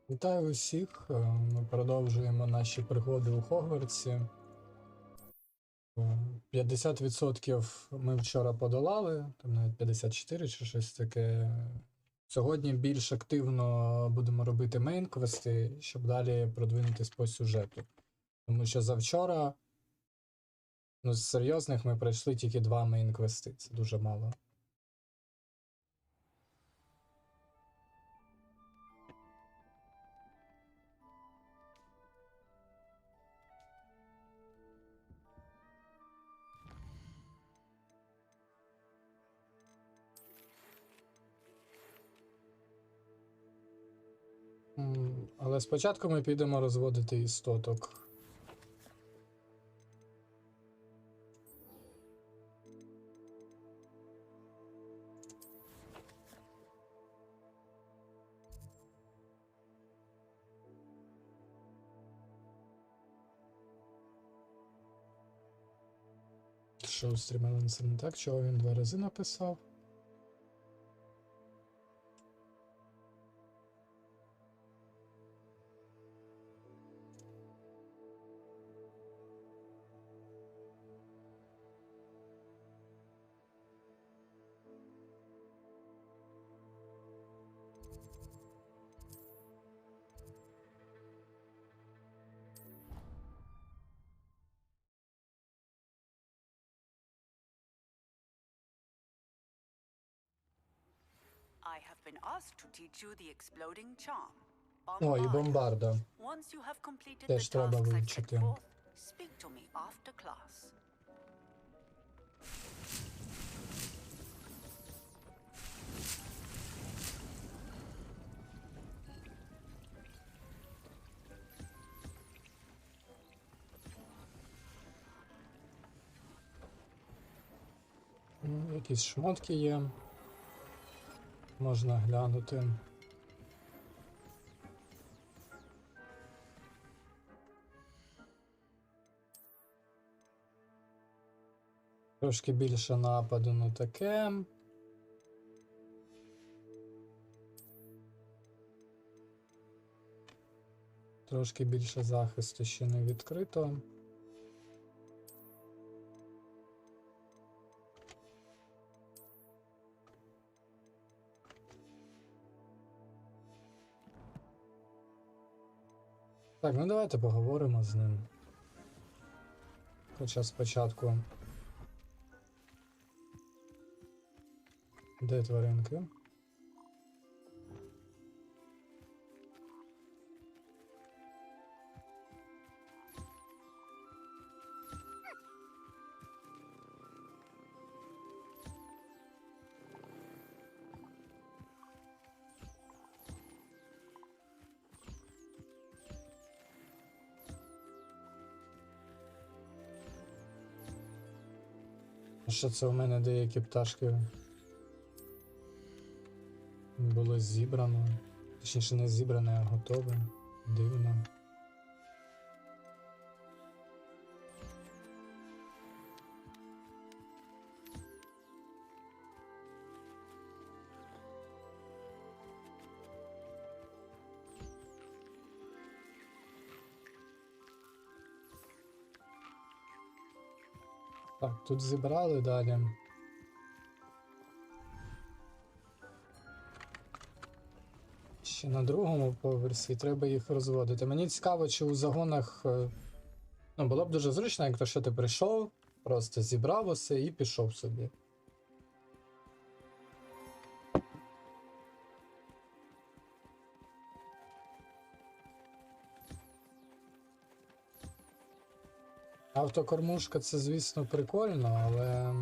Вітаю усіх! Ми продовжуємо наші пригоди у Гоґвортсі. 50% ми вчора подолали, там навіть 54 чи щось таке. Сьогодні більш активно будемо робити мейн-квести, щоб далі продвинутись по сюжету. Тому що завчора, з серйозних ми пройшли тільки 2 мейн-квести, це дуже мало. Але спочатку ми підемо розводити істоток. Що у стрімера це не так? Чого він 2 рази написав? I have been asked to teach you the exploding charm. О, і бомбарда. Once you have completed Теж the треба tasks I've set вивчити. forth, speak to me after class. Якісь шмотки є. Можна глянути. Трошки більше нападу на таке. Трошки більше захисту ще не відкрито. Так, ну давайте поговоримо з ним. Хоча спочатку. Де тваринки? Що це у мене деякі пташки було зібрано? Точніше, не зібране, а готове. Дивно. Так, тут зібрали далі. Ще на другому поверсі треба їх розводити. Мені цікаво, чи у загонах, було б дуже зручно, якщо що ти прийшов, просто зібрав усе і пішов собі. Автокормушка це, звісно, прикольно, але...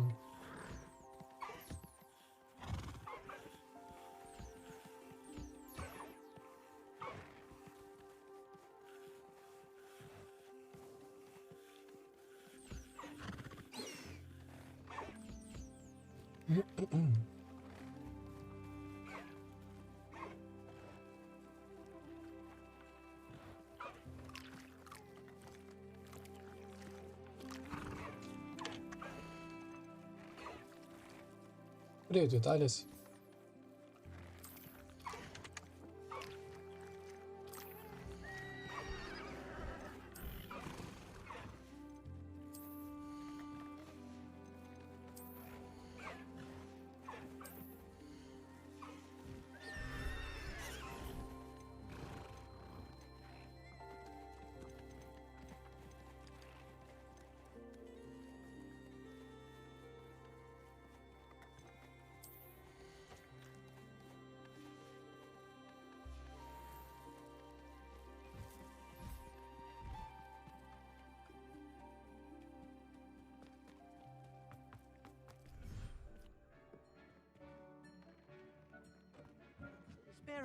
Привіт, Віталіс.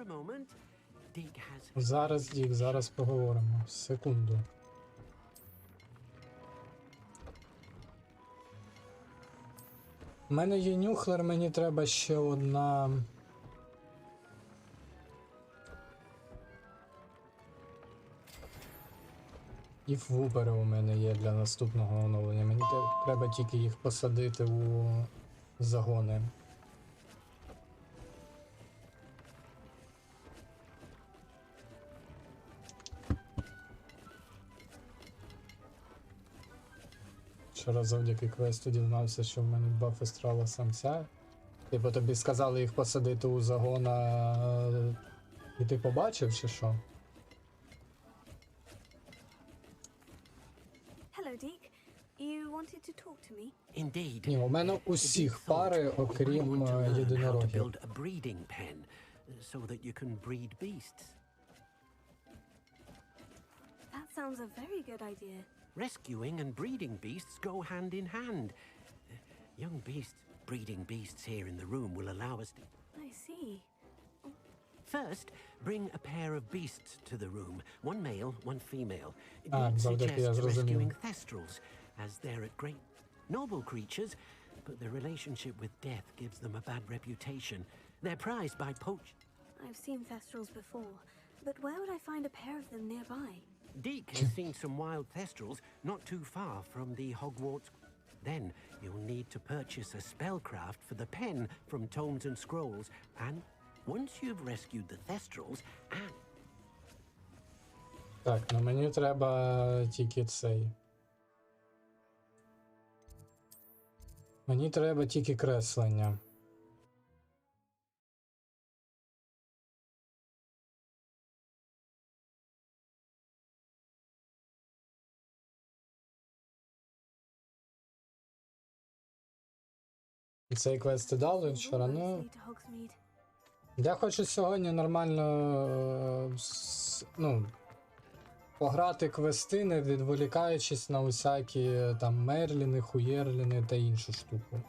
a moment. Deke has... Зараз, Дік, зараз поговоримо. Секунду. У мене є нюхлер, мені треба ще одна... І фвупери у мене є для наступного оновлення. Мені треба тільки їх посадити у загони. Вчора завдяки квесту дізнався, що в мене баф астрала самця. Типу тобі сказали їх посадити у загона, і ти побачив чи що? Hello, Deke. You wanted to talk to me? Indeed. Ні, у мене усіх пари, окрім єдинорогів. Build a breeding pen so that you can breed beasts. That sounds a very good idea. Rescuing and breeding beasts go hand in hand. Young beasts breeding beasts here in the room will allow us to... I see. First, bring a pair of beasts to the room. One male, one female. Ah, Deke завдяки, я suggests зрозумів. rescuing thestrals, as they're at great noble creatures, but their relationship with death gives them a bad reputation. They're prized by poach... I've seen thestrals before, but where would I find a pair of them nearby? Deke has seen some wild thestrals not too far from the Goґvортс. Then you'll need to purchase a spellcraft for the pen from Tomes and Scrolls, and once you've rescued the thestrals and... Так, ну мені треба тільки цей. Мені треба тільки креслення. І цей квест ти дали вчора, Almost ну... lead to Hogsmeade. Я хочу сьогодні нормально, ну, пограти квести, не відволікаючись на усякі там мерліни, хуєрліни та іншу штуку.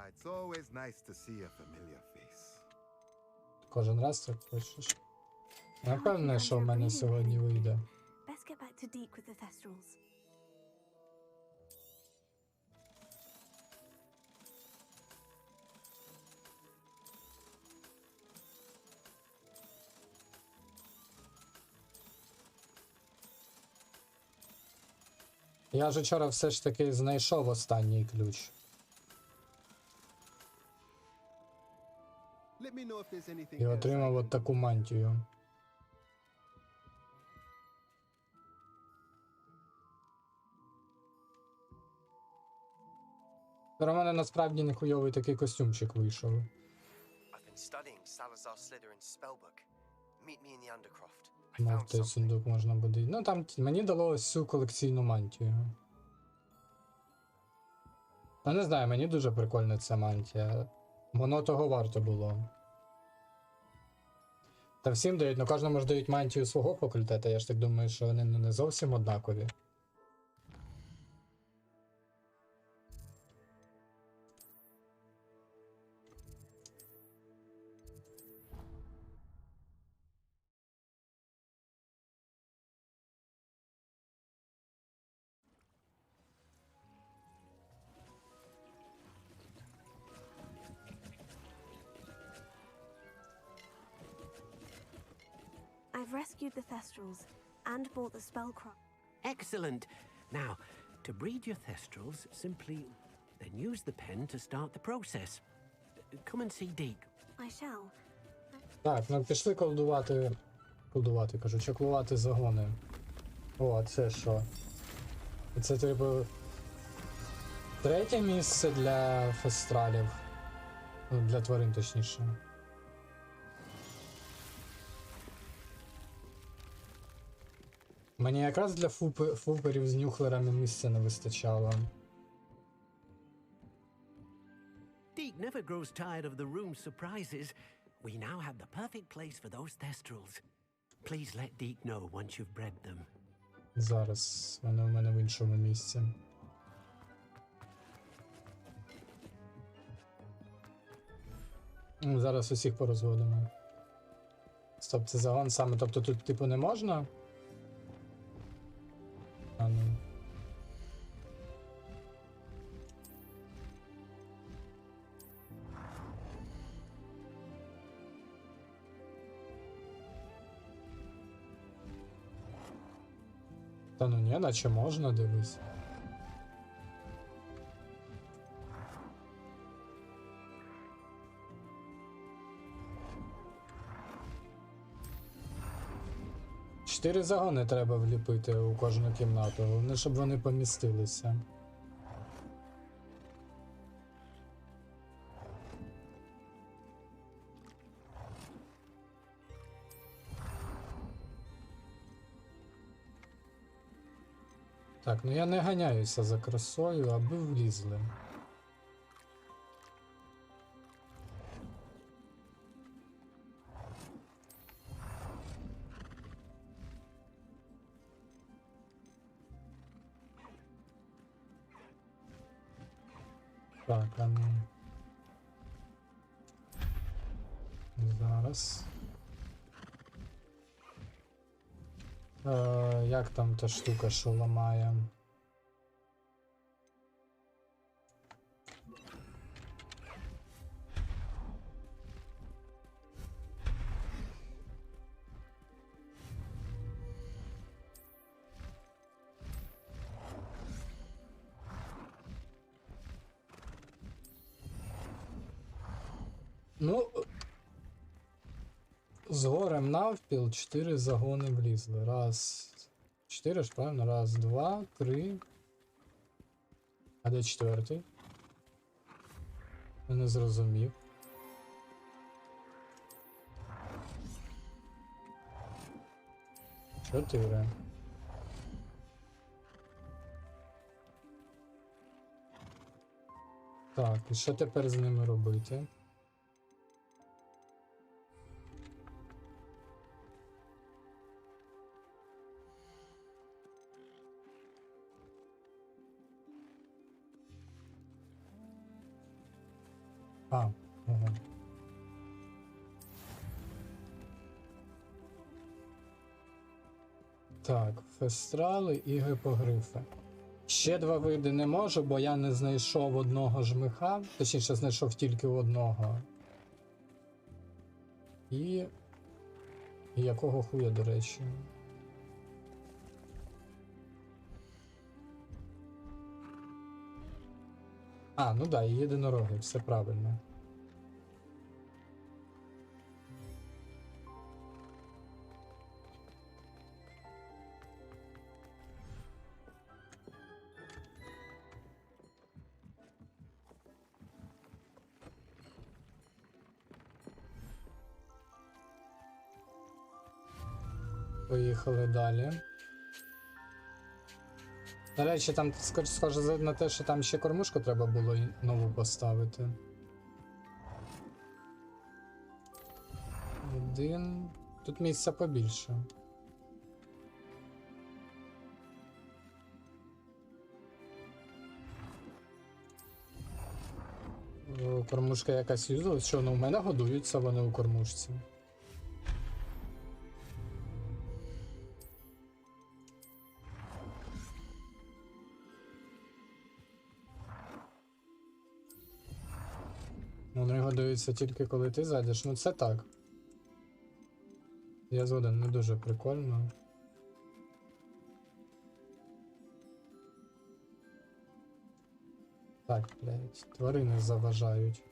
It's always nice to see a familiar face. Кожен раз так хочеш. Я впевнений, що в мене сьогодні вийде. Best get back to Deke with the thestrals. Я ж вчора все ж таки знайшов останній ключ. Let me know if there's anything І else I отримав can от таку мантію. У мене насправді ніхуйовий такий костюмчик вийшов. I've been studying Salazar Slytherin's spellbook. Meet me in the Undercroft. I Мав found той something. сундук можна буде. Ну там мені дало ось цю колекційну мантію. Я не знаю, мені дуже прикольна ця мантія. Воно того варто було. Та всім дають, ну кожному ж дають мантію свого факультету, я ж так думаю, що вони не зовсім однакові. I've rescued the thestrals and bought the spellcraft. Excellent! Now, to breed your thestrals, simply then use the pen to start the process. Come and see Deke. I shall. Так, ну пішли колдувати, кажу, чаклувати загони. О, а це що? Це типу третє місце для фестралів. Ну, для тварин, точніше. Мені якраз для фуперів з нюхлерами місця не вистачало. Deke never grows tired of the room's surprises. We now have the perfect place for those thestrals. Please let Deke know once you've bred them. Зараз вони у мене в іншому місці. Зараз усіх порозводимо. Стоп, це загон саме. Тобто тут, типу, не можна? А, ну. Та ну ні, наче можна, дивись. Чотири загони треба вліпити у кожну кімнату, головне, щоб вони помістилися. Так, ну я не ганяюся за красою, аби влізли. Так, а ну. Зараз. Як там та штука, що ламає? Ну, з горем навпіл 4 загони влізли. Раз. 4 ж, правильно? Раз, два, три. А де четвертий? Я не зрозумів. Чотири. Так, і що тепер з ними робити? А, ага. Так, фестрали і гипогрифи. Ще два види не можу, бо я не знайшов одного жмиха, точніше знайшов тільки одного. І якого хуя, до речі? А, ну да, і єдинороги, все правильно. Поїхали далі. До речі, там схоже на те, що там ще кормушку треба було нову поставити. Один. Тут місця побільше. О, кормушка якась юзалась. Що, ну в мене годуються вони у кормушці. Вони годуються тільки коли ти зайдеш. Ну це так. Я згоден, не дуже прикольно. Так, блядь, тварини заважають.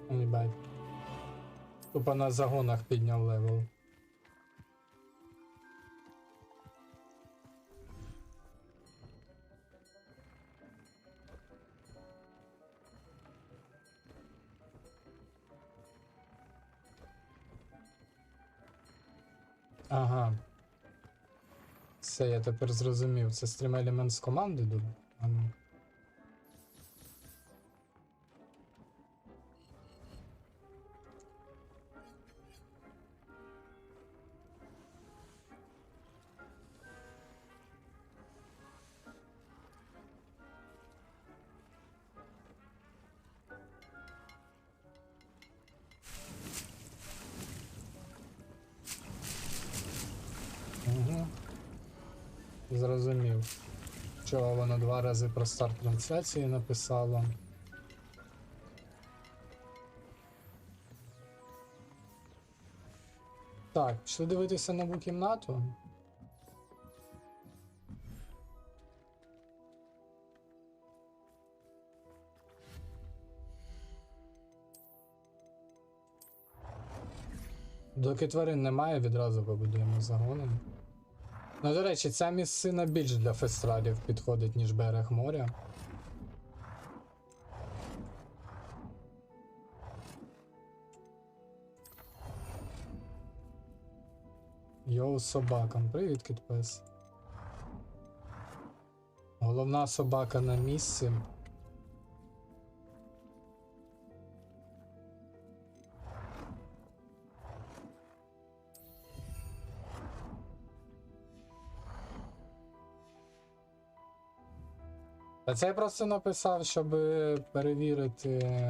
Ебать. Тупо на загонах підняв левел. Ага. Все, я тепер зрозумів. Це стрім елемент з команди тут? А ну. Угу. Зрозумів. Чого воно 2 рази про старт трансляції написало. Так, пішли дивитися нову кімнату. Доки тварин немає, відразу побудуємо загони. Ну, до речі, ця місцина більш для фестивалів підходить, ніж берег моря. Йоу, собакам. Привіт, кітпес. Головна собака на місці. Та це я просто написав, щоб перевірити.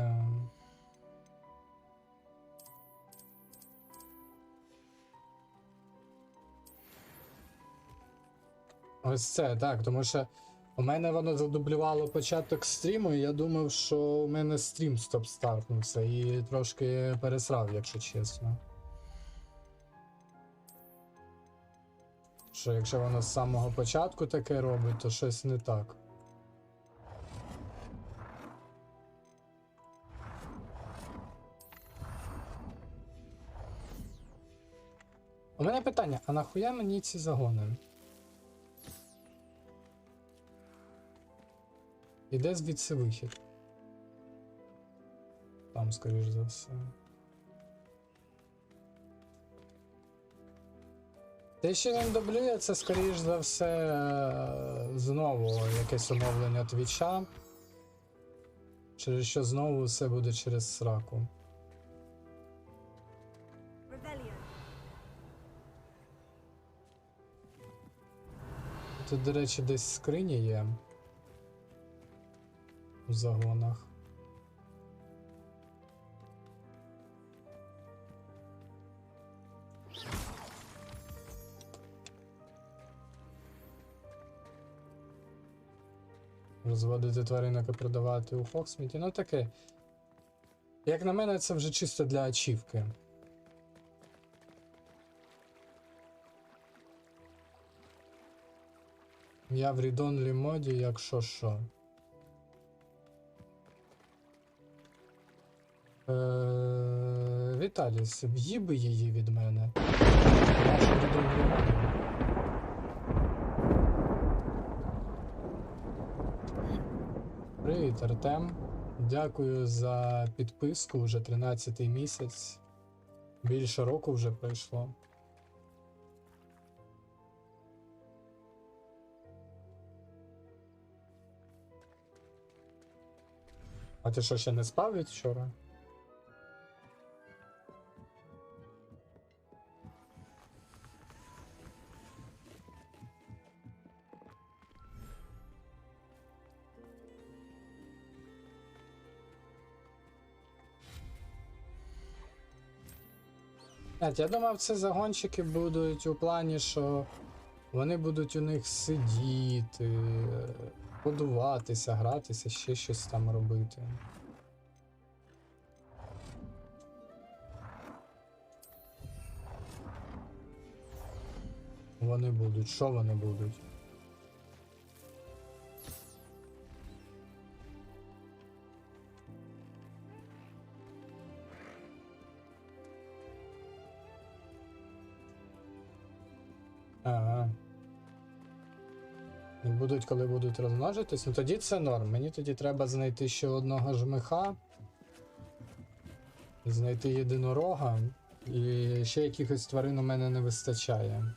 Ось це, так, тому що у мене воно задублювало початок стріму, і я думав, що у мене стрім стоп-стартнувся і трошки пересрав, якщо чесно. Що якщо воно з самого початку таке робить, то щось не так. У мене питання, а нахуя мені ці загони? Іде звідси вихід. Там, скоріш за все. Те, що він дублює, це, скоріш за все, знову якесь оновлення твіча. Через що знову все буде через сраку. Тут, до речі, десь скрині є. У загонах. Розводити тваринок і продавати у Фоксміті. Ну таке. Як на мене, це вже чисто для ачівки. Я в read-only моді, якщо що. Віталіс, в'їби її від мене. Нашу read-only моді. Привіт, Артем. Дякую за підписку, вже 13-й місяць. Більше року вже пройшло. А ти що, ще не спав від вчора? Я думав, це загончики будуть у плані, що вони будуть у них сидіти, подуватися, гратися, ще щось там робити. Вони будуть. Що вони будуть? І будуть, коли будуть розмножитись, ну тоді це норм. Мені тоді треба знайти ще одного жмиха, знайти єдинорога, і ще якихось тварин у мене не вистачає.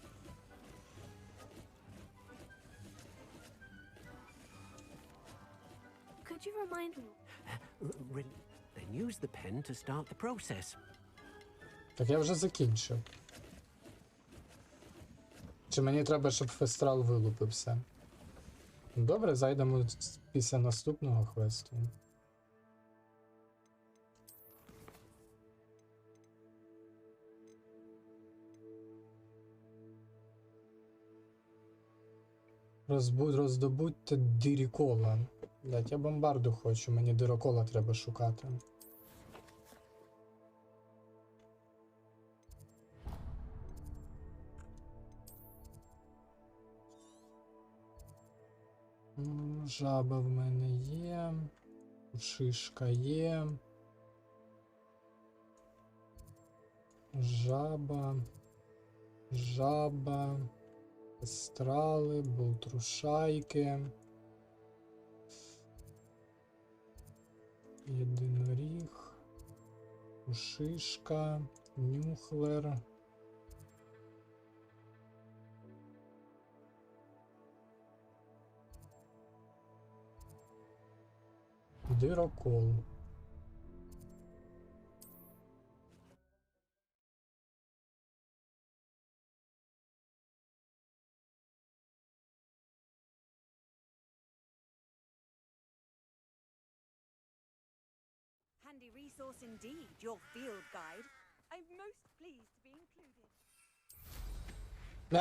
Could you remind me? Then use the pen to start the process. Так я вже закінчив. Чи мені треба, щоб фестрал вилупився? Добре, зайдемо після наступного квесту. Роздобудьте дирікола. Блять, я бомбарду хочу, мені дирокола треба шукати. Жаба в мене є. Шишка є. Жаба. Страли, болтрушайки. Єдиноріг. Шишка. Нюхлер. Дирокол. Handy resource indeed, your field guide. I'm most pleased to be included.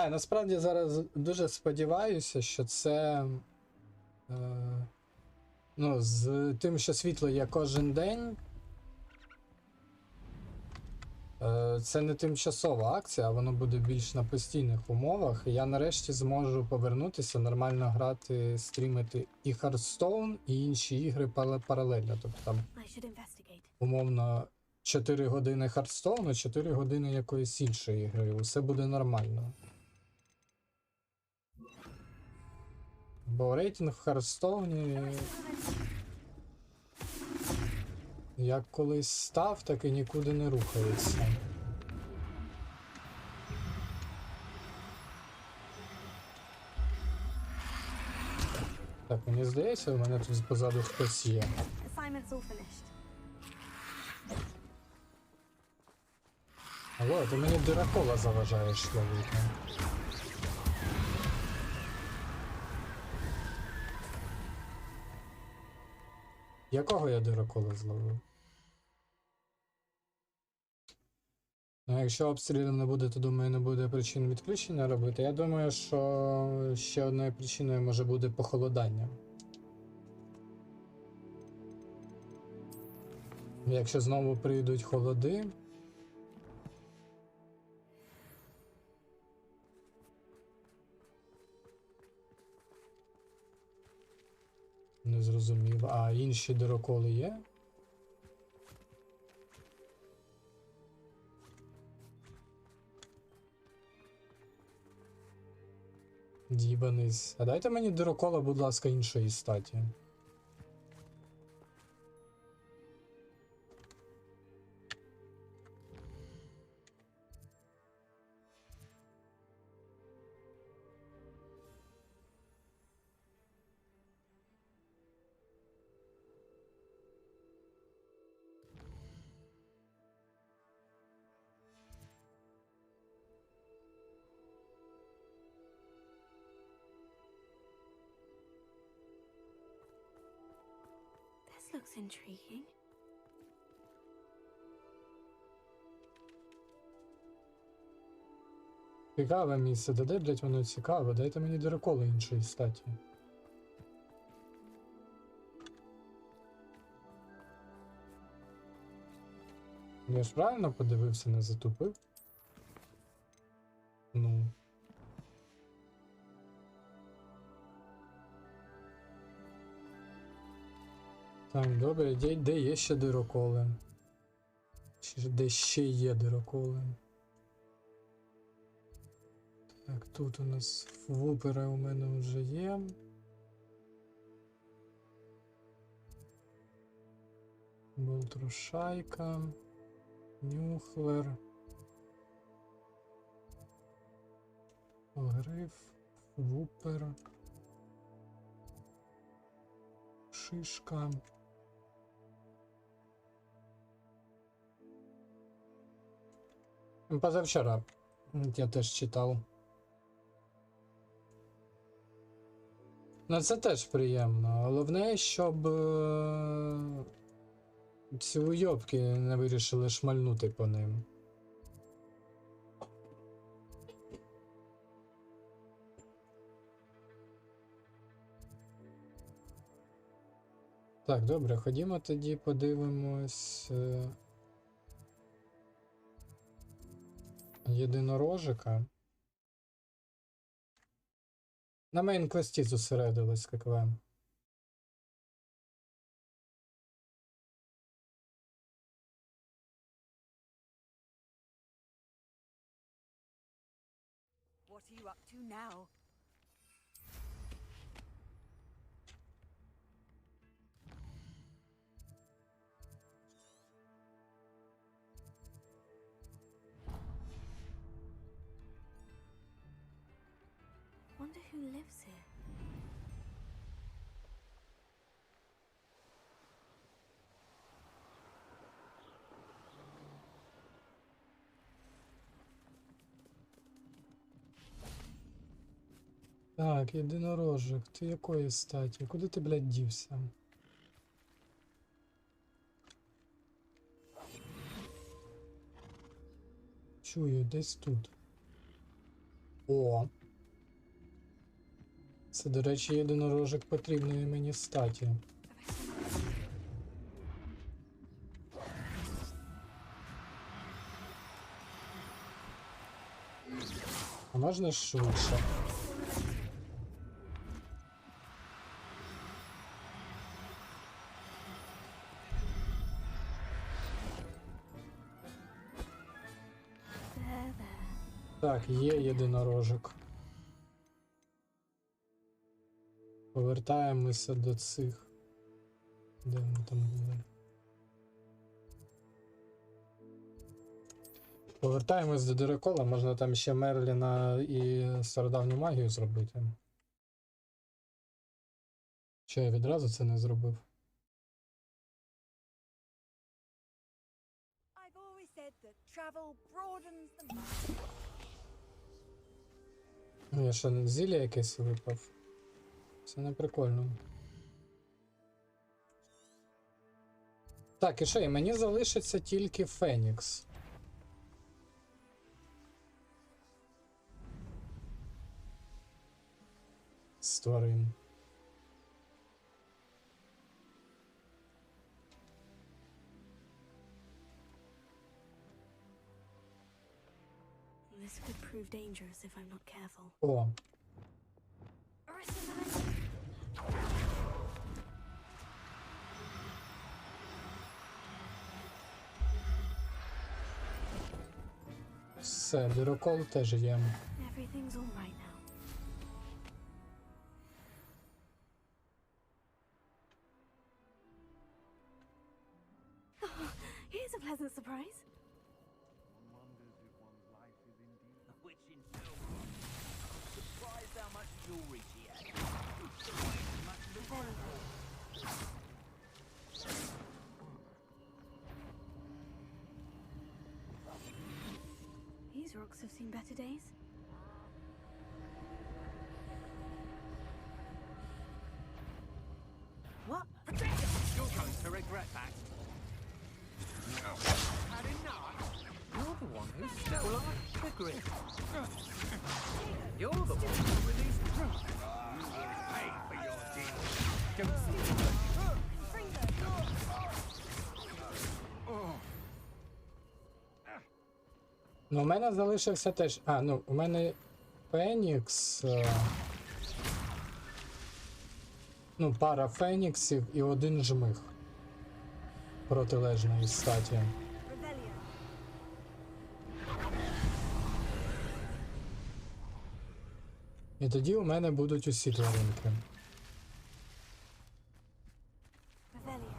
Насправді зараз дуже сподіваюся, що це ну, з тим, що світло є кожен день, це не тимчасова акція, а воно буде більш на постійних умовах. І я нарешті зможу повернутися, нормально грати, стрімити і Hearthstone, і інші ігри паралельно. Тобто там, умовно, 4 години Hearthstone, 4 години якоїсь іншої ігри. Усе буде нормально. Бо рейтинг в Hearthstone як колись став, так і нікуди не рухається. Так, мені здається, у мене тут позаду хтось є. Алло, ти мені дирокола заважаєш ловити. Якого я дирокола зловив? Ну, якщо обстрілів не буде, то думаю, не буде причин відключення робити. Я думаю, що ще одною причиною може бути похолодання. Якщо знову прийдуть холоди. Не зрозумів. А інші дироколи є? Дібаний. А дайте мені дирокола, будь ласка, іншої статі. This looks intriguing. Цікаве місце, де, блять, воно цікаве. Дайте мені дирокола іншої статі. Я ж правильно подивився, не затупив? Ну. Так, добре, де є ще дироколи? Де ще є дироколи? Так, тут у нас вупери у мене вже є. Болтрушайка, нюхлер, гриф, вупер, шишка. Позавчора я теж читав. Ну це теж приємно. Головне, щоб ці уйобки не вирішили шмальнути по ним. Так, добре, ходімо тоді подивимось єдинорожика. На мейн-квесті зосередились, ККВ. What are you up to now? Wonder who lives here. Так, єдинорожик, ти якої статі? Куди ти, блядь, дівся? Чую, десь тут. О! Це, до речі, єдинорожик потрібної мені статі. А можна швидше? There. Так, є єдинорожик. Повертаємося до цих. Де вони там були? Повертаємось до Дирекола, можна там ще Мерліна і стародавню магію зробити. Чи я відразу це не зробив? I've always said that travel broadens the mind. Ну, я ще зілля якесь випав. Це не прикольно. Так, і що, і мені залишиться тільки Фенікс. З тварин. This could prove dangerous if I'm not careful. О, все, Дирекол теж є. Everything's all right now. Here's a pleasant surprise. Which in surprised how much jewelry she had. These rocks have seen better days. What? You're going to regret that. Had enough? You're the one who stole the grip. You're the one who released the truth. You will pay for your deed. Don't see Ну, у мене залишився теж. А, ну, у мене Фенікс. Ну, пара Феніксів і один жмих. Протилежної статі. Rebellion. І тоді у мене будуть усі тваринки. Велика.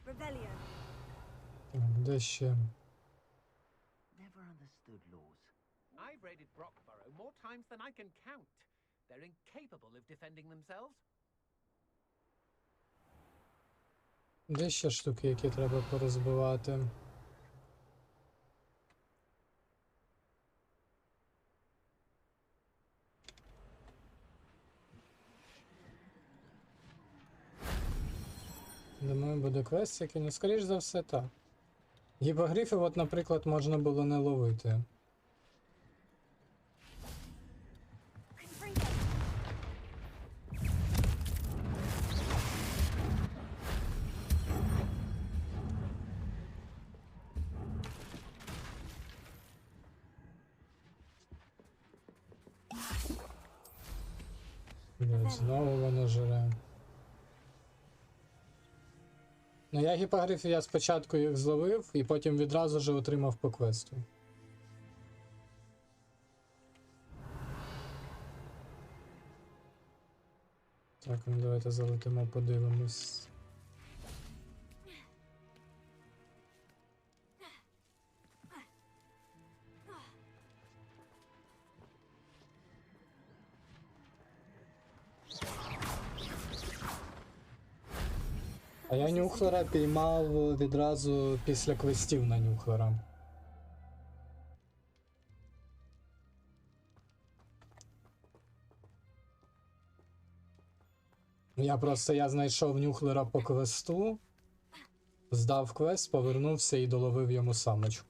Rebellion. Так, де ще? Never understood laws. I've raided Brockborough more times than I can count. They're incapable of defending themselves. Де ще штуки, які треба порозбивати? Думаю, буде квест який, ну скоріш за все так. Гіпогрифів, от, наприклад, можна було не ловити. Блять, знову воно жре. Ну я гіпогрифів, я спочатку їх зловив і потім відразу же отримав по квесту. Так, ну давайте залетимо, подивимось. А я нюхлера піймав відразу після квестів на нюхлера. Я знайшов нюхлера по квесту, здав квест, повернувся і доловив йому самочку.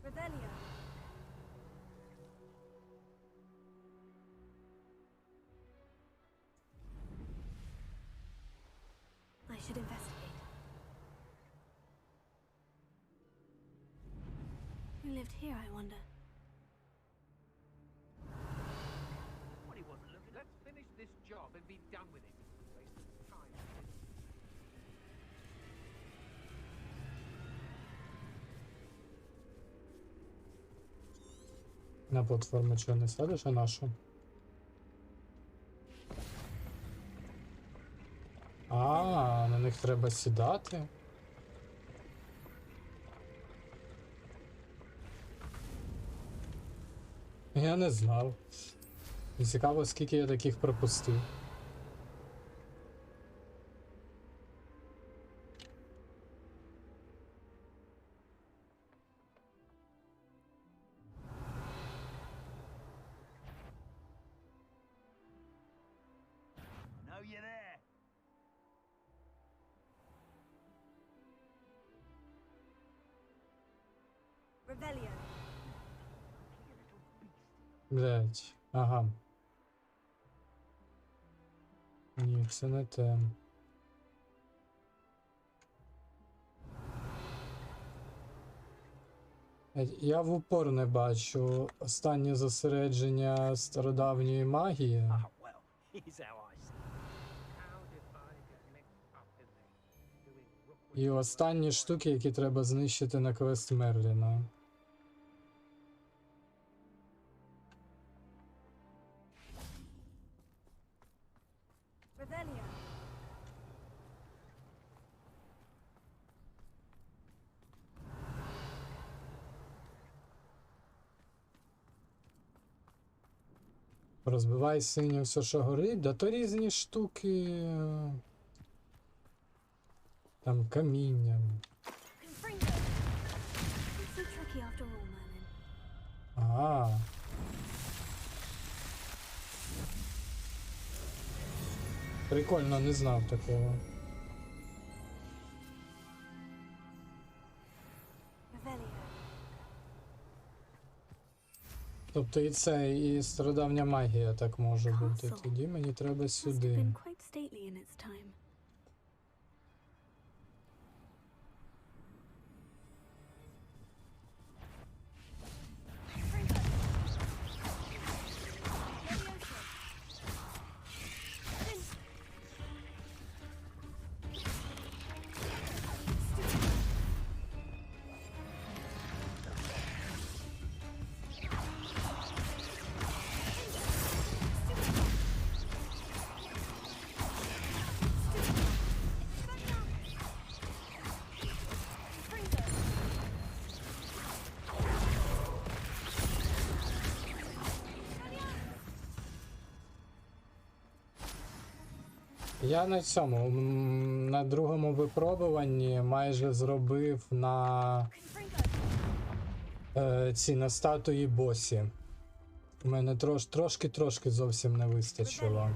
Rebellion. I should investigate. Who lived here, I wonder? What he wasn't looking. Let's finish this job and be done with it. Waste of time. На платформу чого не садиш, а нашу? А, на них треба сідати. Я не знав. Цікаво, скільки я таких пропустив. Know you there. Rebellion. Блять, ага. Ні, це не те. Я в упор не бачу останнє зосередження стародавньої магії. Well, here's how I see it. How did I get mixed up in this? Doing Rookwood І останні штуки, які треба знищити на квест Мерліна. Rebellion. Розбивай синю все, що горить, да то різні штуки. Там каміння. Confringo. Not so tricky after all, Merlin. Ага. Прикольно, не знав такого. Rebellion. Тобто і це, і стародавня магія так може бути. Тоді мені треба Must have сюди. been quite stately in its time. Я на цьому, на другому випробуванні майже зробив на на статуї босі. У мене трошки зовсім не вистачило.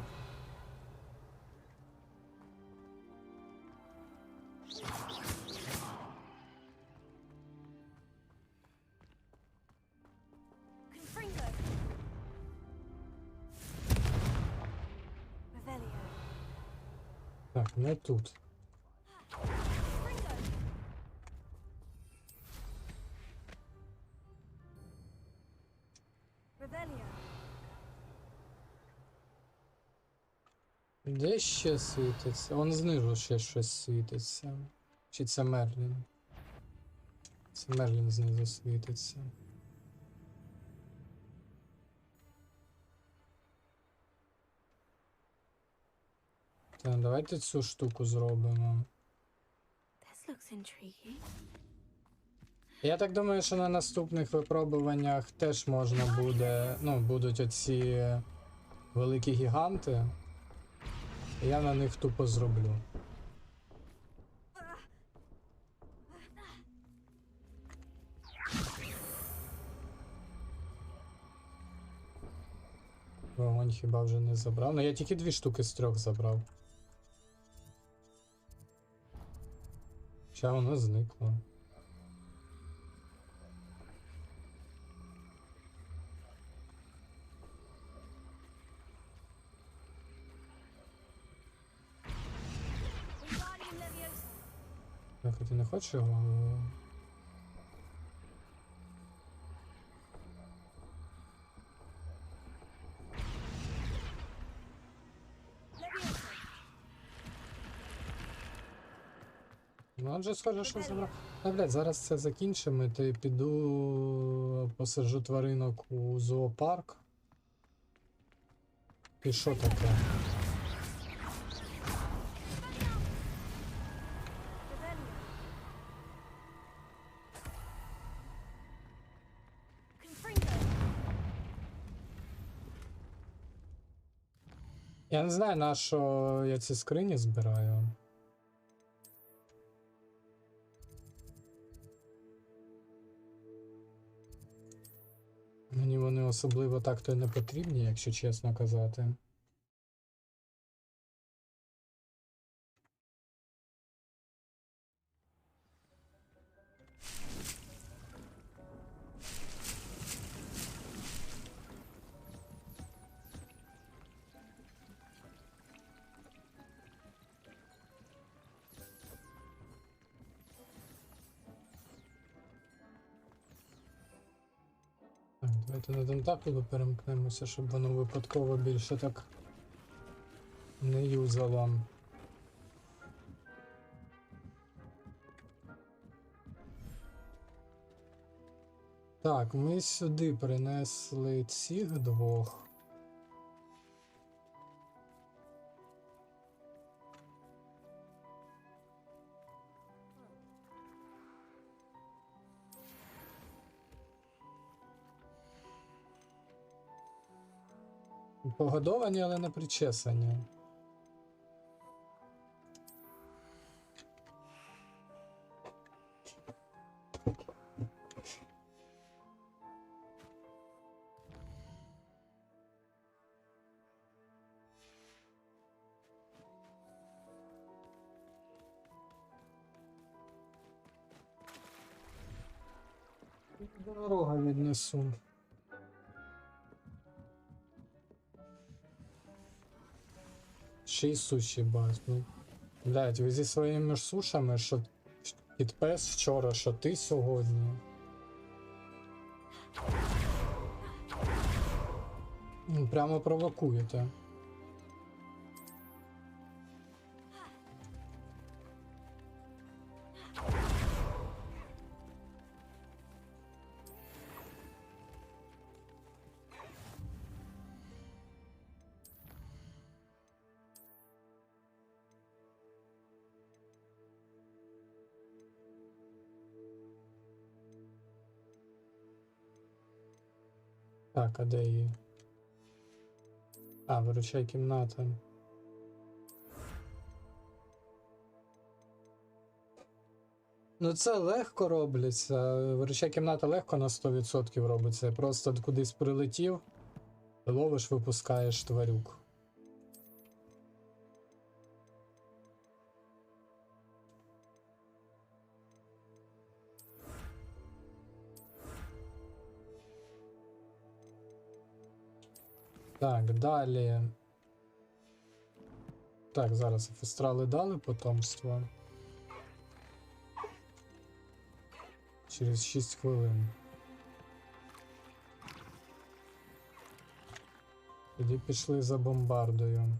Так, не тут. Де ще світиться? Вон знизу ще щось світиться. Чи це Мерлін? Це Мерлін знизу світиться. Так, давайте цю штуку зробимо. Я так думаю, що на наступних випробуваннях теж можна буде, ну, будуть оці великі гіганти. І я на них тупо зроблю. Вогонь хіба вже не забрав? Ну я тільки 2 штуки з 3 забрав. Хоча воно зникло. Так, а ти не хочеш його? Ну, отже, схоже, що забрав. А, блядь, зараз це закінчимо, то піду посаджу тваринок у зоопарк. І що таке? Я не знаю, на що я ці скрині збираю. Мені вони особливо так-то не потрібні, якщо чесно казати. Так, давайте на тентакулу перемкнемося, щоб воно випадково більше так не юзало. Так, ми сюди принесли цих 2. Погодовані, але не причесані. Дорога віднесу. Ще й суші бать, ну. Блядь, ви зі своїми ж сушами, що підпес вчора, що ти сьогодні. Ну, прямо провокуєте. Так, а де її? А, виручай кімната. Ну це легко робиться. Вируча кімната легко на 100% робиться. Просто кудись прилетів, ловиш, випускаєш тварюк. Так, далі. Так, зараз фестрали дали потомство. Через 6 хвилин. Тоді пішли за бомбардою.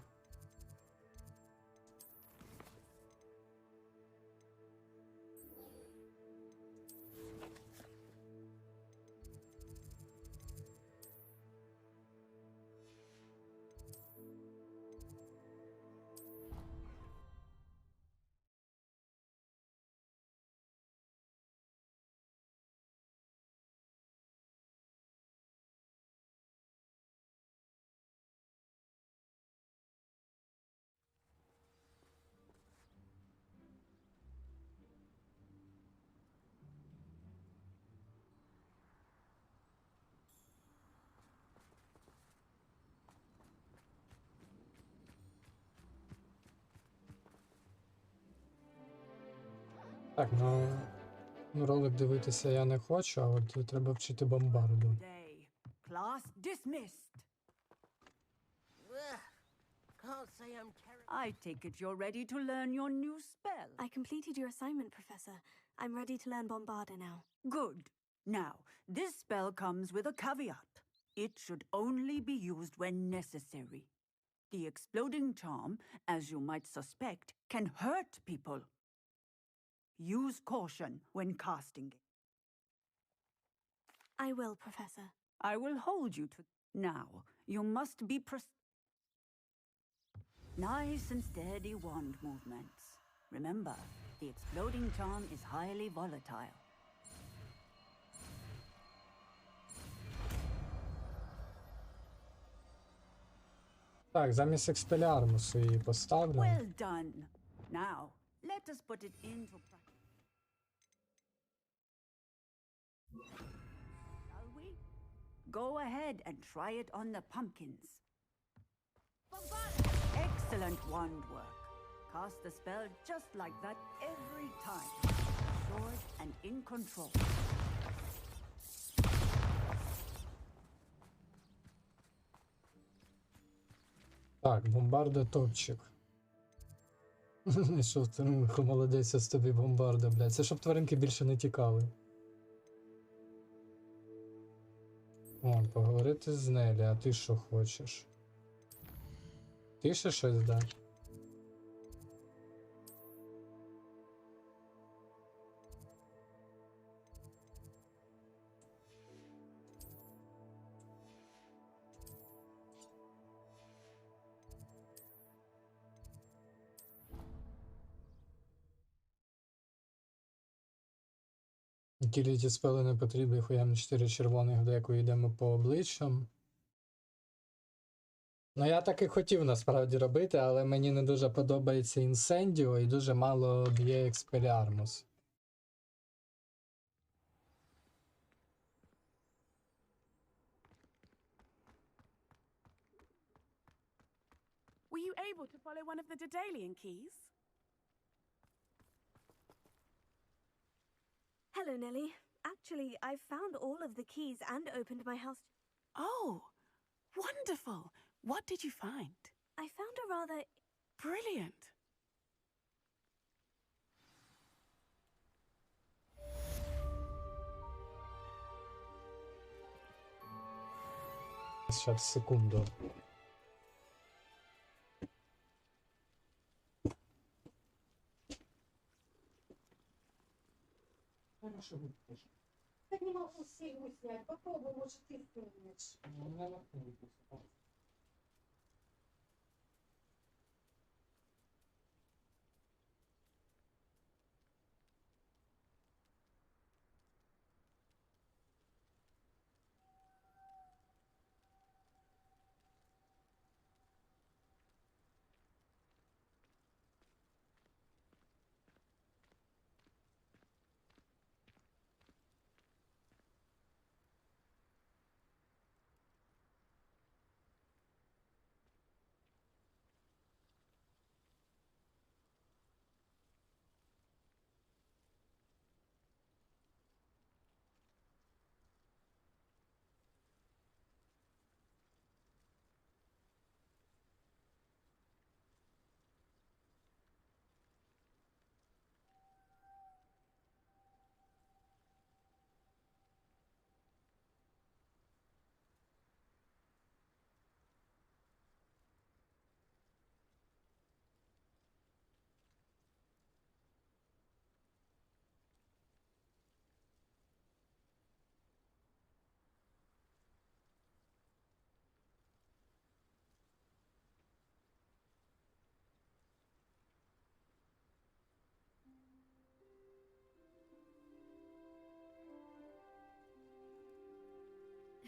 Так, ну ролик дивитися я не хочу, а от треба вчити бомбарду. Day. Class dismissed. Can't say I'm terrible. I take it you're ready to learn your new spell. I completed your assignment, Professor. I'm ready to learn Bombarda now. Good. Now, this spell comes with a caveat. It should only be used when necessary. The exploding charm, as you might suspect, can hurt people. Use caution when casting it. I will, Professor. I will hold you to... Now, you must be nice and steady wand movements. Remember, the exploding charm is highly volatile. Так, замість експеліармусу її поставлю. Well done. Now, let us put it into practice. Shall we? Go ahead and try it on the pumpkins. Excellent wand work. Cast the spell just like that every time. Short and in control. Так, бомбарда топчик. Що ти, молодець, з тобі бомбарда, блядь. Це щоб тваринки більше не тікали. О, поговорити з Нелі, а ти що хочеш? Ти ще щось даш? Утіліті спели не потрібні, хуям 4 червоних деку, йдемо по обличчям. Ну я так і хотів насправді робити, але мені не дуже подобається інсендіо і дуже мало б'є експеліармус. Were you able to follow one of the Daedalian keys? Hello, Nellie. Actually, I've found all of the keys and opened my house. Oh, wonderful. What did you find? I found a rather... Brilliant. Сейчас, секунду. Хорошо, выпьешь. Да не могу сильно снять. Попробуй, может, ты снимешь.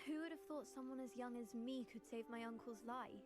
Who would have thought someone as young as me could save my uncle's life?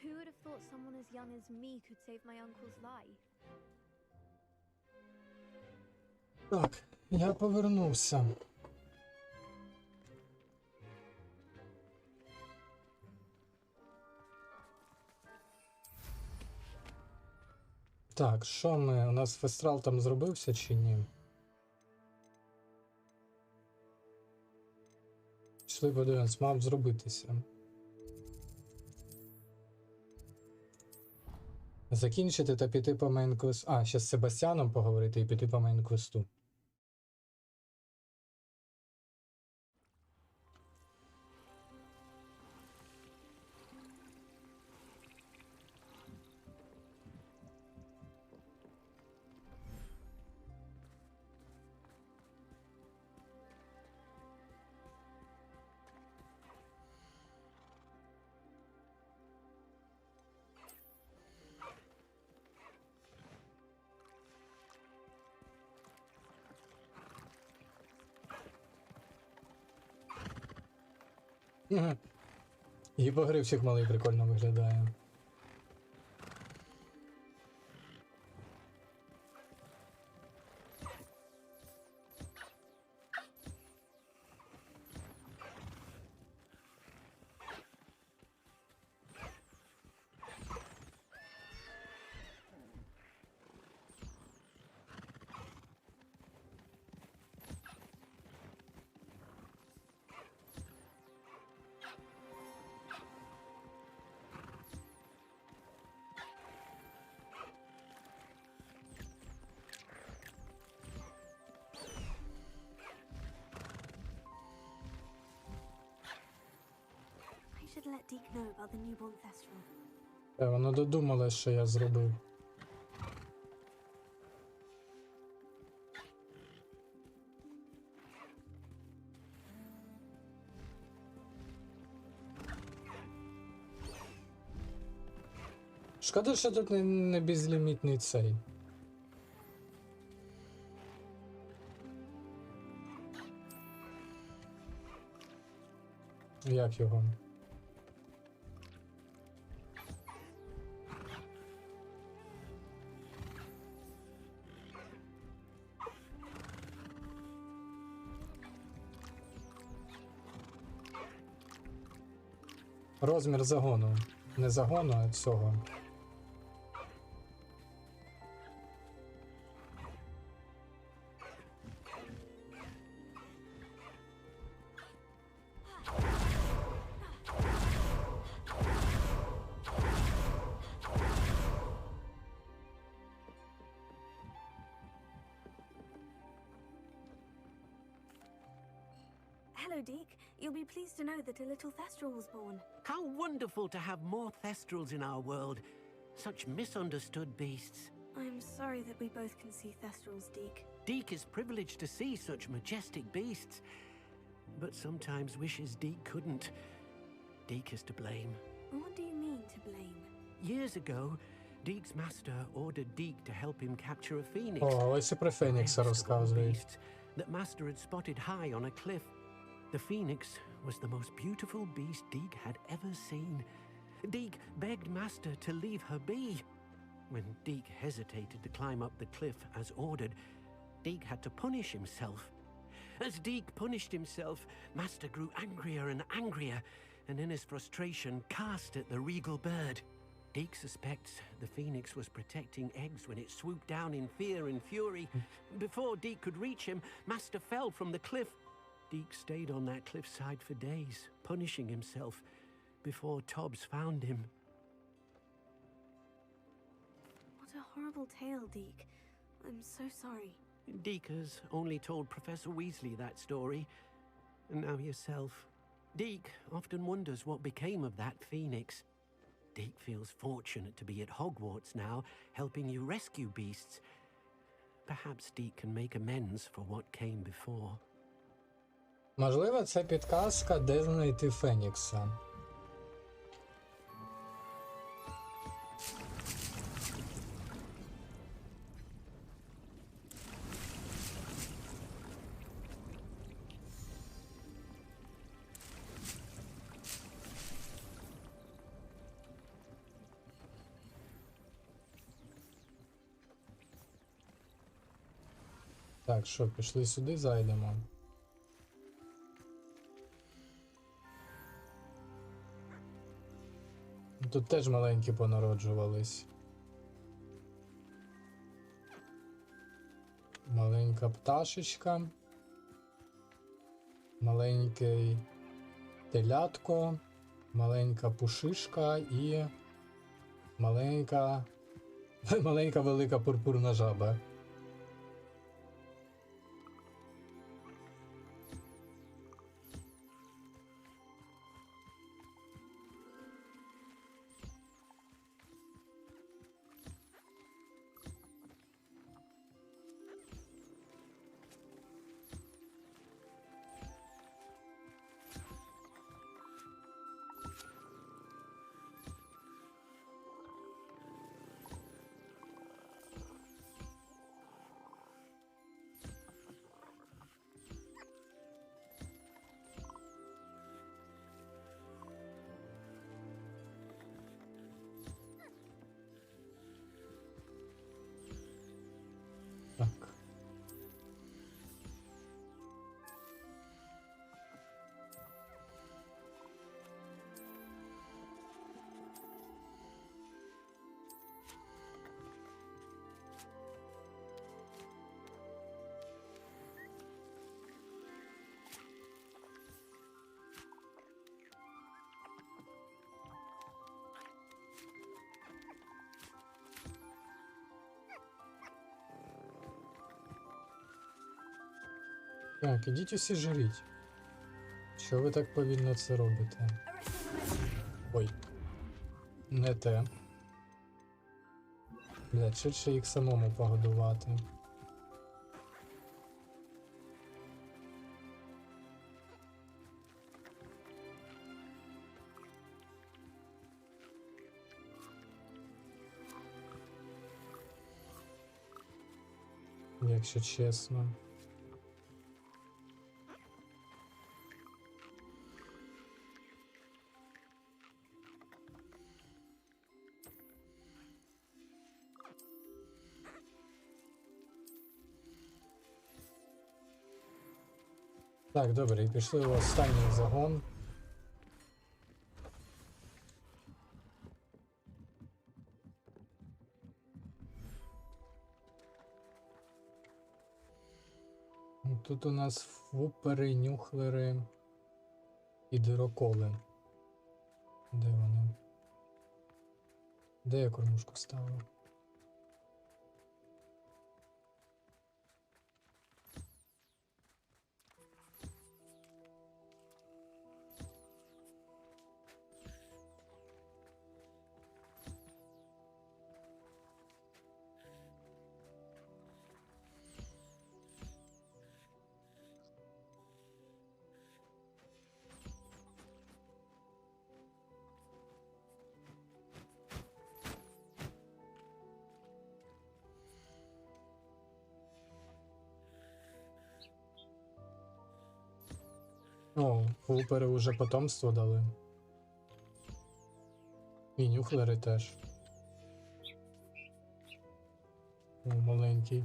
Who would have thought someone as young as me could save my uncle's life? Так, я повернувся. Так, що ми? У нас фестрал там зробився чи ні? Пішли подивимось, мав зробитися. Закінчити та піти по мейн-квесту. А, ще з Себастьяном поговорити і піти по мейн-квесту. Гіпогривчик малий прикольно виглядає. should let Deke know about the newborn Thestral. Воно додумалось, що я зробив. Шкода, що тут не безлімітний цей. Як його? Розмір загону. Не загону, а цього. Hello, Deke. You'll be pleased to know that a little Thestral was born. How wonderful to have more Thestrals in our world. Such misunderstood beasts. I'm sorry that we both can see Thestrals, Deke. Deke is privileged to see such majestic beasts, but sometimes wishes Deke couldn't. Deke is to blame. What do you mean to blame? Years ago, Deke's master ordered Deke to help him capture a phoenix. О, ось і про Фенікса розказує. That master had spotted high on a cliff. The phoenix was the most beautiful beast Deke had ever seen. Deke begged master to leave her be. When Deke hesitated to climb up the cliff as ordered, Deke had to punish himself. As Deke punished himself, master grew angrier and angrier, and in his frustration cast at the regal bird. Deke suspects the phoenix was protecting eggs when it swooped down in fear and fury. Before Deke could reach him, master fell from the cliff. Deke stayed on that cliffside for days, punishing himself, before Tobbs found him. What a horrible tale, Deke. I'm so sorry. Deke has only told Professor Weasley that story, and now yourself. Deke often wonders what became of that phoenix. Deke feels fortunate to be at Hogwarts now, helping you rescue beasts. Perhaps Deke can make amends for what came before. Можливо, це підказка, де знайти Фенікса. Так, що, пішли сюди, зайдемо. Тут теж маленькі понароджувались. Маленька пташечка. Маленький телятко. Маленька пушишка і маленька велика пурпурна жаба. Так. Так, ідіть усі жріть. Що ви так повільно це робите? Ой. Не те. Блядь, швидше їх самому погодувати. якщо чесно. Так, добре, і пішли в останній загон. Тут у нас фупери, нюхлери і дироколи. Де вони? Де я кормушку ставив? О, фупери уже потомство дали. І нюхлери теж. О, маленький.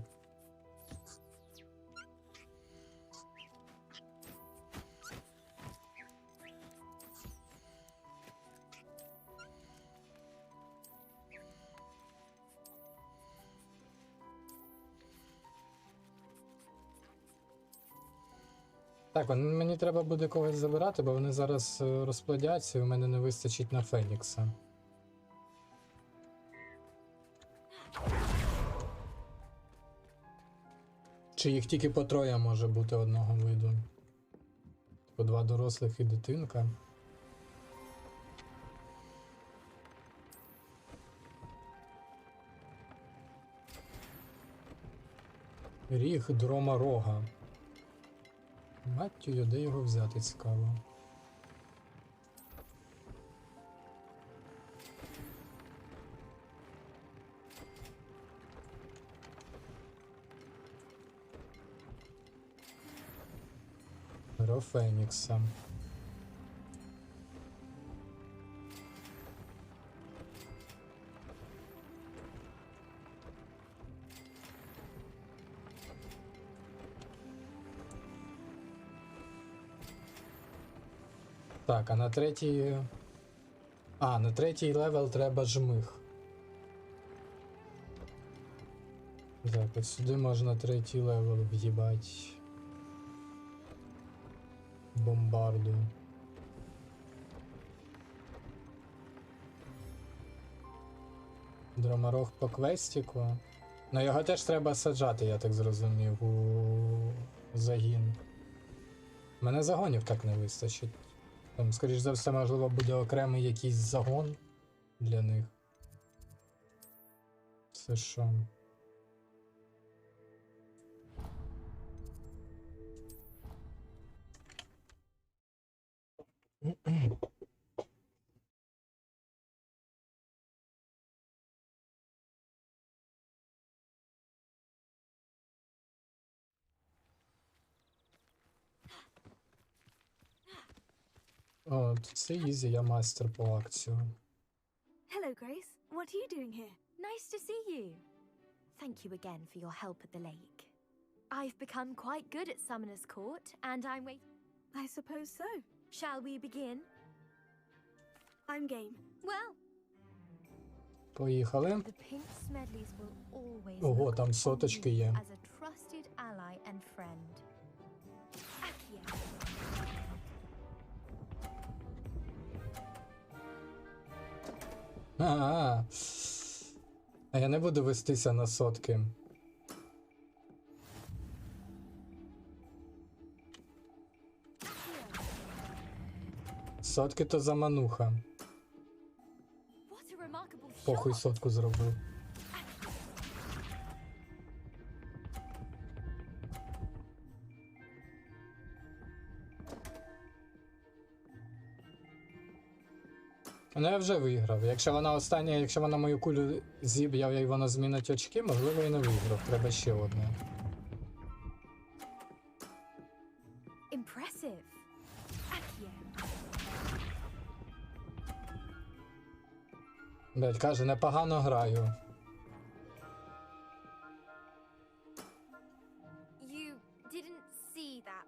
Так, мені треба буде когось забирати, бо вони зараз розплодяться і у мене не вистачить на Фенікса. Чи їх тільки по троє може бути одного виду? По 2 дорослих і дитинка. Ріг дроморога. Маттю, де його взяти, цікаво. Ро Фенікса. Так, а на третій... на третій левел треба жмих. Так, от сюди можна третій левел в'їбати. Бомбарду. Дроморог по квестику. Ну його теж треба саджати, я так зрозумів, у загін. Мене загонів так не вистачить. Там, скоріш за все, можливо, буде окремий якийсь загон для них. Це що? О, це ізі, я мастер по акцію. Hello, Grace. What are you doing here? Nice to see you. Thank you again for your help at the lake. I've become quite good at Summoner's Court, and I'm waiting. I suppose so. Shall we begin? I'm game. Well. Поїхали. The Pink Smedleys will always Ого, look там upon соточки you є. as a trusted ally and friend. Accio. А я не буду вестися на сотки. Сотки то замануха. What a remarkable Похуй shot. сотку зробив. Ну я вже виграв. Якщо вона остання, якщо вона мою кулю зіб'є і вона змінить очки, можливо і не виграв. Треба ще одне. Блять, каже, непогано граю. You didn't see that.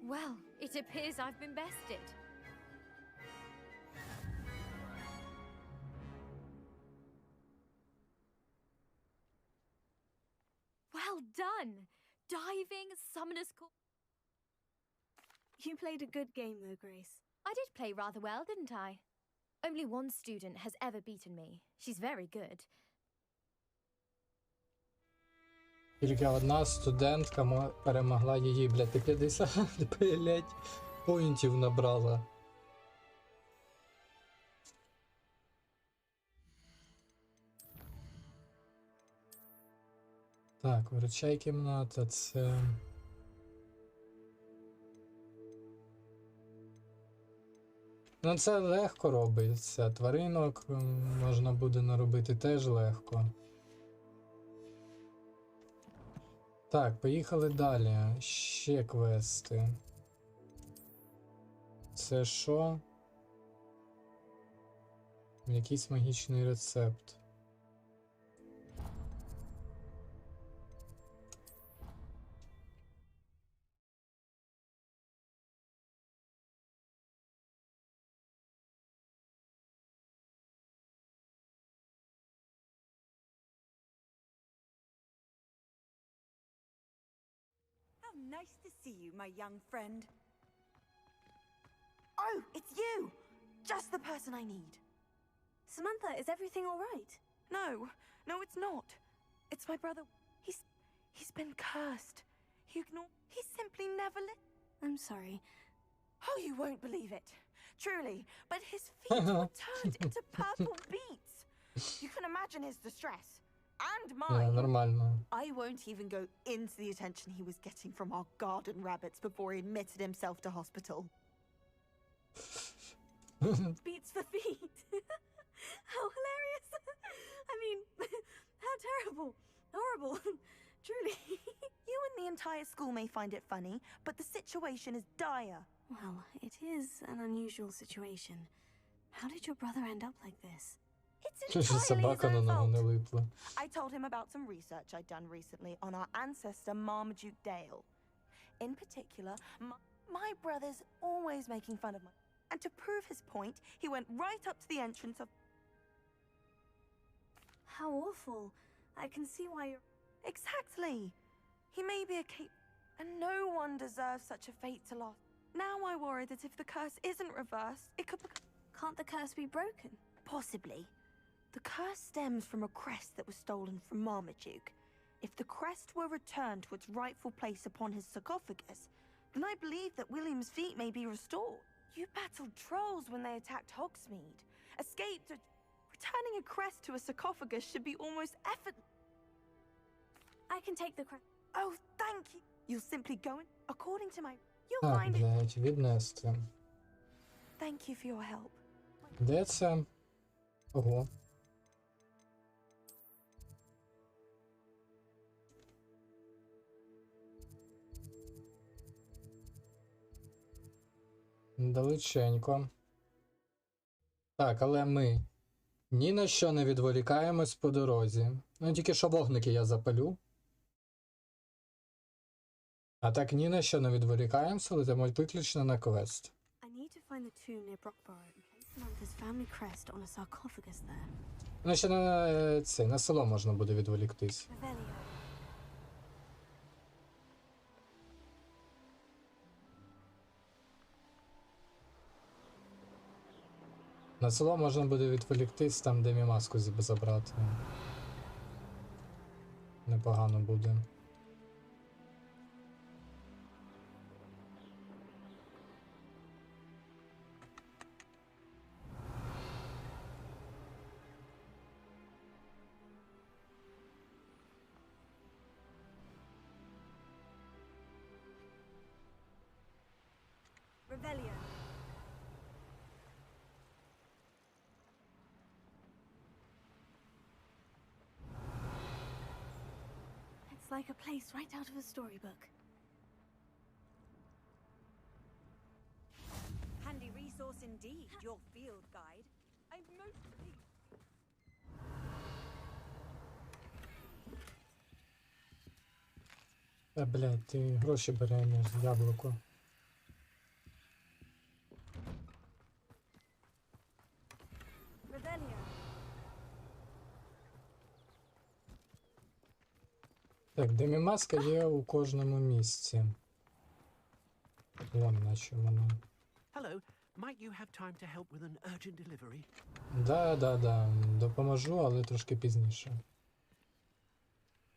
Well, it appears I've been bested. Well done! Diving, summoner's call. You played a good game, though, Grace. I did play rather well, didn't I? Only one student has ever beaten me. She's very good. Тільки одна студентка перемогла її, блядь, ти 50, блядь, поінтів набрала. Так, вручай кімната, це... Ну це легко робиться, тваринок можна буде наробити теж легко. Так, поїхали далі. Ще квести. Це що? Якийсь магічний рецепт. How nice to see you, my young friend. Oh, it's you! Just the person I need. Samantha, is everything all right? No, it's not. It's my brother. He's been cursed. He simply never I'm sorry. Oh, you won't believe it. Truly, but his feet were turned into purple beets. You can imagine his distress. And mine. Нормально. I won't even go into the attention he was getting from our garden rabbits before he admitted himself to hospital. Beats for feet. How hilarious. I mean, how terrible. Horrible. Truly. You and the entire school may find it funny, but the situation is dire. Well, it is an unusual situation. How did your brother end up like this? It's entirely his Собака на own ногу не fault. липла. I told him about some research I'd done recently on our ancestor Marmaduke Dale. In particular, my brother's always making fun of my... And to prove his point, he went right up to the entrance of... How awful. I can see why you're... Exactly. He may be a cape, and no one deserves such a fate to last. Now I worry that if the curse isn't reversed, it could become... Can't the curse be broken? Possibly. The curse stems from a crest that was stolen from Marmaduke. If the crest were returned to its rightful place upon his sarcophagus, then I believe that William's feet may be restored. You battled trolls when they attacked Hogsmeade. Escaped... Returning a crest to a sarcophagus should be almost effortless. I can take the crest. Oh, thank you. You'll simply go in... According to my... You'll Так, find it... блядь, віднести. Thank you for your help. Де це? Ого. Далеченько. Так, але ми ні на що не відволікаємось по дорозі. Ну, тільки що вогники я запалю. А так ні на що не відволікаємося, летимо виключно на квест. I need to find the tomb near Brockborough and place Samantha's family crest on a sarcophagus there. Ну, ще на село можна буде відволіктись. Revelio. На село можна буде відволіктись там, де мімаску забрати. Непогано буде. Revelio. Looks like a place right out of a storybook. Handy resource indeed, your field guide. I'm most pleased. Блядь, ти гроші бери, ніж яблуко. Revelio. Так, демімаска є у кожному місці. Вон наче вона. Hello, might you have time to help with an urgent delivery? Да. Допоможу, але трошки пізніше.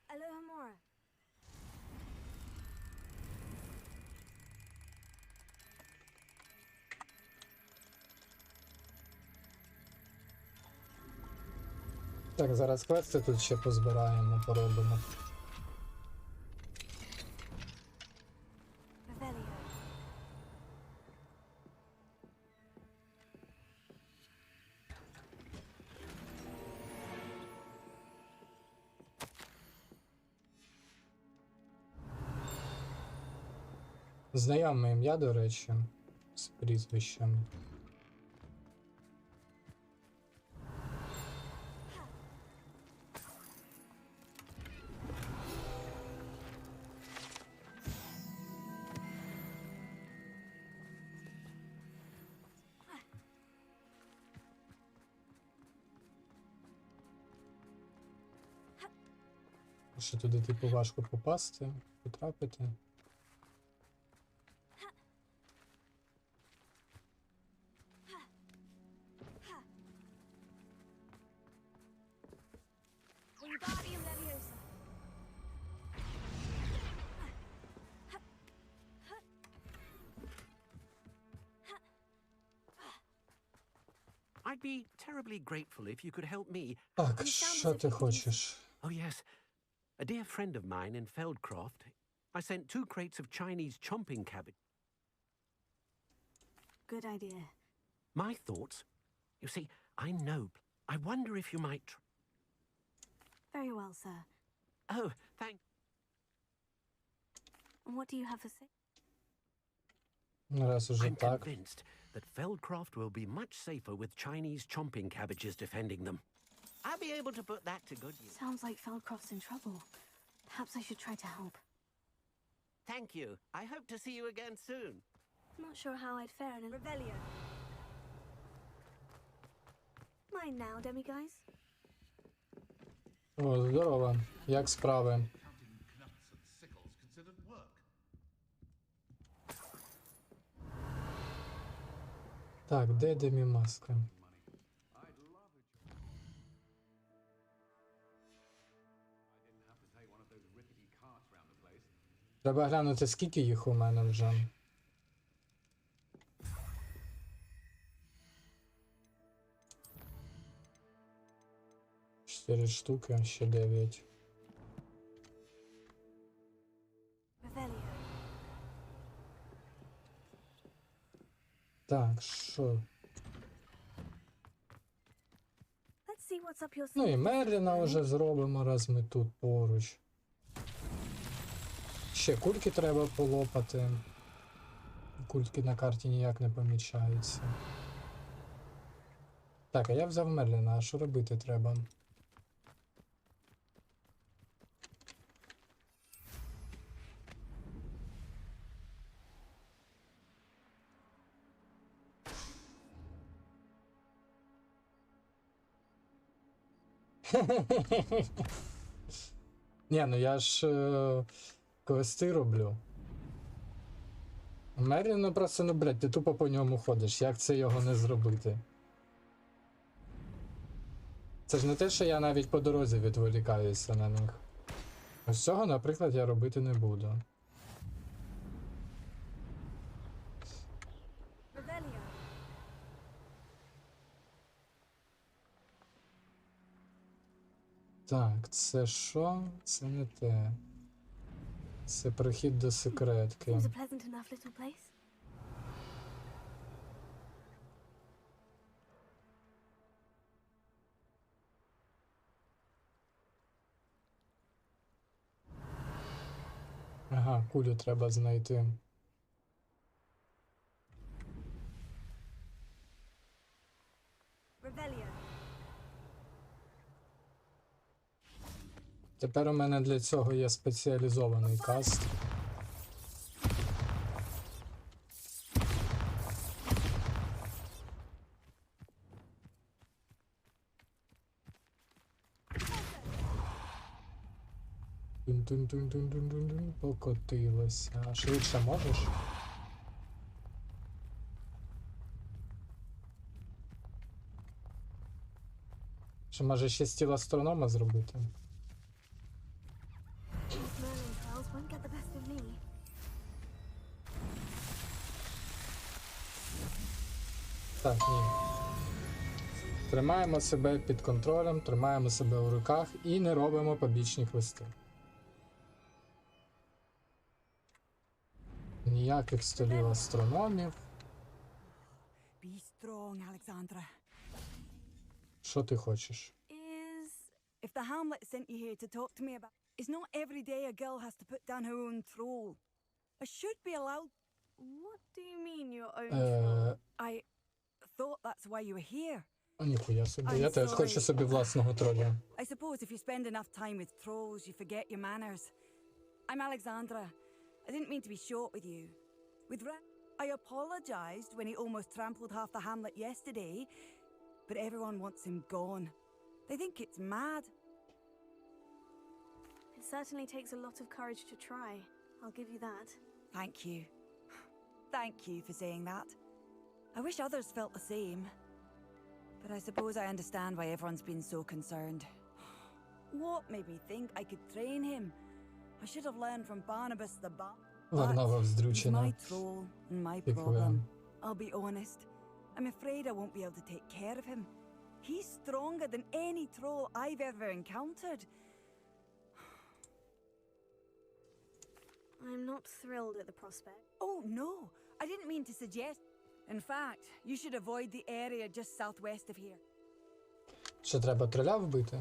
Alohomora. Так, зараз квести тут ще позбираємо, поробимо. Revelio. Знайоме ім'я, до речі, з прізвищем. Що туди, типу, важко попасти, потрапити. Wingardium Leviosa. I'd be terribly grateful if you could help me. Так, що ти хочеш? Oh, yes. A dear friend of mine in Feldcroft. I sent 2 crates of Chinese chomping cabbage. Good idea. My thoughts? You see, I know. I wonder if you might... Very well, sir. Oh, thank... And what do you have for say? Раз уже I'm так. convinced that Feldcroft will be much safer with Chinese chomping cabbages defending them. I'll be able to put that to good use. Sounds like Feldcroft's in trouble. Perhaps I should try to help. Thank you. I hope to see you again soon. I'm not sure how I'd fare in a Revelio. Mine now, demiguise. О, здорово. Як справи? Так, де демімаска? Треба глянути, скільки їх у мене вже. Чотири штуки, а ще 9. Revelio. Так, що? Let's see what's up your Ну і sleeve. Мерліна вже зробимо, раз ми тут поруч. Ще кульки треба полопати. Кульки на карті ніяк не помічаються. Так, а я взяв Мерліна, а що робити треба? Ні, ну я ж квести роблю. Мерліну просто, ну, блядь, ти тупо по ньому ходиш. Як це його не зробити? Це ж не те, що я навіть по дорозі відволікаюся на них. Ось цього, наприклад, я робити не буду. Revelio. Так, це що? Це не те. Це прихід до секретки. Seems a pleasant enough little place. Ага, кулю треба знайти. Revelio. Тепер у мене для цього є спеціалізований каст. Тун-тун-тун-тун-тун-тун. Покотилося. А швидше можеш? Чи може ще стіл астронома зробити? These Merlin trials won't get the best of me. Так, ні. Тримаємо себе під контролем, тримаємо себе у руках і не робимо побічні квести. Ніяких столів астрономів. Be strong, Alexandra. Що ти хочеш? If the Hamlet sent you here to talk to me about... It's not every day a girl has to put down her own troll. I should be allowed... What do you mean, your own troll? I thought that's why you were here. Ніхуя собі, I'm я теж sorry. хочу собі власного троля. I suppose if you spend enough time with trolls, you forget your manners. I'm Alexandra. I didn't mean to be short with you. I apologized when he almost trampled half the hamlet yesterday, but everyone wants him gone. They think it's mad. It certainly takes a lot of courage to try. I'll give you that. Thank you. Thank you for saying that. I wish others felt the same. But I suppose I understand why everyone's been so concerned. What made me think I could train him? I should have learned from Barnabas the Варнава He's my вздрючена. troll and my Пікує. problem. I'll be honest. I'm afraid I won't be able to take care of him. He's stronger than any troll I've ever encountered. I'm not thrilled at the prospect. Oh, no. I didn't mean to suggest. In fact, you should avoid the area just southwest of here. Ще треба троля вбити?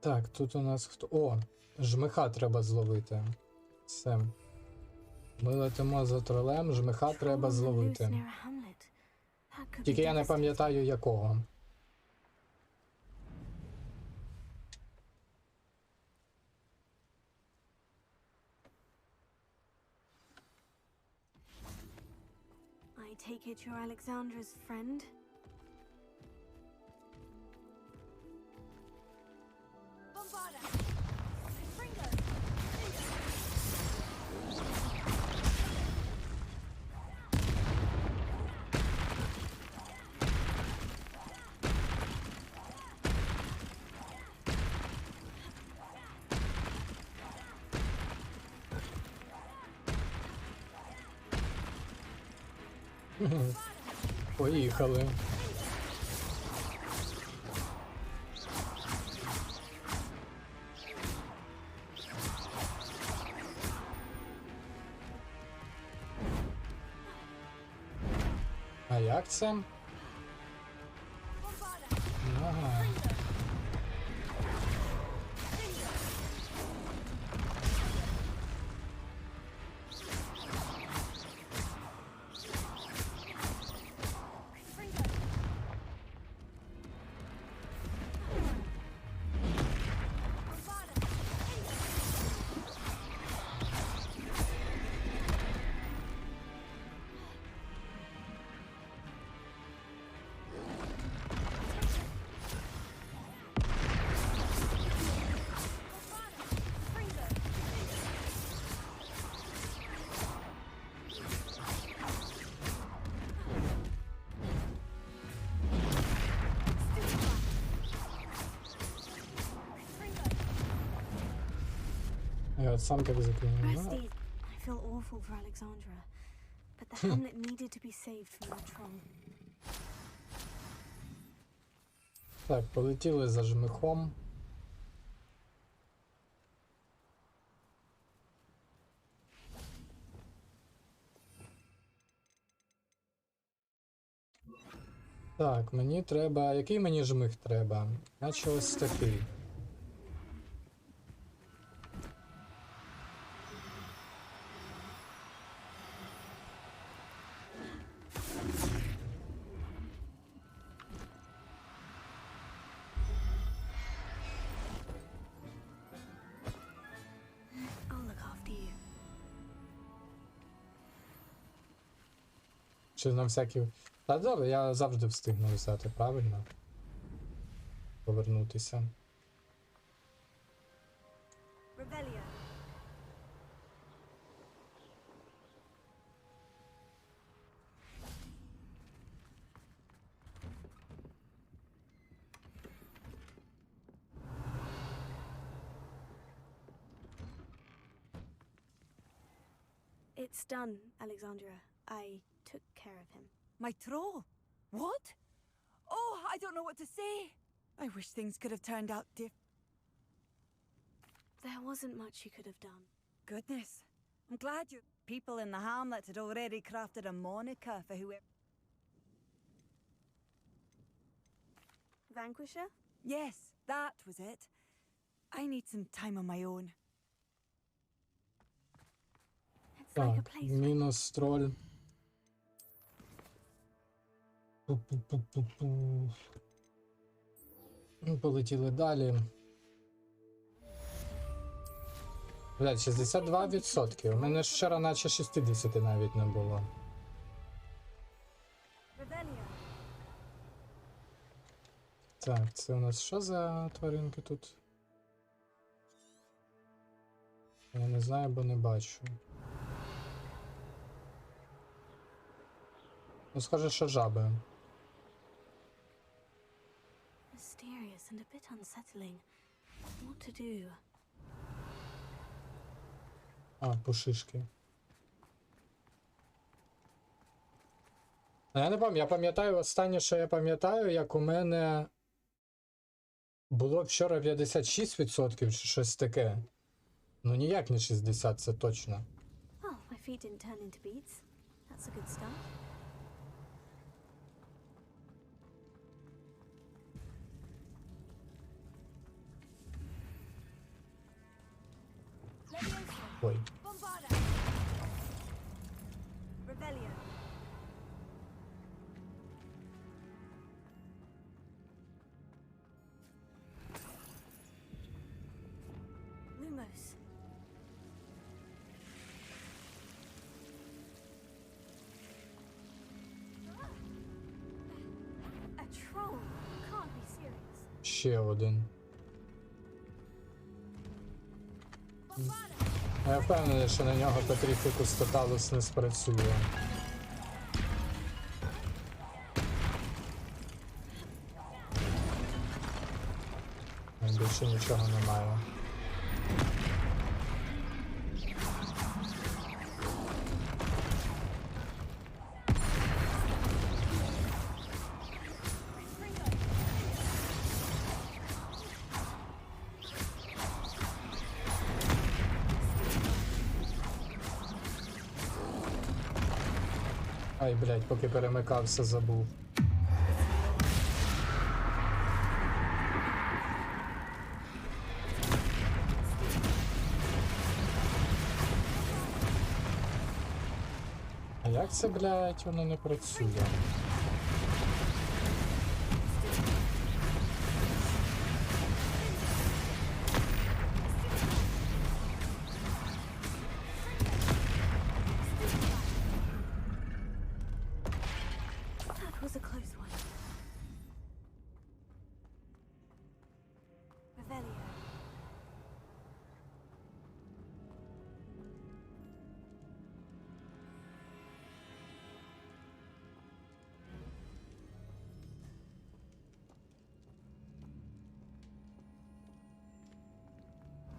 Так, тут у нас хто... О, жмиха треба зловити. Все. Ми летимо за тролем, жмиха треба Troll on the loose зловити. near a hamlet. That could Тільки be я не devastating. пам'ятаю якого. I take it you're Alexandra's friend? Поїхали. А як це? Ага. Я от сам так закинув. Rusty, I feel awful for Alexandra, but the hamlet needed to be saved from that troll. Так, полетіли за жмихом. Так, мені треба... Який мені жмих треба? Наче ось такий. I'll look after you. Чи на всякий... Та добре, я завжди встигну взяти, правильно? Повернутися. Revelio. It's done, Alexandra. I took care of him. My troll? What? Oh, I don't know what to say. I wish things could have turned out There wasn't much you could have done. Goodness. I'm glad you people in the hamlet had already crafted a moniker for whoever. Vanquisher? Yes, that was it. I need some time on my own. It's like a Так, place. мінус троль. Пу-пу-пу-пу-пу. Полетіли далі. Блядь, 62%. У мене ж вчора наче 60 навіть не було. Revelio. Так, це у нас що за тваринки тут? Я не знаю, бо не бачу. Ну, схоже, що жаби. Mysterious and a bit unsettling. What to do? А, пушишки. Я не пам'ятаю, я пам'ятаю, останнє, що я пам'ятаю, як у мене було вчора 56% чи щось таке. Ну ніяк не 60, це точно. Well, my feet didn't turn into beads. That's a good start. Ой. Bombarda. Revelio. Lumos. A troll. Can't be serious. Ще один. Я впевнений, що на нього Петріфікус Тоталус не спрацює. Більше нічого немає. Ай, блядь, поки перемикався, забув. А як це, блядь, воно не працює? That was a close one. Revelio.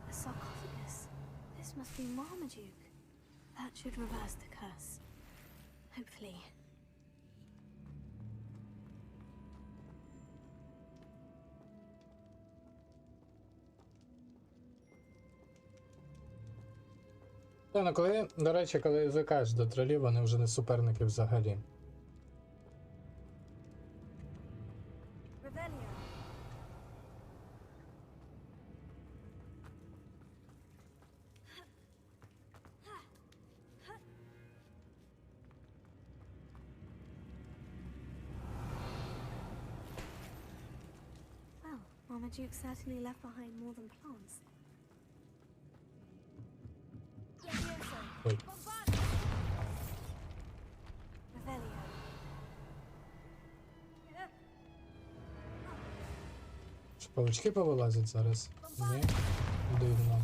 A sarcophagus. This must be Marmaduke. That should reverse the curse. Hopefully. Та, ну коли, до речі, коли звикаєш до тролів, вони вже не суперники взагалі. Marmaduke certainly left behind more than plants. Ой. Revelio. Що, павучки повилазять зараз? Ні? Дивно.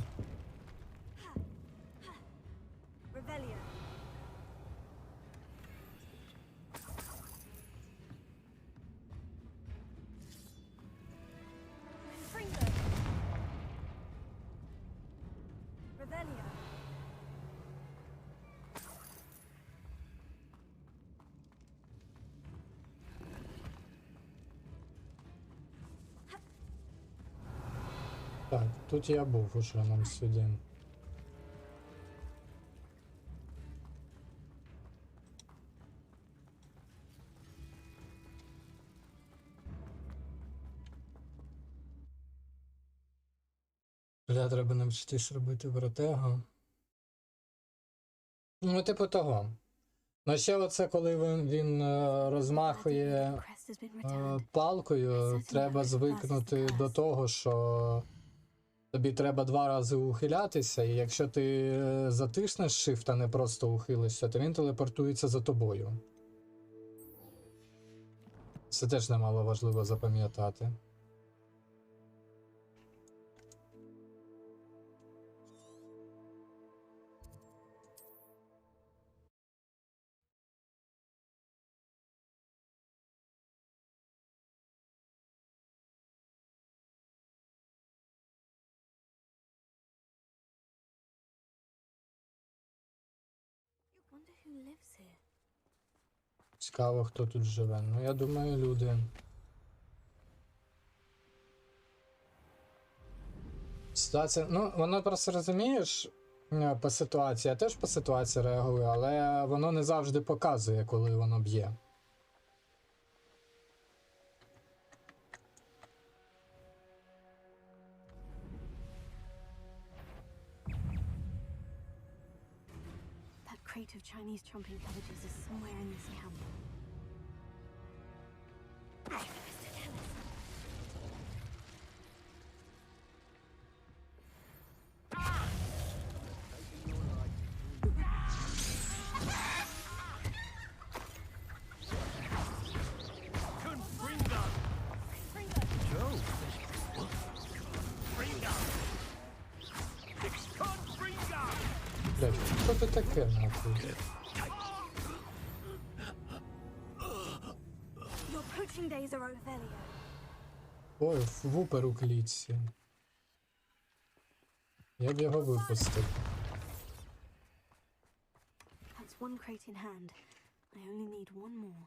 Revelio. Revelio. Так, тут я був уже нам сюди. Бля, треба навчитись робити братего. Ну, типу того. Ну, ще оце, коли він розмахує палкою, треба звикнути до того, що тобі треба 2 рази ухилятися, і якщо ти затиснеш shift, а не просто ухилишся, то він телепортується за тобою. Це теж немало важливо запам'ятати. Wonder who lives here. Цікаво, хто тут живе. Ну, я думаю, люди. Ситуація, ну, воно просто, розумієш, по ситуації, я теж по ситуації реагую, але воно не завжди показує, коли воно б'є. That crate of Chinese chomping cabbages is somewhere in this camp. Блять, що це таке, нахуй? Your poaching days are over, Velio. Ой, вупер у клітці. Я б його випустив. That's one crate in hand. I only need one more.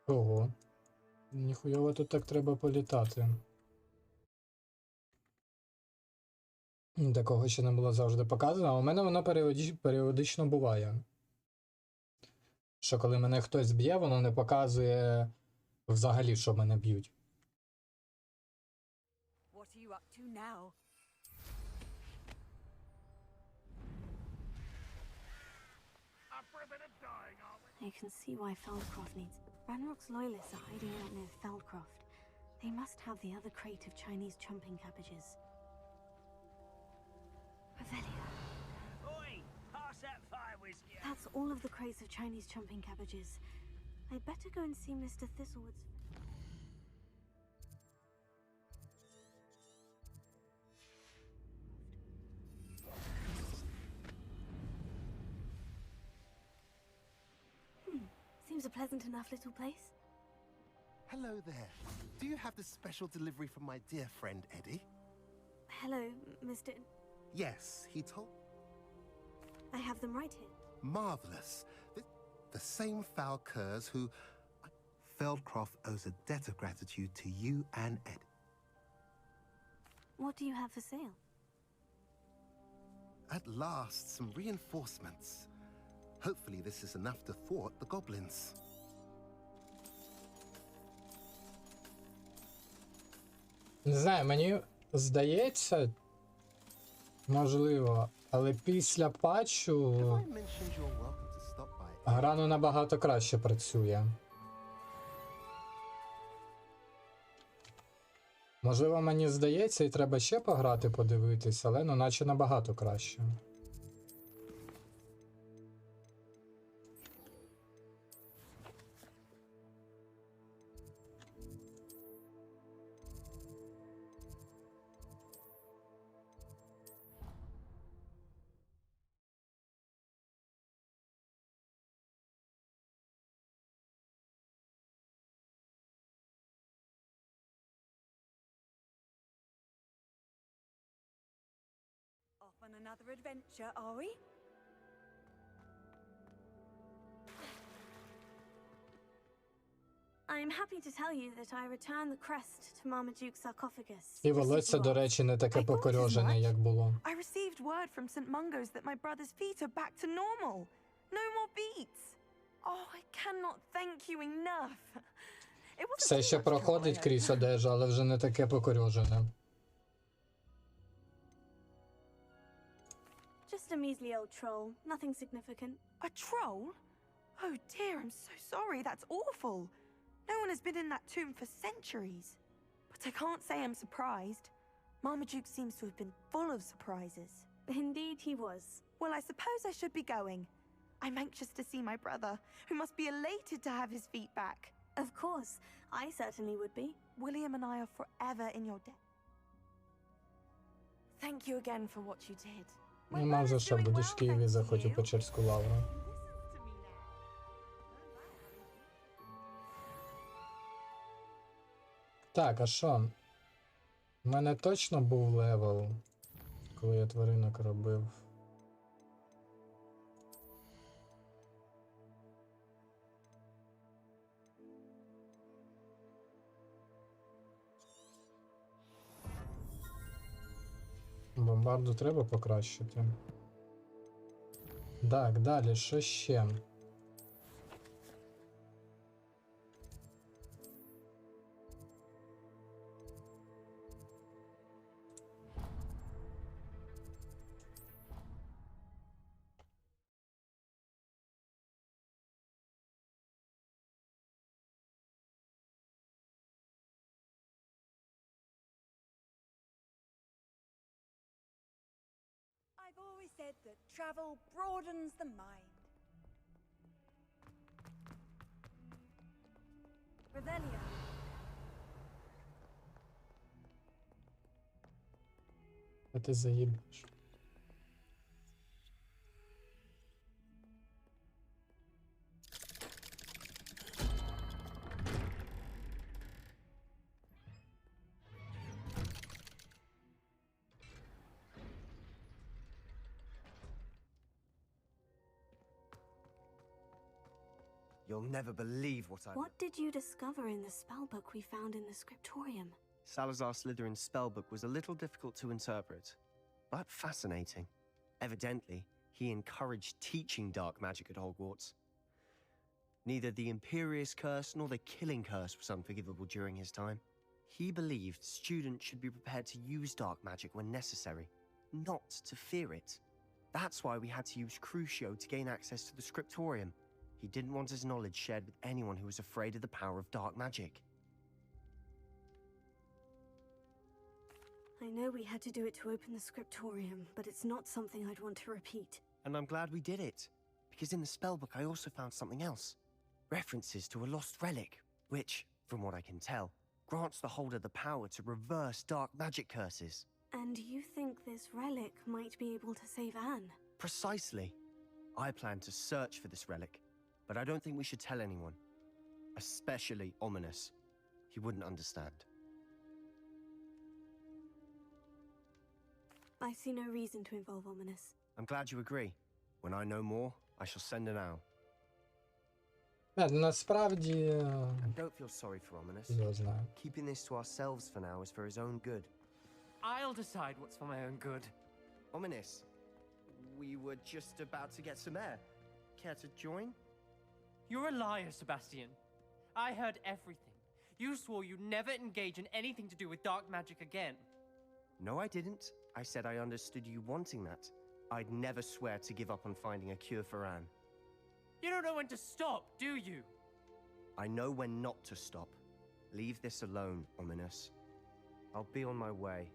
Ого. Ніхуйово тут так треба політати. Такого ще не було завжди показано, а у мене воно періодично буває. Що коли мене хтось б'є, воно не показує взагалі, що мене б'ють. What are you up to now? I can see why Feldcroft needs... Ranrock's loyalists are hiding out near Feldcroft. They must have the other crate of Chinese chomping cabbages. Revelio. Oi! Pass that fire whiskey. That's all of the crates of Chinese chomping cabbages. I'd better go and see Mr. Thistlewood's... Seems a pleasant enough little place. Hello there. Do you have the special delivery from my dear friend Eddie? Hello, Mr... Yes, he told... I have them right here. Marvelous. The same foul curs who... Feldcroft owes a debt of gratitude to you and Eddie. What do you have for sale? At last, some reinforcements. Hopefully this is enough to thwart the goblins. Не знаю, мені здається, можливо, але після патчу Have I mentioned you're welcome to stop by Гра ну набагато краще працює. Можливо, мені здається, і треба ще пограти, подивитись, але ну наче набагато краще. Off on another adventure, are we? I'm happy to tell you that I returned the crest to Marmaduke's sarcophagus. І волосся, до речі, не таке покорьожене, як було. I received word from St. Mungo's that my brother's feet are back to normal. No more beats. Oh, I cannot thank you enough. It wasn't Все too ще much trouble, проходить I крізь hope. одежу, але вже не таке покорьожене. Just a measly old troll, nothing significant. A troll? Oh dear, I'm so sorry. That's awful. No one has been in that tomb for centuries. But I can't say I'm surprised. Marmaduke seems to have been full of surprises. Indeed he was. Well, I suppose I should be going. I'm anxious to see my brother, who must be elated to have his feet back. Of course, I certainly would be. William and I are forever in your debt. Thank you again for what you did. Ну, може, що будеш в Києві, заходь у Печерську лавру. Так, а що? У мене точно був левел, коли я тваринок робив. Бомбарду треба покращити. Так, далі, що ще? I've always said that travel broadens the mind. Revelio. А ти заїбеш. You'll never believe what I've... What did you discover in the spellbook we found in the scriptorium? Salazar Slytherin's spellbook was a little difficult to interpret, but fascinating. Evidently, he encouraged teaching dark magic at Hogwarts. Neither the Imperious Curse nor the Killing Curse was unforgivable during his time. He believed students should be prepared to use dark magic when necessary, not to fear it. That's why we had to use Crucio to gain access to the scriptorium. He didn't want his knowledge shared with anyone who was afraid of the power of dark magic. I know we had to do it to open the scriptorium, but it's not something I'd want to repeat. And I'm glad we did it, because in the spellbook I also found something else. References to a lost relic, which, from what I can tell, grants the holder the power to reverse dark magic curses. And you think this relic might be able to save Anne? Precisely. I plan to search for this relic, but I don't think we should tell anyone. Especially Ominous. He wouldn't understand. I see no reason to involve Ominous. I'm glad you agree. When I know more, I shall send an owl. Насправді... And don't feel sorry for Ominous. Я знаю. Keeping this to ourselves for now is for his own good. I'll decide what's for my own good. Ominous, we were just about to get some air. Care to join? You're a liar, Sebastian. I heard everything. You swore you'd never engage in anything to do with dark magic again. No, I didn't. I said I understood you wanting that. I'd never swear to give up on finding a cure for Anne. You don't know when to stop, do you? I know when not to stop. Leave this alone, Ominous. I'll be on my way.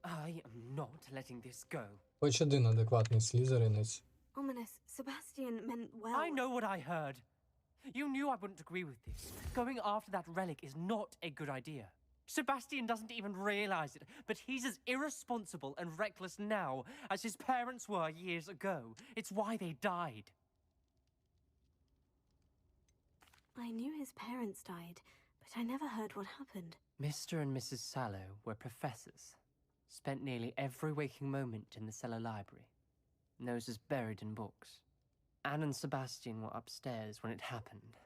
I am not letting this go. Хоч один адекватний слізеринець. Ominous, Sebastian meant well. I know what I heard. You knew I wouldn't agree with this. Going after that relic is not a good idea. Sebastian doesn't even realize it, but he's as irresponsible and reckless now as his parents were years ago. It's why they died. I knew his parents died, but I never heard what happened. Mr. and Mrs. Sallow were professors. Spent nearly every waking moment in the cellar library. Noses buried in books. Anne and Sebastian were upstairs when it happened.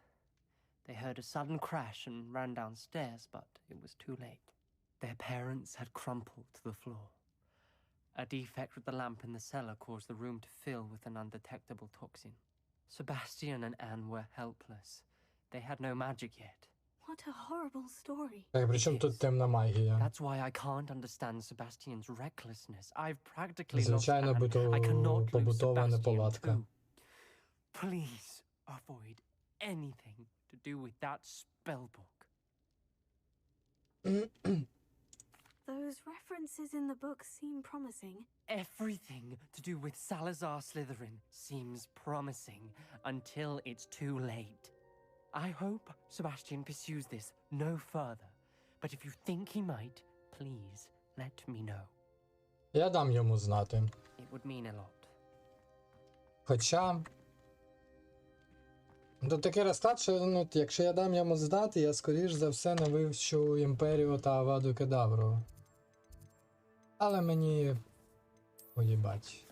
They heard a sudden crash and ran downstairs, but it was too late. Their parents had crumpled to the floor. A defect with the lamp in the cellar caused the room to fill with an undetectable toxin. Sebastian and Anne were helpless. They had no magic yet. What a horrible story. Так, при чому тут темна магія? That's why I can't understand Sebastian's recklessness. I've practically lost Звичайно, Anne. I cannot lose побутова Sebastian неполадка. too. Please avoid anything to do with that spell book. Those references in the book seem promising. Everything to do with Salazar Slytherin seems promising until it's too late. I hope Sebastian pursues this no further, but if you think he might, please let me know. Я дам йому знати. It would mean a lot. Хоча... Тут такий розклад, що якщо я дам йому знати, я скоріш за все не вивчу Імперію та Аваду Кедавру. Але мені... Поїбать.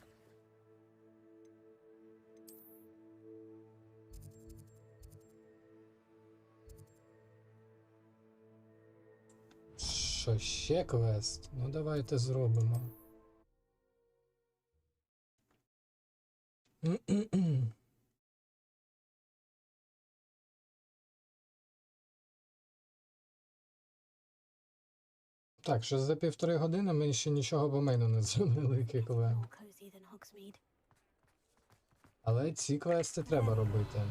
Що, ще квест? Ну давайте зробимо. Так, що за 1,5 години ми ще нічого по мейну не зробили, який квест. Але ці квести треба робити.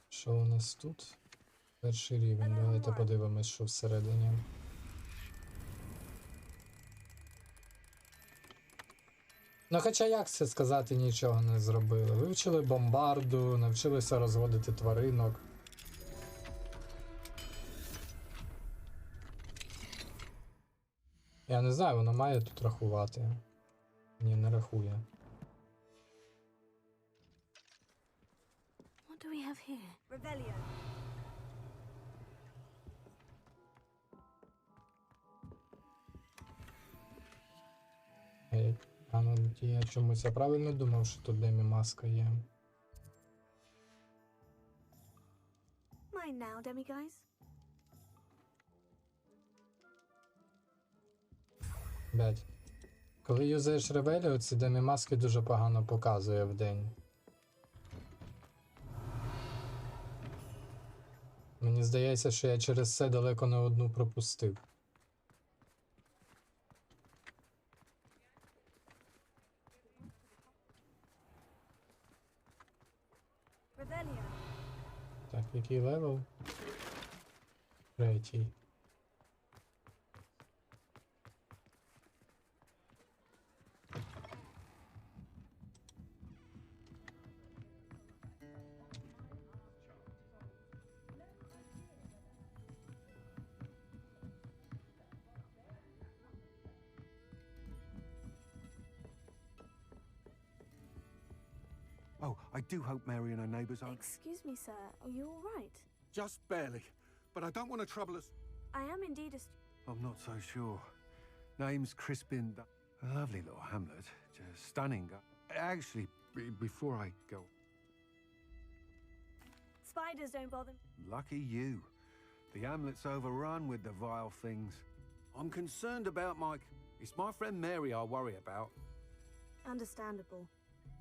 Що у нас тут? Перший рівень, давайте подивимось, що всередині. Ну хоча як це сказати, нічого не зробили. Вивчили бомбарду, навчилися розводити тваринок. Я не знаю, воно має тут рахувати. Ні, не рахує. What do we have here? Revelio. А ну я чомусь я правильно думав, що тут Демі маска є. Mine now, demiguise. Блять. Коли юзаєш Ревеліо, ці Демі маски дуже погано показує вдень. Мені здається, що я через це далеко не одну пропустив. Так, який левел? 3. Oh, I do hope Mary and her neighbours are... Excuse me, sir. Are you all right? Just barely. But I don't want to trouble us. I am indeed a... I'm not so sure. Name's Crispin... A lovely little hamlet. Just stunning. Actually, before I go... Spiders don't bother... Lucky you. The hamlet's overrun with the vile things. I'm concerned about my... It's my friend Mary I worry about. Understandable.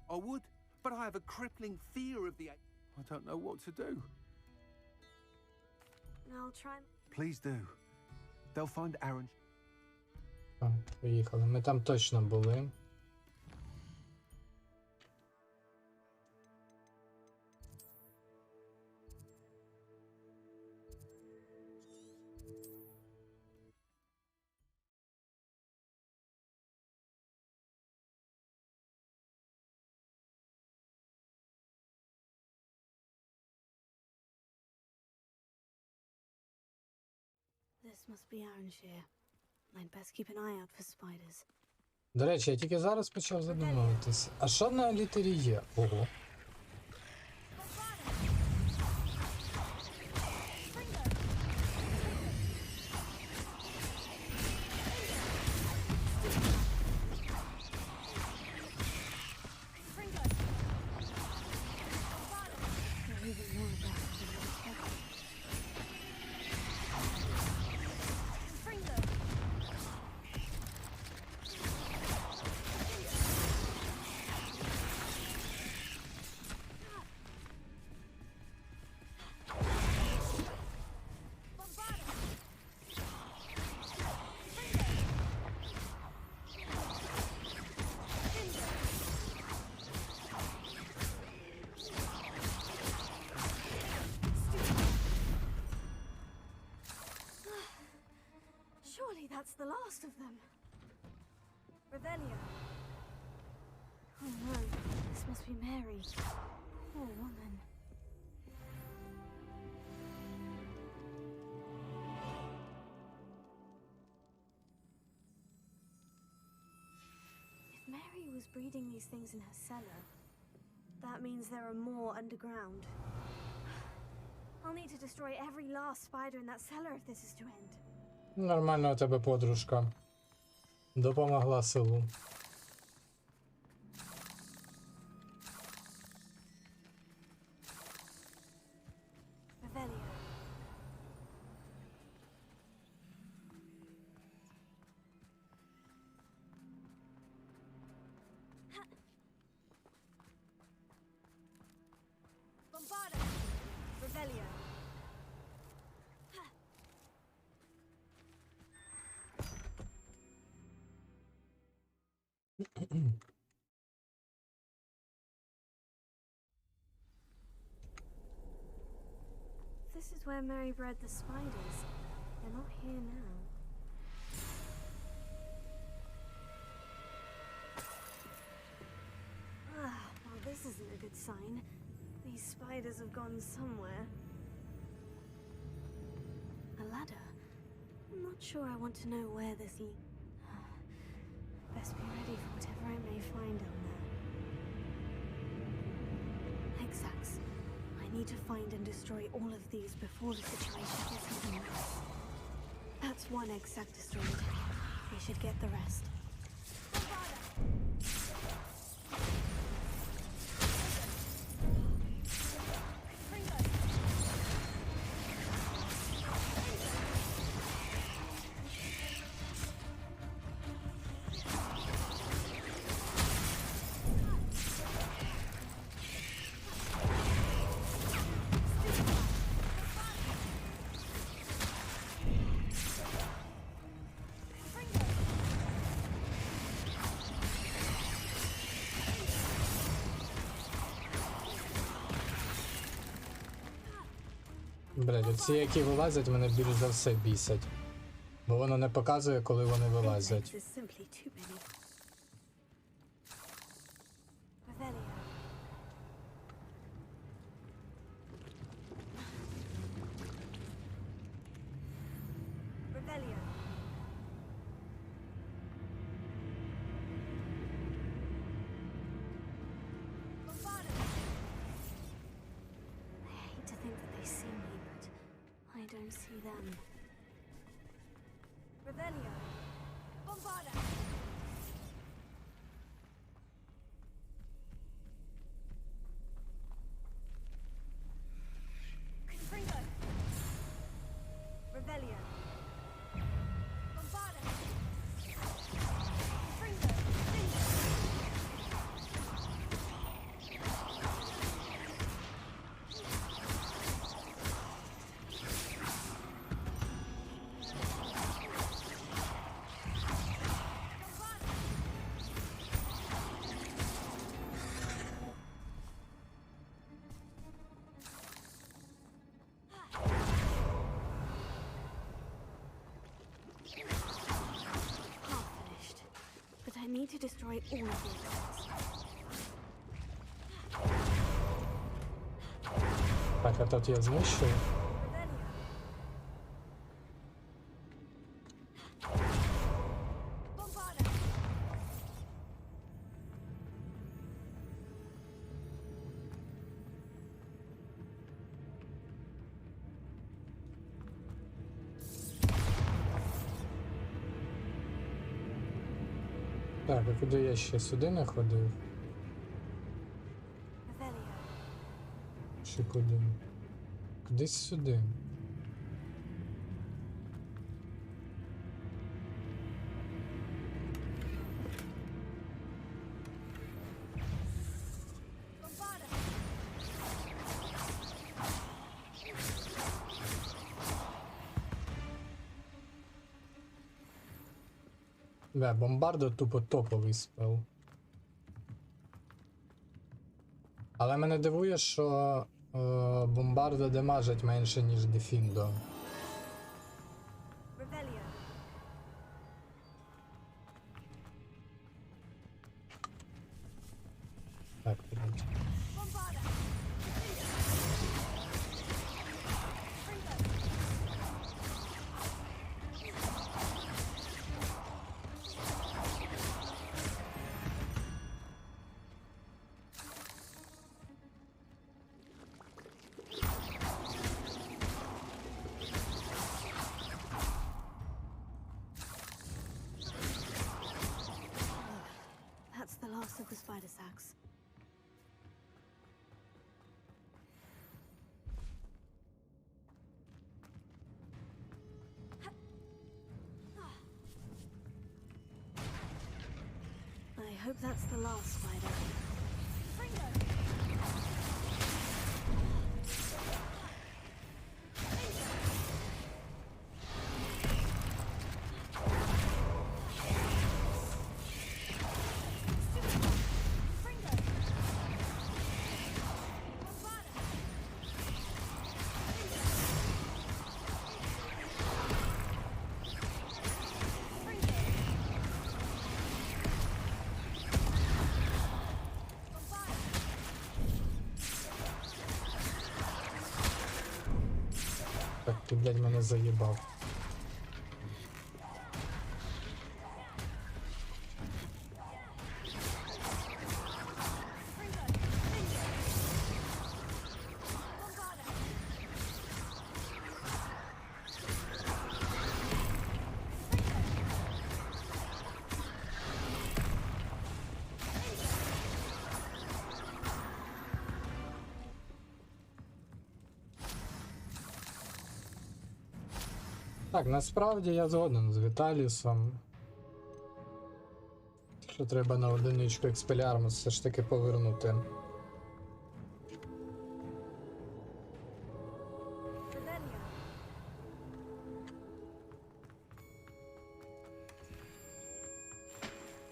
I would, but I have a crippling fear of the... I don't know what to do. I'll try... Please do. They'll find Aaron. О, поїхали. Ми там точно були. This must be Aaronshire. I'd best keep an eye out for spiders. До речі, я тільки зараз почав задумуватись. А що на літері є? Ого. Surely that's the last of them. Revelio. Oh no, this must be Mary. Poor woman. If Mary was breeding these things in her cellar, that means there are more underground. I'll need to destroy every last spider in that cellar if this is to end. Нормально у тебе подружка. Допомогла селу. Revelio. Bombarda. Revelio. This is where Mary bred the spiders. They're not here now. Well, this isn't a good sign. These spiders have gone somewhere. A ladder? I'm not sure I want to know where this Best be ready for whatever I may find down there. Exacts. I need to find and destroy all of these before the situation gets even worse. That's one exact destroyed. We should get the rest. Блядь, ці, які вилазять, мене більш за все бісять. Бо воно не показує, коли вони вилазять. need to destroy all of these things. Так, а тут я знищую. Так, а куди я ще сюди не ходив? Чи куди? Кудись сюди. Да, бомбардо тупо топовий спел. Але мене дивує, що бомбардо демажить менше, ніж дефіндо. Так, підійдемо. That's the last of the spider sacks. I hope that's the last spider. Так, ти, блядь, мене заїбав. Так, насправді я згоден з Віталісом. Що треба на одиничку експеліармус все ж таки повернути.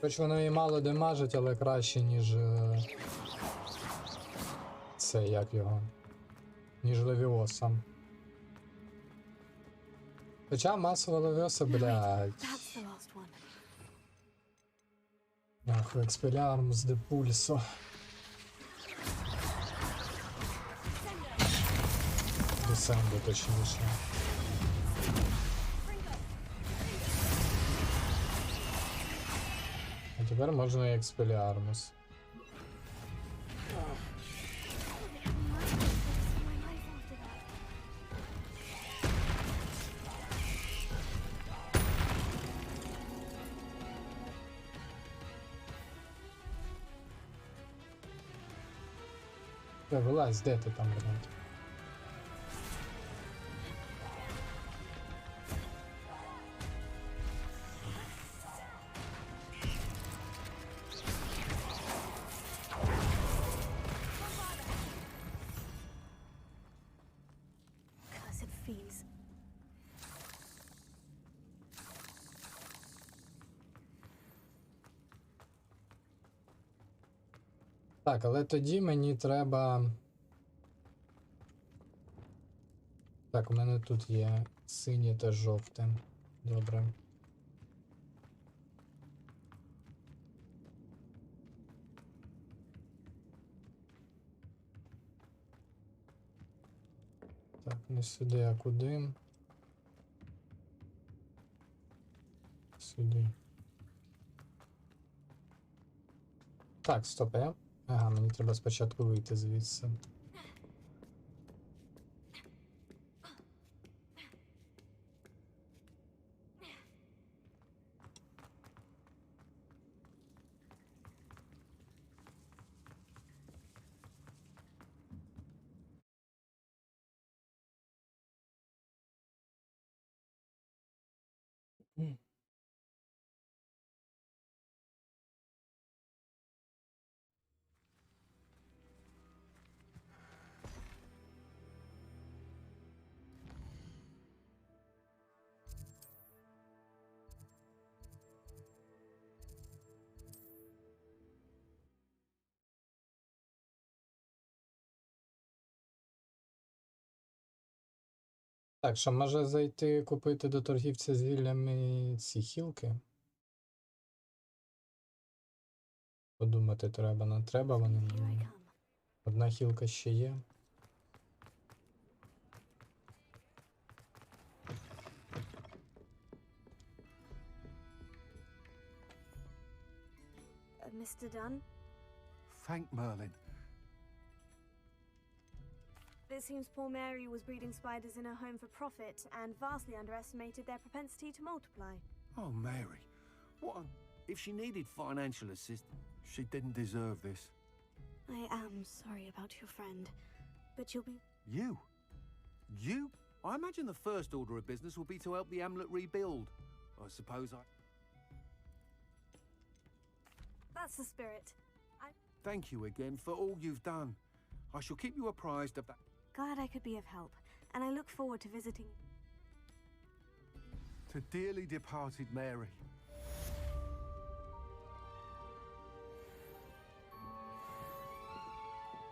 Хоч воно і мало демажить, але краще, ніж це, як його, ніж Левіоса. Хоча масово Левіоса, блядь. Нахуй, експеліармус де пульсо. Десенду, точніше. А тепер можна і експеліармус. Вилазь, де ти там, блядь? Так, але тоді мені треба... Так, у мене тут є синє та жовте. Добре. Так, не сюди, а куди? Сюди. Так, стоп, Ага, мені треба спочатку вийти звідси. Так, що може зайти купити до торгівця з гіллями ці хілки? Подумати треба, не треба вони мені. Одна хілка ще є. Mr. Dunn? Thank Merlin. It seems poor Mary was breeding spiders in her home for profit and vastly underestimated their propensity to multiply. Oh, Mary. What on... If she needed financial assistance, she didn't deserve this. I am sorry about your friend, but you'll be... You? You? I imagine the first order of business will be to help the Hamlet rebuild. I suppose I... That's the spirit. Thank you again for all you've done. I shall keep you apprised of that. Glad I could be of help, and I look forward to visiting. To dearly departed Mary.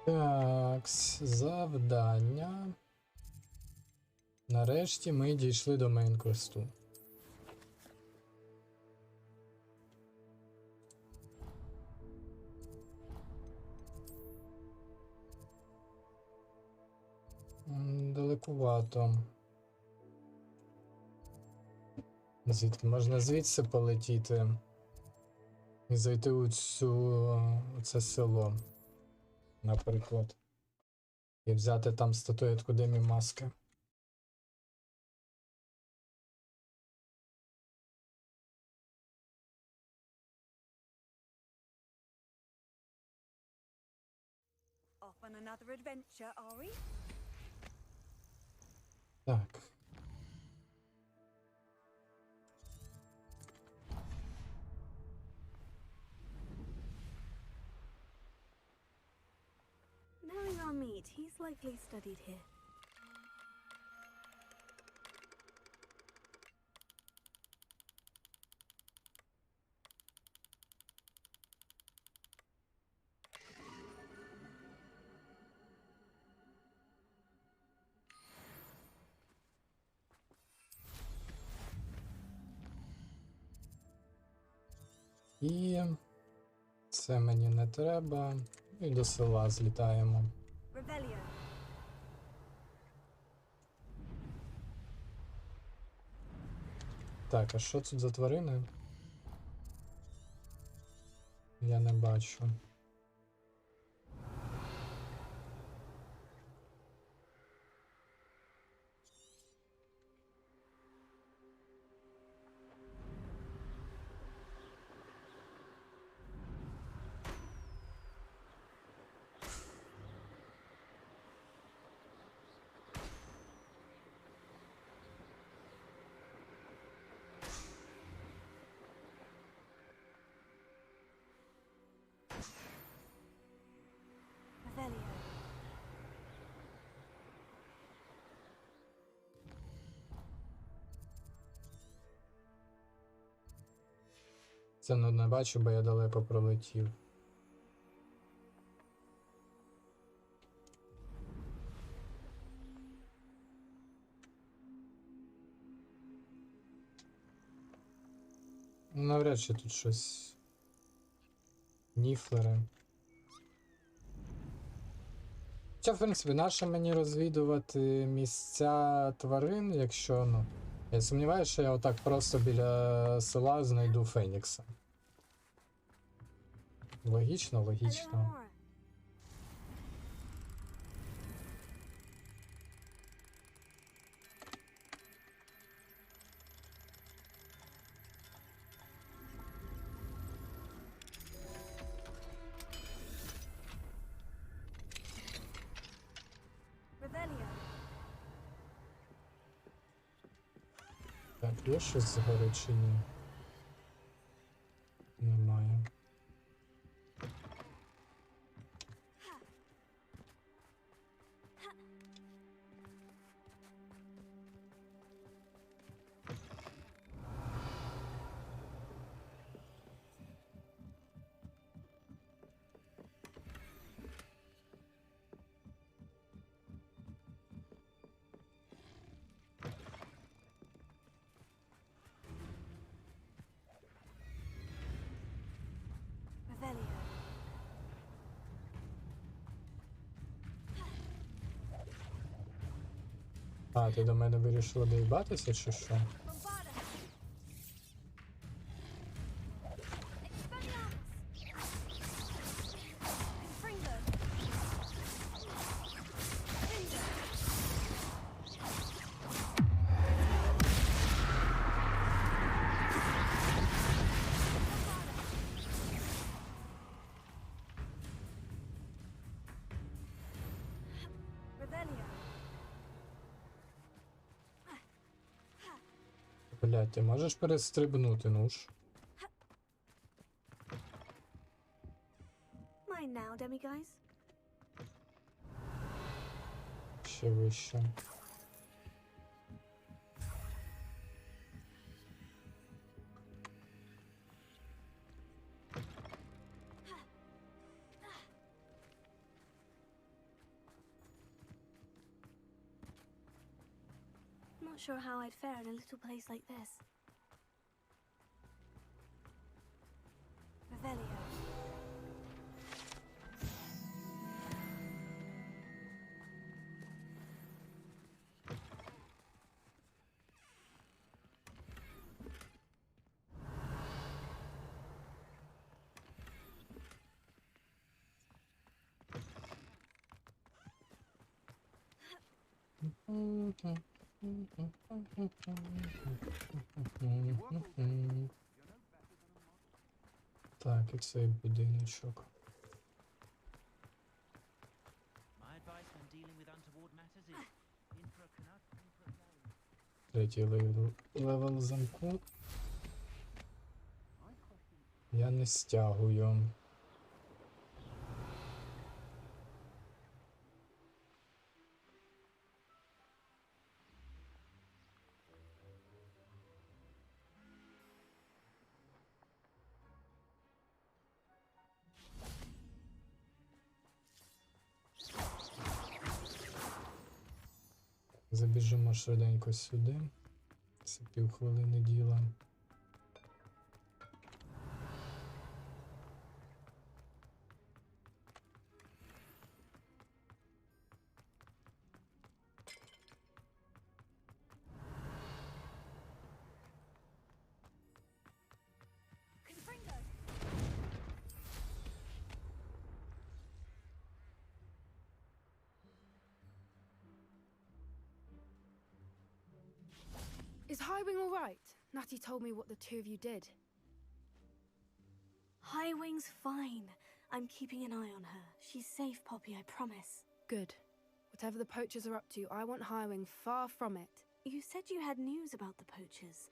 Так, завдання. Нарешті ми дійшли до мейн-квесту. Далекувато. Звідки можна звідси полетіти і зайти у це село, наприклад, і взяти там статуетку Демі Маски. Off on another adventure, are we? Так. Knowing our meat, he's likely studied here. І це мені не треба. І до села злітаємо. Revelio. Так, а що тут за тварини? Я не бачу. Revelio. Це не бачу, бо я далеко пролетів. Навряд чи тут щось. Ніфлери. Хоча, в принципі, нащо мені розвідувати місця тварин, якщо, ну, я сумніваюся, що я отак просто біля села знайду Фенікса. Логічно, логічно. Так, є щось згори чи ні? Немає. А, ти до мене вирішила доїбатися, чи що? Блядь, ти можеш перестрибнути, ну ж? Mine now, demiguys. Ще вище. Not sure how I'd fare in a little place like this. Revelio. Так, і цей будиночок. Третій левел замку. Я не стягую. Забіжимо швиденько сюди. Це півхвилини діла. Is Highwing all right? Natty told me what the two of you did. Highwing's fine. I'm keeping an eye on her. She's safe, Poppy, I promise. Good. Whatever the poachers are up to, I want Highwing far from it. You said you had news about the poachers,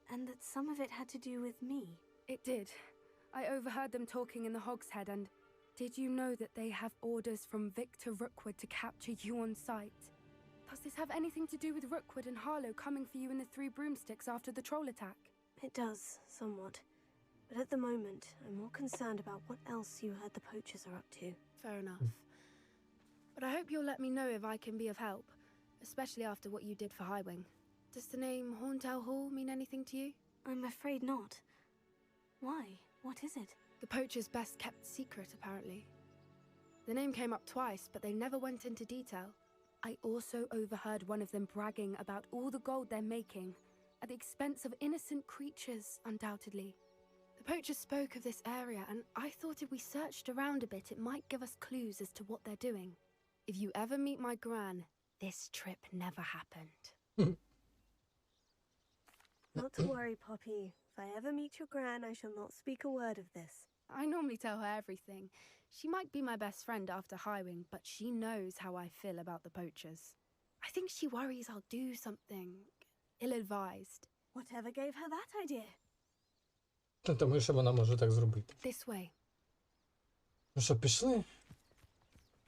and that some of it had to do with me. It did. I overheard them talking in the Hogshead, and did you know that they have orders from Victor Rookwood to capture you on sight? Does this have anything to do with Rookwood and Harlow coming for you in the Three Broomsticks after the troll attack? It does, somewhat. But at the moment, I'm more concerned about what else you heard the poachers are up to. Fair enough. But I hope you'll let me know if I can be of help, especially after what you did for Highwing. Does the name Horntail Hall mean anything to you? I'm afraid not. Why? What is it? The poacher's best kept secret, apparently. The name came up twice, but they never went into detail. I also overheard one of them bragging about all the gold they're making, at the expense of innocent creatures, undoubtedly. The poachers spoke of this area, and I thought if we searched around a bit, it might give us clues as to what they're doing. If you ever meet my gran, this trip never happened. Not to worry, Poppy. If I ever meet your gran, I shall not speak a word of this. I normally tell her everything. She might be my best friend after Highwing, but she knows how I feel about the poachers. I think she worries I'll do something ill-advised. Whatever gave her that idea? Тому що вона може так зробити. This way. Ну що, пішли?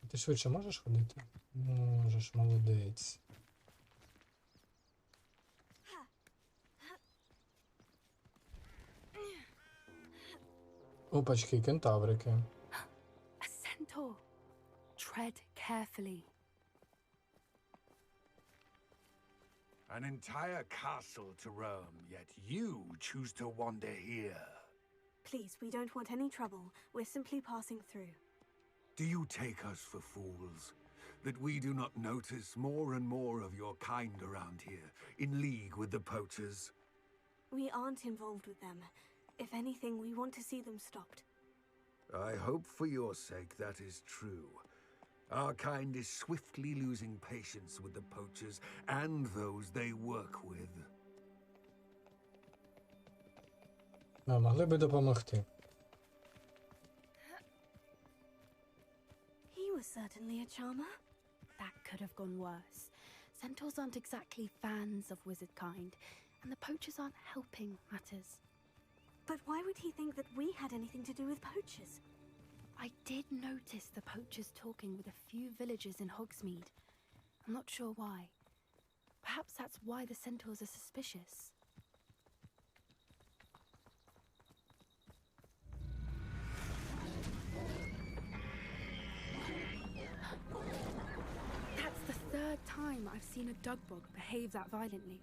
Ти швидше можеш ходити? Можеш, молодець. Опачки, кентаврики. A centaur. Tread carefully. An entire castle to roam, yet you choose to wander here. Please, we don't want any trouble. We're simply passing through. Do you take us for fools? That we do not notice more and more of your kind around here, in league with the poachers? We aren't involved with them. If anything, we want to see them stopped. I hope for your sake that is true. Our kind is swiftly losing patience with the poachers and those they work with. Могли би допомогти. He was certainly a charmer. That could have gone worse. Centaurs aren't exactly fans of wizard kind, and the poachers aren't helping matters. But why would he think that we had anything to do with poachers? I did notice the poachers talking with a few villagers in Hogsmeade. I'm not sure why. Perhaps that's why the centaurs are suspicious. That's the third time I've seen a dugbog behave that violently.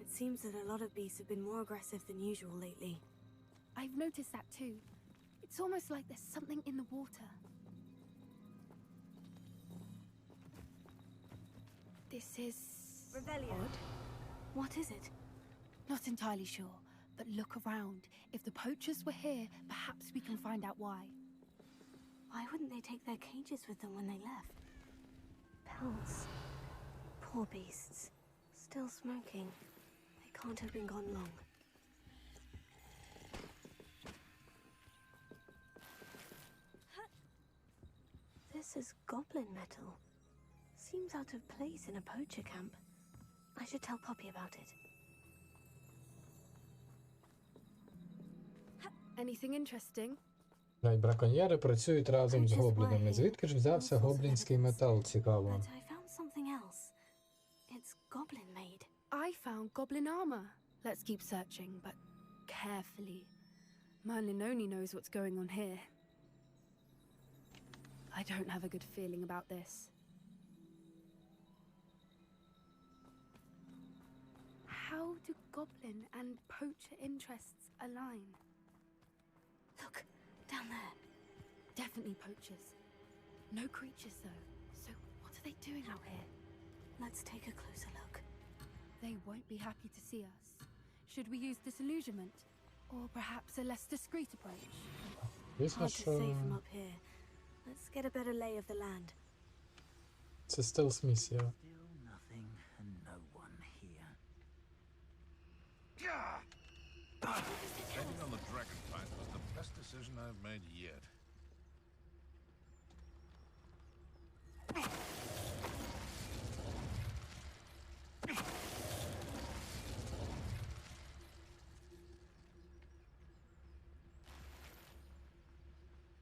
It seems that a lot of beasts have been more aggressive than usual lately. I've noticed that too. It's almost like there's something in the water. This is Revelio. odd. What is it? Not entirely sure, but look around. If the poachers were here, perhaps we can find out why. Why wouldn't they take their cages with them when they left? Pelts. Poor beasts. Still smoking. They can't have been gone long. This is goblin metal. Seems out of place in a poacher camp. I should tell Poppy about it. Anything interesting? Браконьєри працюють разом з гоблінами. Звідки ж взявся гоблінський метал, цікаво? But I found something else. It's goblin made. I found goblin armor. Let's keep searching, but carefully. Merlin only knows what's going on here. I don't have a good feeling about this. How do goblin and poacher interests align? Look, down there. Definitely poachers. No creatures though. So what are they doing out here? Let's take a closer look. They won't be happy to see us. Should we use disillusionment? Or perhaps a less discreet approach? Звісно, Hard to say from що up here. Let's get a better lay of the land. це стелс-місія. Still nothing and no one here. Betting on the dragon fight was the best decision I've made yet.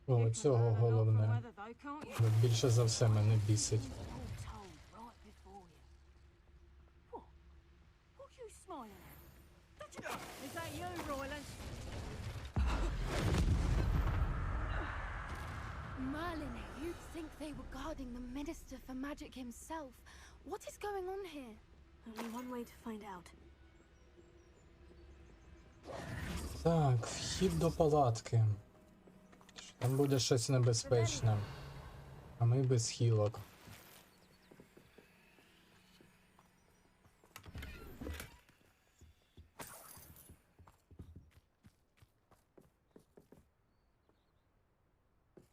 О, цього головне. Більше за все мене бісить. Is that you, Royland? Merlin, you'd think they were guarding the Minister for Magic himself. What is going on here? Only one way to find out. Так, вхід до палатки. Там буде щось небезпечне. А ми без хілок.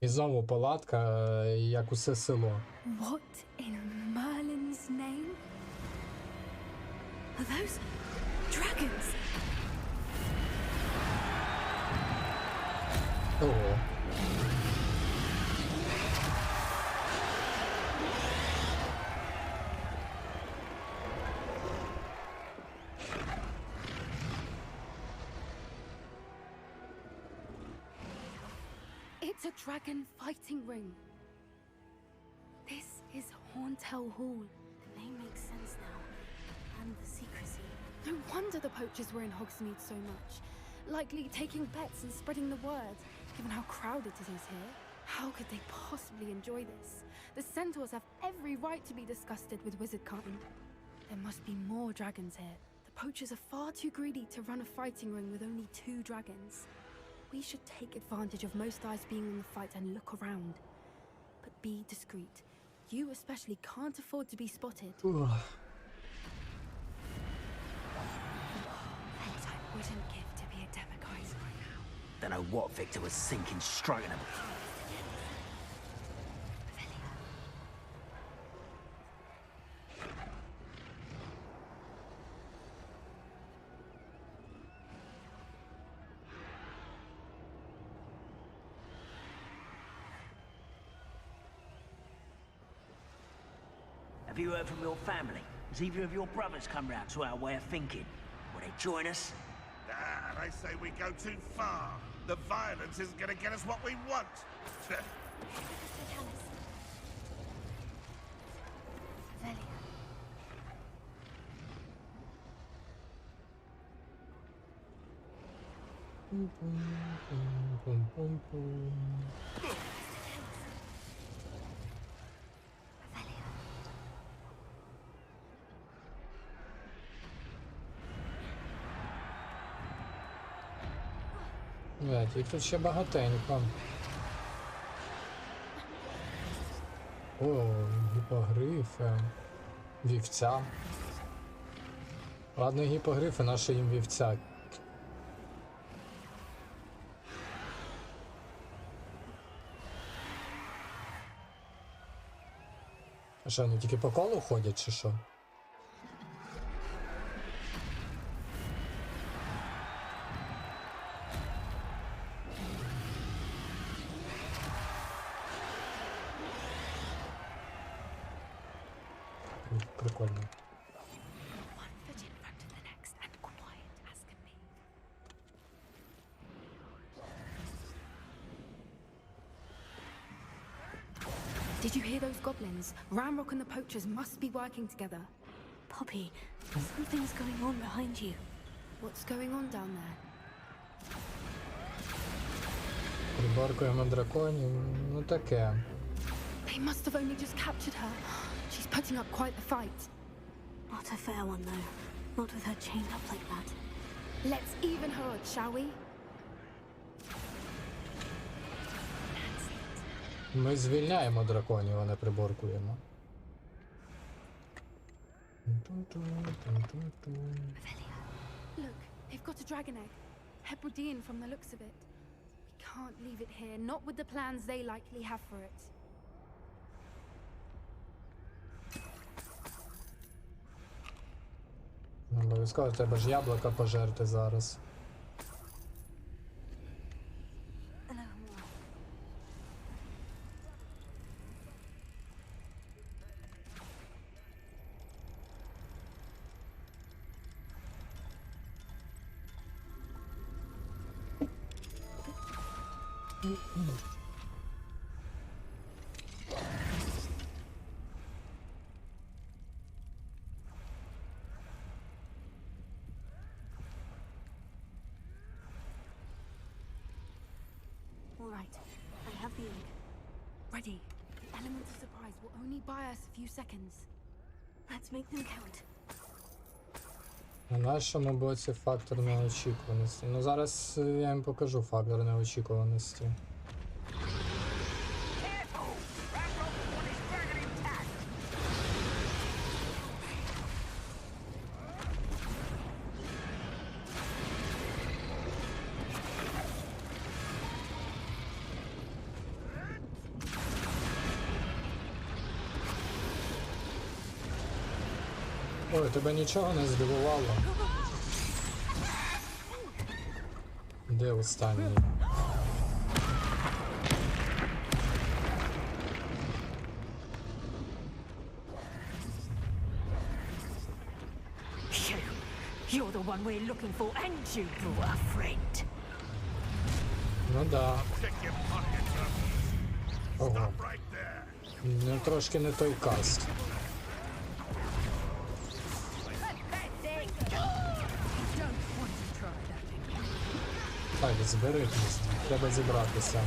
І знову палатка, як усе село. What in Merlin's name? Are those dragons? Ого. It's a dragon fighting ring. This is Horntail Hall. The name makes sense now. And the secrecy. No wonder the poachers were in Hogsmeade so much. Likely taking bets and spreading the word, given how crowded it is here. How could they possibly enjoy this? The centaurs have every right to be disgusted with wizard kind. There must be more dragons here. The poachers are far too greedy to run a fighting ring with only 2 dragons. We should take advantage of most eyes being on the fight and look around. But be discreet. You especially can't afford to be spotted. Things I wouldn't give to be a demiguise right now. Don't know what Victor was thinking, striking him. Have you heard from your family? Has either of your brothers come round to our way of thinking? Will they join us? Nah, they say we go too far. The violence isn't gonna get us what we want. Їх тут ще багатенько. О, гіпогрифи. Вівця. Ладно, гіпогрифи, наші їм вівця. А що, вони тільки по колу ходять, чи що? Прикольно. One foot in front of the next and quiet as can be. Did you hear those goblins? Ramrock and the poachers must be working together. Poppy, something's going on behind you. What's going on down there? Приборкуємо драконів, ну таке. They must have only just captured her. She's putting up quite the fight. Not a fair one, though. Not with her chained up like that. Let's even her odds, shall we? Ми звільняємо драконів, а не приборкуємо. Look, they've got a dragon egg. Hebridean from the looks of it. We can't leave it here, not with the plans they likely have for it. Обов'язково треба ж яблука пожерти зараз. All right, I have the egg. Ready. The element of surprise will only buy us a few seconds. Let's make them count. На нашому боці фактор неочікуваності. Ну зараз я їм покажу фактор неочікуваності. Що, тебе нічого не здивувало? Де останній? You're the one we're looking for, and you brought a friend. Ну да. Ого. Ну, трошки не той каст. Так, зберіть, треба зібратися.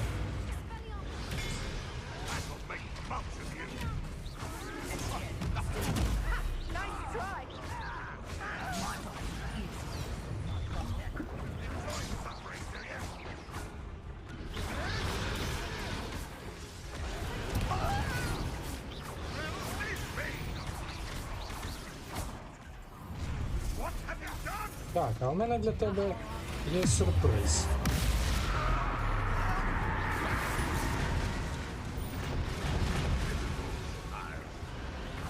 Так, а у мене для тебе є сюрприз.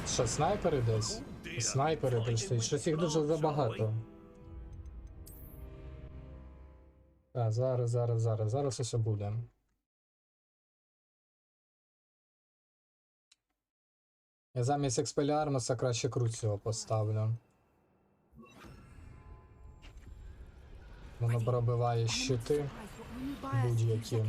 Що, снайпери десь? Снайпери прийшли, щось їх дуже забагато. Так, зараз усе буде. Я замість експеліармуса краще Круціо поставлю. Воно пробиває щити будь-які.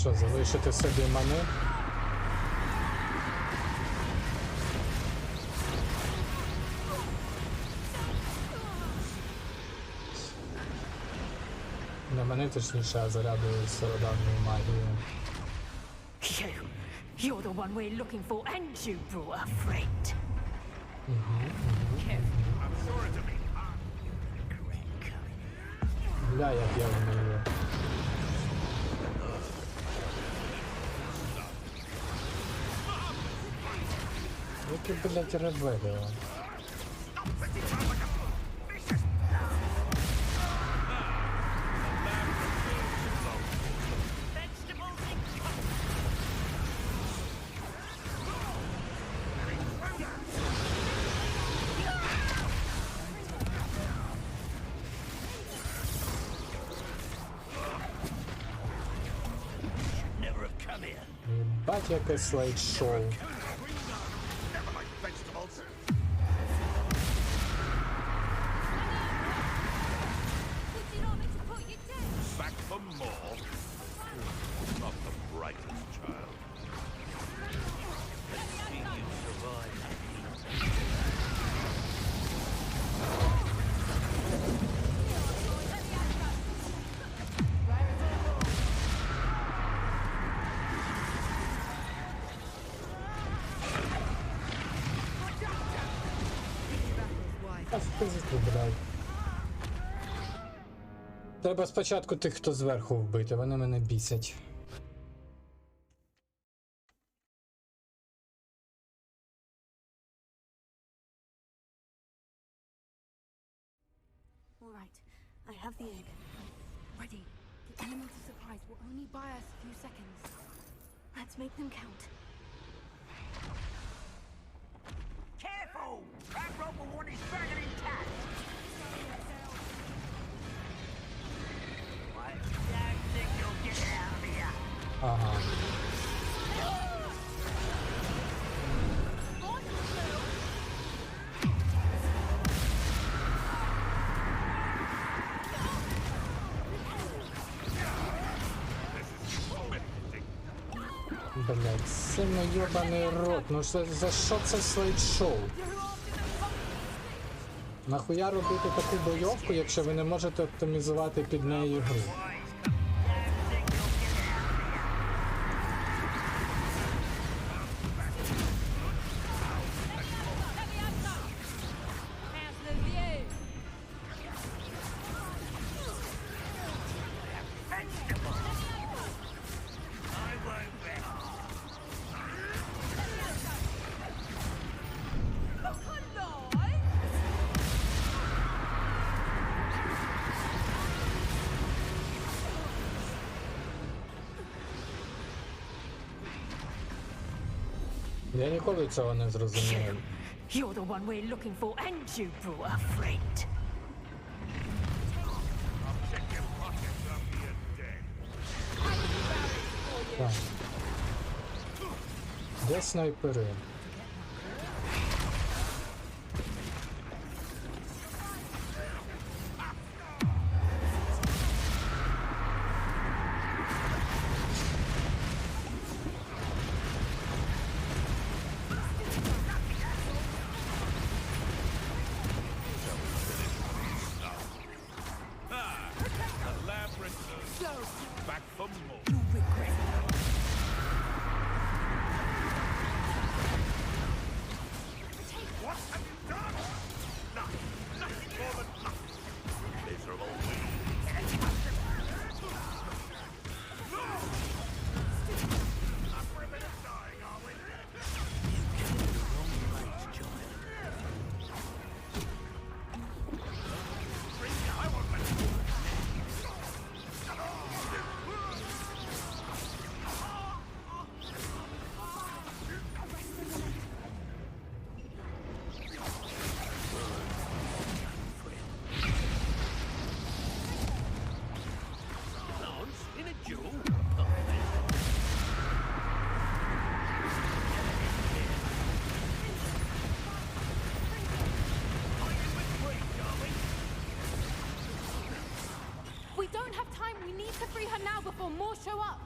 Що, залишити собі мани? Не мани, точніше, а зарядую стародавньою магією. You're the one we're looking for, and you brought a friend. Бля, як я вмію. Які, блядь, ребелі. Бать, яке слайд-шоу. Треба спочатку тих, хто зверху вбити, вони мене бісять. All right, I have the egg. Ready. The element of surprise will only buy us a few seconds. Let's make them count. Careful! That rope will want his dragon intact! I don't think you'll get it out of here! Ага. Блять, сильно ёбаний рот, ну за що це слайд-шоу? Нахуя робити таку бойовку, якщо ви не можете оптимізувати під неї гру? Я ніколи цього не зрозумів. You're the one we're looking for, and you brought a friend. Так. Де снайпери? Back for more. You regret it. What have you done? Nothing more than nothing. Miserable Up for a bit of dying, are we? You came to the wrong place, child. I won't let you. Lance, in a duel? We don't have time. We need to free her now before more show up.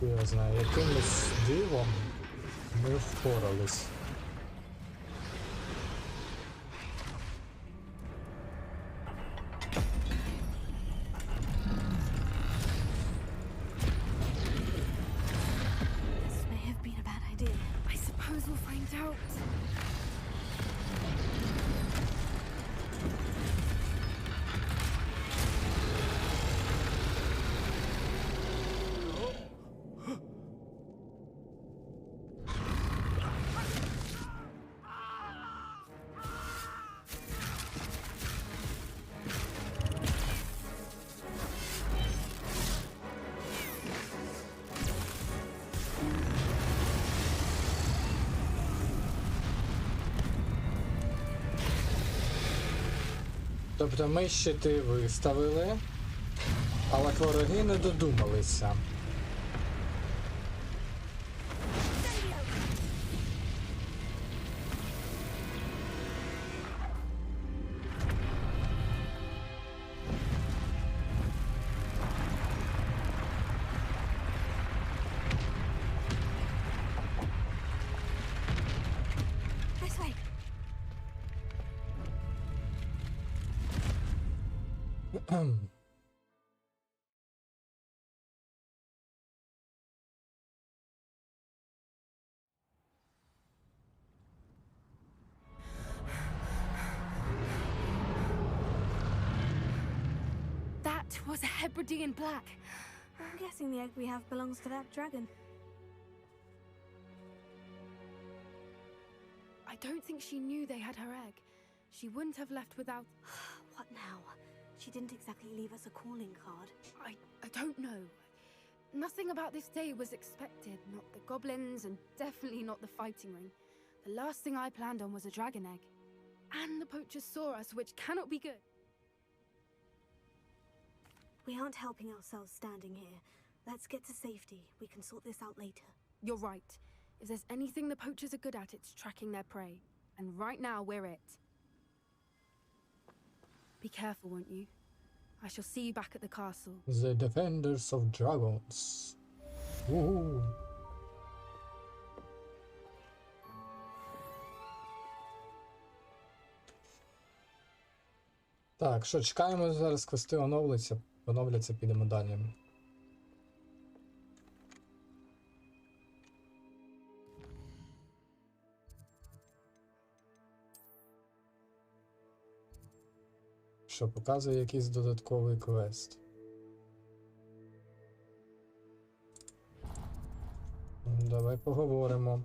Я знаю, якимось дивом ми впорались. This may have been a bad idea. I suppose we'll find out. Тобто ми щити виставили, але вороги не додумалися. This way. That was a Hebridean black. I'm guessing the egg we have belongs to that dragon. I don't think she knew they had her egg. She wouldn't have left without... What now? She didn't exactly leave us a calling card. I don't know. Nothing about this day was expected. Not the goblins, and definitely not the fighting ring. The last thing I planned on was a dragon egg. And the poachers saw us, which cannot be good. We aren't helping ourselves standing here. Let's get to safety. We can sort this out later. You're right. If there's anything the poachers are good at, it's tracking their prey. And right now, we're it. Be careful, won't you? I shall see you back at the castle. The Defenders of Dragons. Woohoo! Так, що, чекаємо зараз, квести оновляться, підемо далі. Що, показує якийсь додатковий квест. Давай поговоримо.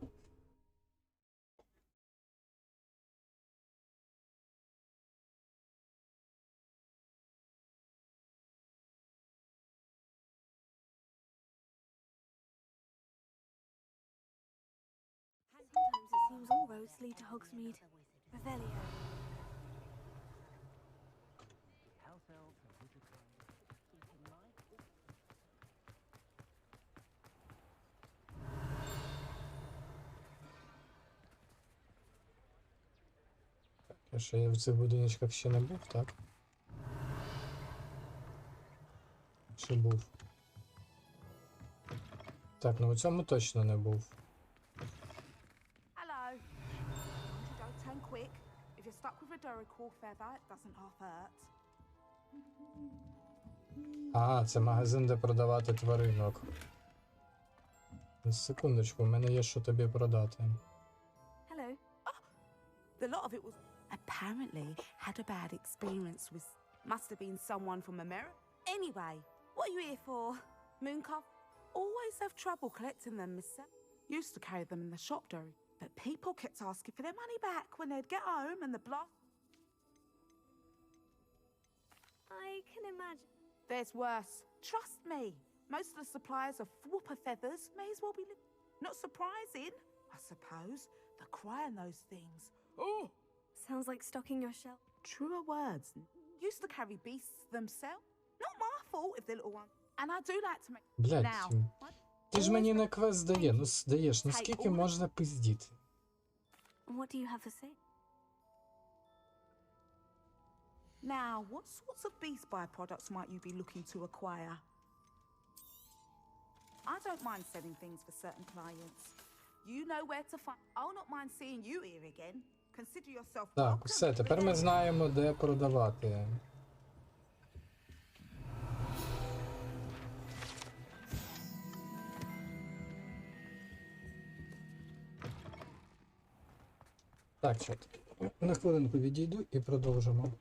seems all roads lead to Hogsmeade. Revelio. Я ще в цих будиночках ще не був, так? Чи був? Так, ну у цьому точно не був. Hello. You don't turn quick. If you're stuck with a Duracell feather, it doesn't half hurt. А, це магазин, де продавати тваринок. Секундочку, у мене є що тобі продати. Hello. Oh, the lot of it was apparently had a bad experience with. Must have been someone from America. Anyway, what are you here for? Mooncup? Always have trouble collecting them myself. Used to carry them in the shop, Dory, but people kept asking for their money back when they'd get home and the block. I can imagine. There's worse. Trust me. Most of the suppliers of whooper feathers may as well be not surprising, I suppose. The cry on those things. Oh! Sounds like stocking your shelf. Truer words. Used to carry beasts themselves. Not my fault if the little one. And I do like to make. Блядь, Now. ти ж мені на квест здаєш, ну скільки можна пиздіти? What do you have to say? Now, what sorts of beast byproducts might you be looking to acquire? I don't mind selling things for certain clients. You know where to find. I'll not mind seeing you here again. Consider yourself Так, welcome. все, тепер ми знаємо, де продавати. Так, чат. На хвилинку відійду і продовжимо.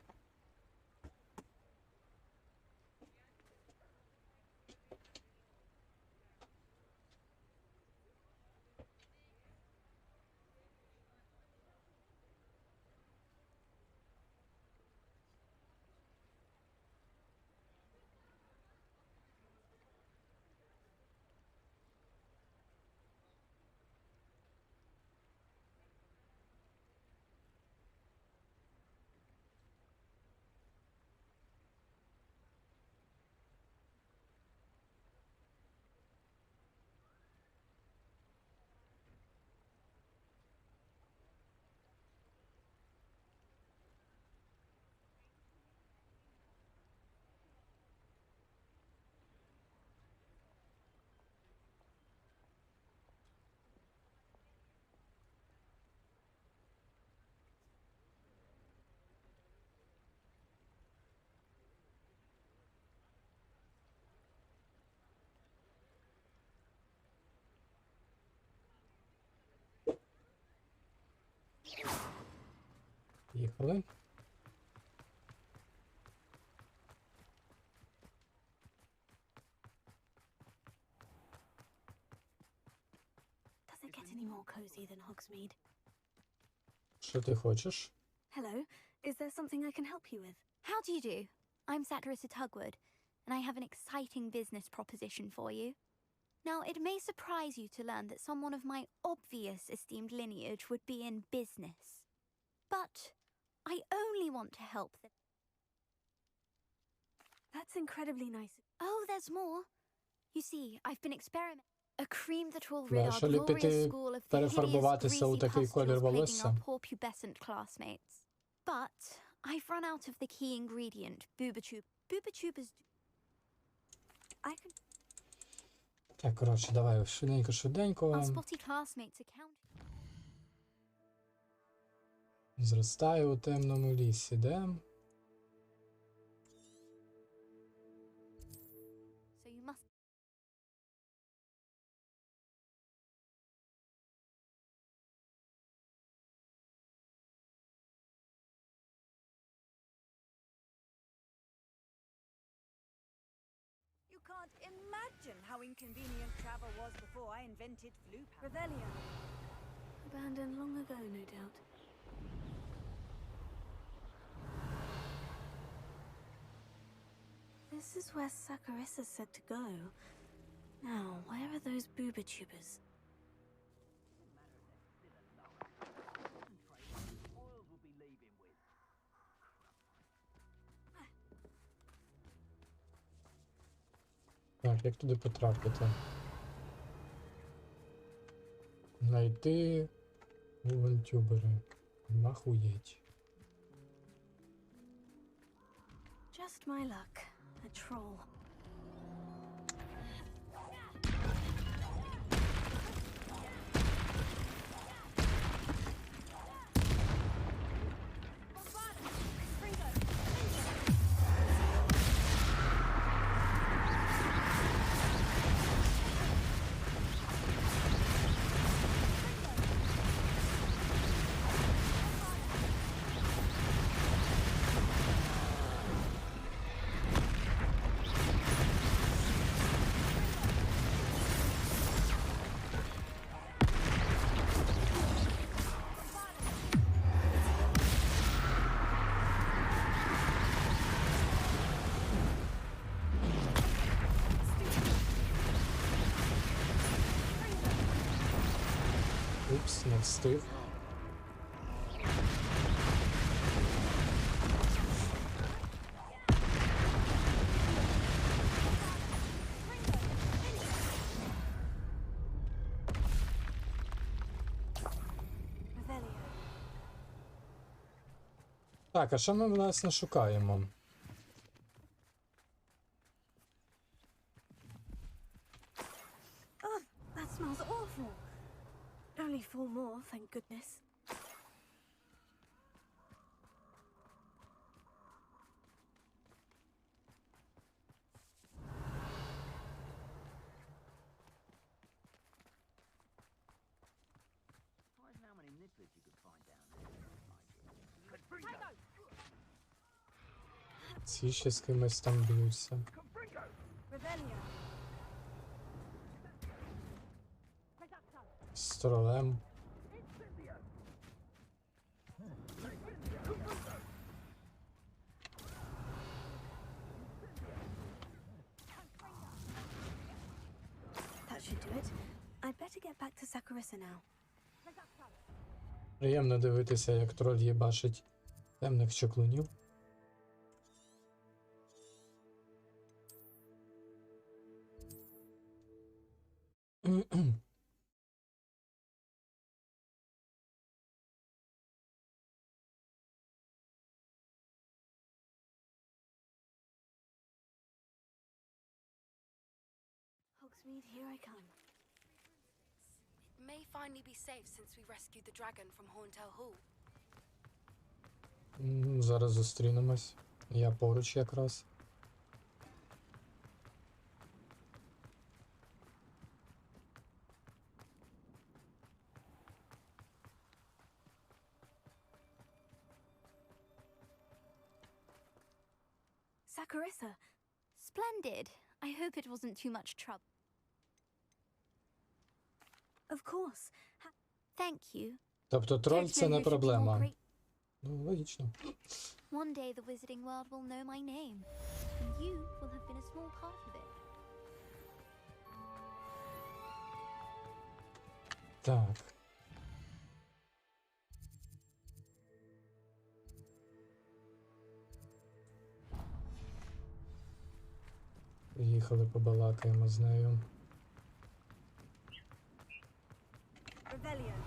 Їхали. Does it get any more cozy than Hogsmeade? Що ти хочеш? Hello, is there something I can help you with? How do you do? I'm Satirissa Tugwood, and I have an exciting business proposition for you. Now, it may surprise you to learn that someone of my obvious esteemed lineage would be in business. But I only want to help them. That's incredibly nice. Oh, there's more. You see, I've been experimenting. A cream that will rid our Вирішили glorious піти school of the hideous, перефарбуватися у greasy такий колір pustules plaguing волосся. our poor pubescent classmates. But I've run out of the key ingredient, boobatube. Boobatube is... I can... Так, коротше, давай швиденько. Our spotty classmates account... Зростає у темному лісі, де? So you must... You can't imagine how inconvenient travel was before I invented flu power. Revelio. Abandoned long ago, no doubt. This is where Saccharissa said to go. Now, where are those boobatubers? Так, як туди потрапити? Найти волонтюбери. Нахуєть. Just my luck. A troll. Упс, не встиг. Так, а що ми, власне, шукаємо? Oh, that smells awful. Only 4 more, thank goodness. Ці ще з кимось там б'ються. З тролем. That should do it. I'd better get back to Sakurisa now. Приємно дивитися, як троль їбашить темних чоклунів. Hogsmeade, here I come. It may finally be safe since we rescued the dragon from Horntail Hall. Зараз зустрінемось. Я поруч якраз. Sakurisa. Splendid. I hope it wasn't too much trouble. Of course. Thank you. Тобто троль це не проблема. Ну, логічно. One day the wizarding world will know my name, and you will have been a small part of it. Так. Поїхали, побалакаємо з нею. Rebellion.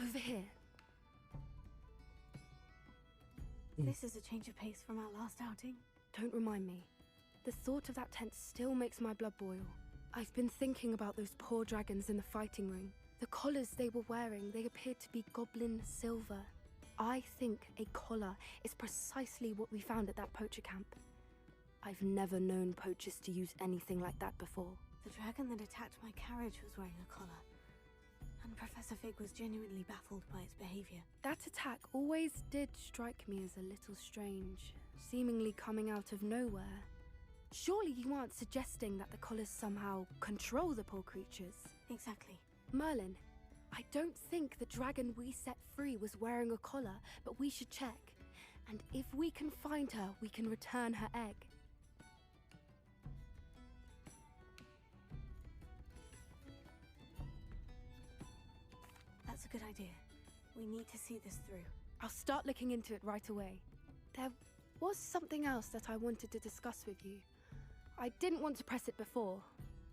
Over here. This is a change of pace from our last outing. Don't remind me. The thought of that tent still makes my blood boil. I've been thinking about those poor dragons in the fighting ring. The collars they were wearing, they appeared to be goblin silver. I think a collar is precisely what we found at that poacher camp. I've never known poachers to use anything like that before. The dragon that attacked my carriage was wearing a collar. And Professor Fig was genuinely baffled by its behavior. That attack always did strike me as a little strange, seemingly coming out of nowhere. Surely you aren't suggesting that the collars somehow control the poor creatures? Exactly. Merlin, I don't think the dragon we set free was wearing a collar, but we should check. And if we can find her, we can return her egg. That's a good idea. We need to see this through. I'll start looking into it right away. There was something else that I wanted to discuss with you. I didn't want to press it before.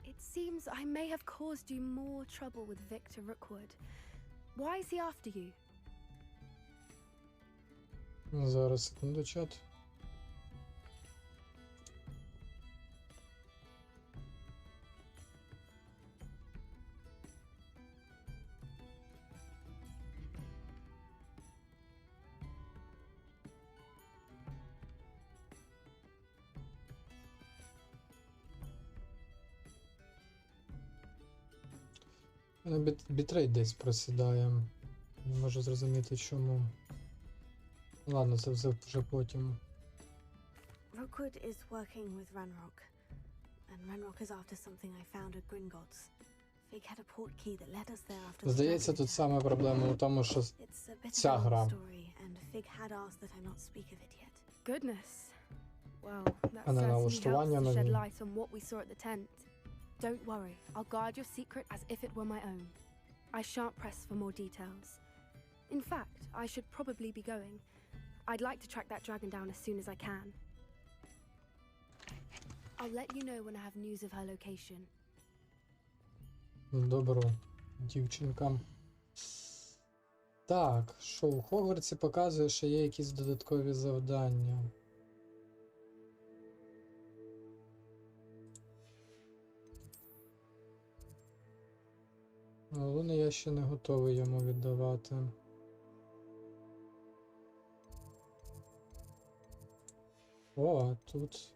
It seems I may have caused you more trouble with Victor Rookwood. Why is he after you? Зараз, секунду, чат. Бітрейт десь просідає. Не можу зрозуміти чому. Ладно, це вже потім. Rookwood is working with Ranrock. And Ranrock is after something I found at Gringotts. Fig had a port key that led us there after the Здається, тут саме проблема у тому, що ця гра. and Fig had asked that I not speak of it yet. Goodness. Well, that А не certainly helps налаштування to shed нові. light on what we saw at the tent. Don't worry, I'll guard your secret as if it were my own. I shan't press for more details. In fact, I should probably be going. I'd like to track that dragon down as soon as I can. I'll let you know when I have news of her location. Добро, дівчинка. Так, що у Гоґвортсі показує, що є якісь додаткові завдання. Але я ще не готовий йому віддавати. О, а тут...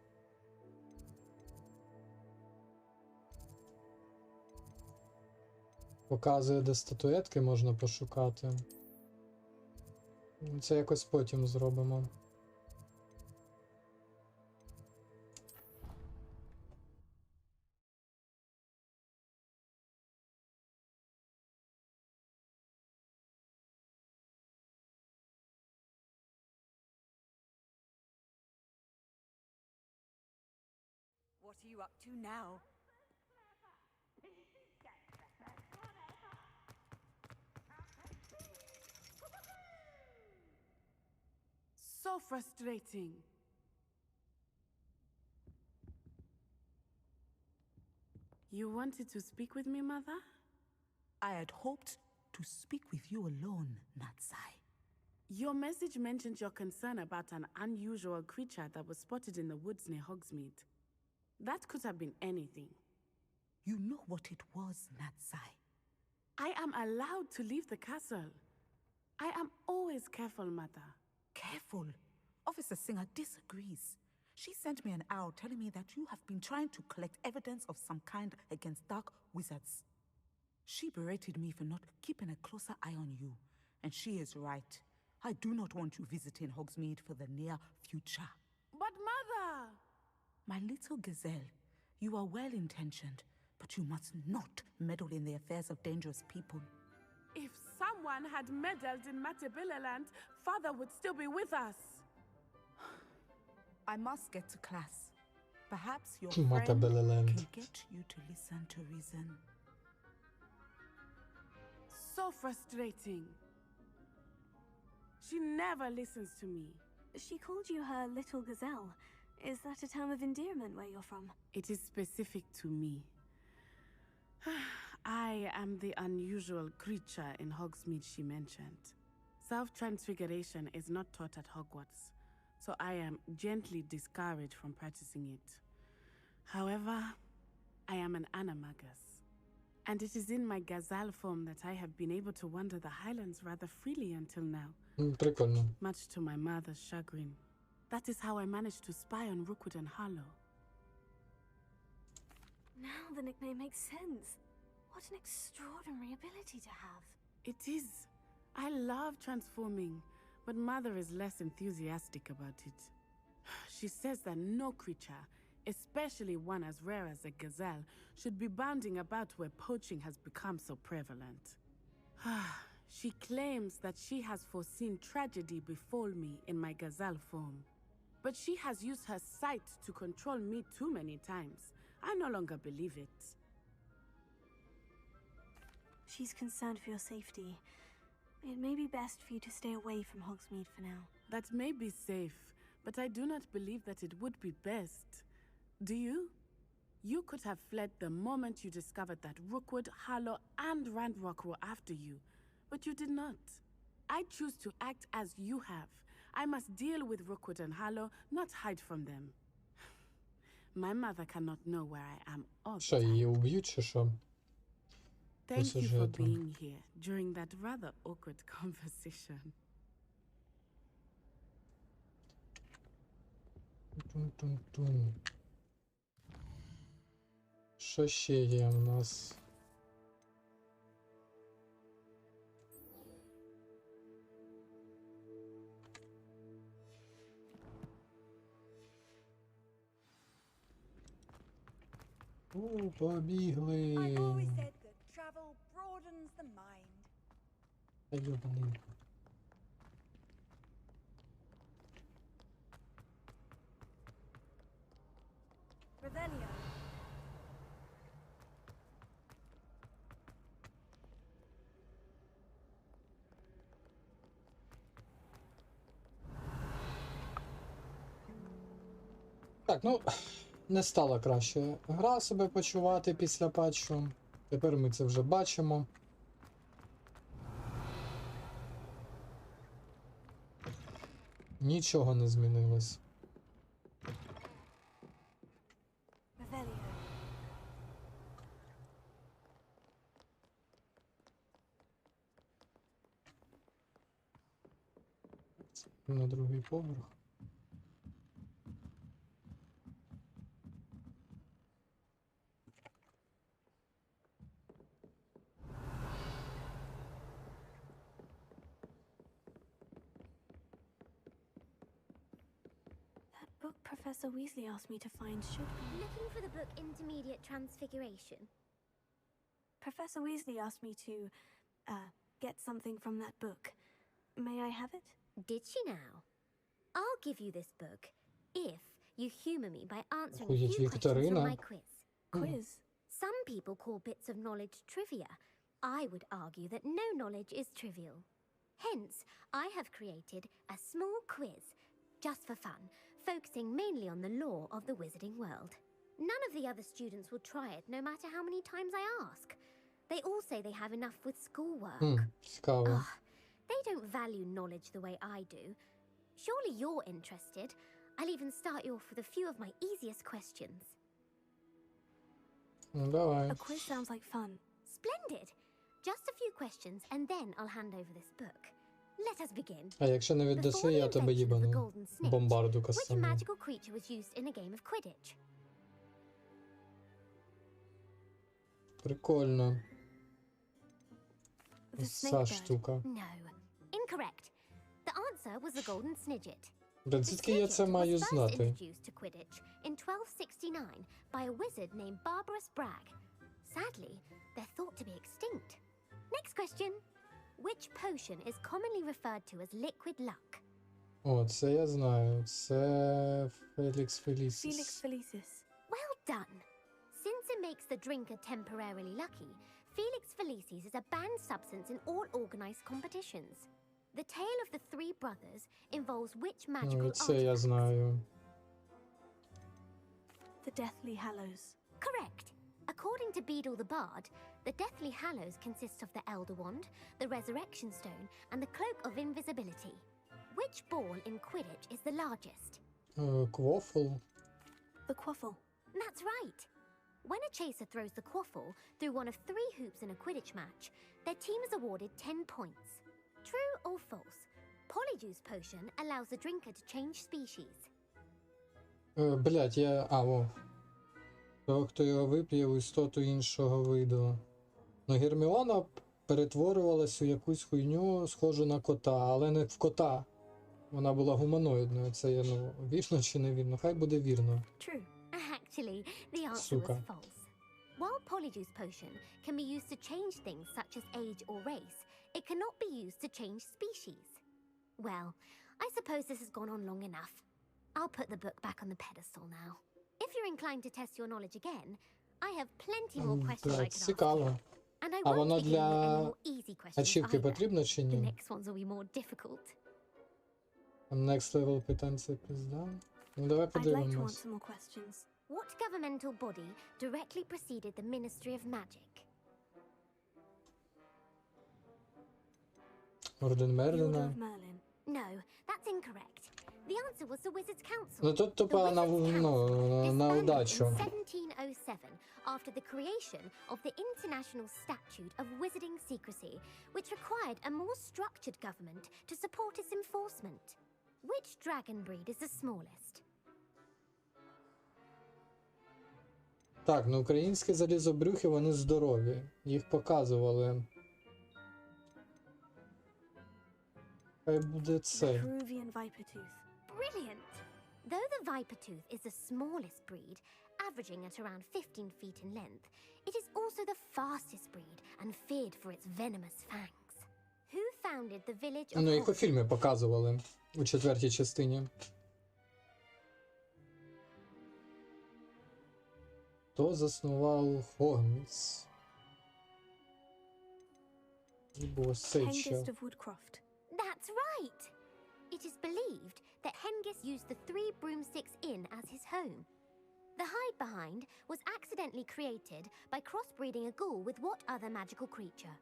Показує, де статуетки можна пошукати. Це якось потім зробимо. What are you up to now? So frustrating. You wanted to speak with me, Mother? I had hoped to speak with you alone, Natsai. Your message mentioned your concern about an unusual creature that was spotted in the woods near Hogsmeade. That could have been anything. You know what it was, Natsai. I am allowed to leave the castle. I am always careful, Mother. Careful. Officer Singer disagrees. She sent me an owl telling me that you have been trying to collect evidence of some kind against dark wizards. She berated me for not keeping a closer eye on you. And she is right. I do not want you visiting Hogsmeade for the near future. But Mother! My little gazelle, you are well-intentioned, but you must not meddle in the affairs of dangerous people. If someone had meddled in Matabeleland, Father would still be with us. I must get to class. Perhaps your Matabeleland friend can get you to listen to reason. So frustrating. She never listens to me. She called you her little gazelle. Is that a term of endearment where you're from? It is specific to me. I am the unusual creature in Hogsmeade she mentioned. Self-transfiguration is not taught at Hogwarts, so I am gently discouraged from practicing it. However, I am an animagus, and it is in my gazelle form that I have been able to wander the Highlands rather freely until now. Прикольно. Much to my mother's chagrin. That is how I managed to spy on Rookwood and Harlow. Now the nickname makes sense. What an extraordinary ability to have. It is. I love transforming, but Mother is less enthusiastic about it. She says that no creature, especially one as rare as a gazelle, should be bounding about where poaching has become so prevalent. She claims that she has foreseen tragedy befall me in my gazelle form. But she has used her sight to control me too many times. I no longer believe it. She's concerned for your safety. It may be best for you to stay away from Hogsmeade for now. That may be safe, but I do not believe that it would be best. Do you? You could have fled the moment you discovered that Rookwood, Harlow, and Ranrock were after you, but you did not. I choose to act as you have. I must deal with Rookwood and Harlow, not hide from them. My mother cannot know where I am all the Що, time. її уб'ють чи що? По Thank you for сюжету. being here during that rather awkward conversation. Тун-тун-тун. Що ще є в нас? Побігли. I've always said that travel broadens the mind. Та ёбаний. Revelio. Так, ну, не стала краще гра себе почувати після патчу. Тепер ми це вже бачимо. Нічого не змінилось. Revelio. На другий поверх. That book Professor Weasley asked me to find should be... Looking for the book Intermediate Transfiguration? Professor Weasley asked me to, get something from that book. May I have it? Did she now? I'll give you this book if you humor me by answering a Охуєть, few questions from Вікторина. my quiz. Quiz? Some people call bits of knowledge trivia. I would argue that no knowledge is trivial. Hence, I have created a small quiz, just for fun, focusing mainly on the lore of the wizarding world. None of the other students will try it, no matter how many times I ask. They all say they have enough with schoolwork. Цікаво. Ugh, they don't value knowledge the way I do. Surely you're interested. I'll even start you off with a few of my easiest questions. Ну, давай. A quiz sounds like fun. Splendid! Just a few questions, and then I'll hand over this book. Let us begin. А якщо не віддаси, я тебе їбану. Бомбарду Which кастану. magical creature was used in a game of Quidditch? Прикольно. The Ця snake bird. штука. No. Incorrect. The answer was the golden snidget. Блін, звідки я це маю First знати? introduced to Quidditch in 1269 by a wizard named Barbarous Bragg. Sadly, they're thought to be extinct. Next question. Which potion is commonly referred to as liquid luck? О, це я знаю. Це Фелікс Фелісіс. Felix Felicis. Well done. Since it makes the drinker temporarily lucky, Felix Felicis is a banned substance in all organized competitions. The tale of the three brothers involves which magical Це я знаю. The Deathly Hallows. Correct. According to Beedle the Bard, the Deathly Hallows consists of the Elder Wand, the Resurrection Stone, and the Cloak of Invisibility. Which ball in Quidditch is the largest? Квофл. The Quaffle. That's right. When a chaser throws the quaffle through one of 3 hoops in a Quidditch match, their team is awarded 10 points. True or false? polyjuice potion allows the drinker to change species. Блять, во. Того, хто його вип'є у істоту іншого виду. Ну, Герміона перетворювалась у якусь хуйню, схожу на кота, але не в кота. Вона була гуманоїдною. Це є, вірно чи не вірно? Хай буде вірно. True. Actually, the answer was false. While polyjuice potion can be used to change things such as age or race, it cannot be used to change species. Well, I suppose this has gone on long enough. I'll put the book back on the pedestal now. If you're inclined to test your knowledge again, I have plenty more questions I can ask you. And I won't begin with any more easy questions ачівки either. потрібно чи The ні? next ones will be more difficult. Next level питань це пизда. Ну, давай I'd like to подивимось. answer more questions. What governmental body directly preceded the Ministry of Magic? Орден Мерліна. Merlin. No, that's incorrect. The answer was the Wizards' Council. Ну, тут тупо на удачу. In 1707, after the creation of the International Statute of Wizarding Secrecy, which required a more structured government to support its enforcement. Which dragon breed is the smallest? Так, ну українські залізобрюхи, вони здорові. Їх показували. Хай буде цей. Peruvian viper tooth. Brilliant! Though the viper tooth is the smallest breed, averaging at around 15 feet in length, it is also the fastest breed and feared for its venomous fangs. Who founded the village of Ну, їх у фільмі показували у 4-й частині. Хто заснував Гоґвортс? І був Сейчел. Hengist of Woodcroft. That's right! It is believed that Hengist used the 3 broomsticks inn as his home. The hide behind was accidentally created by crossbreeding a ghoul with what other magical creature?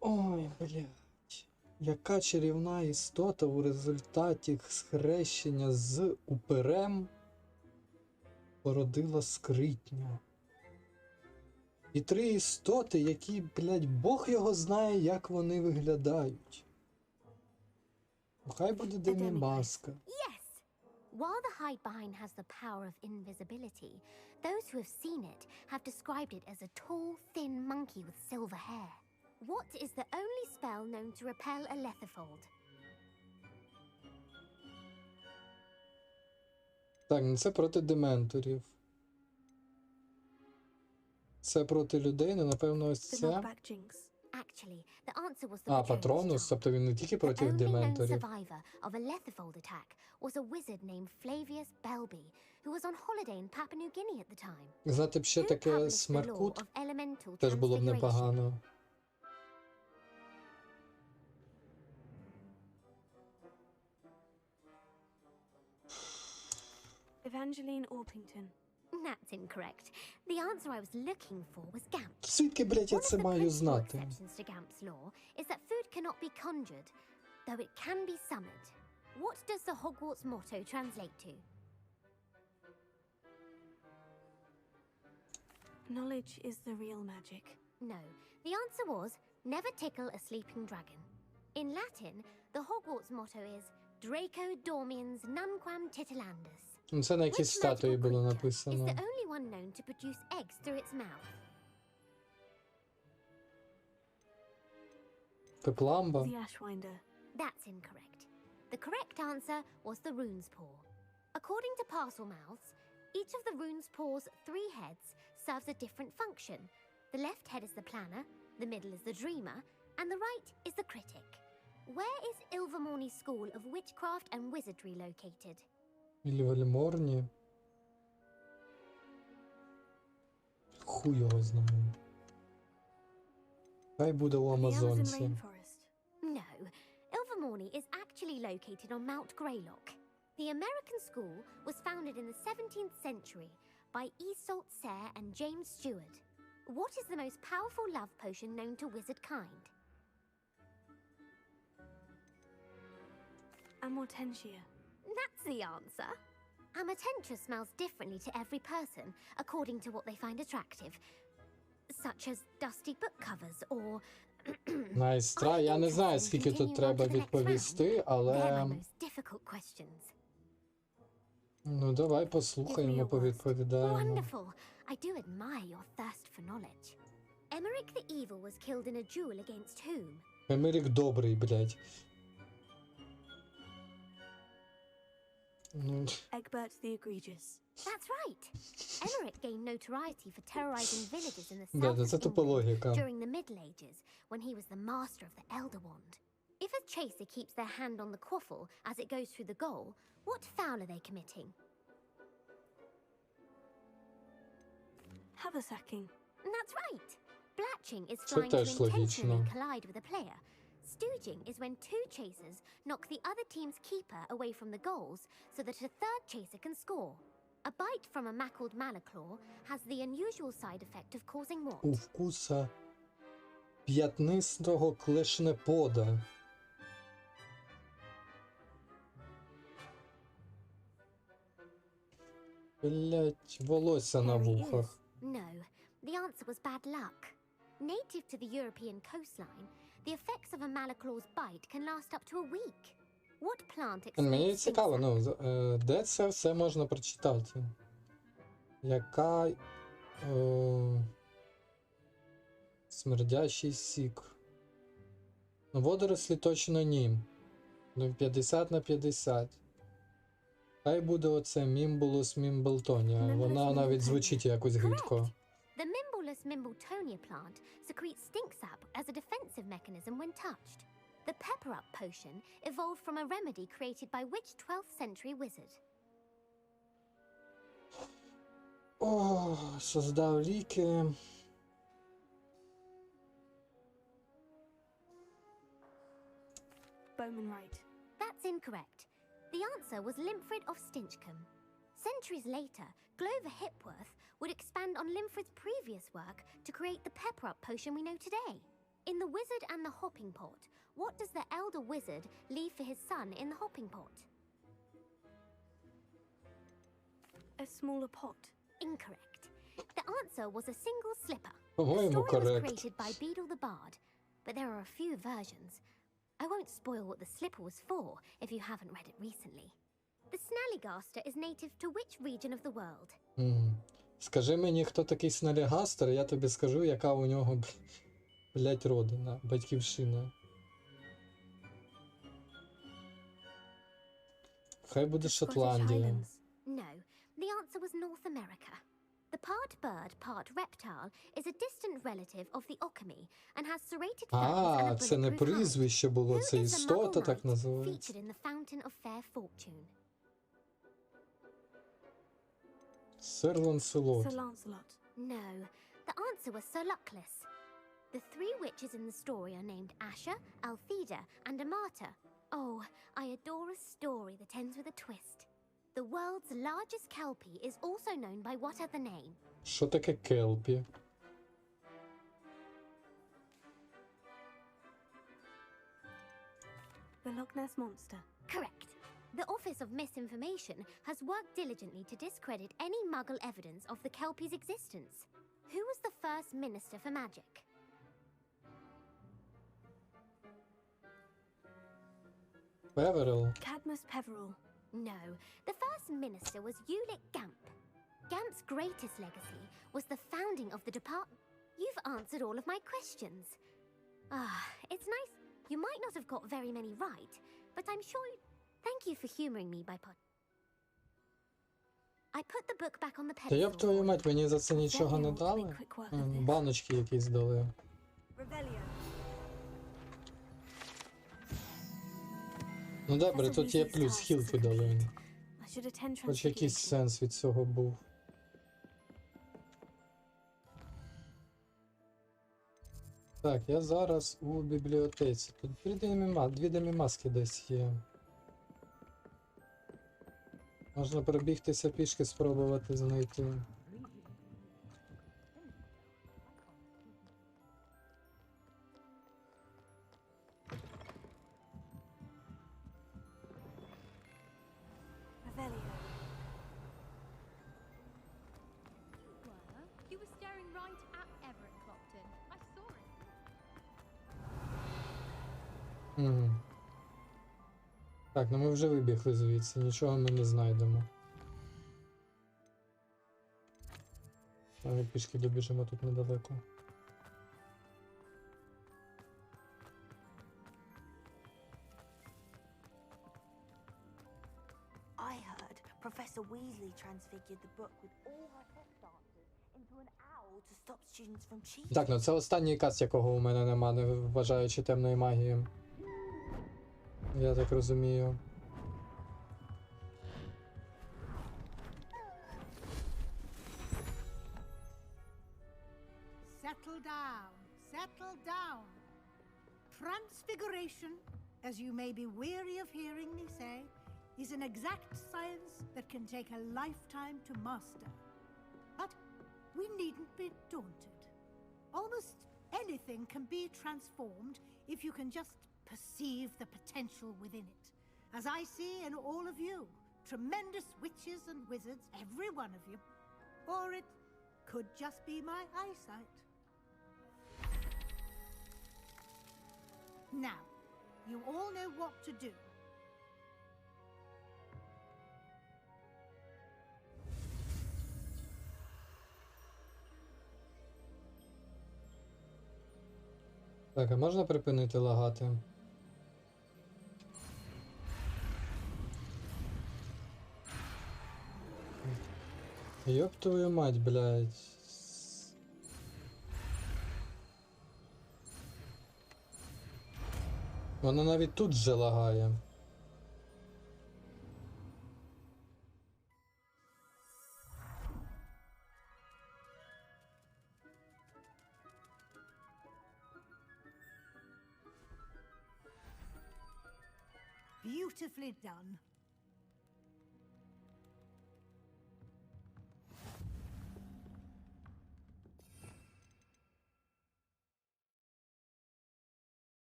Ой, блядь. Яка чарівна істота у результаті схрещення з упирем породила скритню. І 3 істоти, які, блядь, Бог його знає, як вони виглядають. Хай буде Демімаска. Yes! While the hide behind has the power of invisibility, those who have seen it have described it as a tall, thin monkey with silver hair. What is the only spell known to repel a letherfold? Так, ну це проти дементорів. Це проти людей, ну, напевно, ось це. Actually, the answer was the Патронус, тобто він не тільки проти only known дементорів. survivor of a letherfold attack was a wizard named Flavius Belby, who was on holiday in Papua New Guinea at the time. Знати б ще таке смеркут, теж було б непогано. Evangeline Orpington. That's incorrect. The answer I was looking for was Gamp. Звідки, блядь, я це маю знати? Exceptions to Gamp's law is that food cannot be conjured, though it can be summoned. What does the Hogwarts motto translate to? Knowledge is the real magic. No, the answer was never tickle a sleeping dragon. In Latin, the Hogwarts motto is Draco dormiens nunquam titilandus. Це на якійсь статуї було Is написано. the only one known to produce eggs through its mouth? Пепламба. The Ashwinder. That's incorrect. The correct answer was the rune's paw. According to Parselmouths, each of the rune's paw's 3 heads serves a different function. The left head is the planner, the middle is the dreamer, and the right is the critic. Where is Ilvermorny School of Witchcraft and Wizardry located? Ільвельморні. Хуй його знає. Хай буде у Амазонці. No, Ilvermorny is actually located on Mount Greylock. The American school was founded in the 17th century by Isolde Sayre and James Stewart. What is the most powerful love potion known to wizard kind? Amortentia. That's the answer. Amatentra smells differently to every person, according to what they find attractive, such as dusty book covers or... Найс трай. Я не знаю, скільки тут треба відповісти, They're my але... most difficult questions. Ну, давай послухаємо, повідповідаємо. Wonderful. I do admire your thirst for knowledge. Emmerich the Evil was killed in a duel against whom? Емерік добрий, блядь. Ну... Egbert the Egregious. That's right. Emmerich gained notoriety for terrorizing villages in the Да, south це of тупо England логіка. during the Middle Ages, when he was the master of the Elder Wand. If a chaser keeps their hand on the quaffle as it goes through the goal, what foul are they committing? Haversacking. That's right. Blatching is Це trying to теж intentionally логічно. collide with a player. Stooging is when two chasers knock the other team's keeper away from the goals so that a third chaser can score. A bite from a mackled malaclaw has the unusual side effect of causing what? У вкуса п'ятнистого клешнепода. Блять, волосся на There he вухах. is. No, the answer was bad luck. Native to the European coastline, the effects of a malaclaw's bite can last up to a week. What plant Мені explains цікаво, ну, де це все можна прочитати? Яка... Смердящий сік. Ну, водорослі точно ні. Ну, 50 на 50. Хай буде оце Мімбулус мімблтонія. Вона навіть звучить якось гидко. The Mimblelus Mimbletonia plant secretes stink sap as a defensive mechanism when touched. The pepper up potion evolved from a remedy created by which 12th century wizard? О, создав ліки. Bowman Wright. That's incorrect. The answer was Limfrid of Stinchcombe. Centuries later, Glover Hipworth would expand on Limfrid's previous work to create the pepper-up potion we know today. In The Wizard and the Hopping Pot, what does the elder wizard leave for his son in the hopping pot? A smaller pot. Incorrect. The answer was a single slipper. The По-моєму, story was корект. created by Beadle the Bard, but there are a few versions. I won't spoil what the slipper was for if you haven't read it recently. The Snallygaster is native to which region of the world? Скажи мені, хто такий Снелігастер, я тобі скажу, яка у нього, блять, родина, батьківщина. Хай буде Шотландія. No, the answer was North America. The part bird, part reptile is a distant relative of the Occamy and has serrated feathers and a Це не bulletproof hide. прізвище було, Who це is the істота Muggle так knight називається. featured in the Fountain of Fair Fortune? Сир Ланселот. Sir Lancelot. No, the answer was Sir Luckless. The three witches in the story are named Asher, Altheda, and Amata. Oh, I adore a story that ends with a twist. The world's largest kelpie is also known by what other name? Що таке келпі? The Loch Ness Monster. Correct. The Office of Misinformation has worked diligently to discredit any Muggle evidence of the Kelpie's existence. Who was the first Minister for Magic? Певерел. Cadmus Peverell. No, the first minister was Ulick Gamp. Gamp's greatest legacy was the founding of the department. You've answered all of my questions. It's nice. You might not have got very many right, but I'm sure Thank you for humoring me by I put the book back on the Та pedestal. ёб твою мать, мені за це нічого не дали? Баночки якісь дали. Ну добре, тут є плюс, хілки дали. Хоч якийсь сенс від цього був. Так, я зараз у бібліотеці. Тут дві демімаски десь є. Можна пробігтися пішки, спробувати знайти. Угу. Так, ну ми вже вибігли звідси, нічого ми не знайдемо. Ми пішки добіжимо тут недалеко. I heard Professor Weasley transfigured the book with all her test answers into an owl to stop students from cheating. Так, ну це останній каст, якого у мене нема, не вважаючи темної магії. Я так розумію. Settle down, settle down. Transfiguration, as you may be weary of hearing me say, is an exact science that can take a lifetime to master. But we needn't be daunted. Almost anything can be transformed if you can just perceive the potential within it. As I see in all of you, tremendous witches and wizards, every one of you. Or it could just be my eyesight. Now, you all know what to do. Так, а можна припинити лагати? Ёб твою мать, блядь. Вона навіть тут же лагає. Beautifully done.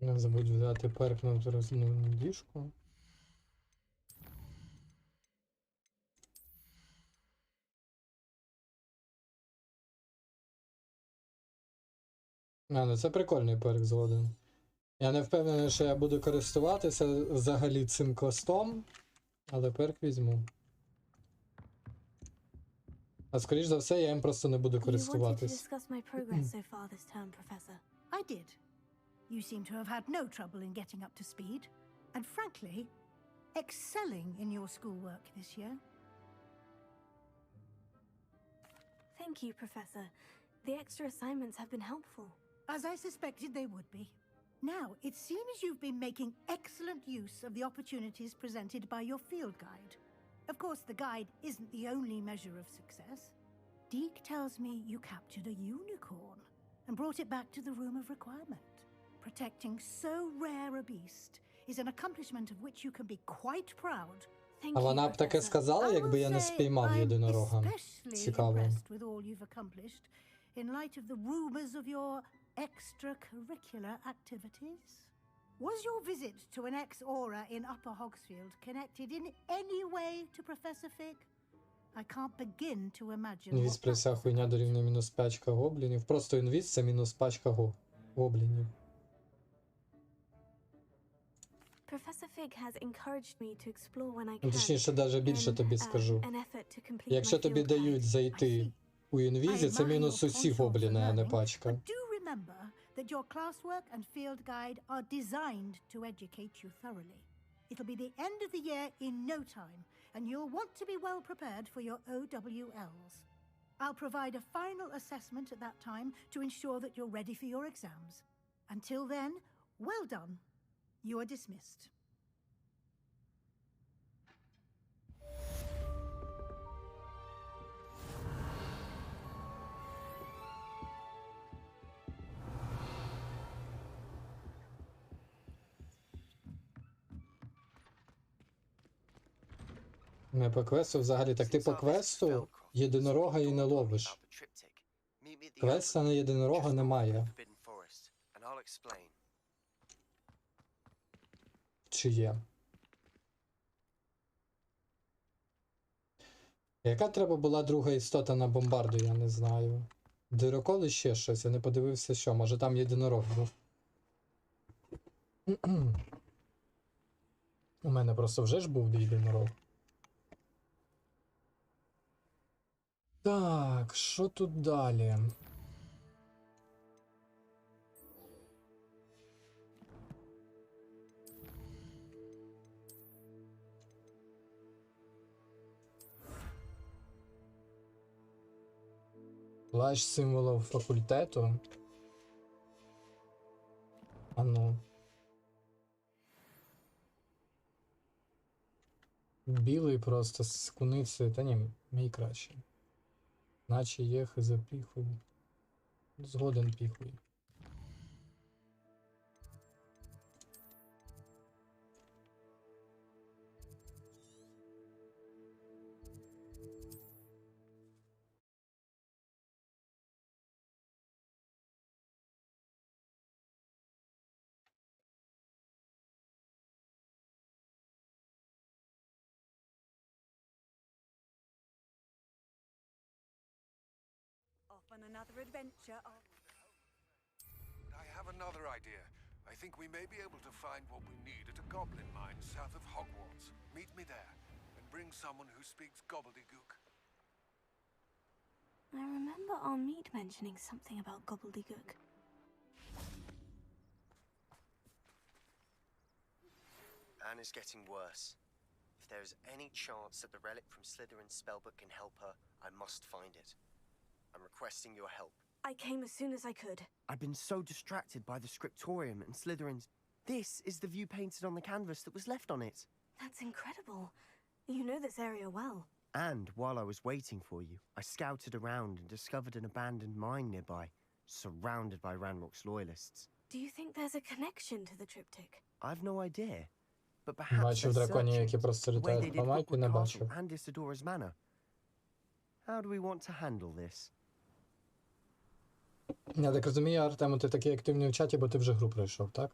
Не забудь взяти перкнути розмовну діжку. А, ну це прикольний перк згоден. Я не впевнений, що я буду користуватися взагалі цим квестом, але перк візьму. А скоріш за все, я їм просто не буду користуватись. I did. You seem to have had no trouble in getting up to speed, and frankly, excelling in your schoolwork this year. Thank you, Professor. The extra assignments have been helpful. As I suspected they would be. Now, it seems you've been making excellent use of the opportunities presented by your field guide. Of course, the guide isn't the only measure of success. Deke tells me you captured a unicorn and brought it back to the Room of Requirement. Protecting so rare a beast is an accomplishment of which you can be quite proud. А вона б таке сказала, якби я не спіймав єдинорога. Цікаво. With all you've accomplished in light of the rumors of your extracurricular activities. Was your visit to an ex-aura in Upper Hogsfield connected in any way to Professor Fig? I can't begin to imagine. Інвіз при вся хуйня дорівнює мінус пачка гоблінів. Просто інвіз це мінус пачка гоблінів. Professor Fig has encouraged me to explore when I can. Точніше, навіть більше тобі скажу. Якщо тобі дають зайти у інвізі, це мінус усі гобліни, а не пачка. Do remember that your classwork and field guide are designed to educate you thoroughly. It'll be the end of the year in no time, and you'll want to be well prepared for your OWLs. I'll provide a final assessment at that time to ensure that you're ready for your exams. Until then, well done. You are dismissed. Не по квесту взагалі. Так ти по квесту єдинорога і не ловиш. Квеста на єдинорога немає. Чи є? Яка треба була друга істота на бомбарду, я не знаю. Дирокол і ще щось, я не подивився, що. Може там єдинорог був. У мене просто вже ж був єдинорог. Так, що тут далі? Плащ символів факультету. А ну. Білий просто з куницею. Та ні, мій краще. Наче є запіхуй. Згоден піхуй. Off on another adventure. I have another idea. I think we may be able to find what we need at a goblin mine south of Goґvортс. Meet me there, and bring someone who speaks gobbledygook. I remember our meat mentioning something about gobbledygook. Anna's getting worse. If there is any chance that the relic from Slytherin's spellbook can help her, I must find it. I'm requesting your help. I came as soon as I could. I've been so distracted by the scriptorium and Slytherin's... This is the view painted on the canvas that was left on it. That's incredible. You know this area well. And while I was waiting for you, I scouted around and discovered an abandoned mine nearby, surrounded by Ranrock's loyalists. Do you think there's a connection to the triptych? I've no idea. But perhaps Бачив they're драконів, searching які просто the way they літають did по мапі, не Goဃвort бачив. Castle and Isidora's Manor. How do we want to handle this? Я так розумію, Артему, ти такий активний в чаті, бо ти вже гру пройшов, так?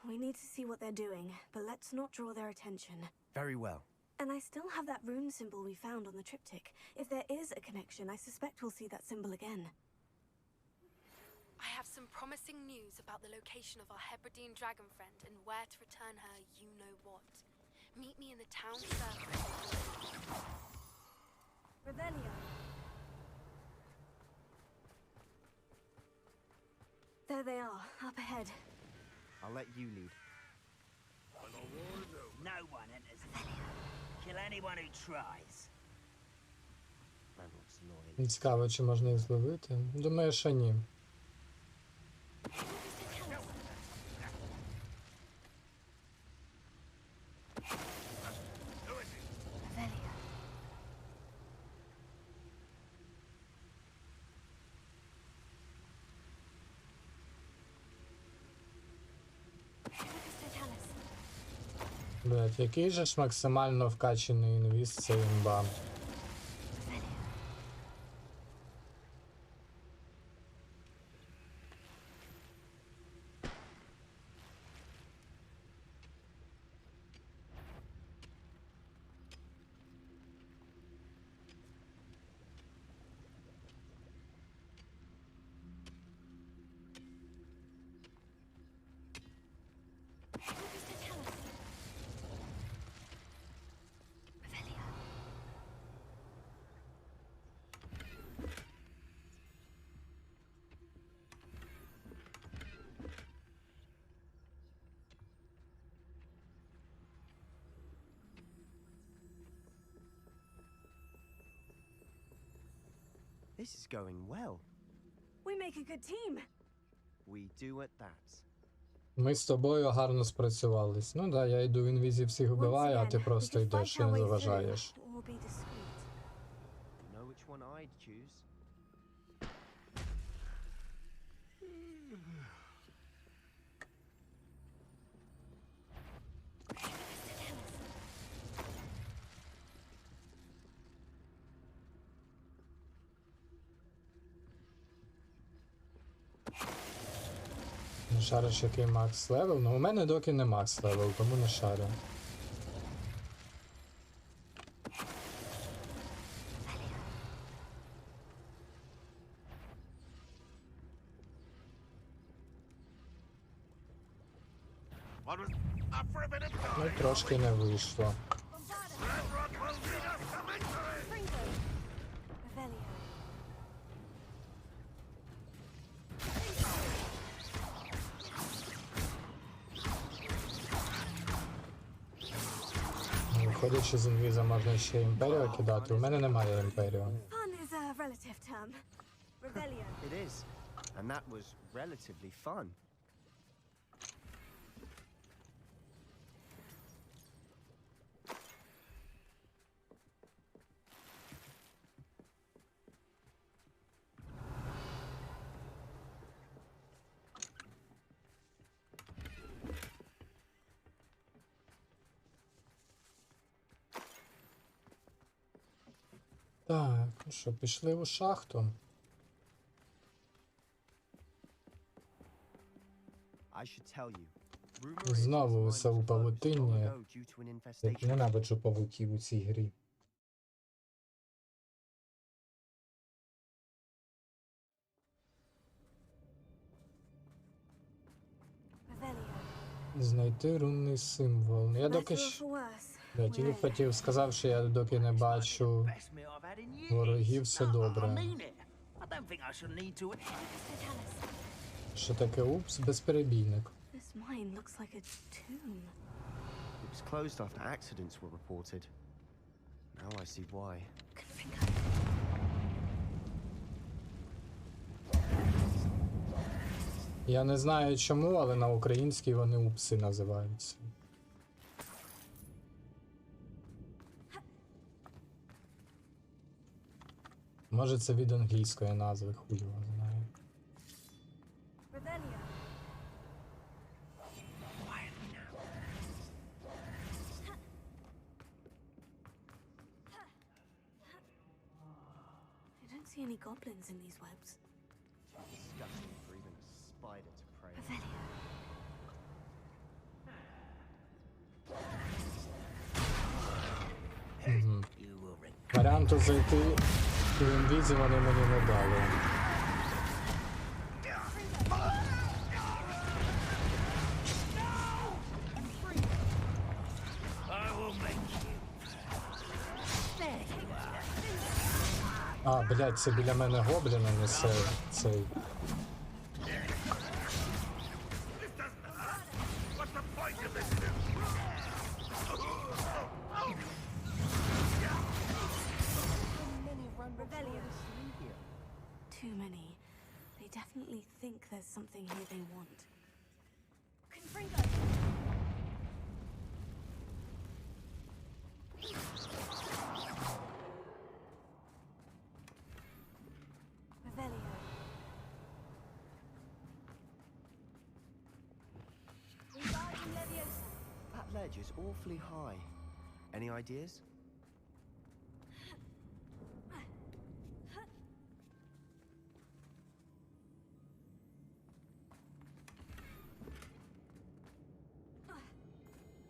We need to see what they're doing, but let's not draw their attention. Very well. And I still have that rune symbol we found on the triptych. If there is a connection, I suspect we'll see that symbol again. I have some promising news about the location of our Hebridean dragon friend and where to return her you-know-what. Meet me in the town circle. Revelio. There they are, up ahead. I'll let you lead. No one enters. Kill anyone who tries. Ranrock's loyal. Цікаво, чи можна їх зловити. Думаю, що ні. Блять, який же ж максимально вкачаний інвіз це імба. This is going well. We make a good team. We do at that. Ми з тобою гарно спрацювались. Ну да, я йду в інвізі всіх вбиваю, а ти просто йдеш і не заважаєш. Or be discreet. Know which one I'd choose? Не шариш, який макс левел? Ну у мене доки не макс левел, тому не шарю. I was up for a bit of Ну, time. трошки не вийшло. That rock will lead us to victory. Revelio. Виходячи з інвіза, можна ще імперію кидати. У мене немає імперію. Fun is a relative term. Revelio. It is. And that was relatively fun. Так, ну що, пішли у шахту. I should tell you. Rumor is Знову this все mine у was closed long павутинні. ago due to an Як infestation. ненавиджу павуків у цій грі. Revelio. Знайти рунний символ. Я доки Better or for worse. Я тільки хотів сказав, що я доки не бачу Best meal I've had in years. ворогів, все No, I добре. mean it. I don't think I shall need to. Що таке упс? Безперебійник. This mine looks like a tomb. It was closed after accidents were reported. Now I see why. Я не знаю чому, але на українській вони упси називаються. Може це від англійської назви, хуй його знає. Revelio. I don't see any goblins in these webs. Disgusting for even a spider to prey on. Revelio. Угу. You will ring. Варіанту зайти у інвізі вони мені не дали. I will make you. There you are. А, блядь, це біля мене гобліна несе цей. What's the point of this? Revelio. Too many. They definitely think there's something here they want. Confringo. Revelio. Regarding Leviosa. That ledge is awfully high. Any ideas?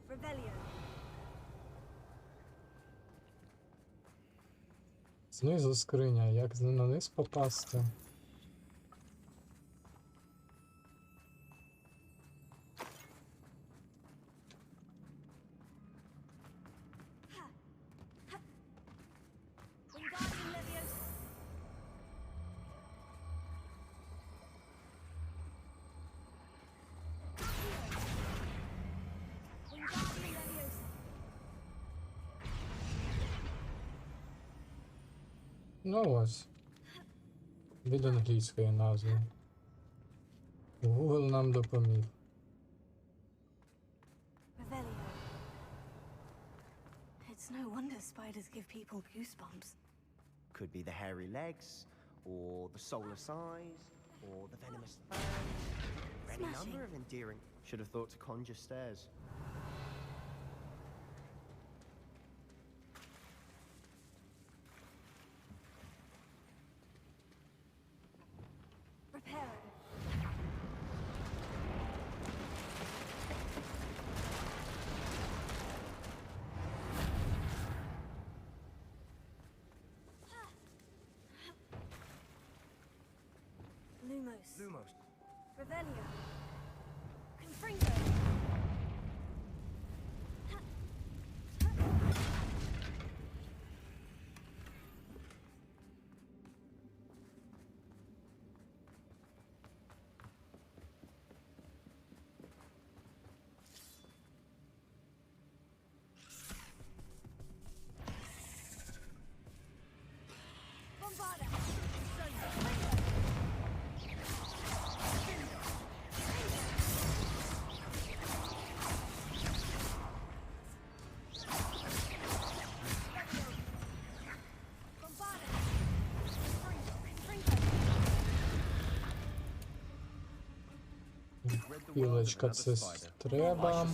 Revelio. Знизу скриня, як на низ попасти? Regarding Leviosa. Regarding Leviosa. Ну ось. Від англійської назви. Google нам допоміг. Revelio. It's no wonder spiders give people goosebumps. Could be the hairy legs, or the soulless eyes, or the venomous fangs. Any Smashing. number of endearing. Should have thought to conjure stairs. Reparo. Lumos. Lumos. Revelio. Confringo. Пілочка це треба.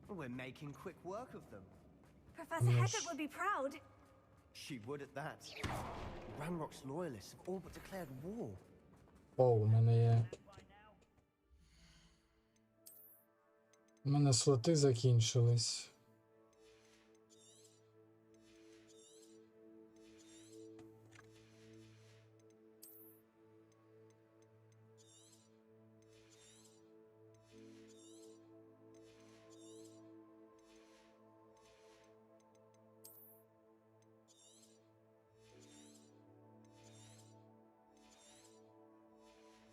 We're making quick work of them. Professor Heckett would be proud. She would at that. Ranrock's loyalists have all but declared war. О, у мене є. У мене слоти закінчились.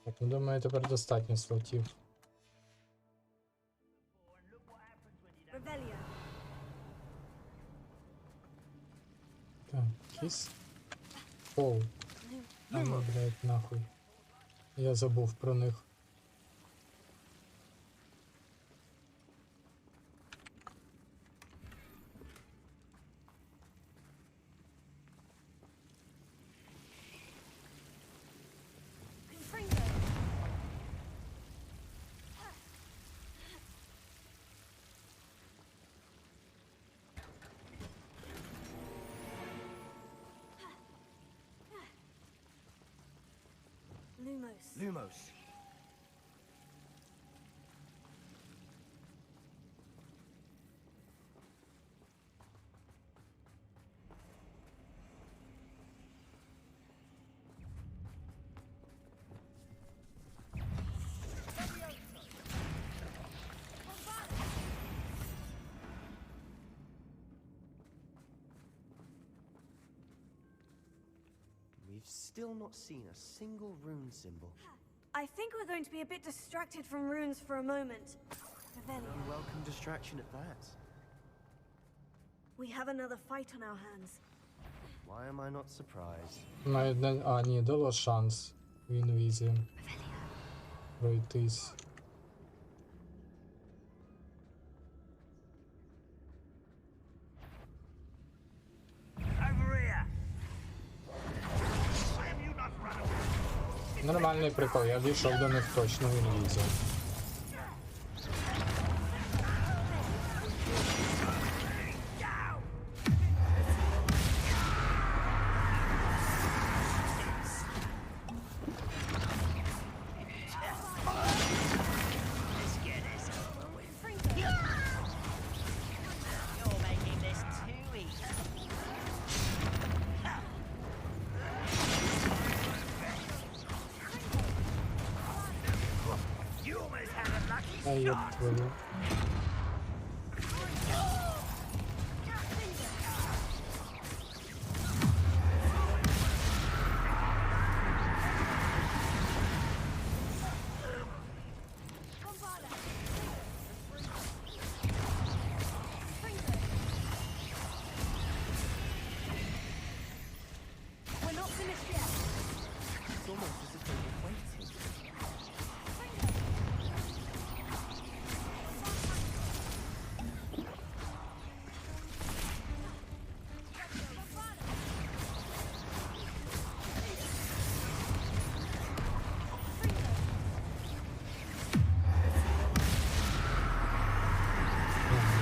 Так, ну думаю, тепер достатньо слотів. Так, кіс. Оу. А ну, блядь, нахуй. Я забув про них. Lumos. We've still not seen a single rune symbol. I think we're going to be a bit distracted from runes for a moment. Revelio. A welcome distraction at that. We have another fight on our hands. Why am I not surprised? Навіть не... А, ні, дало шанс в інвізі пройтись. Нормальний прикол, я дійшов до них точно в інвізі. А я твою. We're not finished yet. It's almost as if they were waiting.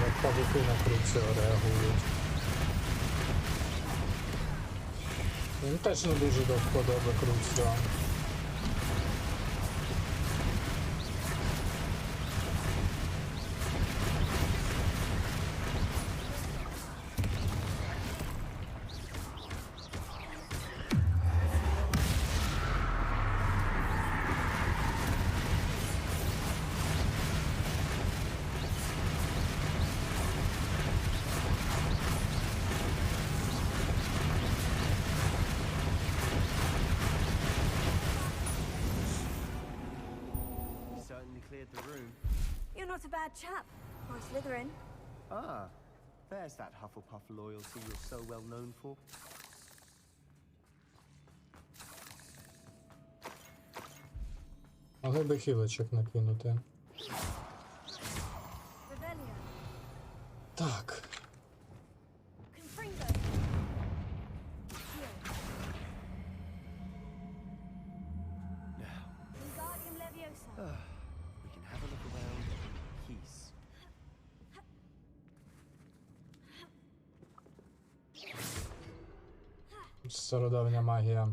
Як павуки на круцю реагують. Він теж не дуже до вподоби круцю. cleared the room. You're not a bad chap, or a Slytherin. Ah, there's that Hufflepuff loyalty you're so well known for. Могли би хілочок накинути. Так. We can have a look around in peace. Стародавня магія.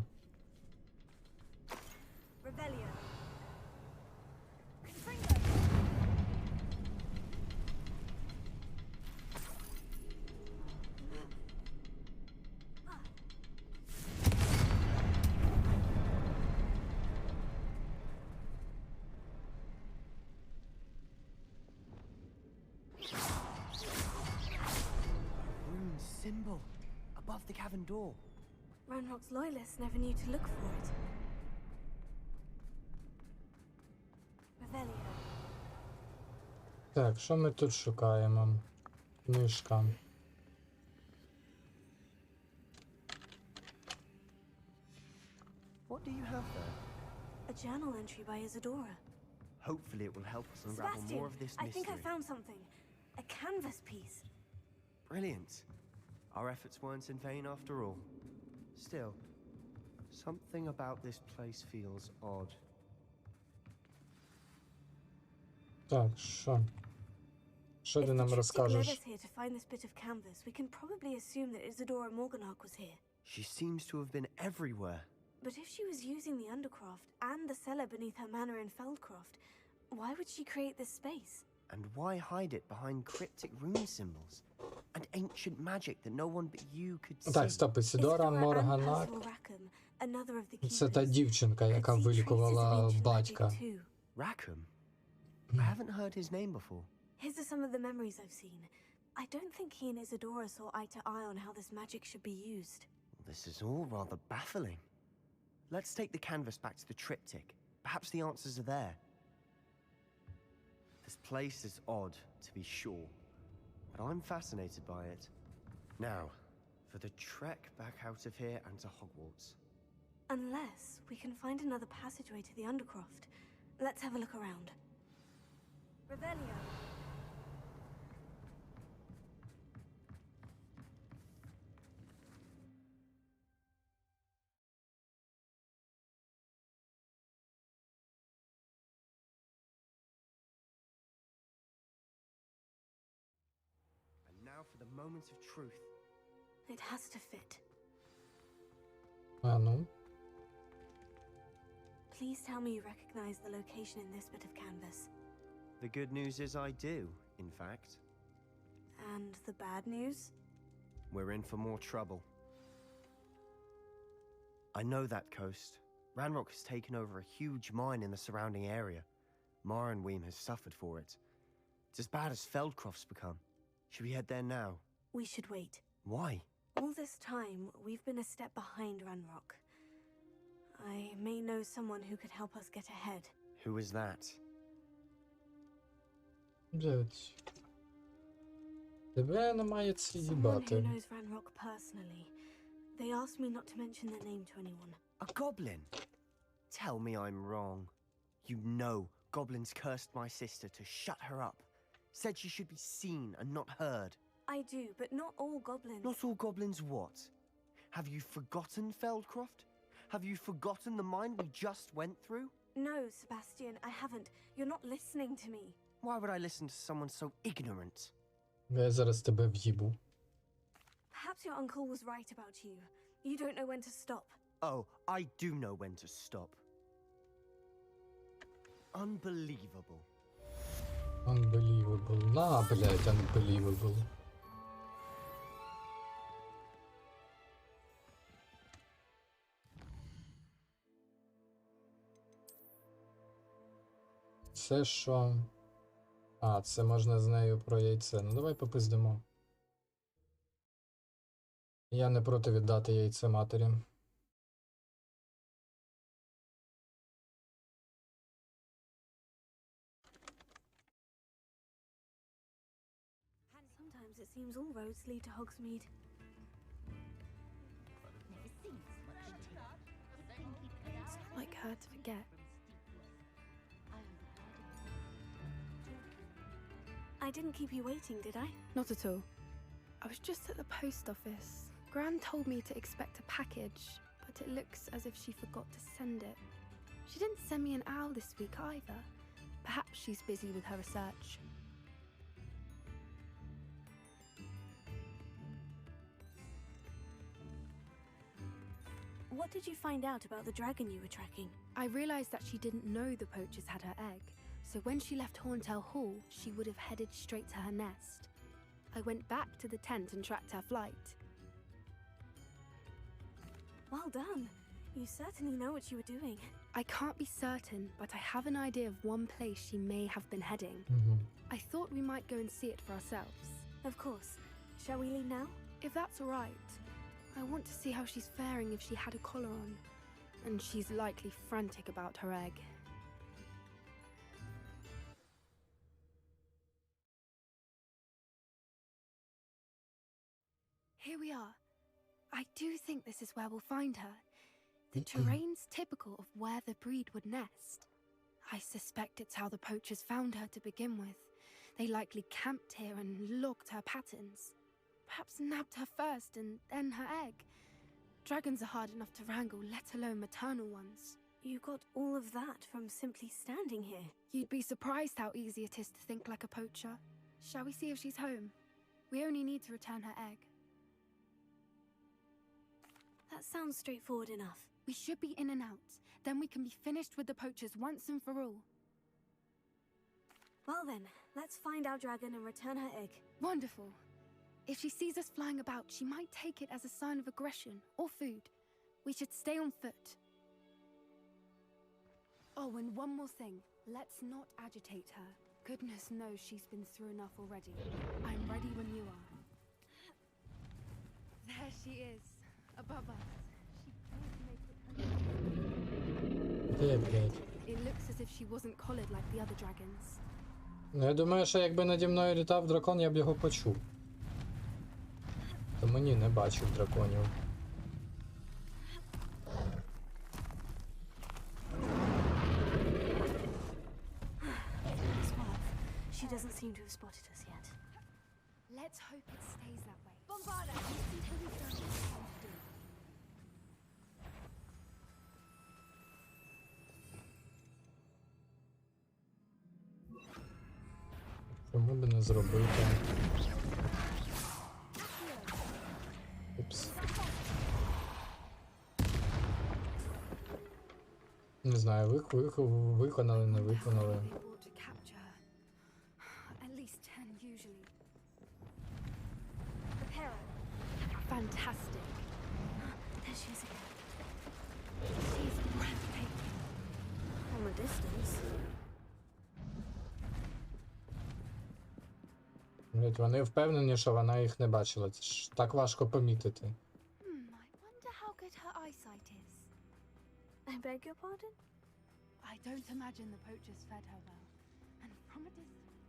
Symbol above the cavern door. Ranrock's loyalists never knew to look for it. Revelio. Так, що ми тут шукаємо? Книжка. What do you have there? A journal entry by Isadora. Hopefully it will help us unravel Sebastian, more of this mystery. I think I found something. A canvas piece. Brilliant. Our efforts weren't in vain after all. Still, something about this place feels odd. Так, що? Що ти нам If розкажеш? led us here to find this bit of canvas, we can probably assume that Isadora Morganach was here. She seems to have been everywhere. But if she was using the Undercroft and the cellar beneath her manor in Feldcroft, why would she create this space? And why hide it behind cryptic rune symbols? And ancient magic that no one but you could see? Так, стоп, Ісідора Морганак. Це та дівчинка, яка вилікувала батька. Rackham? I haven't heard his name before. His are some of the memories I've seen. I don't think he and Isadora saw eye to eye on how this magic should be used. This is all rather baffling. Let's take the canvas back to the triptych. Perhaps the answers are there. This place is odd, to be sure, but I'm fascinated by it. Now, for the trek back out of here and to Hogwarts. Unless we can find another passageway to the Undercroft. Let's have a look around. Revelio. Now for the moment of truth. It has to fit. Ну. Please tell me you recognize the location in this bit of canvas. The good news is I do, in fact. And the bad news? We're in for more trouble. I know that coast. Ranrock has taken over a huge mine in the surrounding area. Marrenweem has suffered for it. It's as bad as Feldcroft's become. Should we head there now? We should wait. Why? All this time, we've been a step behind Ranrock. I may know someone who could help us get ahead. Who is that? Блять. Тебе немає ці Someone who їбати. knows Ranrock personally. They asked me not to mention their name to anyone. A goblin? Tell me I'm wrong. You know goblins cursed my sister to shut her up. Said she should be seen and not heard. I do, but not all goblins. Not all goblins what? Have you forgotten Feldcroft? Have you forgotten the mine we just went through? No, Sebastian, I haven't. You're not listening to me. Why would I listen to someone so ignorant? Я зараз тебе в'їбу. Perhaps your uncle was right about you. You don't know when to stop. Oh, I do know when to stop. Unbelievable. Unbelievable. На, блядь, unbelievable. Це що? А, це можна з нею про яйце. Ну давай попиздимо. Я не проти віддати яйце матері. Sometimes it seems all roads lead to Hogsmeade. It's not like her to forget. I didn't keep you waiting, did I? Not at all. I was just at the post office. Gran told me to expect a package, but it looks as if she forgot to send it. She didn't send me an owl this week either. Perhaps she's busy with her research. What did you find out about the dragon you were tracking? I realized that she didn't know the poachers had her egg, so when she left Horntail Hall, she would have headed straight to her nest. I went back to the tent and tracked her flight. Well done. You certainly know what you were doing. I can't be certain, but I have an idea of one place she may have been heading. I thought we might go and see it for ourselves. Of course. Shall we leave now? If that's all right. I want to see how she's faring if she had a collar on. And she's likely frantic about her egg. Here we are. I do think this is where we'll find her. The terrain's typical of where the breed would nest. I suspect it's how the poachers found her to begin with. They likely camped here and logged her patterns. Perhaps nabbed her first and then her egg. Dragons are hard enough to wrangle, let alone maternal ones. You got all of that from simply standing here. You'd be surprised how easy it is to think like a poacher. Shall we see if she's home? We only need to return her egg. That sounds straightforward enough. We should be in and out. Then we can be finished with the poachers once and for all. Well then, let's find our dragon and return her egg. Wonderful. If she sees us flying about, she might take it as a sign of aggression or food. We should stay on foot. Oh, and one more thing. Let's not agitate her. Goodness knows she's been through enough already. I'm ready when you are. There she is, above us. She did make it home. It looks as if she wasn't collared like the other dragons. Ну, я думаю, що якби наді мною літав дракон, я б його почув. Тому ні, не бачив драконів. She doesn't seem to have spotted us yet. Let's hope it stays that way. Bombard her! Until we've done what we want to do. Чому би не зробити? Упс. Не знаю, виконали, не виконали. Fantastic. There she is again. She's breathtaking. From a distance. Вони впевнені, що вона їх не бачила. Це ж так важко помітити. I wonder how good her eyesight is. I beg your pardon? I don't imagine the poachers fed her well. And from a distance...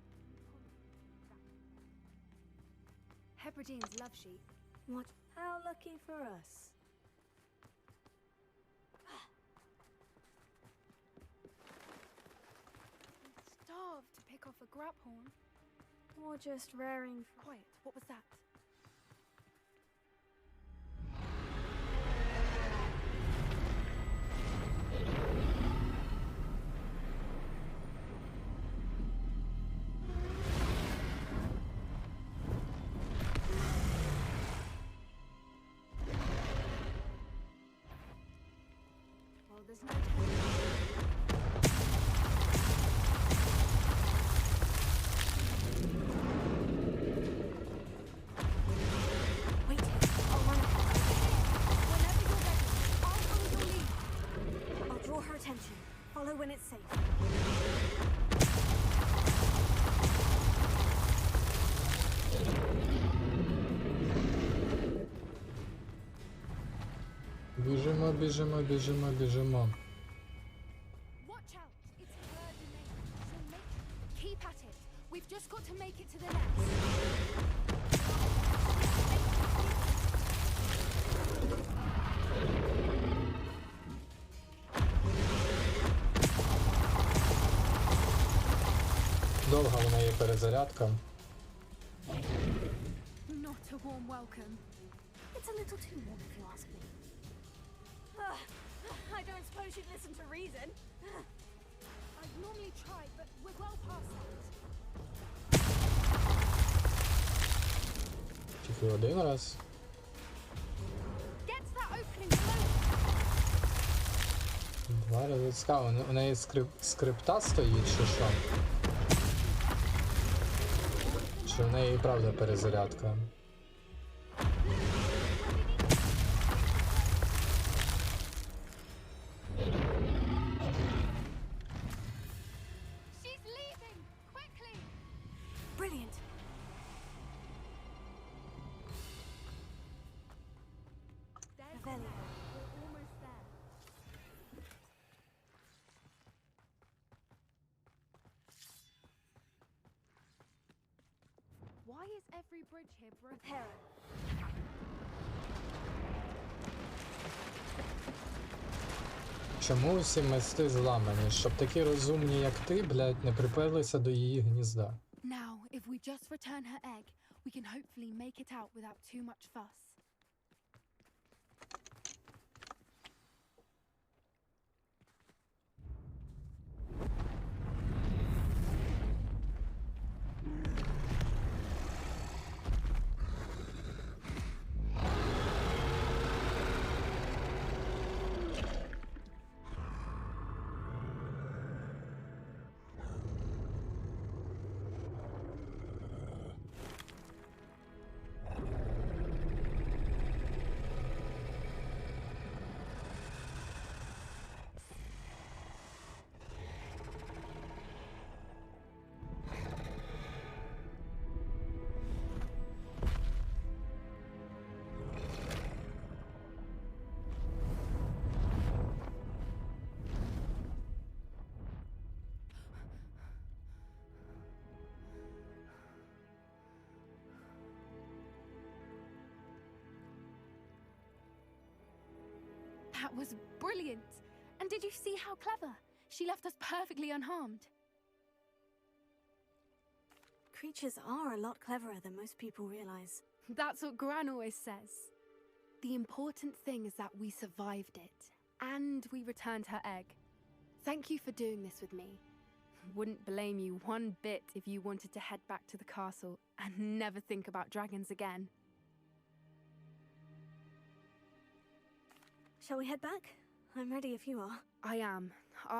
Hebrideans love sheep. What? How lucky for us. Starved to pick off a graphorn. Or just raring. Quiet, what was that? Well, there's no time. Follow when it's safe. Біжимо, біжимо, біжимо, біжимо. Watch out! It's herd domain. So keep at it. We've just got to make it to the nest. Довга в неї перезарядка. Not a warm welcome. It's a little too warm if you ask me. I don't suppose you'd listen to reason. I'd normally try, but we're well past that. Тільки один раз. Get to that opening below. Два рази. Цікаво, у неї скрипта стоїть чи що? Чи в неї і правда перезарядка? She's leaving! Quickly! Brilliant. There's Velika. We're almost there. Why is every bridge here broken? Repair it. Чому усі мости зламані? Щоб такі розумні, як ти, блядь, не приперлися до її гнізда. Now, if we just return her egg, we can hopefully make it out without too much fuss. That was brilliant! And did you see how clever? She left us perfectly unharmed. Creatures are a lot cleverer than most people realize. That's what Gran always says. The important thing is that we survived it. And we returned her egg. Thank you for doing this with me. Wouldn't blame you one bit if you wanted to head back to the castle and never think about dragons again. Shall we head back? I'm ready if you are. I am.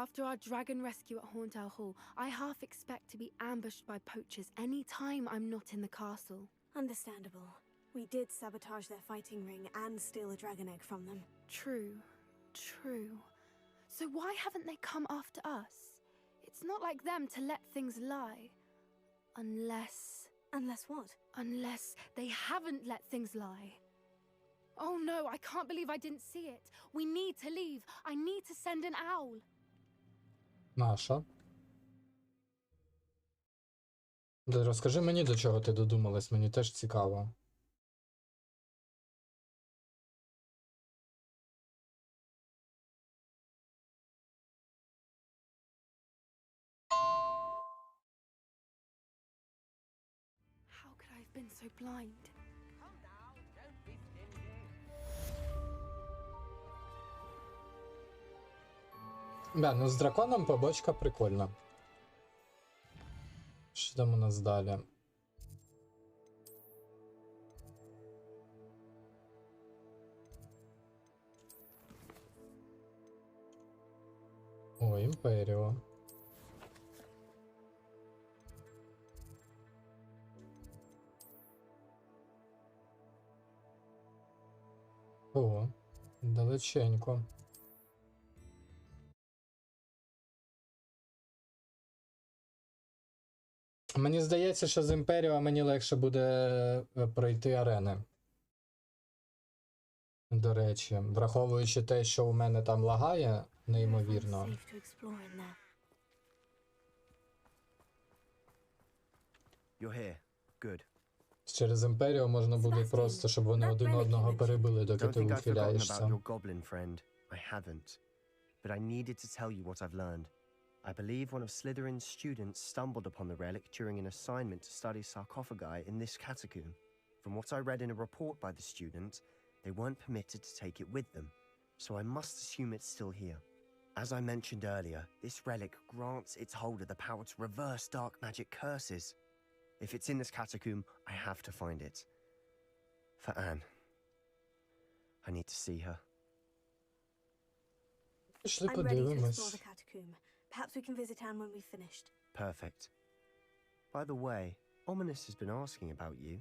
After our dragon rescue at Horntail Hall, I half expect to be ambushed by poachers any time I'm not in the castle. Understandable. We did sabotage their fighting ring and steal a dragon egg from them. True. True. So why haven't they come after us? It's not like them to let things lie. Unless... Unless what? Unless they haven't let things lie. Oh no, I can't believe I didn't see it. We need to leave. I need to send an owl. Наша. Розкажи мені, до чого ти додумалась, мені теж цікаво. How could I have been so blind? Да, ну з драконом побочка прикольна. Що там у нас далі? О, Імперіо. О, далеченько. Мені здається, що з Імперіо мені легше буде пройти арени. До речі, враховуючи те, що у мене там лагає, неймовірно. You're here. Good. через Імперію можна буде просто, щоб вони один одного перебили, доки Don't ти think I've forgotten about ухиляєшся. your goblin friend. I haven't. But I needed to tell you what I've learned. I believe one of Slytherin's students stumbled upon the relic during an assignment to study sarcophagi in this catacomb. From what I read in a report by the student, they weren't permitted to take it with them, so I must assume it's still here. As I mentioned earlier, this relic grants its holder the power to reverse dark magic curses. If it's in this catacomb, I have to find it. For Anne. I need to see her. Пішли I'm ready to explore подивимось. the catacomb. Perhaps we can visit Anne when we've finished. Perfect. By the way, Ominous has been asking about you.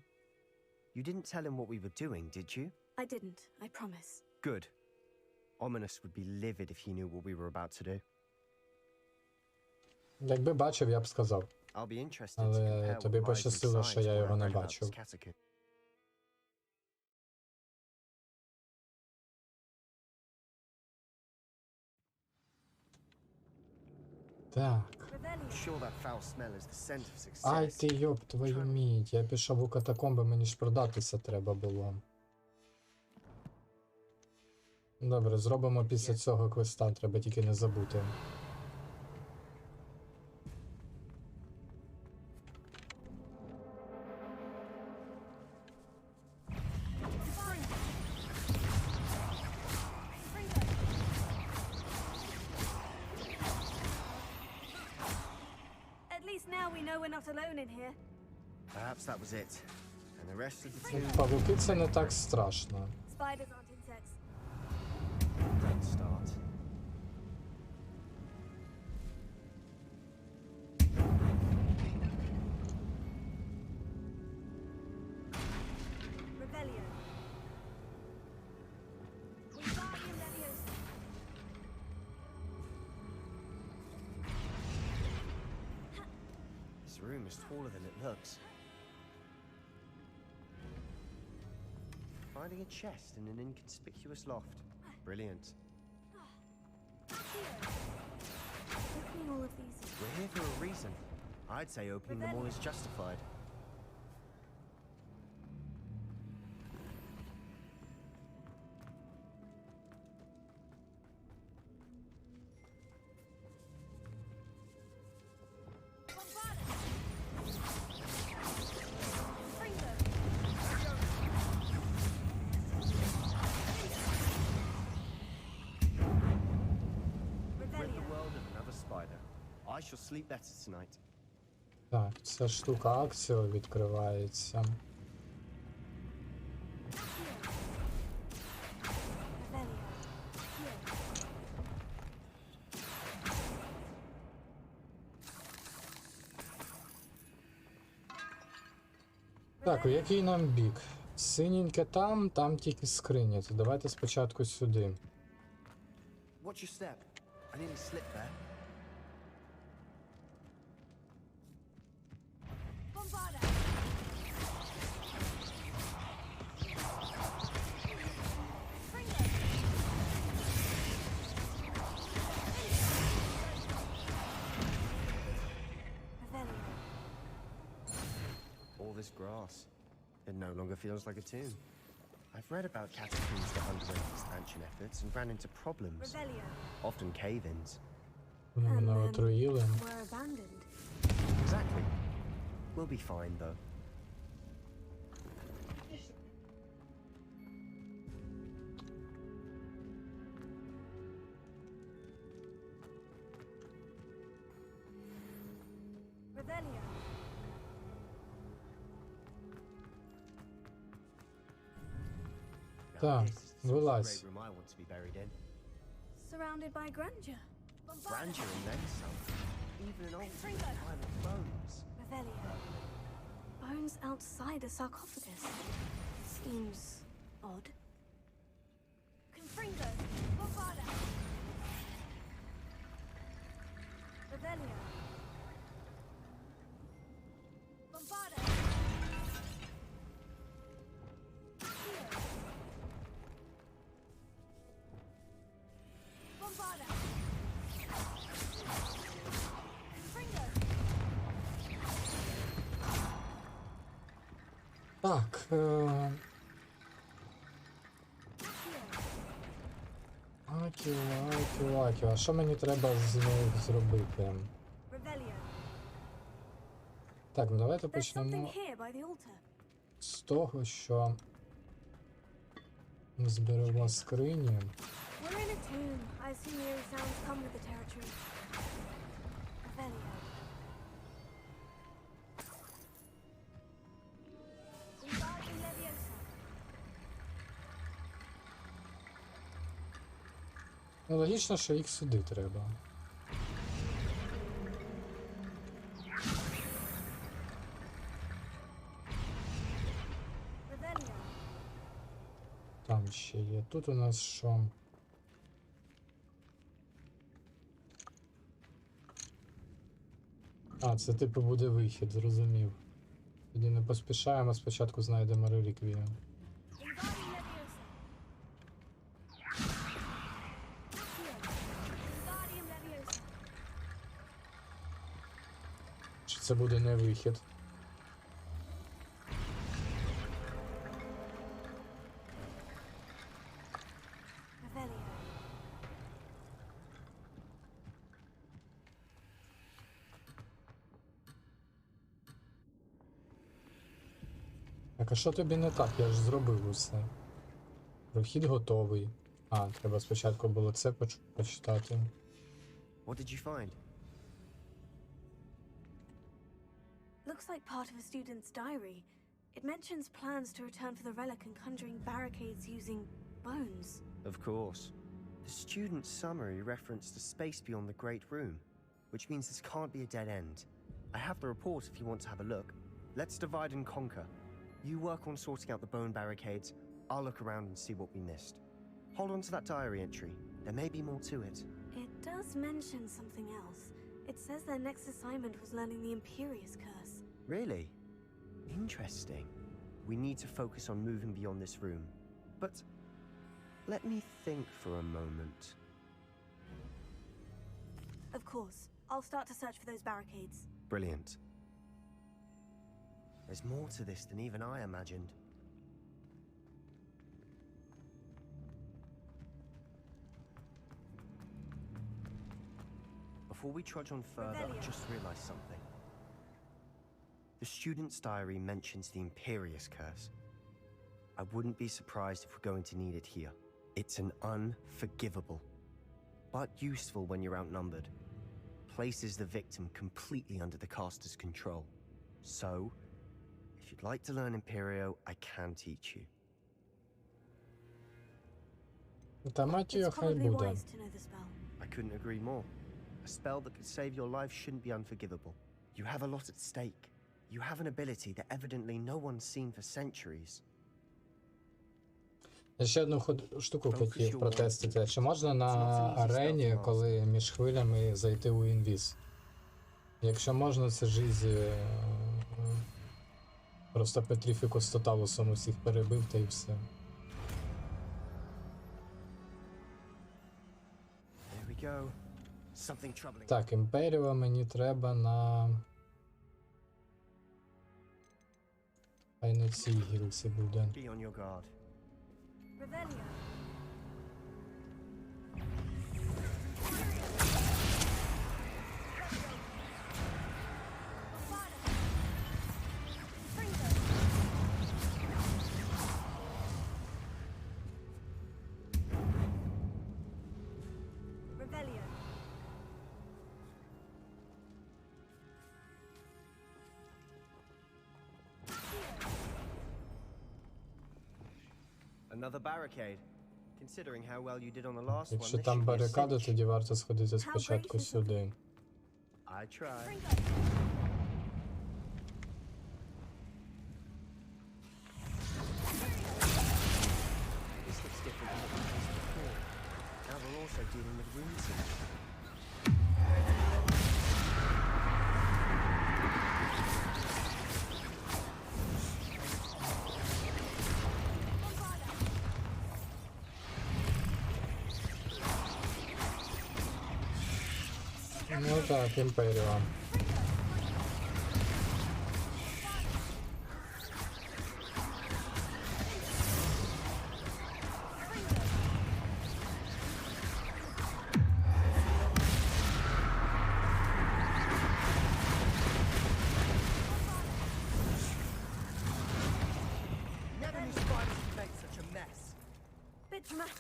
You didn't tell him what we were doing, did you? I didn't, I promise. Good. Ominous would be livid if he knew what we were about to do. Якби бачив, я б сказав. I'll be interested to Але compare тобі what lies пощастило, що inside я what I його не read about бачив. this catacomb. Так. Sure that foul smell is the scent of success. Ай ти йоп, твою мідь, я пішов у катакомби, мені ж продатися треба було. Добре, зробимо після цього квеста, треба тільки не забути. At least now we know we're not alone in here. Perhaps that was it. And the rest of the team. Павуки це не так страшно. Spiders aren't insects. Don't start. Revelio. Wingardium Leviosa. This room is taller than it looks. Finding a chest in an inconspicuous loft. Brilliant. Opening all of these. We're here for a reason. I'd say opening them all is justified. Rid the world of another spider. I shall sleep better tonight. Так, ця штука акціо відкривається. Так, у який нам бік? Синеньке там, там тільки скриня. То давайте спочатку сюди. Watch your step. I nearly slipped there. All this grass. It no longer feels like a tomb. I've read about catacombs that underwent expansion efforts and ran into problems. Often cave-ins. Мене отруїли. We're abandoned. Exactly. We'll be fine, though. Revelio. Так, This is the sort of вилазь. grave room I want to be buried in. Surrounded by grandeur. Grandeur and then some. Even an old pile of bones. Revelio. Bones outside a sarcophagus. Seems odd. Confringo. Bombarda. Revelio. Bombarda. Bombarda. Так. Акі. А що мені треба з них зробити? Так, ну давайте почнемо з того, що ми зберемо скрині. Ну, логічно, що їх сюди треба. Там ще є. Тут у нас що? А, це типу буде вихід, зрозумів. Тоді не поспішаємо, спочатку знайдемо реліквію. Чи це буде не вихід? Так, а що тобі не так? Я ж зробив усе. Прохід готовий. А, треба спочатку було це почитати. What did you find? Looks like part of a student's diary. It mentions plans to return for the relic and conjuring barricades using bones. Of course. The student's summary referenced a space beyond the Great Room, which means this can't be a dead end. I have the report if you want to have a look. Let's divide and conquer. You work on sorting out the bone barricades. I'll look around and see what we missed. Hold on to that diary entry. There may be more to it. It does mention something else. It says their next assignment was learning the Imperious Curse. Really? Interesting. We need to focus on moving beyond this room. But let me think for a moment. Of course. I'll start to search for those barricades. Brilliant. There's more to this than even I imagined. Before we trudge on further, I just realized something. The student's diary mentions the Imperious Curse. I wouldn't be surprised if we're going to need it here. It's an unforgivable, but useful when you're outnumbered. Places the victim completely under the caster's control. So, if you'd like to learn Imperio, I can teach you. Автоматію хай буде. I couldn't agree more. A spell that could save your life shouldn't be unforgivable. You have a lot at stake. You have an ability that evidently no one's seen for centuries. Я ще одну штуку хотів протестити. Чи можна на арені, коли між хвилями, зайти у інвіз? Якщо можна, це ж ізі. Просто Петріфіку з Тоталусом усіх перебив та й все. Так, Імперіо мені треба на... Хай на цій гілці буде. Another barricade. Considering how well you did on the last one, Якщо this там should be a барикади, cinch. тоді варто сходити спочатку сюди. I try. This looks different from what we used before. Now we're also dealing with room siege. Ну так, Імперіо.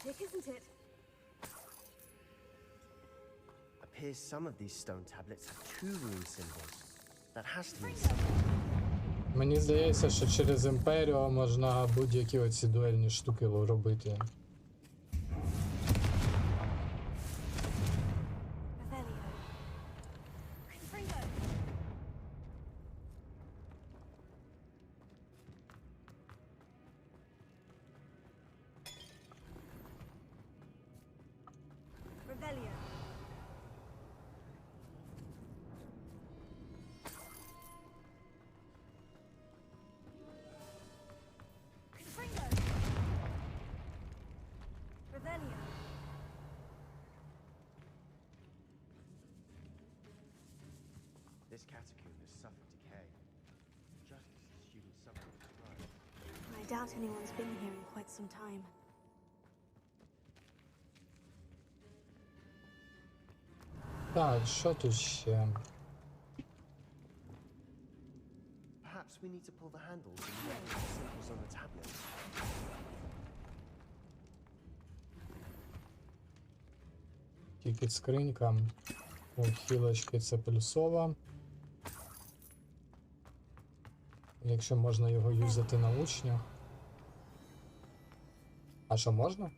Magic, isn't it? Appears some of these stone tablets have two rune symbols. That has to mean something. Мені здається, що через імперію можна будь-які оці дуельні штуки робити. This catacomb has suffered decay, just as the students suffered the flood. I doubt anyone's been here in quite some time. Так, що тут ще? Perhaps we need to pull the handles and write the symbols on the tablets. Тільки скринька. Хілочки це плюсова. Якщо можна його юзати на учнях. А що можна?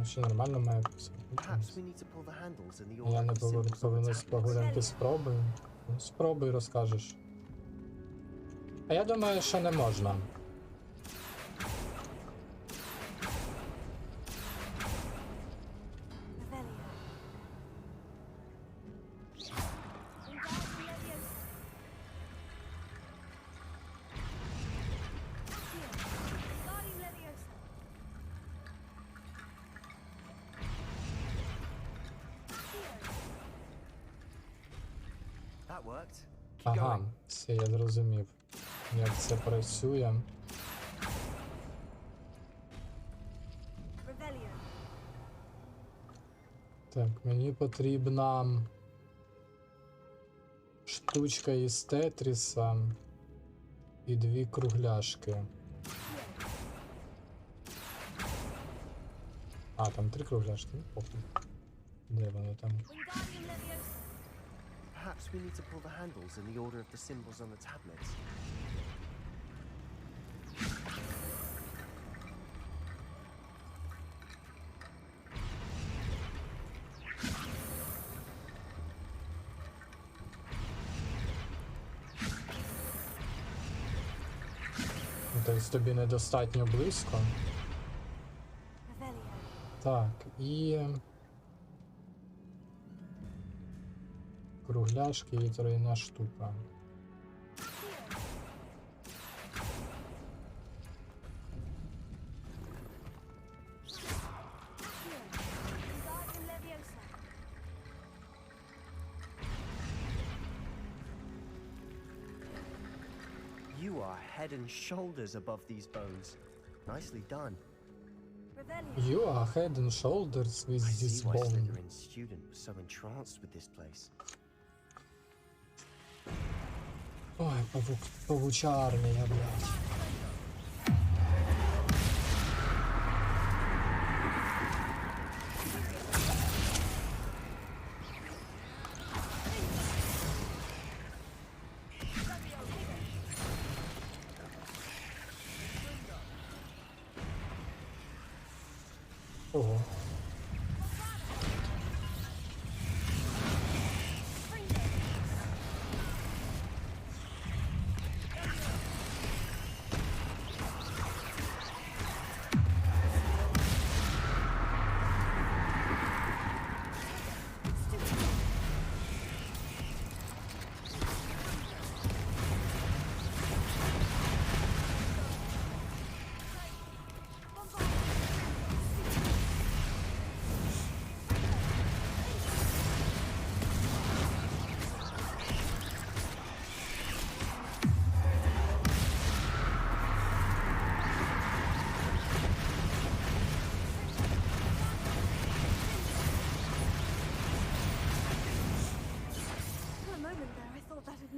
Ну, все нормально має бути. Я не повинен погулянки спробую. Ну, спробуй, розкажеш. А я думаю, що не можна. Ага, все, я зрозумів, як це працює. Так, мені потрібна штучка із Тетріса і 2 кругляшки. А, там 3 кругляшки, ну похуй. Де вони там? Perhaps we need to pull the handles in the order of the symbols on the tablets. Тобто тобі недостатньо близько. Так, і... кругляшки і тройна штука. You are head and shoulders above these bones. Nicely done. You are head and shoulders with this I see why bone. Slytherin's student was so entranced with this place. Ой, павуча армія, блядь. Ого.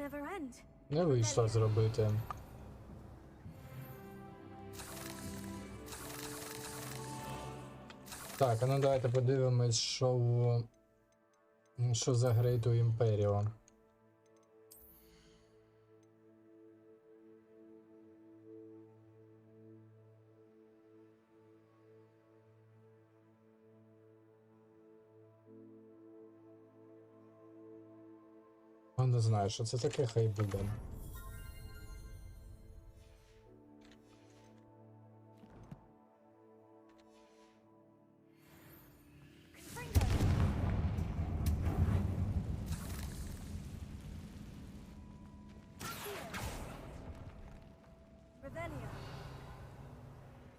never end. Не вийшло зробити. Так, а ну давайте подивимось, що за Грейту Імперіо. Я не знаю, що це таке, хай буде.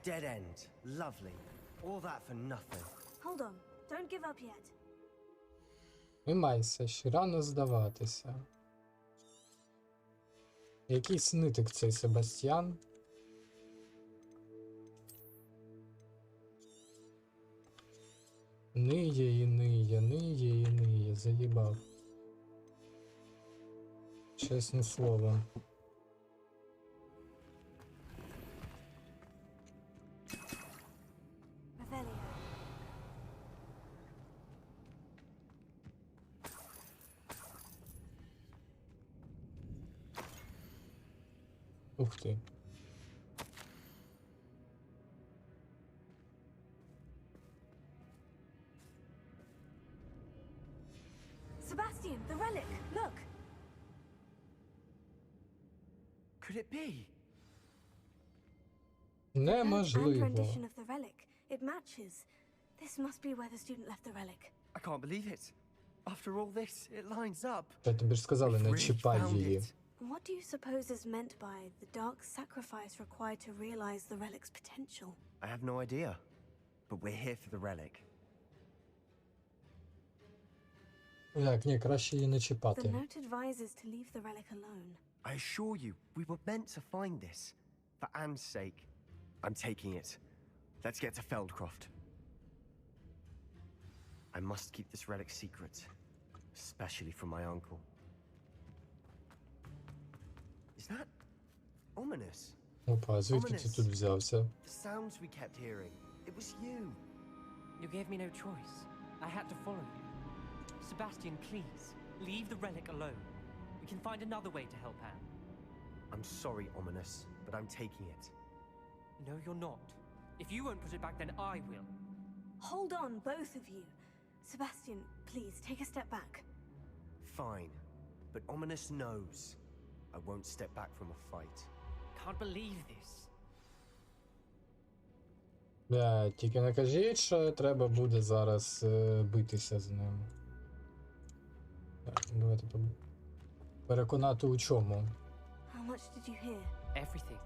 Dead end. Lovely. All that for nothing. Hold on. Don't give up yet. Не майся, ще рано здаватися. Якийсь нитик цей Себастьян. Ниє і ниє, ниє і ниє, заїбав. Чесне слово. Ух ти. Sebastian, the relic, look! Could it be? Неможливо. rendition of the relic. It matches. This must be where the student left the relic. I can't believe it. After all this, it lines up. Я тобі ж сказали, не чіпай її. What do you suppose is meant by the dark sacrifice required to realize the relic's potential? I have no idea. But we're here for the relic. Так, ні, краще її не The чіпати. note advises to leave the relic alone. I assure you, we were meant to find this. For Anne's sake. I'm taking it. Let's get to Feldcroft. I must keep this relic secret. Especially from my uncle. Is that ominous? Опа, звідки ти тут взявся? The sounds we kept hearing. It was you. You gave me no choice. I had to follow you. Sebastian, please, leave the relic alone. We can find another way to help Anne. I'm sorry, Ominous, but I'm taking it. No, you're not. If you won't put it back, then I will. Hold on, both of you. Sebastian, please, take a step back. Fine. But Ominous knows. I won't step back from a fight. Can't believe this. Тільки не кажіть, що треба буде зараз битися з ним. Так, давайте переконати у чому. How much did you hear? Everything.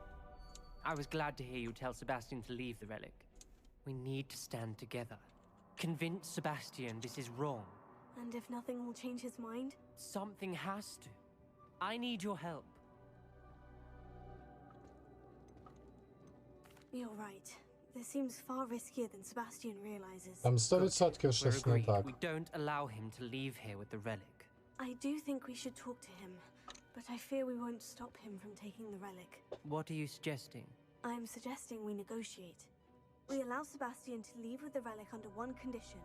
I was glad to hear you tell Sebastian to leave the relic. We need to stand together. Convince Sebastian this is wrong. And if nothing will change his mind? Something has to. I need your help. You're right. This seems far riskier than Sebastian realizes. Там 100% щось не так. We don't allow him to leave here with the relic. I do think we should talk to him, but I fear we won't stop him from taking the relic. What are you suggesting? I'm suggesting we negotiate. We allow Sebastian to leave with the relic under one condition.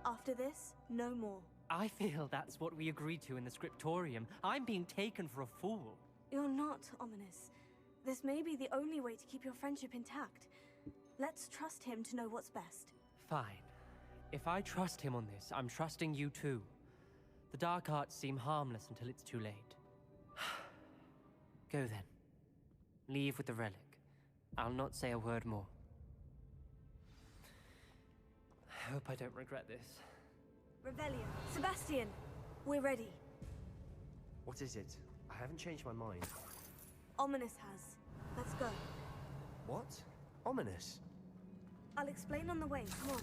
After this, no more. I feel that's what we agreed to in the scriptorium. I'm being taken for a fool. You're not, Ominous. This may be the only way to keep your friendship intact. Let's trust him to know what's best. Fine. If I trust him on this, I'm trusting you too. The dark arts seem harmless until it's too late. Go then. Leave with the relic. I'll not say a word more. I hope I don't regret this. Revelio. Sebastian, we're ready. What is it? I haven't changed my mind. Ominous has. Let's go. What? Ominous? I'll explain on the way. Come on.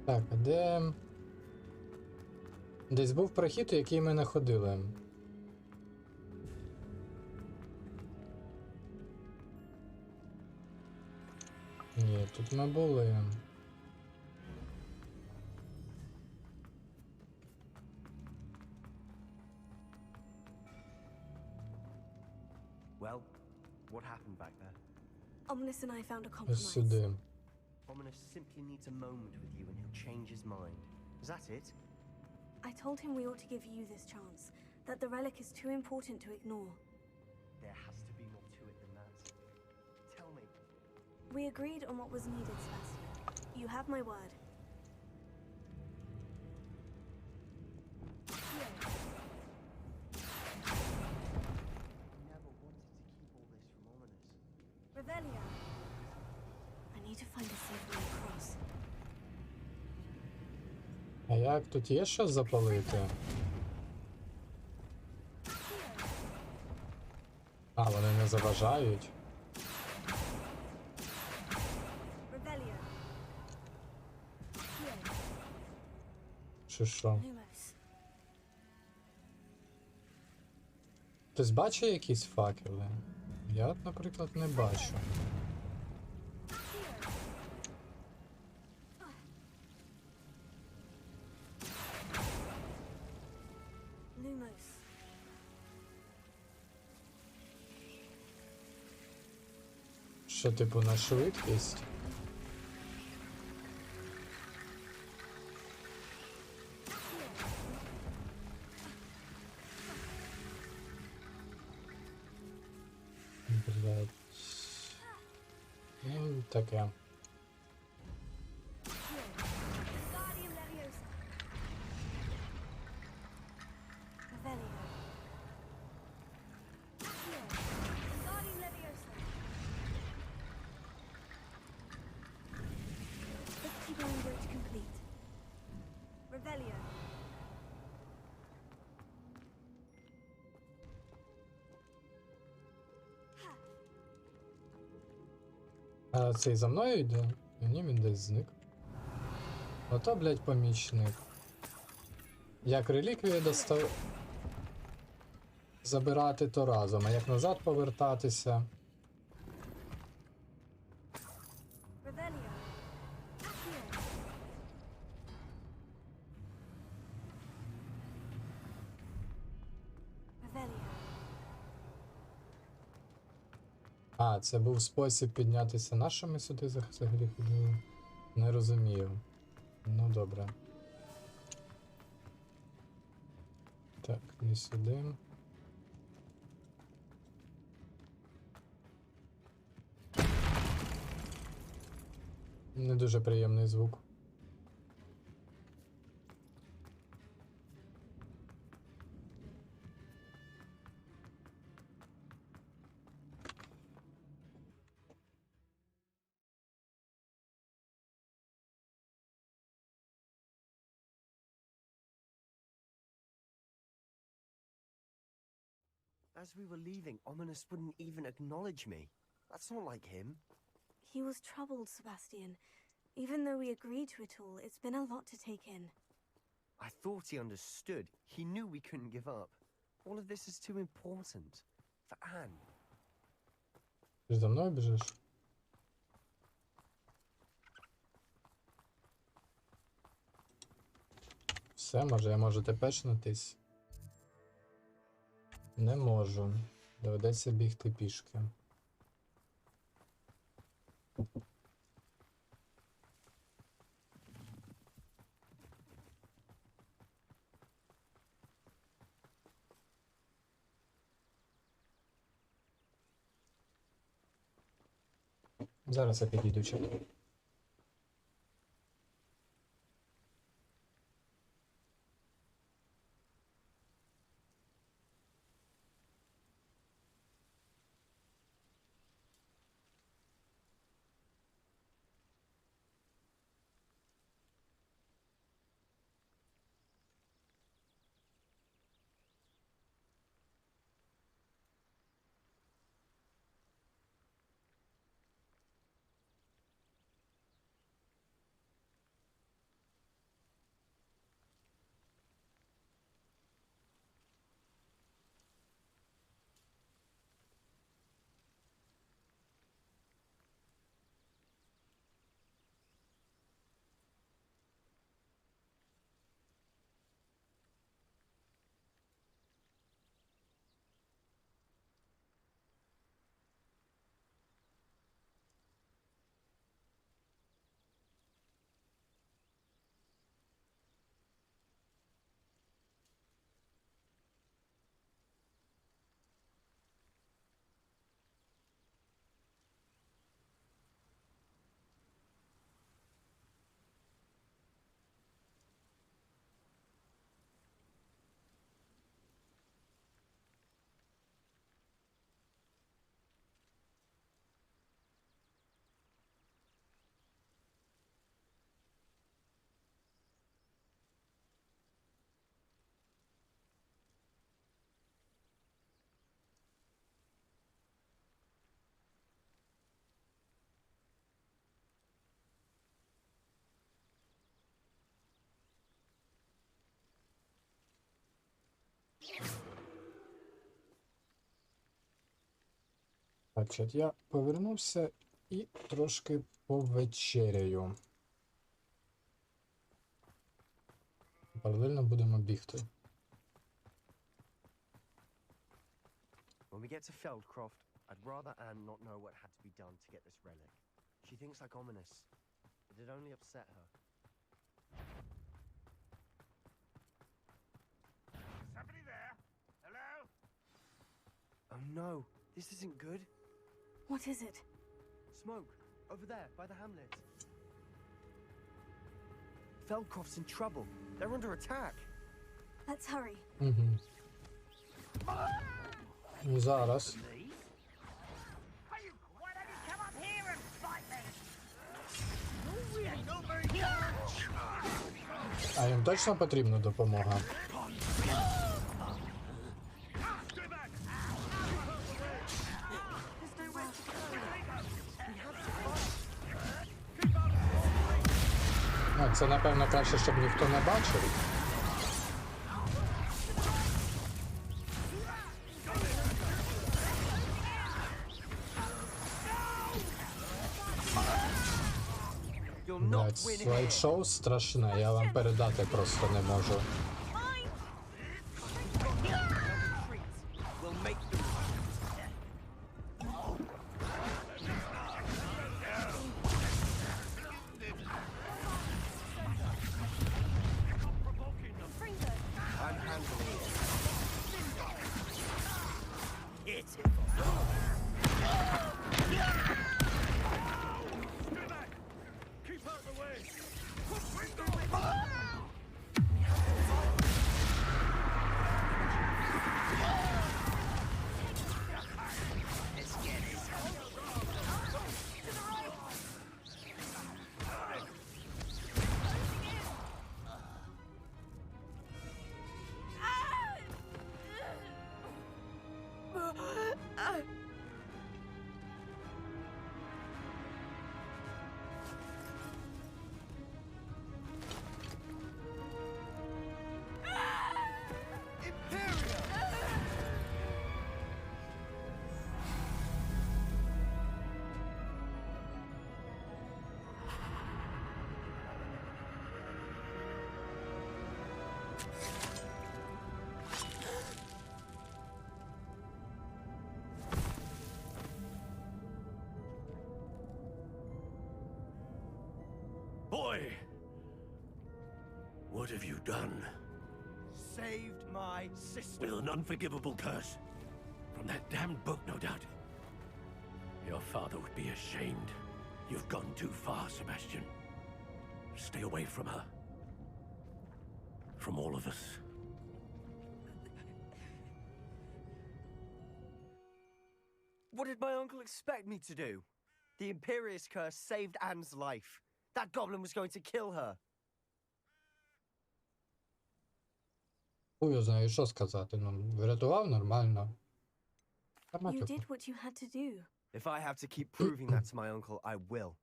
Так, а де Десь був прохід, у який ми не ходили. Ні, тут ми були. Well, what happened back there? Ominous and I found a Ось compromise. сюди. Ominous simply needs a moment with you and he'll change his mind. Is that it? I told him we ought to give you this chance, that the relic is too important to ignore. There has to be more to it than that. Tell me. We agreed on what was needed, Sebastian. You have my word. Never wanted to keep all this from Ominous. Revelia. I need to find a safe way across. А як тут є що запалити? А, вони не заважають. Revelia. Чи що? Lumos. Хтось бачить якісь факели? Я, от, наприклад, не бачу. Lumos. Що, типу, на швидкість? Блядь. Ну, таке. Guardian Leviosa. Revelia. Guardian Leviosa. 50 bone route complete. Revelia. А цей за мною йде? Ні, він десь зник. Ото, блядь, помічник. Як реліквії достав... забирати, то разом, а як назад повертатися. Revelia. Revelia. А, це був спосіб піднятися. На що ми сюди взагалі ходили? Не розумію. Ну, добре. Так, не сюди. Не дуже приємний звук. As we were leaving, Ominous wouldn't even acknowledge me. That's not like him. He was troubled, Sebastian. Even though we agreed to it all, it's been a lot to take in. I thought he understood. He knew we couldn't give up. All of this is too important. For Anne. Ти за мною біжиш? Все, може, я можу тепешнутись? Не можу. Доведеться бігти пішки. Зараз я підійду чекаю. Значить, я повернувся і трошки повечеряю. Паралельно будемо бігти. When we get to Feldcroft, I'd rather Anne not know what had to be done to get this relic. She thinks like ominous, but it only upset her. Somebody there? Hello? Oh no, this isn't good. What is it? Smoke, over there, by the hamlet. Feldcroft's in trouble. They're under attack. Let's hurry. Угу. Зараз. А їм точно потрібна допомога? Це, напевно, краще, щоб ніхто не бачив. Блять, слайд-шоу страшне, я вам передати просто не можу. Boy! What have you done? Saved my sister. With an unforgivable curse. From that damned book, no doubt. Your father would be ashamed. You've gone too far, Sebastian. Stay away from her. From all of us. What did my uncle expect me to do? The Imperious curse saved Anne's life. That goblin was going to kill her. Хую знаю, що сказати. Ну, врятував нормально. You did what you had to do. If I have to keep proving that to my uncle, I will.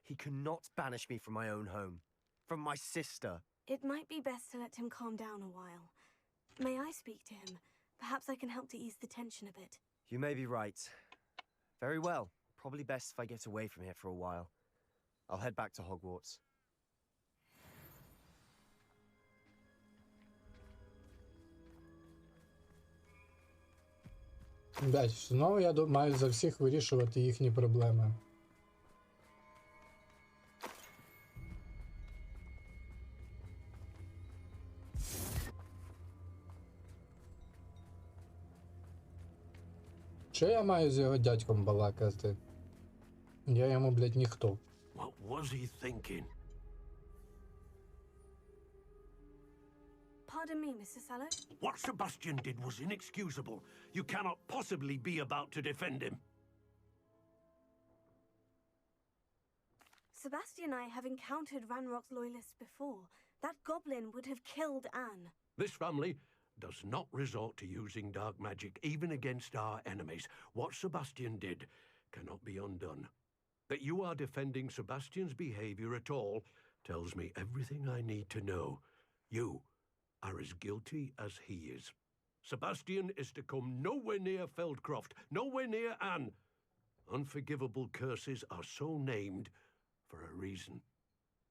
He cannot banish me from my own home. From my sister. It might be best to let him calm down a while. May I speak to him? Perhaps I can help to ease the tension a bit. You may be right. Very well. Probably best if I get away from here for a while. I'll head back to Hoґвортс. Блять, знову я маю за всіх вирішувати їхні проблеми. Що я маю з його дядьком балакати? Я йому, блять, ніхто. What was he thinking? Pardon me, Mr. Sallow. What Sebastian did was inexcusable. You cannot possibly be about to defend him. Sebastian and I have encountered Ranrock's loyalists before. That goblin would have killed Anne. This family does not resort to using dark magic even against our enemies. What Sebastian did cannot be undone. That you are defending Sebastian's behavior at all tells me everything I need to know. You are as guilty as he is. Sebastian is to come nowhere near Feldcroft, nowhere near Anne. Unforgivable curses are so named for a reason.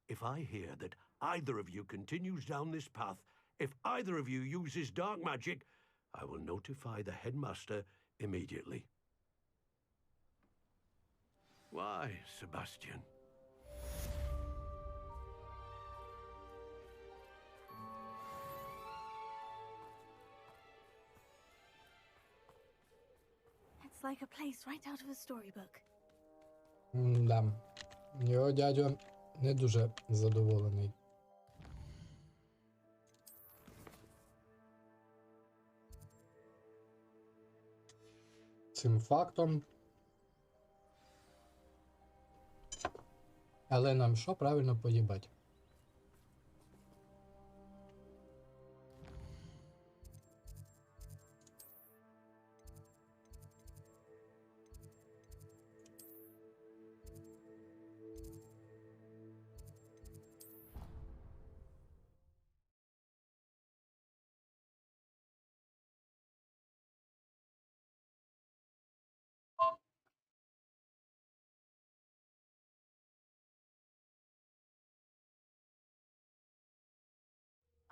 If I hear that either of you continues down this path, if either of you uses dark magic, I will notify the headmaster immediately. Why, Sebastian? It's like a place right out of a storybook. Да. Його дядя не дуже задоволений. Цим фактом. Але нам що правильно поїбать?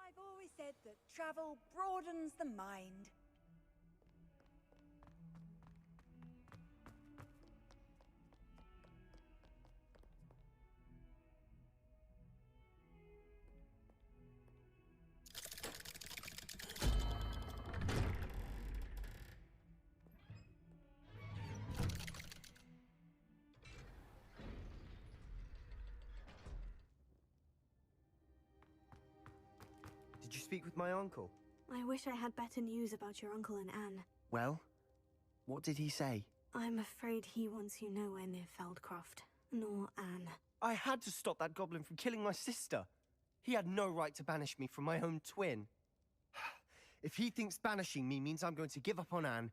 I've always said that travel broadens the mind. Did you speak with my uncle? I wish I had better news about your uncle and Anne. Well, what did he say? I'm afraid he wants you nowhere near Feldcroft, nor Anne. I had to stop that goblin from killing my sister. He had no right to banish me from my own twin. If he thinks banishing me means I'm going to give up on Anne,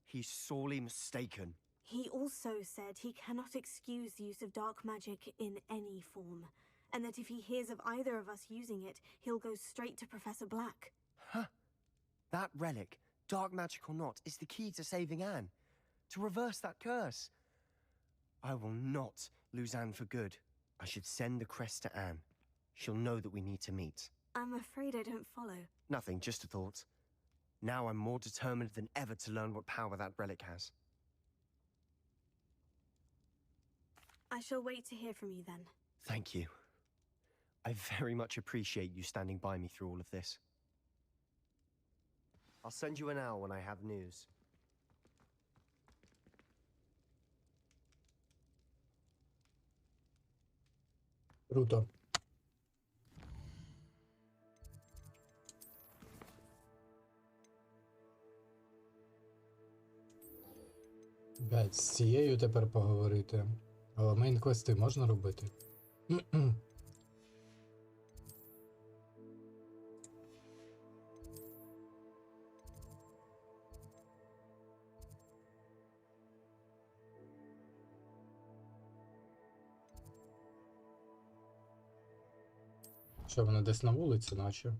he's sorely mistaken. He also said he cannot excuse the use of dark magic in any form, and that if he hears of either of us using it, he'll go straight to Professor Black. Huh? That relic, dark magic or not, is the key to saving Anne. To reverse that curse. I will not lose Anne for good. I should send the crest to Anne. She'll know that we need to meet. I'm afraid I don't follow. Nothing, just a thought. Now I'm more determined than ever to learn what power that relic has. I shall wait to hear from you then. Thank you. I very much appreciate you standing by me through all of this. I'll send you an owl when I have news. Круто. Блять, з цією тепер поговорити. Але мейн-квести можна робити? Що, вона десь на вулиці, наче?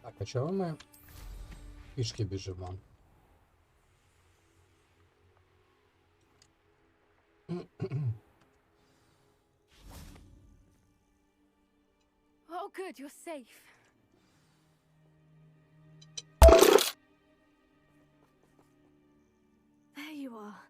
Так, а чого ми пішки біжимо? Oh, good, you're safe. There you are.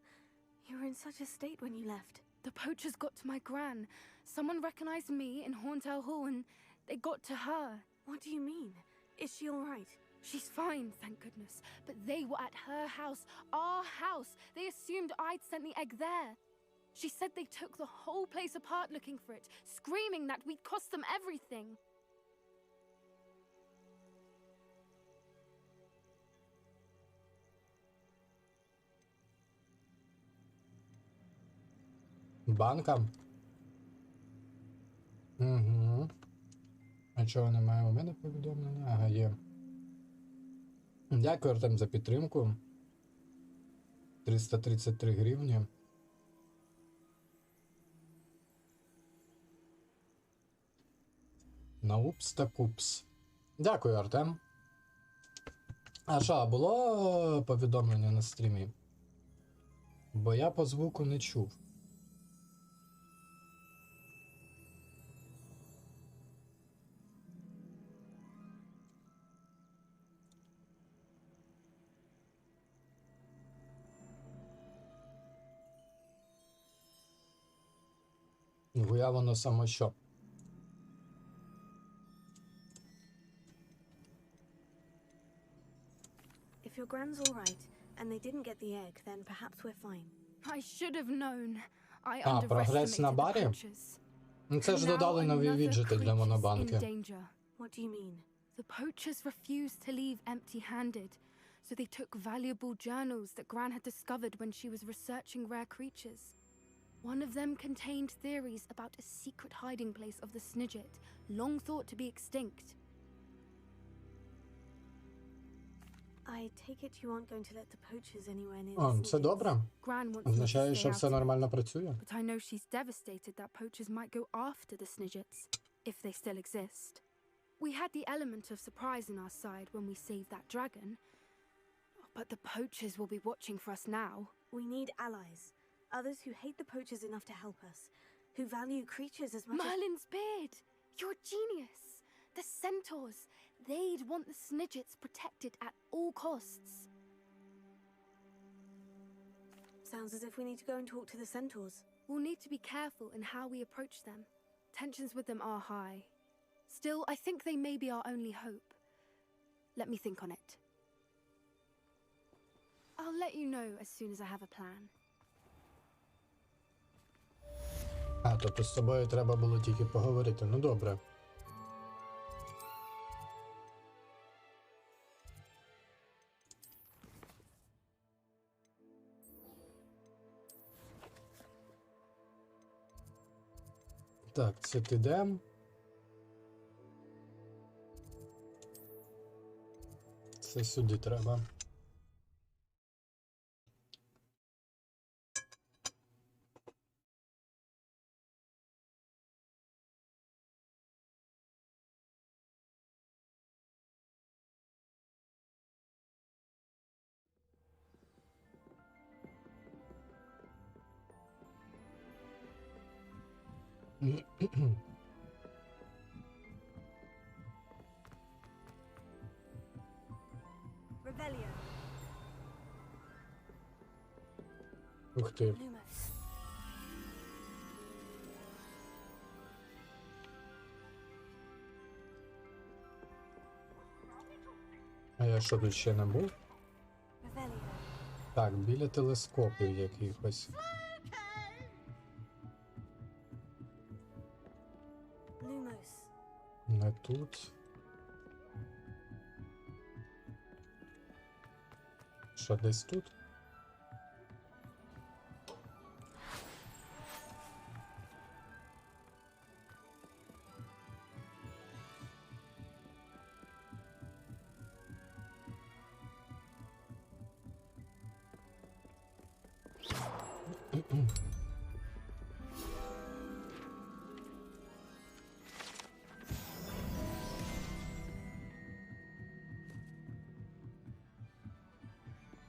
You were in such a state when you left. The poachers got to my gran. Someone recognized me in Horntail Hall and they got to her. What do you mean? Is she all right? She's fine, thank goodness. But they were at her house, our house. They assumed I'd sent the egg there. She said they took the whole place apart looking for it, screaming that we'd cost them everything. Банка? Угу. А чого немає у мене повідомлення? Ага, є. Дякую, Артем, за підтримку. 333 гривні. На упс та купс. Дякую, Артем. А що, було повідомлення на стрімі? Бо я по звуку не чув. Гуя воно само що. If your grand's all right, and they didn't get the egg, then perhaps we're fine. I should have known. I Прогрес на underestimated the барі? poachers. Ну, це ж Now додали нові another віджити для creature's монобанки. in danger. What do you mean? The poachers refused to leave empty-handed, so they took valuable journals that Gran had discovered when she was researching rare creatures. One of them contained theories about a secret hiding place of the Snidget, long thought to be extinct. I take it you aren't going to let the poachers anywhere near О, the це Snidgets. добре. Gran wants me to Означає, stay що out все of it. нормально працює. But I know she's devastated that poachers might go after the Snidgets, if they still exist. We had the element of surprise in our side when we saved that dragon, but the poachers will be watching for us now. We need allies. Others who hate the poachers enough to help us. Who value creatures as much Merlin's beard! You're a genius! The centaurs! They'd want the Snidgets protected at all costs. Sounds as if we need to go and talk to the centaurs. We'll need to be careful in how we approach them. Tensions with them are high. Still, I think they may be our only hope. Let me think on it. I'll let you know as soon as I have a plan. А, тобто з тобою треба було тільки поговорити. Ну добре. Так, це підемо. Це сюди треба. Revelio. Ух ти. Lumos. А я що тут ще не був? Revelio. Так, біля телескопів якихось. Lumos. Не тут. Що, десь тут?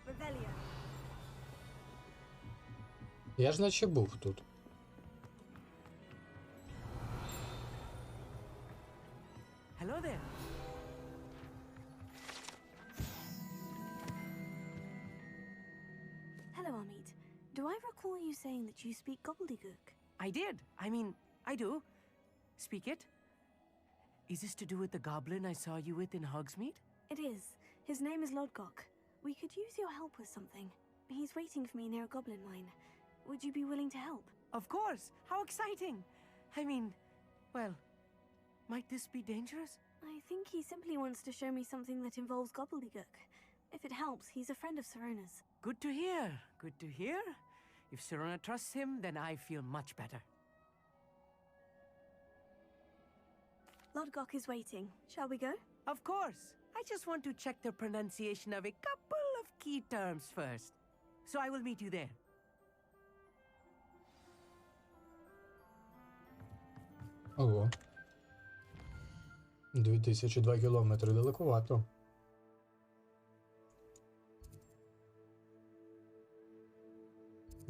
Revelio. Я ж наче був тут. Hello there. Hello, Amit. Do I recall you saying that you speak gobbledygook? I did. I mean, I do. Speak it. Is this to do with the goblin I saw you with in Hogsmeade? It is. His name is Lodgok. We could use your help with something. He's waiting for me near a goblin mine. Would you be willing to help? Of course! How exciting! I mean, well, might this be dangerous? I think he simply wants to show me something that involves gobbledygook. If it helps, he's a friend of Sirona's. Good to hear. Good to hear. If Sirona trusts him, then I feel much better. Lodgok is waiting. Shall we go? Of course. I just want to check the pronunciation of a couple of key terms first. So I will meet you there. Ого. 2002 кілометри, далекувато.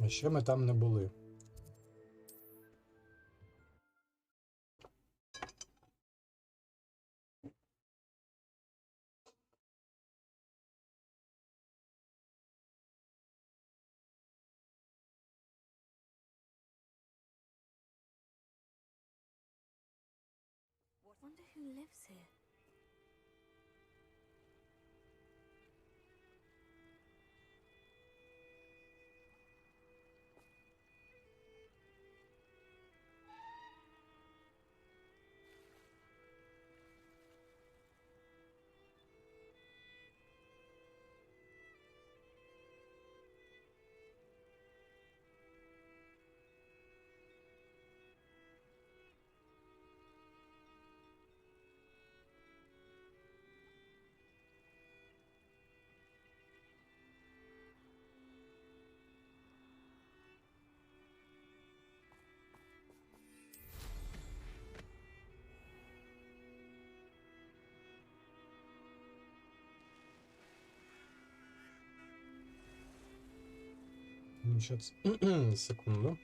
А ще ми там не були. Wonder who lives here. Сейчас. Секунду.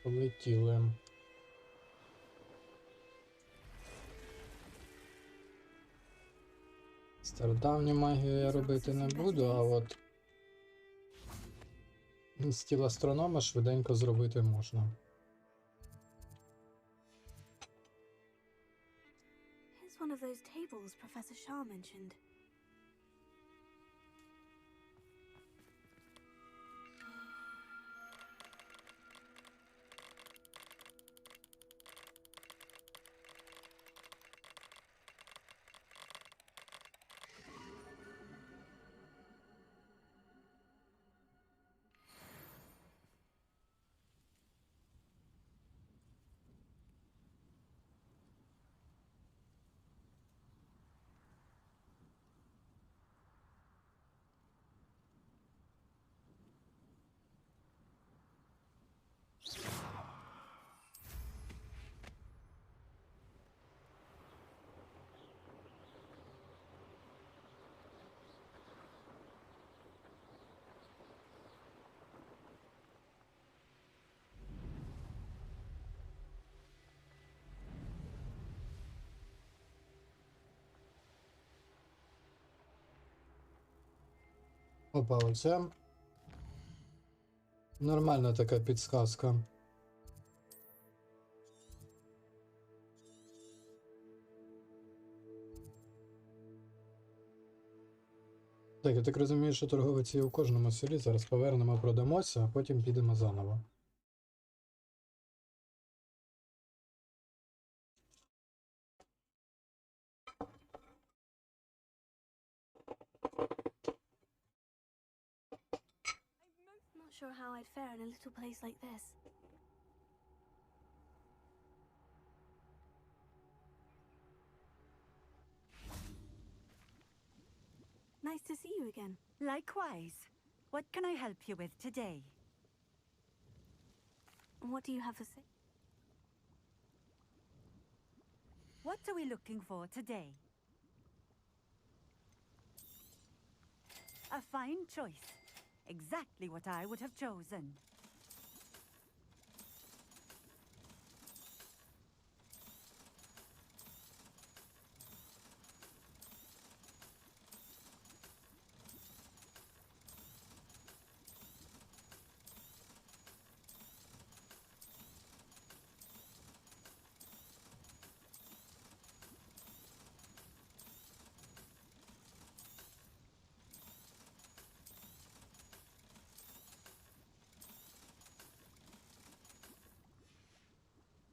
Полетіли. Стародавню магію я робити не буду, а от стіл астронома швиденько зробити можна. Here's one of those tables Professor Shah mentioned. Опа, оце нормальна така підсказка. Так, я так розумію, що торговець є у кожному селі. Зараз повернемо, продамося, а потім підемо заново. Not sure how I'd fare in a little place like this. Nice to see you again. Likewise. What can I help you with today? What do you have for sale? What are we looking for today? A fine choice. Exactly what I would have chosen.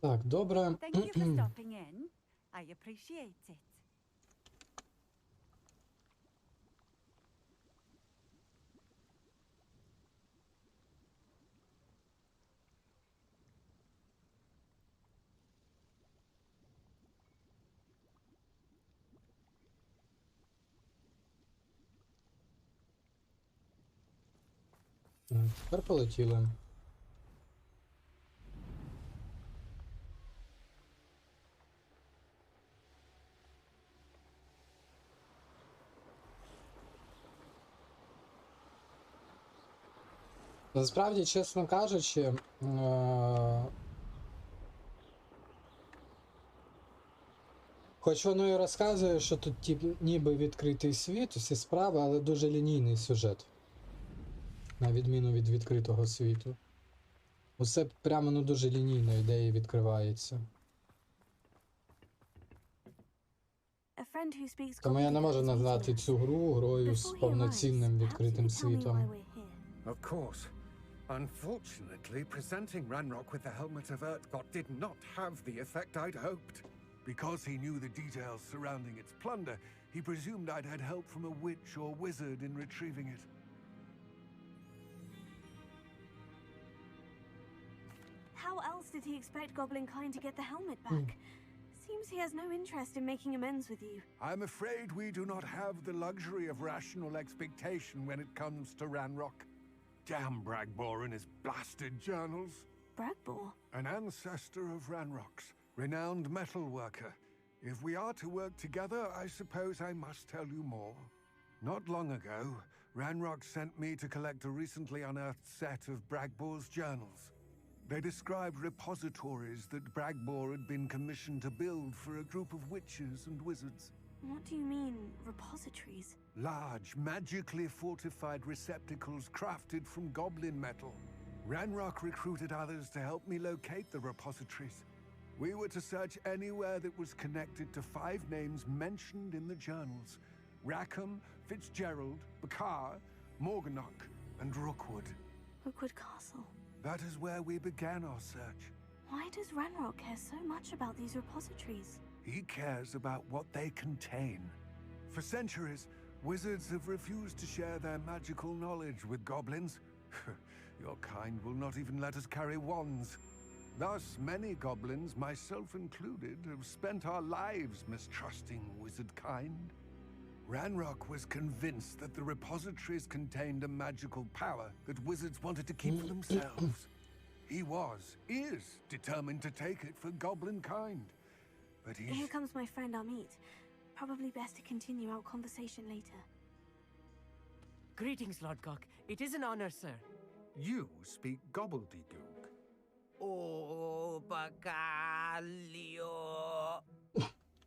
Так, добре. Thank you for stopping in. I appreciate it. Тепер полетіли. Насправді, чесно кажучи, хоч воно і розказує, що тут ніби відкритий світ, усі справи, але дуже лінійний сюжет. На відміну від відкритого світу. Усе прямо ну дуже лінійно ідеї відкривається. Тому я не можу назвати цю гру грою з повноцінним відкритим світом. Of course. Unfortunately, presenting Ranrock with the helmet of Urtkot did not have the effect I'd hoped. Because he knew the details surrounding its plunder, he presumed I'd had help from a witch or wizard in retrieving it. How else did he expect Goblinkind to get the helmet back? Seems he has no interest in making amends with you. I'm afraid we do not have the luxury of rational expectation when it comes to Ranrock. Damn Bragbor and his blasted journals. Bragbor? An ancestor of Ranrock's, renowned metal worker. If we are to work together, I suppose I must tell you more. Not long ago, Ranrock sent me to collect a recently unearthed set of Bragbor's journals. They described repositories that Bragbor had been commissioned to build for a group of witches and wizards. What do you mean, repositories? Large, magically fortified receptacles crafted from goblin metal. Ranrock recruited others to help me locate the repositories. We were to search anywhere that was connected to 5 names mentioned in the journals. Rackham, Fitzgerald, Bakar, Morganach, and Rookwood. Rookwood Castle. That is where we began our search. Why does Ranrock care so much about these repositories? He cares about what they contain. For centuries, wizards have refused to share their magical knowledge with goblins. Your kind will not even let us carry wands. Thus, many goblins, myself included, have spent our lives mistrusting wizard kind. Ranrock was convinced that the repositories contained a magical power that wizards wanted to keep for themselves. He is determined to take it for goblin kind. But Here comes my friend Amit. Probably best to continue our conversation later. Greetings, Lord Gok. It is an honor, sir. You speak gobbledygook. Oh, Bacalio.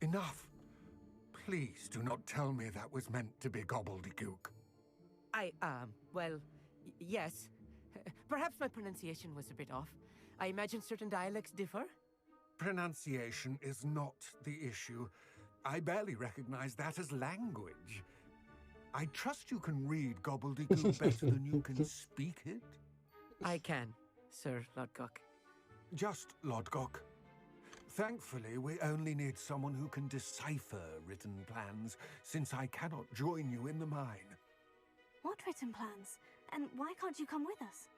Enough. Please do not tell me that was meant to be gobbledygook. Well, yes. Perhaps my pronunciation was a bit off. I imagine certain dialects differ? Pronunciation is not the issue. I barely recognize that as language. I trust you can read gobbledygook better than you can speak it. I can, Sir Lord Gok. Just Lord Gok. Thankfully, we only need someone who can decipher written plans, since I cannot join you in the mine. What written plans? And why can't you come with us?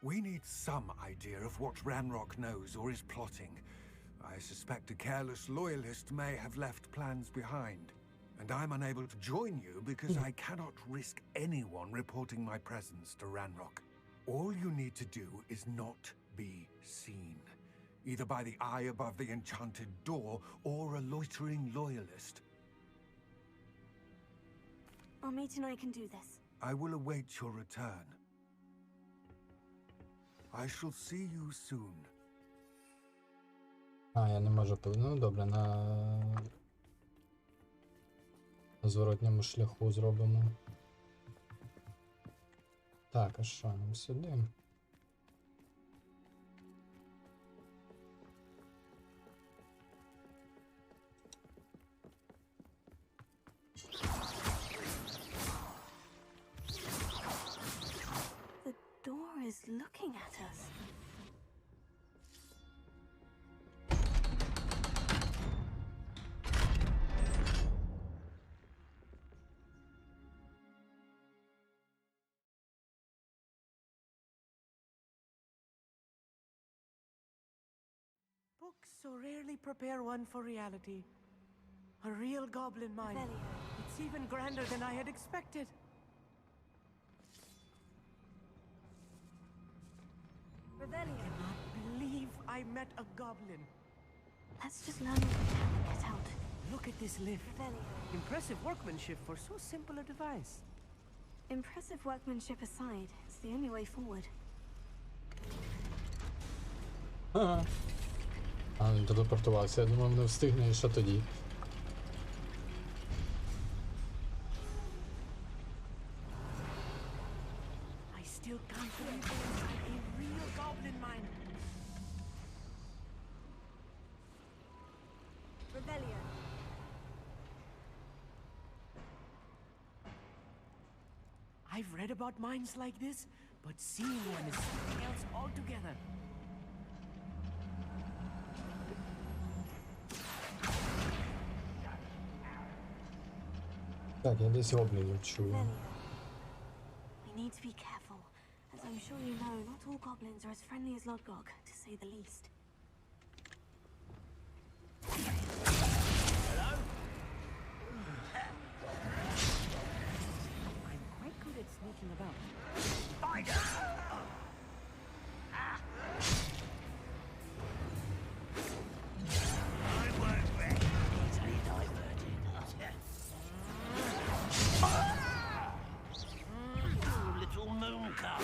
We need some idea of what Ranrock knows or is plotting. I suspect a careless loyalist may have left plans behind. And I'm unable to join you because I cannot risk anyone reporting my presence to Ranrock. All you need to do is not be seen. Either by the eye above the enchanted door or a loitering loyalist. Amit and I can do this. I will await your return. I shall see you soon. Я не можу... Ну, добре, на зворотньому шляху зробимо. Так, а що нам сюди? The door is looking at us. Books so rarely prepare one for reality. A real goblin mind. It's even grander than I had expected. I cannot believe I met a goblin. Let's just learn what we can and get out. Look at this lift. Impressive workmanship for so simple a device. Impressive workmanship aside, it's the only way forward. Ага. А, він телепортувався. Я думав, не встигне, і що тоді? I still can't believe we're inside a real goblin mine. Rebellion. I've read about mines like this, but seeing one is something else altogether. Так, я десь гоблінів чую. We need to be careful. As I'm sure you know, not all goblins are as friendly as Lodgok, to say the least. I'm quite good at sneaking about. Little moon calf.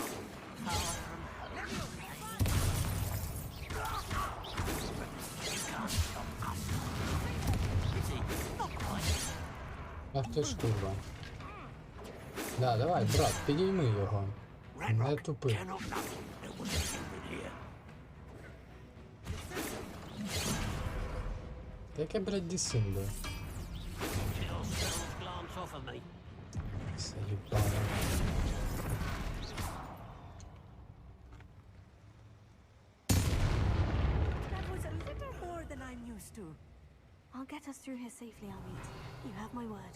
Ах ти ж курва. Да, давай, брат, підійми його. Не тупи. Яке, блядь, дісимбо? Заїбало. That was a little more than I'm used to. I'll get us through here safely, Amit. You have my word.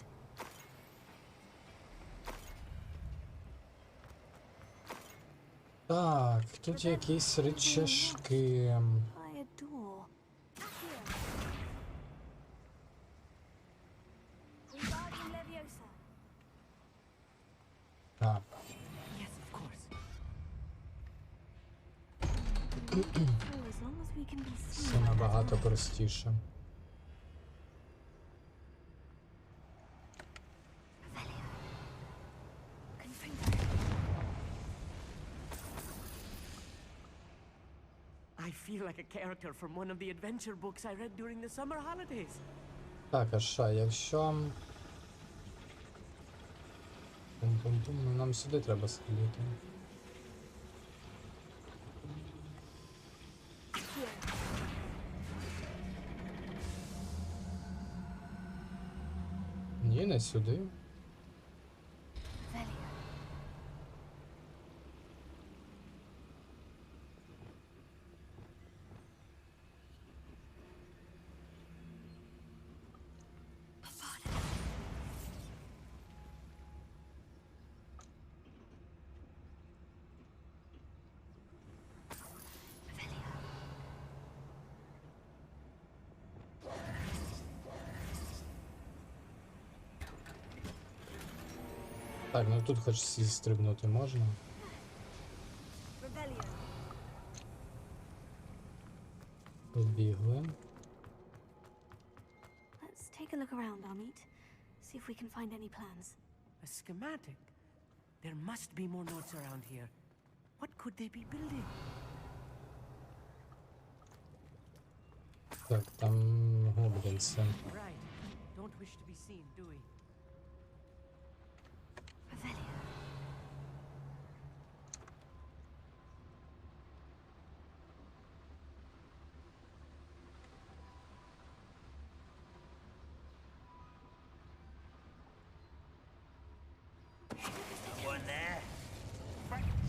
Так, тут якісь рычажки. By a door. Regarding Leviosa. А, Yes, of course. Through as long as we can be seen це by that набагато light. простіше. I feel like a character from one of the adventure books I read during the summer holidays. Так, а що, якщо... Пум-пум-пум, ну нам сюди треба сходити. Ні, не сюди. Так, ну тут хоч стрибнути можна. Побігли. Let's take a look around, Amit. See if we can find any plans. A schematic? There must be more notes around here. What could they be building? Так, там гоблінці. Right. Don't wish to be seen, do we? Someone there?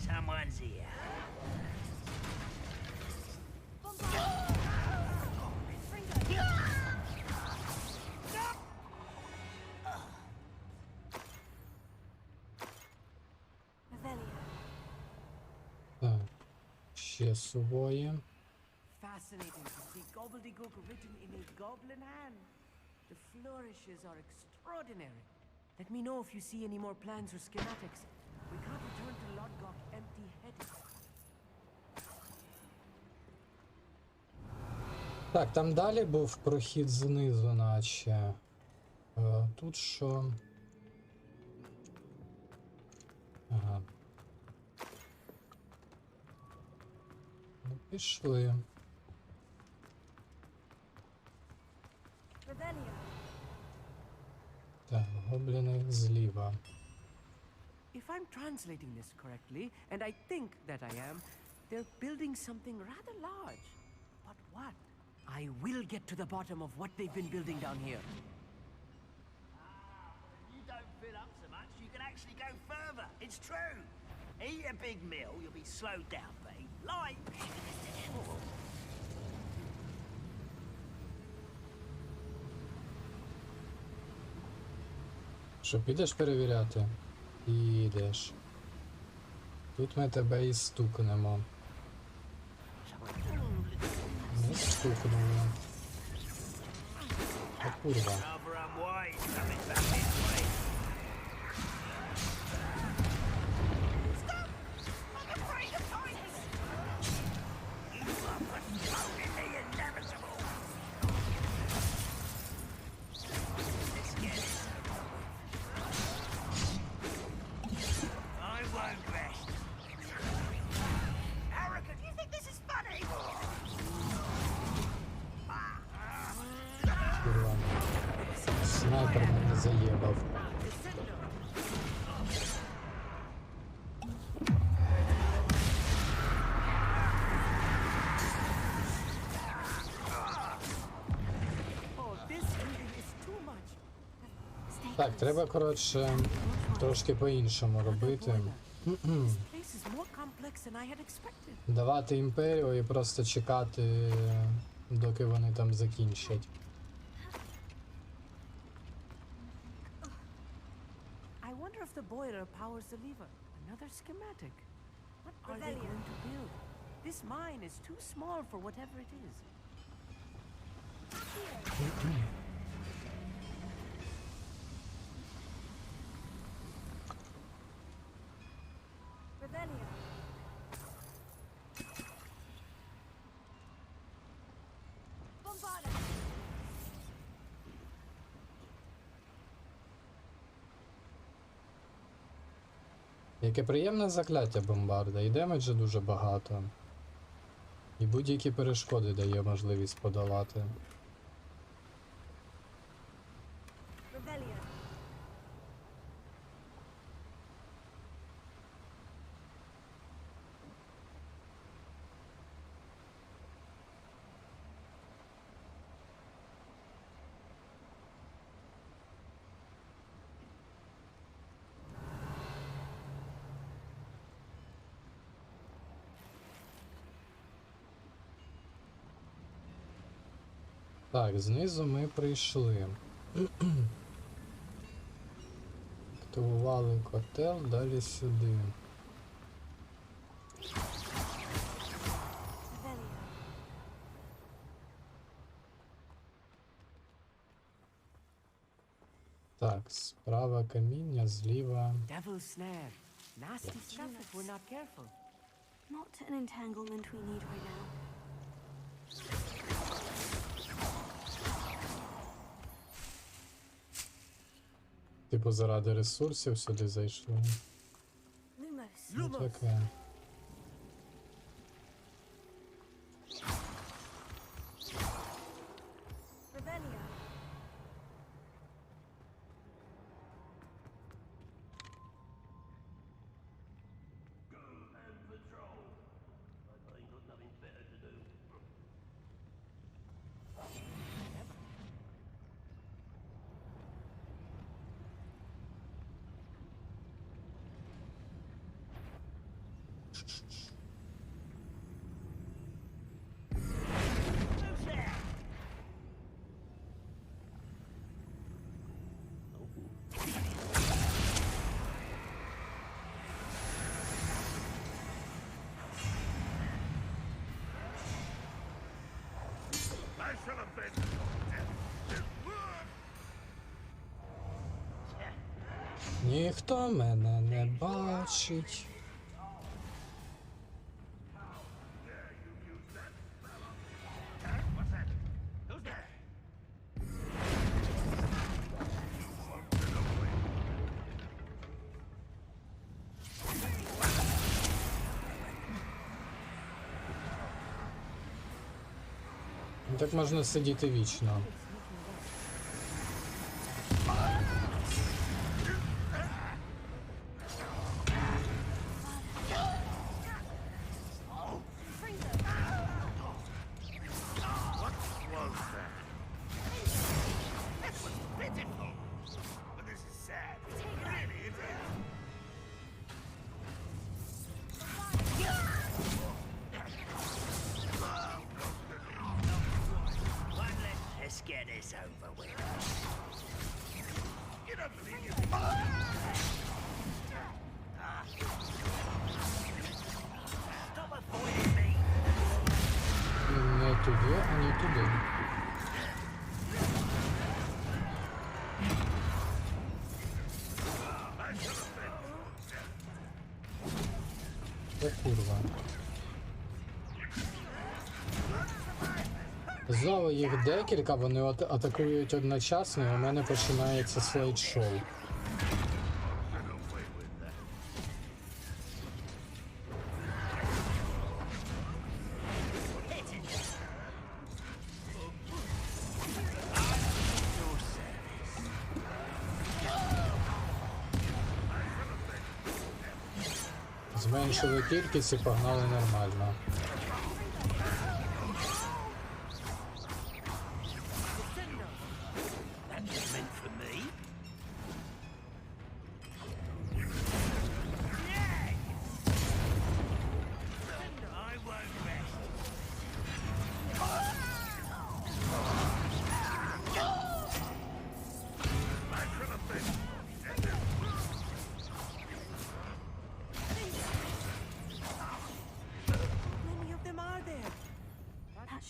Someone's here. Так, ще сувої. Found fascinating to see gobbledygook written in a goblin hand. The flourishes are extraordinary. Let me know if you see any more plans or schematics. We can't return to Lodgok empty-headed. Так, там далі був прохід знизу, наче. Тут що? Ага. Ну, пішли. Так, гобліни зліва. If I'm translating this correctly, and I think that I am, they're building something rather large. But what? I will get to the bottom of what they've been building down here. You don't fill up so much, you can actually go further. It's true. Eat a big meal, you'll be slowed down, but eat light. Що, підеш перевіряти? Підеш. Тут ми тебе і стукнемо. Не стукнули. О, курва. Курва. Снайпер мене заєбав. Так, треба, коротше, трошки по-іншому робити. Давати імперію і просто чекати, доки вони там закінчать. I wonder if the boiler powers the lever. Another schematic. What are they going to build? This mine is too small for whatever it is. Яке приємне закляття бомбарда, і демеджа дуже багато. І будь-які перешкоди дає можливість подолати. Так, знизу ми прийшли. Активували котел, далі сюди. Так, справа каміння, зліва. Devil's snare. Nasty stuff if we're not careful. Not an entanglement we need right now. Типу заради ресурсів сюди зайшли. Ну таке. shall avenge your death. Ніхто мене не бачить. Так можна сидіти вічно. Let's get this over with. You don't believe you. Stop avoiding me. Не туди, а не туди. О, курва. Знову їх декілька, вони атакують одночасно, і у мене починається слайд-шоу. Зменшили кількість і погнали нормально.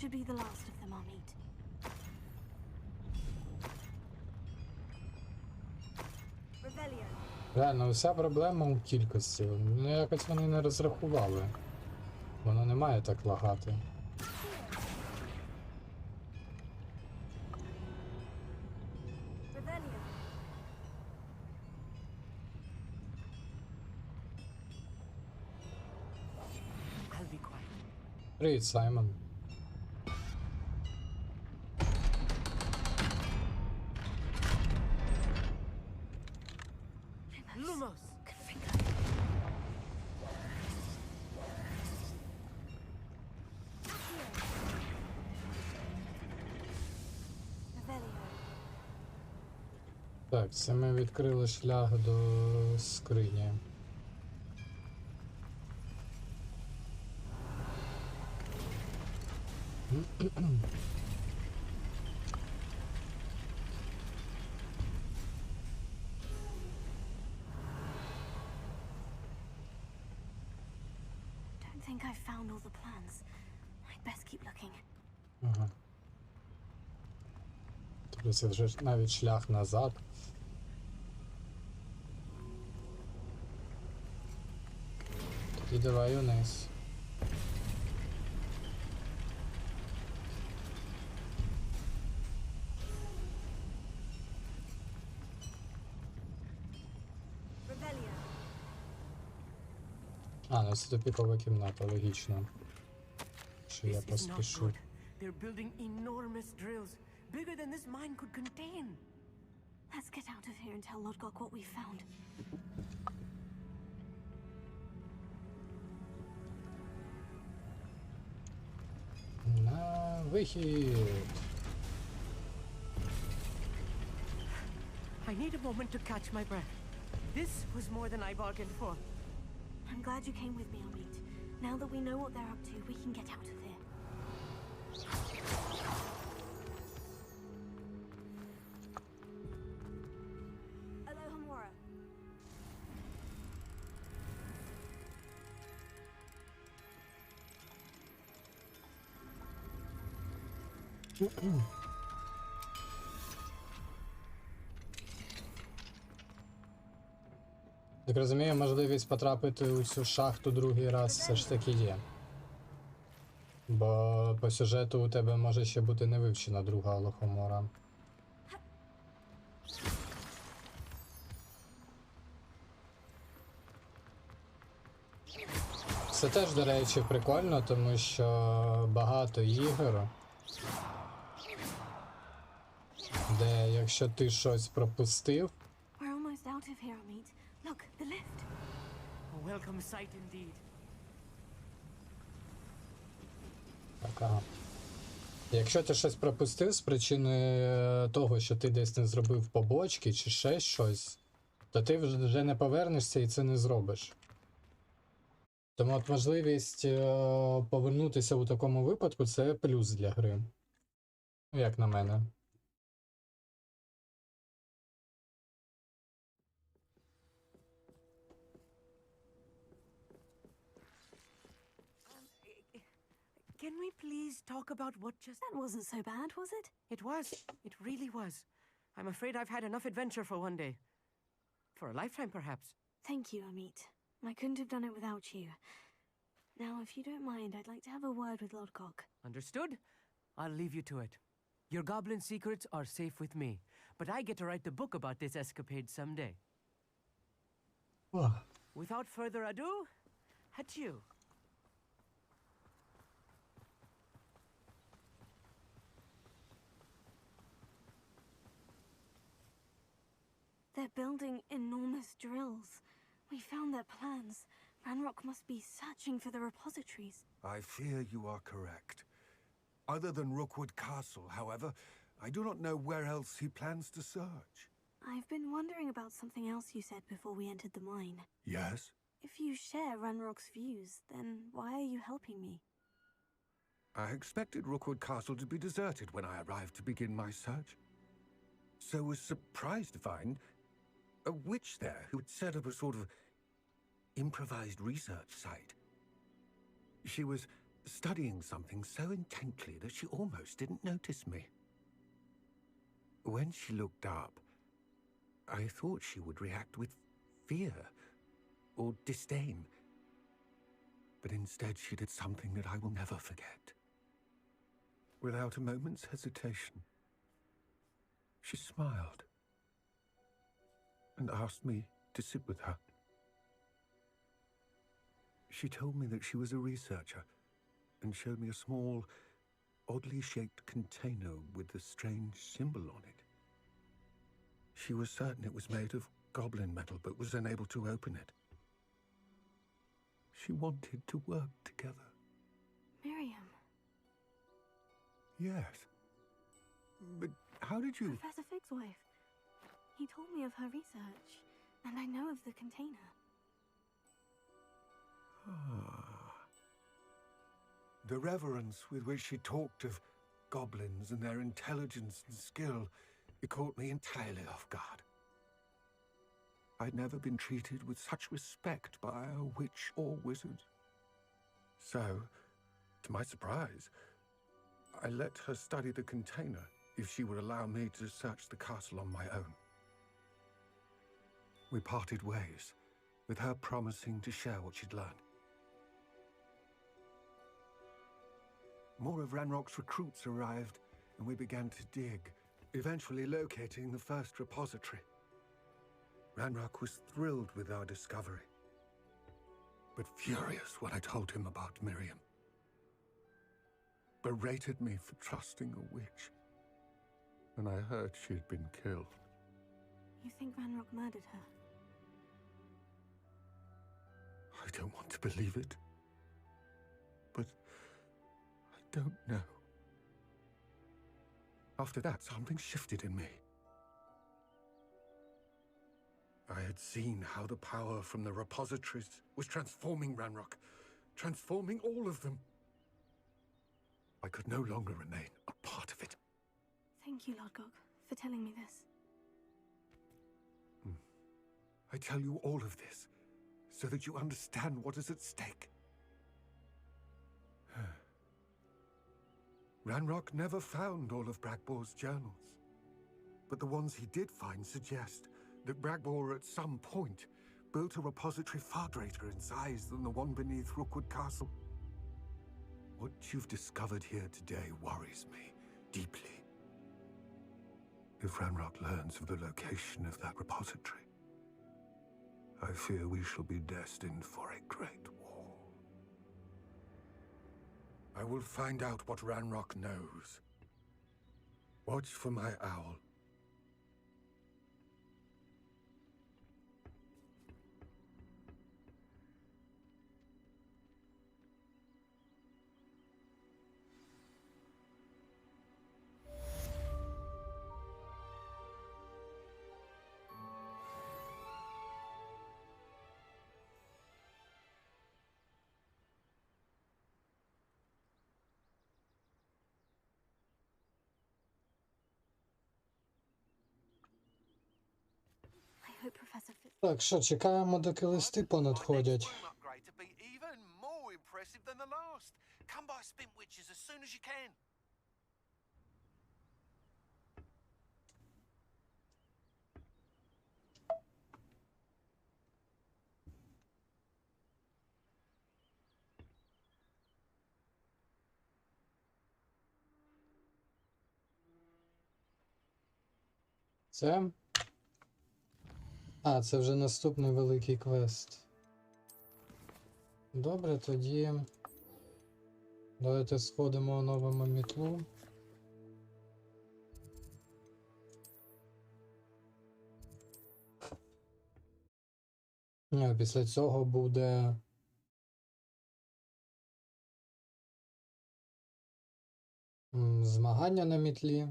Should be the last of them I'll meet. Реально, вся проблема у кількості. Ну, якось вони не розрахували. Воно не має так лагати. Привіт, Саймон. Так, це ми відкрили шлях до скрині. Don't think I've found all the plans. I'd best keep looking. Ага. Тобто це вже навіть шлях назад. Тоді давай униз. А, ну це тупікова кімната, логічно. Що я поспішу. They're building enormous drills, bigger than this mine could contain. Let's get out of here and tell Lodgok what we found. На вихід. I need a moment to catch my breath. This was more than I bargained for. I'm glad you came with me, Amit. Now that we know what they're up to, we can get out of here. Так розумію, можливість потрапити у цю шахту другий раз все ж таки є. Бо по сюжету у тебе може ще бути не вивчена друга лохомора. Це теж, до речі, прикольно, тому що багато ігор, де якщо ти щось пропустив, We're almost out of here, Amit. Look, the lift. A welcome sight indeed. така. Якщо ти щось пропустив з причини того, що ти десь не зробив побочки чи ще щось, то ти вже не повернешся і це не зробиш. Тому от можливість повернутися у такому випадку – це плюс для гри. Ну, як на мене. Can we please talk about what just... That wasn't so bad, was it? It was. It really was. I'm afraid I've had enough adventure for one day. For a lifetime, perhaps. Thank you, Amit. I couldn't have done it without you. Now, if you don't mind, I'd like to have a word with Lord Gock. Understood? I'll leave you to it. Your goblin secrets are safe with me, but I get to write the book about this escapade someday. Without further ado, adieu. They're building enormous drills. We found their plans. Ranrock must be searching for the repositories. I fear you are correct. Other than Rookwood Castle, however, I do not know where else he plans to search. I've been wondering about something else you said before we entered the mine. Yes? If you share Ranrock's views, then why are you helping me? I expected Rookwood Castle to be deserted when I arrived to begin my search. So was surprised to find a witch there who had set up a sort of improvised research site. She was studying something so intently that she almost didn't notice me. When she looked up, I thought she would react with fear or disdain. But instead she did something that I will never forget. Without a moment's hesitation, she smiled and asked me to sit with her. She told me that she was a researcher and showed me a small, oddly shaped container with a strange symbol on it. She was certain it was made of goblin metal, but was unable to open it. She wanted to work together. Miriam. Yes. But how did you... Professor Fig's wife. He told me of her research, and I know of the container. The reverence with which she talked of goblins and their intelligence and skill, it caught me entirely off guard. I'd never been treated with such respect by a witch or wizard. So, to my surprise, I let her study the container if she would allow me to search the castle on my own. We parted ways, with her promising to share what she'd learned. More of Ranrock's recruits arrived, and we began to dig, eventually locating the first repository. Ranrock was thrilled with our discovery, but furious when I told him about Miriam. Berated me for trusting a witch, and I heard she had been killed. You think Ranrock murdered her? I don't want to believe it, but I don't know. After that, something shifted in me. I had seen how the power from the repositories was transforming Ranrock, transforming all of them. I could no longer remain a part of it. Thank you, Lord Gock, for telling me this. I tell you all of this so that you understand what is at stake. Ranrock never found all of Bragbor's journals. But the ones he did find suggest that Bragbor at some point built a repository far greater in size than the one beneath Rookwood Castle. What you've discovered here today worries me deeply. If Ranrock learns of the location of that repository, I fear we shall be destined for a great war. I will find out what Ranrock knows. Watch for my owl. Так, що, чекаємо, доки листи понадходять. Це? А, це вже наступний великий квест. Добре, тоді давайте сходимо, оновимо мітлу. А після цього буде змагання на мітлі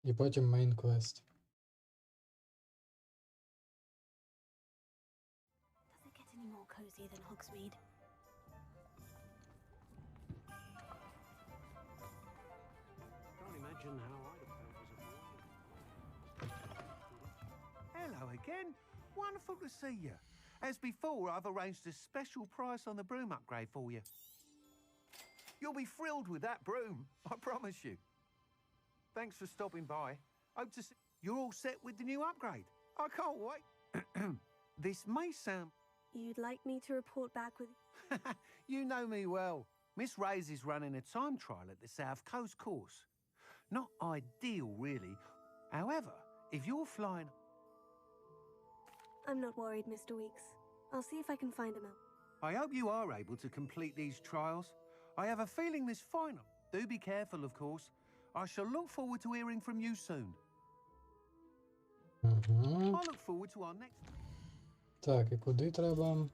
і потім мейн квест. Cozy than Hogsmeade. Can't imagine how I'd have felt as a boy. Hello again. Wonderful to see you. As before, I've arranged a special price on the broom upgrade for you. You'll be thrilled with that broom, I promise you. Thanks for stopping by. Hope to see you're all set with the new upgrade. I can't wait. This may sound... You'd like me to report back with... You know me well. Miss Ray's is running a time trial at the South Coast course. Not ideal, really. However, if you're flying... I'm not worried, Mr. Weeks. I'll see if I can find him out. I hope you are able to complete these trials. I have a feeling this final... Do be careful, of course. I shall look forward to hearing from you soon. I look forward to our next... Так, і куди треба?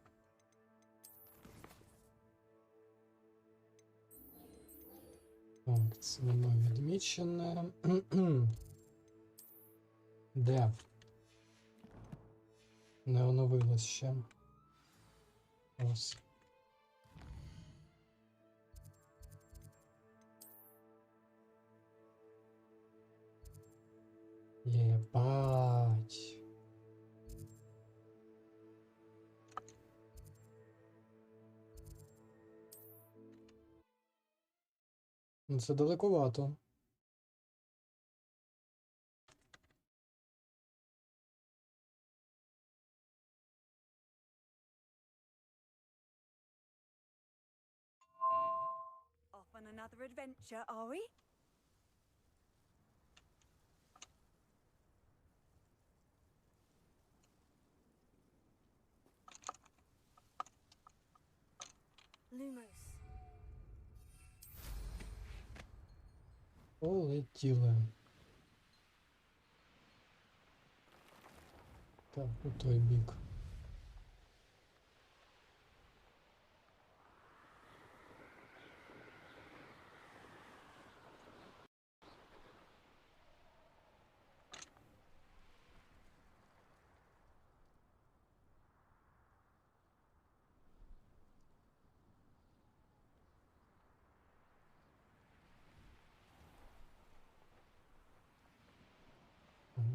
Так, це воно відмічене. Де? Не оновилось ще. Ось. Єбать. Ну, це далекувато. Off on another adventure, are we? Lumos. Полетіли. Так, у той бік.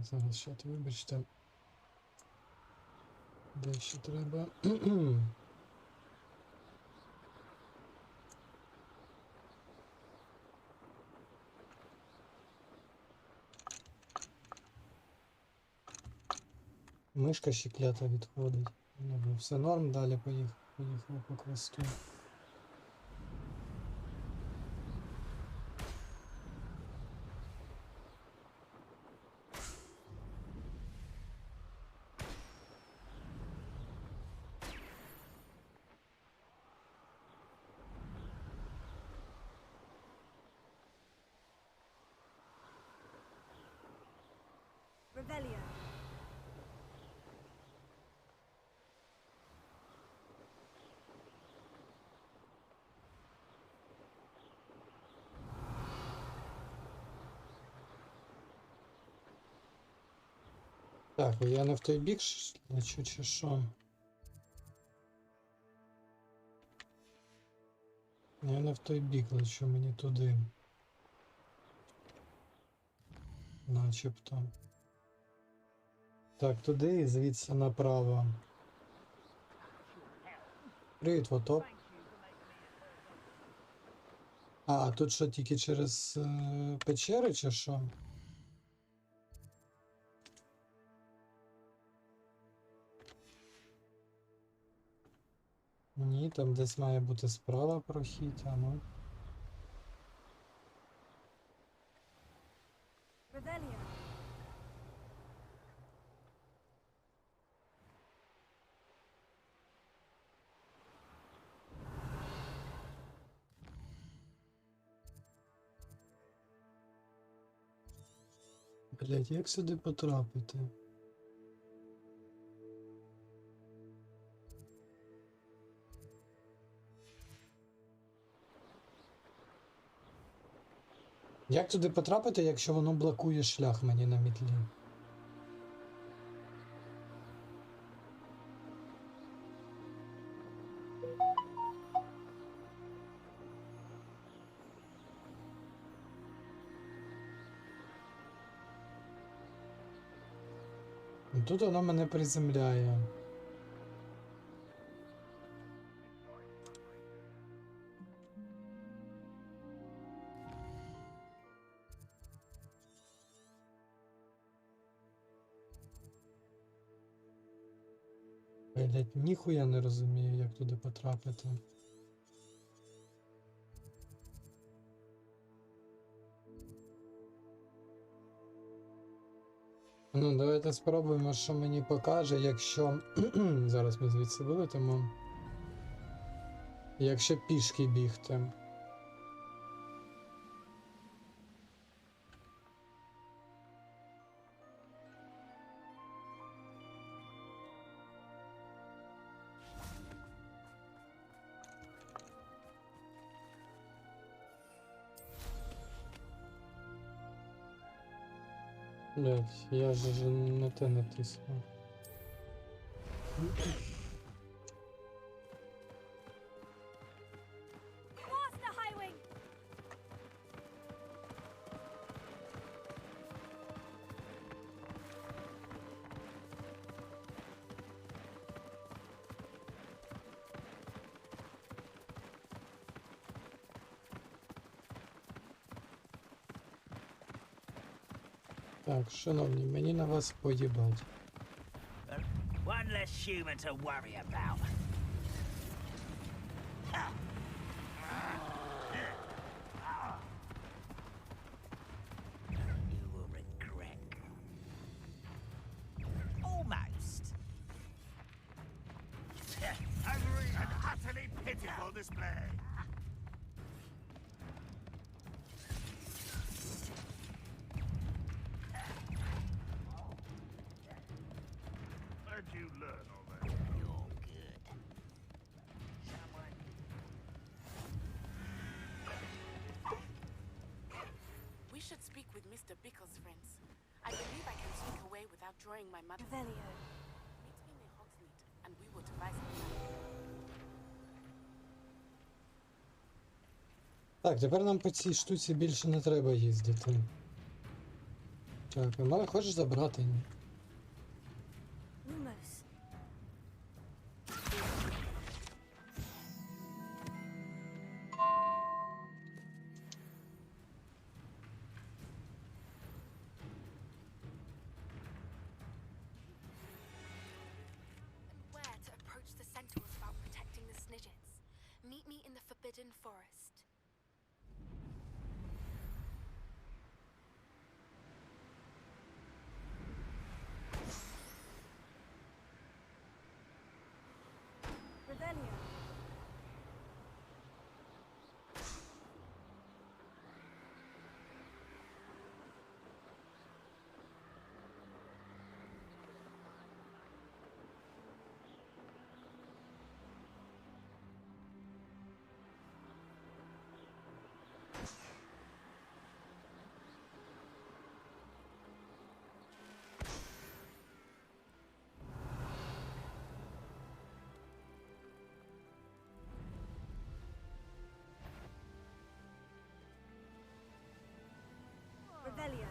Зараз ще, вибачте. Де ще треба? Мишка ще клята відходить. Ну, все норм, далі поїхав по квесту. Revelio. Так, я не в той бік лечу чи що? Я не в той бік лечу, мені туди. Начебто. Так, туди і звідси направо. Привіт, Вотоп. А, тут що, тільки через печери чи що? Ні, там десь має бути справа прохід, а ну. Revelio. Блять, як сюди потрапити? Як туди потрапити, якщо воно блокує шлях мені на мітлі? Тут воно мене приземляє. Блять, ніхуя не розумію, як туди потрапити. Ну, давайте спробуємо, що мені покаже, якщо... Зараз ми звідси вилетимо. Якщо пішки бігти. Блять, я же не те натиснув. Master Highwing! Так, шановні, мені на вас поїбать. One less human to worry about. You will regret. Almost. Angry and utterly pitiful display. Where'd you learn all that? You're good. Someone. We should speak with Mr. Bickle's friends. I believe I can sneak away without drawing my mother. Revelio. Meet me near Hogsmeade, and we will devise a plan. Так, тепер нам по цій штуці більше не треба їздити. Так, а мене хочеш забрати? Lumos. me in the Forbidden Forest. Revelio. Revelio.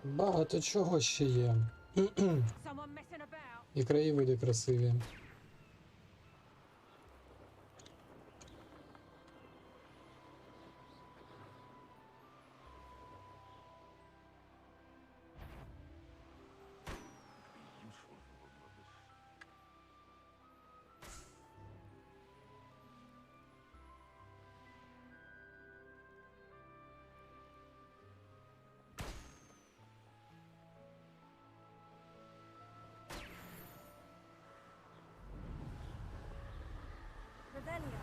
Багато чого ще є. І краєвиди красиві. Revelio.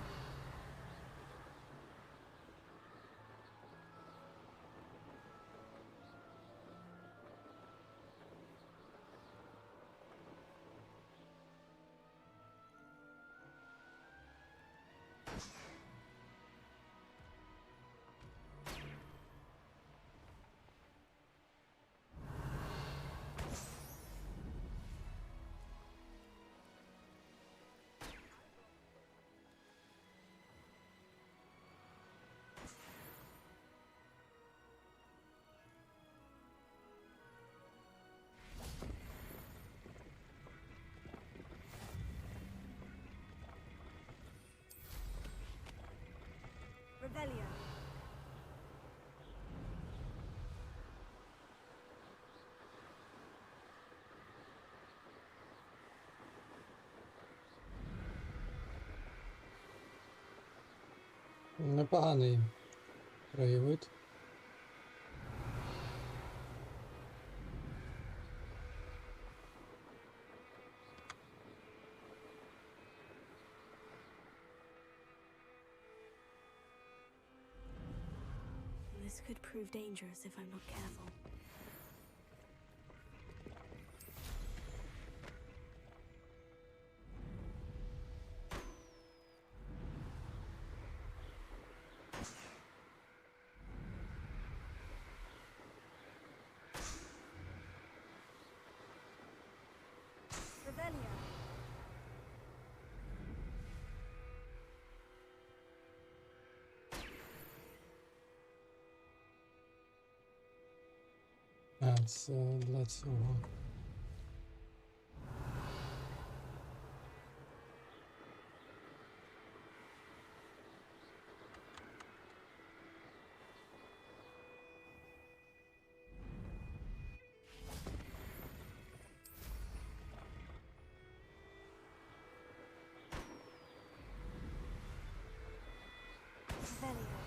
Revelio. Непоганий краєвид. This could prove dangerous if I'm not careful. Revelio. А, це для цього. Revelio.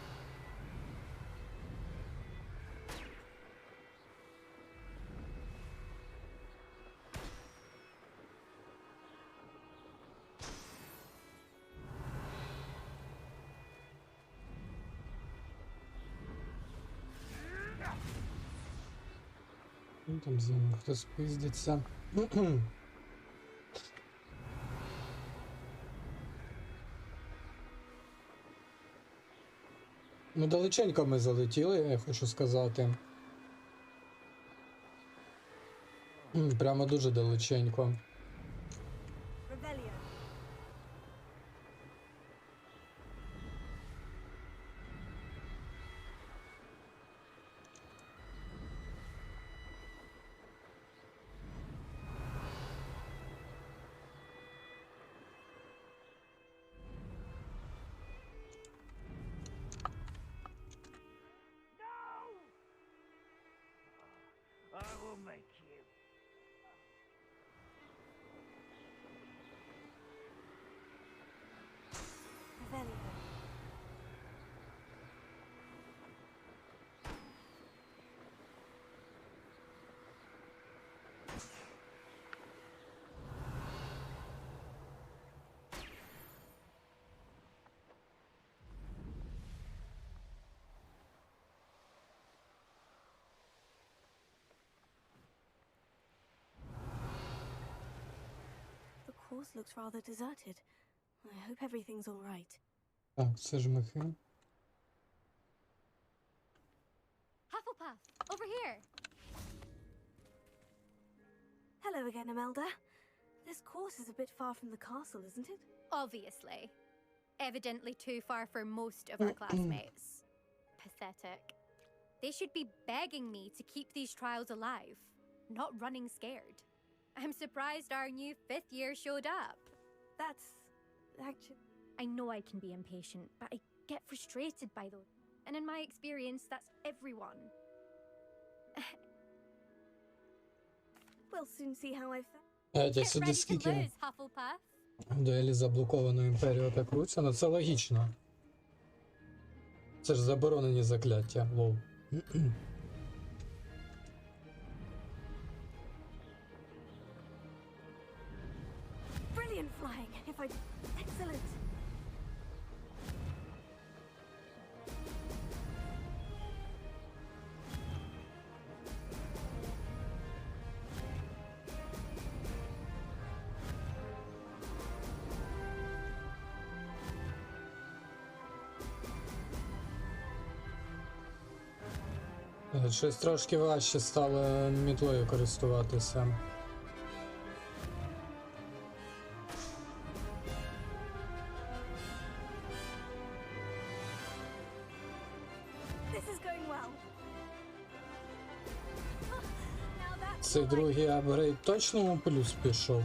Ну, там за ним хтось пиздиться. Ну, далеченько ми залетіли, я хочу сказати. Прямо дуже далеченько. Revelio. I will make you. Велика. The course looks rather deserted. I hope everything's all right. Так, це ж михи. Hufflepuff, over here. Hello again, Imelda. This course is a bit far from the castle, isn't it? Obviously. Evidently too far for most of our classmates. Pathetic. They should be begging me to keep these trials alive, not running scared. I'm surprised our new 5th year showed up. That's actually... I know I can be impatient, but I get frustrated by those. And in my experience, that's everyone. We'll soon see how I fare. Я сюди скільки дуелі заблокованої імперії отакруться, ну це логічно. Це ж заборонені закляття, лол. Brilliant flying, if I... Excellent! Щось трошки важче стало мітлою користуватися. Цей другий апгрейд точно у плюс пішов?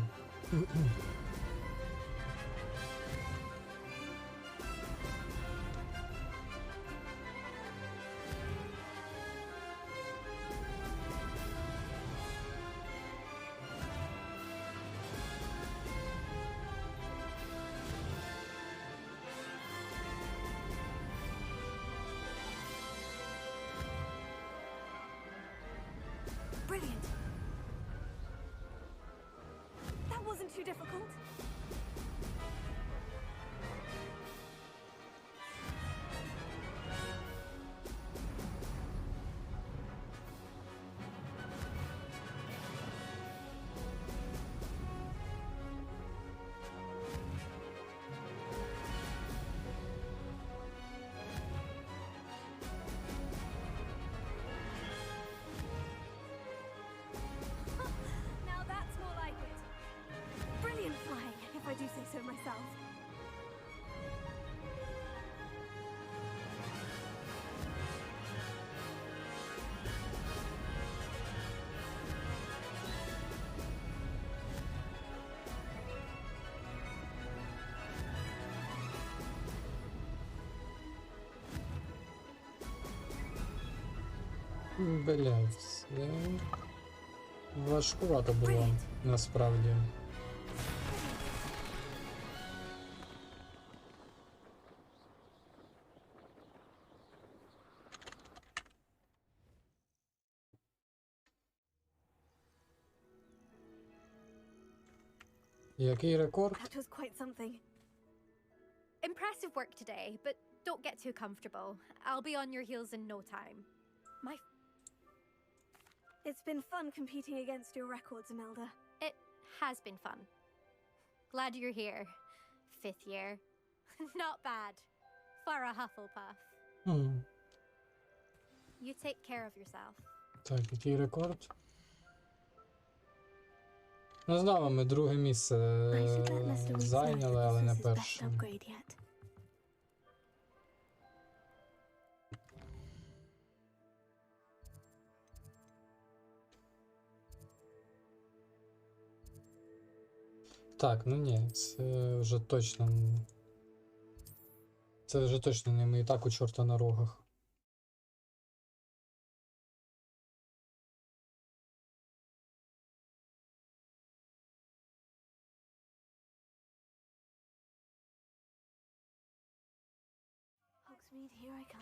Brilliant! That wasn't too difficult. Now that's more like it. Brilliant flying, if I do say so myself. Блять, це важкувато було насправді. Який рекорд? That was quite something. Impressive work today, but don't get too comfortable. I'll be on your heels in no time. It's been fun competing against your records, Imelda. It has been fun. Glad you're here. 5th year. Not bad. For a Hufflepuff. You take care of yourself. Так, який рекорд? Ну, знову ми друге місце зайняли, але не перше. Так, ну ні, це вже точно. Це вже точно не ми і так у чорта на рогах. Hogsmeade, here I come.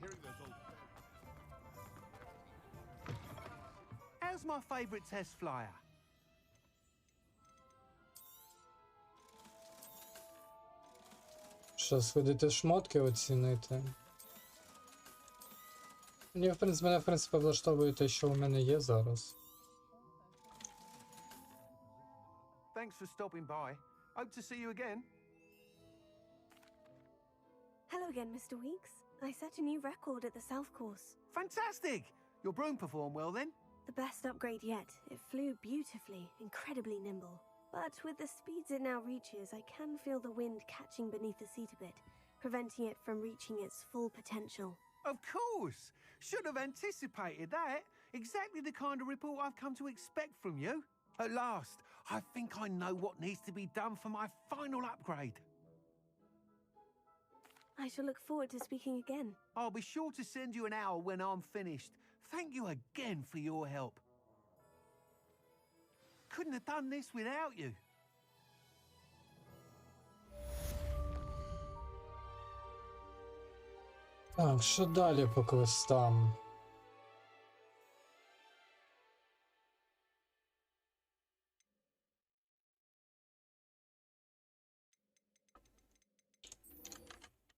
Hearing those old... How's my favourite test flyer? Що, сходити шмотки оцінити? Мене, в принципі, влаштовує те, що у мене є зараз. Thanks for stopping by. Hope to see you again. Hello again, Mr. Weeks. I set a new record at the South Course. Fantastic! Your broom performed well then? The best upgrade yet. It flew beautifully, incredibly nimble. But with the speeds it now reaches, I can feel the wind catching beneath the seat a bit, preventing it from reaching its full potential. Of course! Should have anticipated that. Exactly the kind of report I've come to expect from you. At last, I think I know what needs to be done for my final upgrade. I shall look forward to speaking again. I'll be sure to send you an hour when I'm finished. Thank you again for your help. Couldn't have done this without you. Так, що далі по квестам?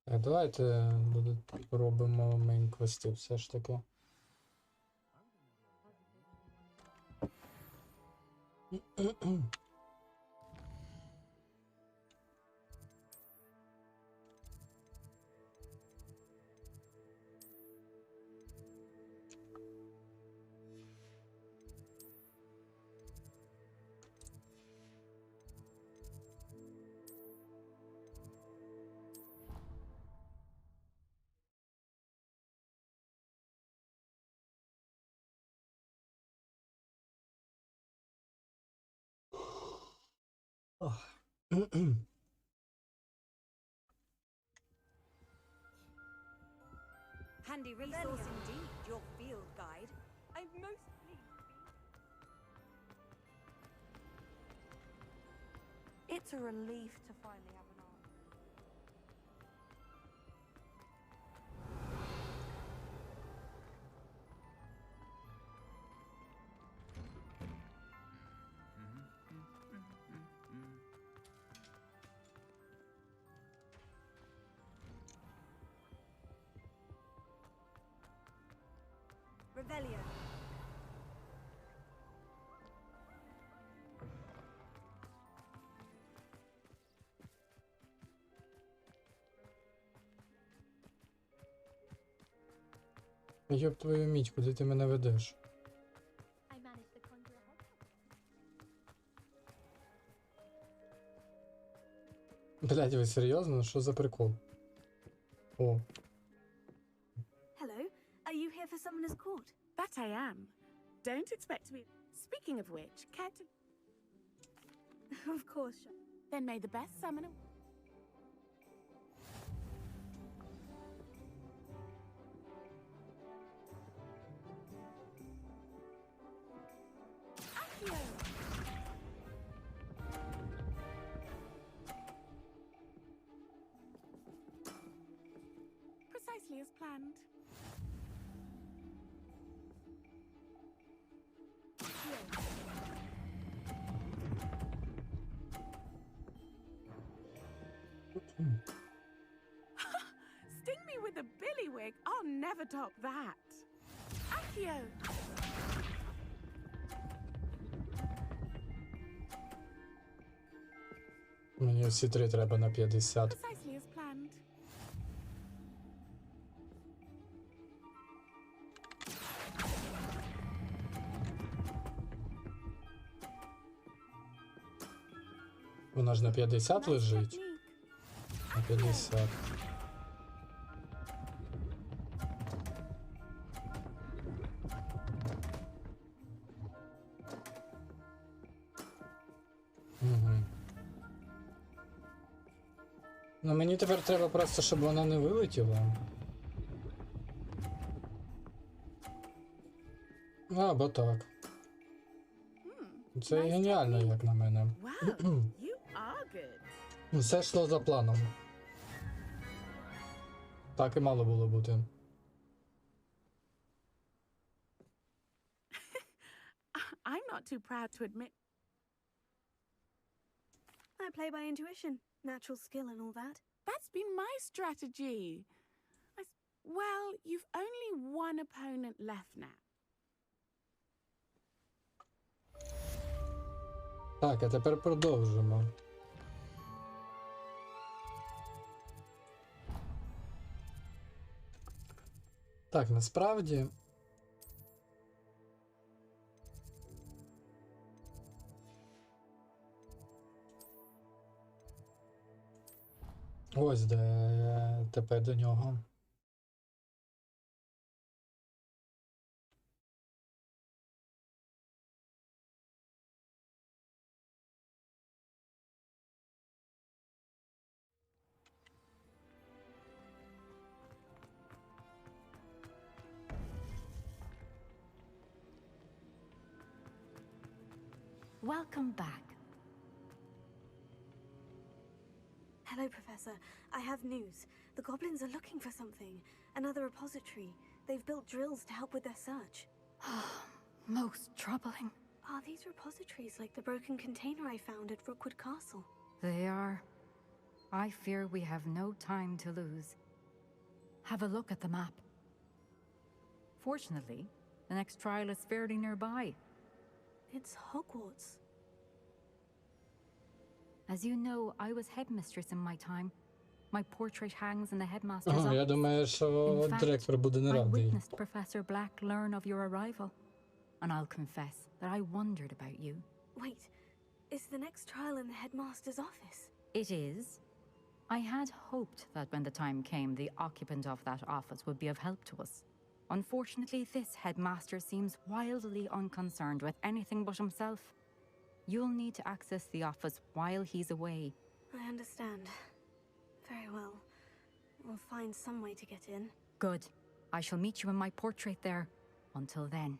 Так, давайте робимо мейн квести все ж таки. Handy resource indeed, your field guide. I'm most pleased. It's a relief to finally have an answer. Revelio. Йоб твою мідь, куди ти мене ведеш? Блядь, ви серйозно? Що за прикол? О. Hello. Are you here for Summoner's Court? That I am. Don't expect to be... Speaking of which, care to... Of course. Then may the best summoner... Accio! Precisely as planned. Sting me with a billywig. I'll never top that. Accio! Мені всі три треба на 50. Precisely as planned. Вона ж на 50 лежить. На 50. Угу. Ну мені тепер треба просто, щоб вона не вилетіла. Або так. Це геніально, як на мене. Wow, you are good. Все йшло за планом. Так і мало було бути. I'm not too proud to admit. I play by intuition, natural skill and all that. That's been my strategy. Well, you've only one opponent left now. Так, а тепер продовжимо. Так, насправді... Ось де тепер до нього. Welcome back. Hello, Professor. I have news. The goblins are looking for something. Another repository. They've built drills to help with their search. Most troubling. Are these repositories like the broken container I found at Rookwood Castle? They are. I fear we have no time to lose. Have a look at the map. Fortunately, the next trial is fairly nearby. It's Hogwarts. As you know, I was headmistress in my time. My portrait hangs in the headmaster's Ага, я office. думаю, що директор буде не I радий. witnessed Professor Black learn of your arrival, and I'll confess that I wondered about you. Wait, is the next trial in the headmaster's office? It is. I had hoped that when the time came, the occupant of that office would be of help to us. Unfortunately, this headmaster seems wildly unconcerned with anything but himself. You'll need to access the office while he's away. I understand. Very well. We'll find some way to get in. Good. I shall meet you in my portrait there. Until then.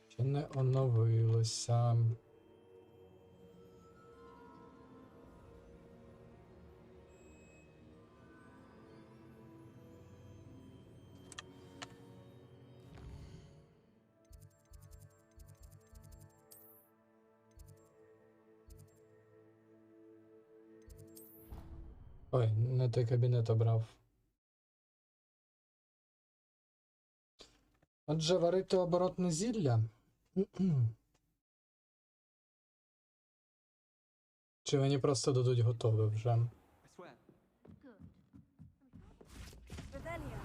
Ще не оновилося. Ой, не той кабінет обрав. Отже, варити оборотне зілля. Чи мені просто дадуть готове вже? Revelio.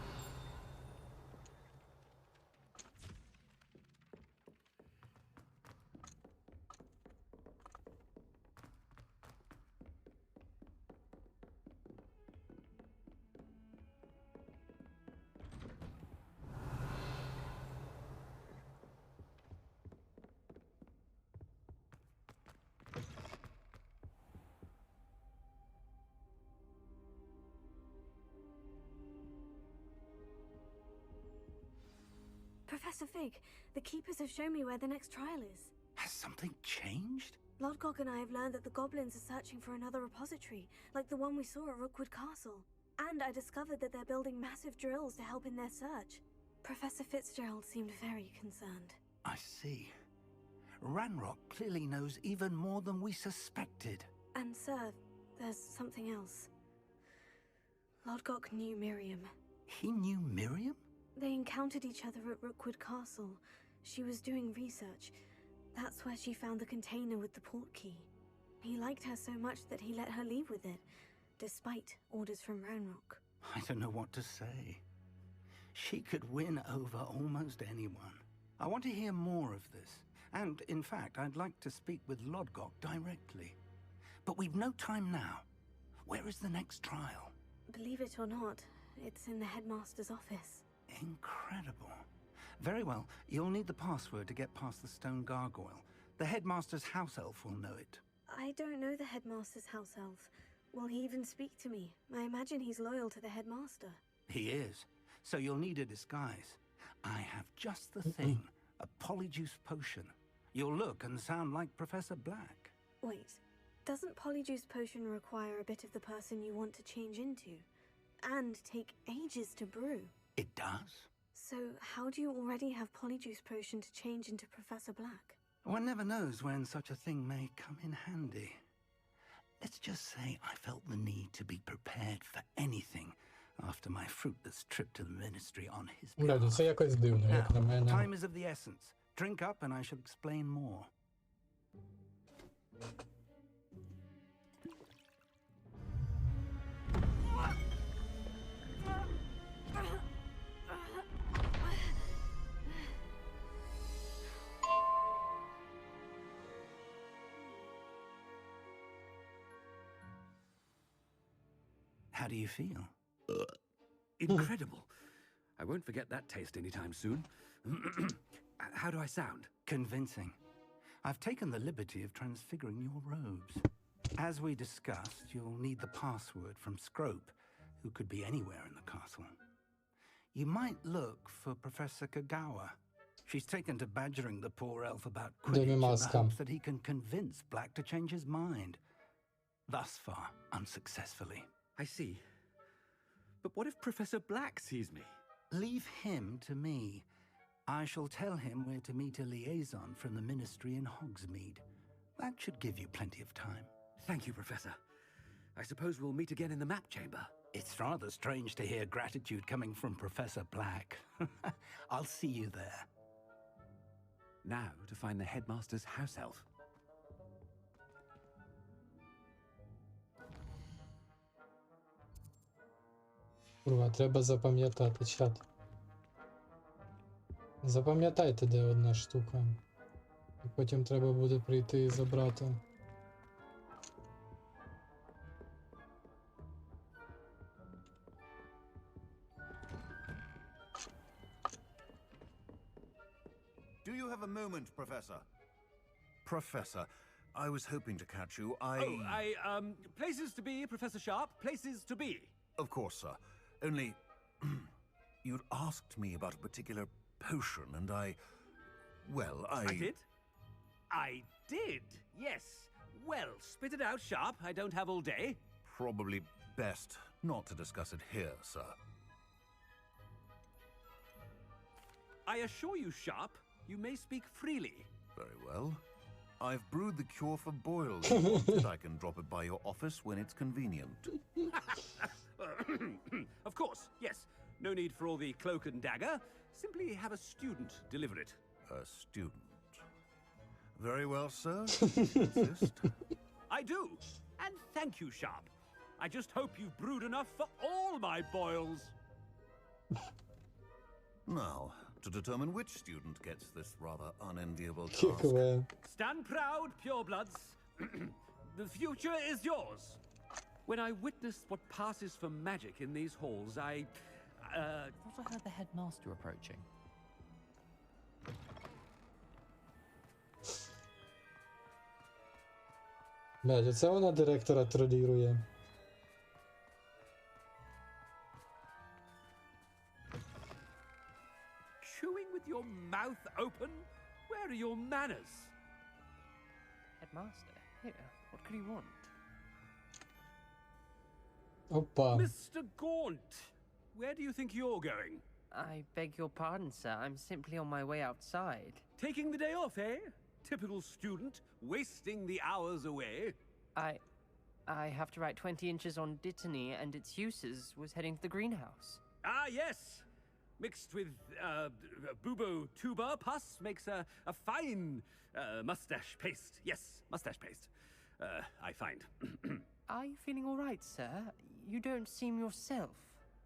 Professor Fig, the Keepers have shown me where the next trial is. Has something changed? Lodgok and I have learned that the goblins are searching for another repository, like the one we saw at Rookwood Castle. And I discovered that they're building massive drills to help in their search. Professor Fitzgerald seemed very concerned. I see. Ranrock clearly knows even more than we suspected. And sir, there's something else. Lodgok knew Miriam. He knew Miriam? They encountered each other at Rookwood Castle. She was doing research. That's where she found the container with the port key. He liked her so much that he let her leave with it, despite orders from Ranrock. I don't know what to say. She could win over almost anyone. I want to hear more of this. And, in fact, I'd like to speak with Lodgok directly. But we've no time now. Where is the next trial? Believe it or not, it's in the headmaster's office. Incredible. Very well. You'll need the password to get past the stone gargoyle. The headmaster's house elf will know it. I don't know the headmaster's house elf. Will he even speak to me? I imagine he's loyal to the headmaster. He is. So you'll need a disguise. I have just the thing. A polyjuice potion. You'll look and sound like Professor Black. Wait, doesn't polyjuice potion require a bit of the person you want to change into? And take ages to brew? It does. So how do you already have polyjuice potion to change into Professor Black? One never knows when such a thing may come in handy. Let's just say I felt the need to be prepared for anything after my fruitless trip to the ministry on his behalf. Це якось дивно, як на мене. Time is of the essence. Drink up and I shall explain more. How do you feel? Incredible. I won't forget that taste anytime soon. How do I sound? Convincing. I've taken the liberty of transfiguring your robes. As we discussed, you'll need the password from Scrope, who could be anywhere in the castle. You might look for Professor Kagawa. She's taken to badgering the poor elf about Quidditch in the hopes that he can convince Black to change his mind. Thus far, unsuccessfully. I see. But what if Professor Black sees me? Leave him to me. I shall tell him where to meet a liaison from the ministry in Hogsmeade. That should give you plenty of time. Thank you, Professor. I suppose we'll meet again in the map chamber. It's rather strange to hear gratitude coming from Professor Black. I'll see you there. Now to find the headmaster's house elf. Курва, треба запам'ятати, чат. Запам'ятайте, де одна штука. І потім треба буде прийти і забрати. Do you have a moment, Professor? Professor, I was hoping to catch you. Places to be, Professor Sharp. Places to be. Of course, sir. Only, you'd asked me about a particular potion, and I did? I did, yes. Well, spit it out, Sharp. I don't have all day. Probably best not to discuss it here, sir. I assure you, Sharp, you may speak freely. Very well. I've brewed the cure for boils. If you wanted, I can drop it by your office when it's convenient. Of course, yes. No need for all the cloak and dagger. Simply have a student deliver it. A student? Very well, sir. If you insist. I do. And thank you, Sharp. I just hope you've brewed enough for all my boils. Now, to determine which student gets this rather unenviable Kick task. away. Stand proud, purebloods. The future is yours. When I witnessed what passes for magic in these halls, I thought I heard the headmaster approaching. Блядь, оце вона директора тролірує. Chewing with your mouth open? Where are your manners? Headmaster, here, what could he want? Опа. Mr. Gaunt, where do you think you're going? I beg your pardon, sir. I'm simply on my way outside. Taking the day off, eh? Typical student, wasting the hours away. I have to write 20 inches on Dittany and its uses. Was heading to the greenhouse. Ah, yes. Mixed with bubo tuber pus makes a fine mustache paste. Yes, mustache paste. I find. Are you feeling all right, sir? You don't seem yourself.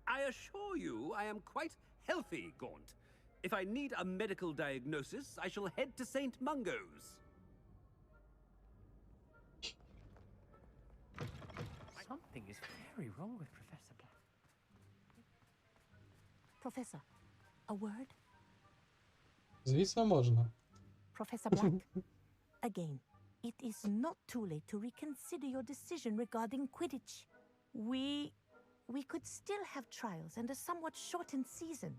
I assure you I am quite healthy, Gaunt. If I need a medical diagnosis, I shall head to St. Mungo's. Something is very wrong with Professor Black. Professor, a word? Звісно, можна. Professor Black, Again, it is not too late to reconsider your decision regarding Quidditch. We could still have trials and a somewhat shortened season.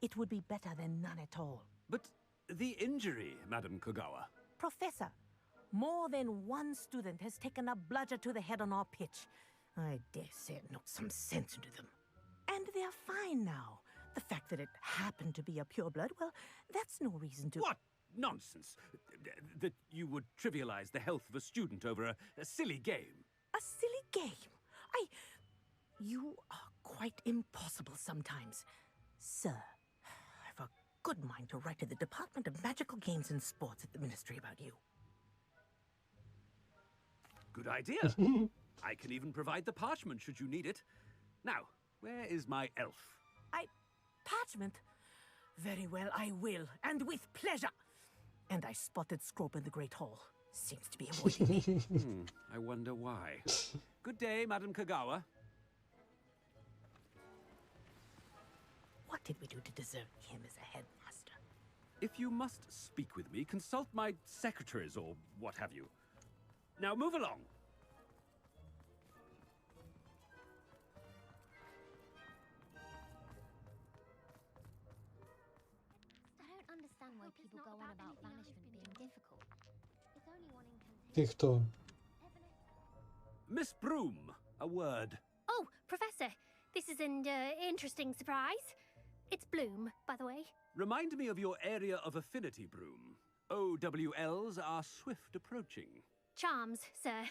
It would be better than none at all. But the injury, Madam Kogawa. Professor, more than one student has taken a bludger to the head on our pitch. I dare say it knocked some sense into them. And they're fine now. The fact that it happened to be a pureblood, well, that's no reason to... What nonsense! That you would trivialize the health of a student over a silly game. A silly game? You are quite impossible sometimes. Sir, I've a good mind to write to the Department of Magical Games and Sports at the Ministry about you. Good idea. I can even provide the parchment should you need it. Now, where is my elf? Parchment? Very well, I will, and with pleasure. And I spotted Scrope in the Great Hall. Seems to be avoiding me. I wonder why. Good day, Madam Kogawa. What did we do to deserve him as a headmaster? If you must speak with me, consult my secretaries or what have you. Now move along. I don't understand why people go on about banishment being difficult. It's only one incantation. Ти хто? Miss Broom, a word. Oh, Professor, this is an interesting surprise. It's Bloom, by the way. Remind me of your area of affinity, Broom. OWLs are swift approaching. Charms, sir.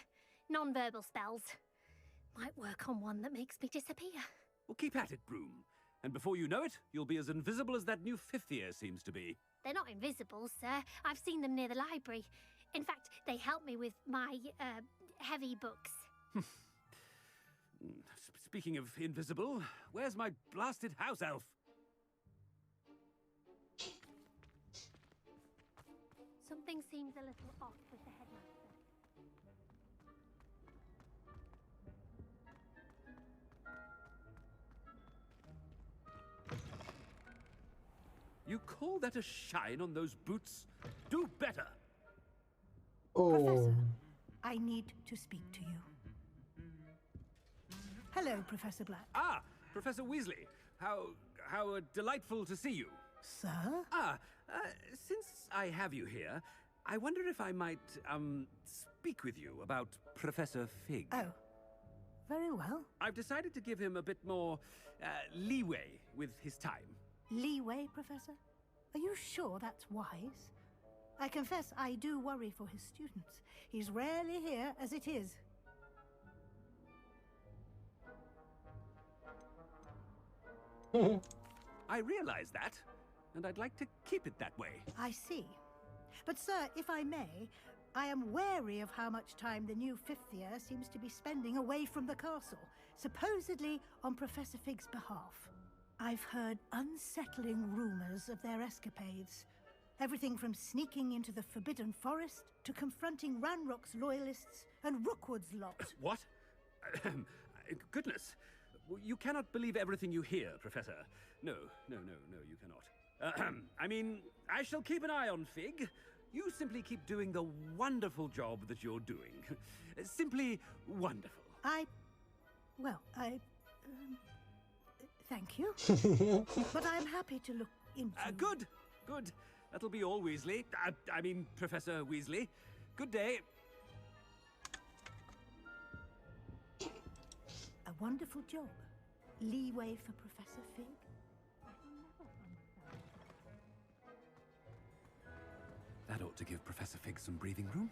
Non-verbal spells. Might work on one that makes me disappear. Well, keep at it, Broom. And before you know it, you'll be as invisible as that new fifth year seems to be. They're not invisible, sir. I've seen them near the library. In fact, they help me with my, heavy books. Speaking of invisible, where's my blasted house elf? Something seems a little off with the headmaster. You call that a shine on those boots? Do better! Professor, I need to speak to you. Hello, Professor Black. Ah, Professor Weasley. How delightful to see you. Sir? Since I have you here, I wonder if I might, speak with you about Professor Fig. Oh, very well. I've decided to give him a bit more, leeway with his time. Leeway, Professor? Are you sure that's wise? I confess I do worry for his students. He's rarely here as it is. I realize that, and I'd like to keep it that way. I see. But sir, if I may, I am wary of how much time the new fifth year seems to be spending away from the castle, supposedly on Professor Fig's behalf. I've heard unsettling rumors of their escapades. Everything from sneaking into the Forbidden Forest to confronting Ranrock's loyalists and Rookwood's lot. What? Goodness. You cannot believe everything you hear, Professor. No, you cannot. I mean, I shall keep an eye on Fig. You simply keep doing the wonderful job that you're doing. Simply wonderful. Thank you. But I'm happy to look into... Good. That'll be all, Weasley. I mean, Professor Weasley. Good day. A wonderful job. Leeway for Professor Fig. That ought to give Professor Fig some breathing room.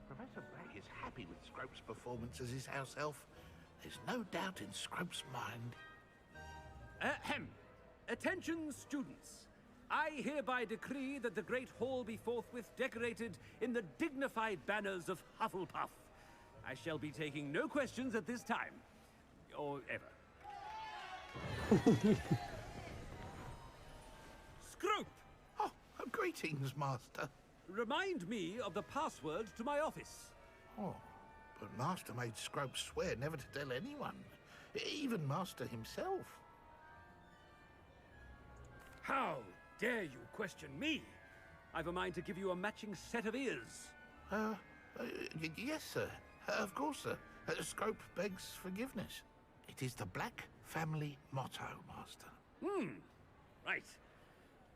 Professor Black is happy with Scrope's performance as his house elf. There's no doubt in Scrope's mind. Ahem. Attention, students. I hereby decree that the Great Hall be forthwith decorated in the dignified banners of Hufflepuff. I shall be taking no questions at this time. Or ever. Scrope! Oh, greetings, Master. Remind me of the password to my office. Oh, but Master made Scrope swear never to tell anyone. Even Master himself. How dare you question me? I've a mind to give you a matching set of ears. Yes, sir. Of course, sir. Scrope begs forgiveness. It is the Black family motto, Master. Right.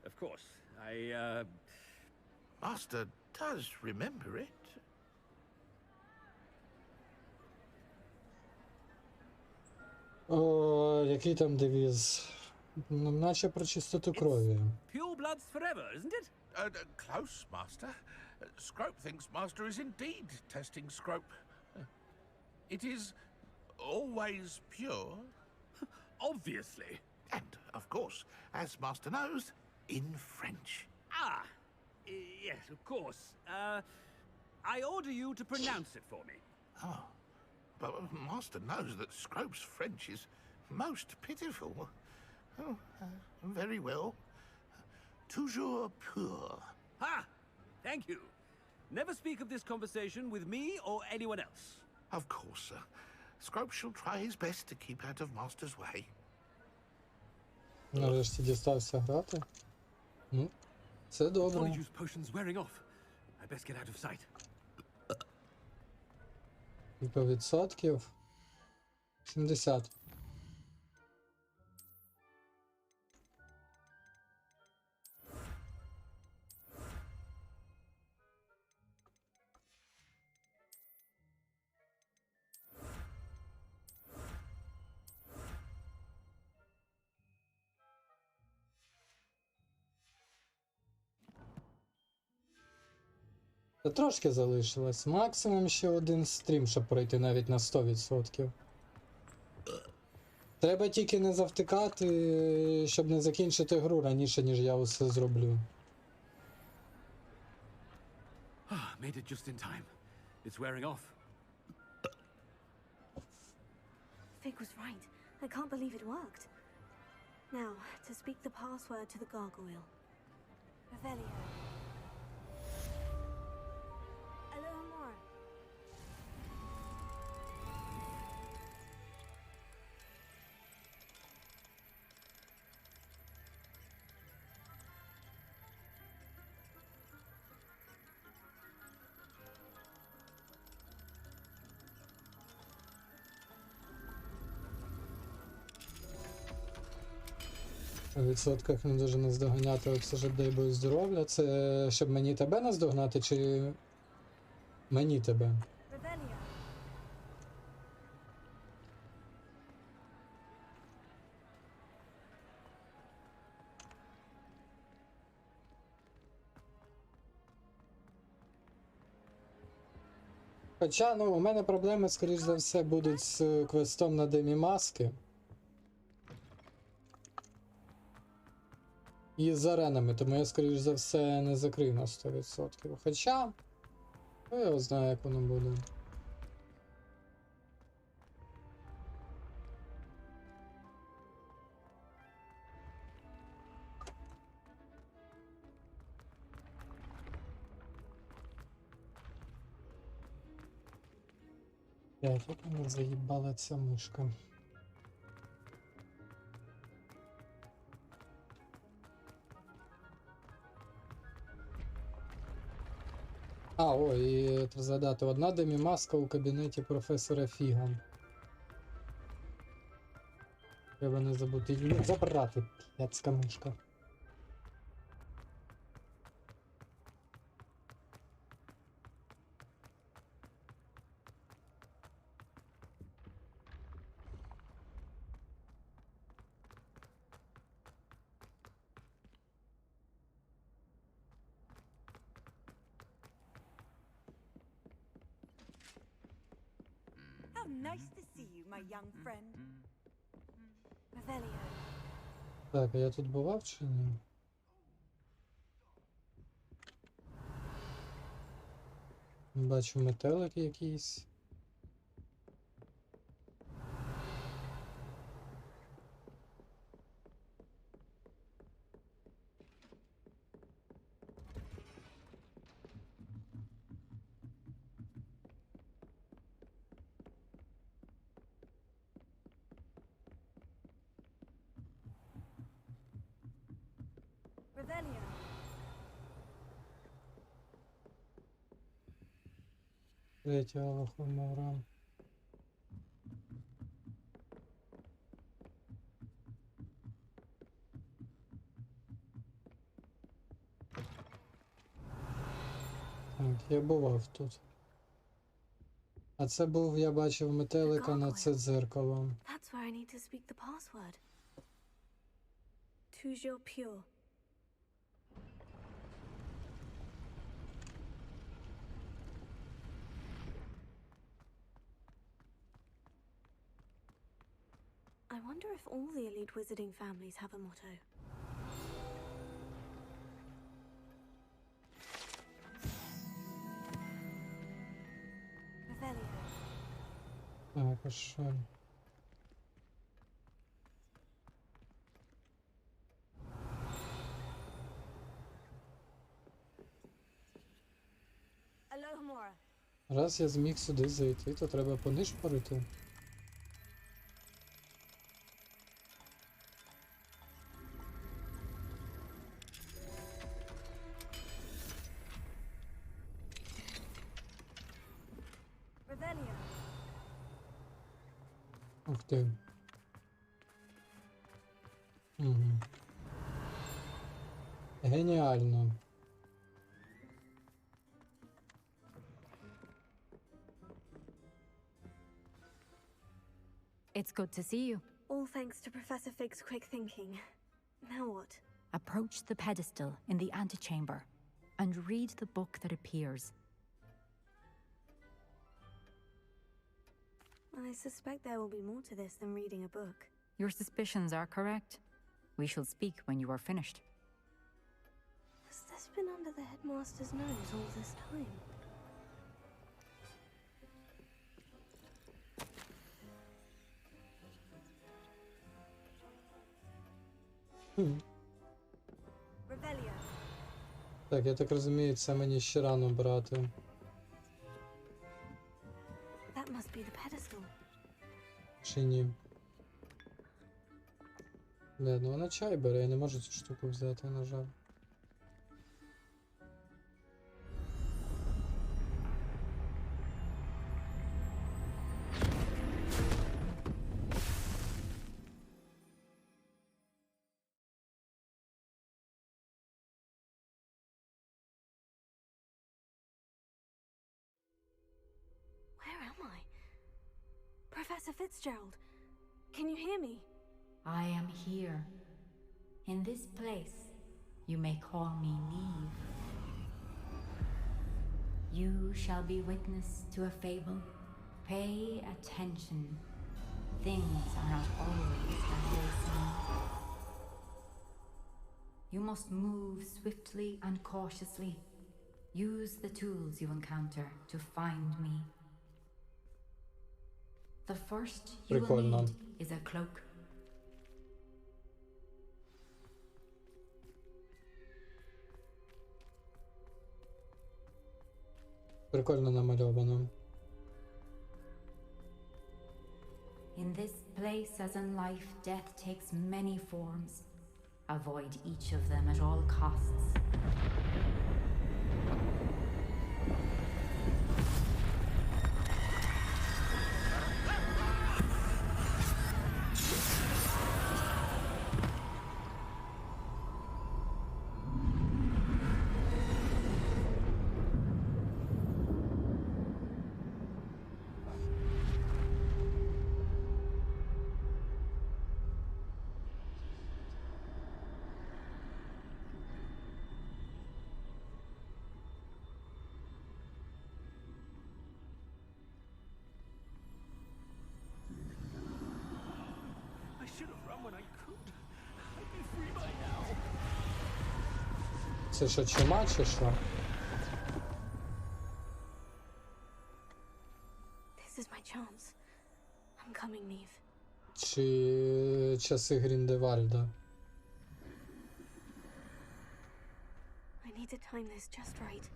Of course. Master does remember it. О, який там девіз? Ну, наче про чистоту крові. Pure bloods forever, isn't it? Close, Master. Scrope thinks Master is indeed testing Scrope. It is always pure. Obviously. And, of course, as Master knows, in French. Ah, yes, of course. I order you to pronounce it for me. Oh, but Master knows that Scrope's French is most pitiful. Oh, very well. Toujours pur. Ha! Thank you. Never speak of this conversation with me or anyone else. Of course, sir. Scrope shall try his best to keep out of Master's way. Нарешті дістався грати. Ну, це добре. Polyjuice potion's wearing off. I best get out of sight. Кілька відсотків. 70. Та трошки залишилось. Максимум ще один стрім, щоб пройти навіть на 100%. Треба тільки не завтикати, щоб не закінчити гру раніше, ніж я усе зроблю. Made it just in time. It's wearing off. Fig was right. I can't believe it worked. Now, to speak the password to the gargoyle. Velika. У відсотках не дуже наздоганяти оце жебдей бою здоров'я. Це щоб мені тебе наздогнати, чи мені тебе? Хоча, ну, у мене проблеми, скоріш за все, будуть з квестом на Демі Маски. І з аренами, тому я, скоріш за все, не закрию на 100%. Хоча, ну, я знаю, як воно буде. Як мене заїбала ця мишка. І треба згадати, одна демімаска у кабінеті професора Фіга. Треба не забути її забрати, п'яцька мишка. Nice to see you, my young friend. Velika. Так, а я тут бував чи ні? Бачу метелик якийсь. Третього хумора. Так, я бував тут. А це був, я бачив метелика на це дзеркало. That's where I need to speak the password. Toujours pure. I wonder if all the elite wizarding families have a motto. Revelio. Так, а що? Alohomora. Раз я зміг сюди зайти, то треба понишпорити. Revelio. Ух ти. Угу. Геніально. It's good to see you. All thanks to Professor Fig's quick thinking. Now what? Approach the pedestal in the antechamber and read the book that appears. I suspect there will be more to this than reading a book. Your suspicions are correct. We shall speak when you are finished. Has this been under the headmaster's nose all this time? Revelio. Так, я так розумію, це мені ще рано брати. That must be the pedestal. Чи ні? Не, ну вона чай бере, я не можу цю штуку взяти, на жаль. Where am I? Professor Fitzgerald, can you hear me? I am here. In this place, you may call me Neve. You shall be witness to a fable. Pay attention. Things are not always as they seem. You must move swiftly and cautiously. Use the tools you encounter to find me. The first you will need is a cloak. Прикольно намальовано. In this place, as in life, death takes many forms. Avoid each of them at all costs. Це що, чума чи що? This is my chance. I'm coming, Neve. Чи часи Гріндевальда? I need to time this just right.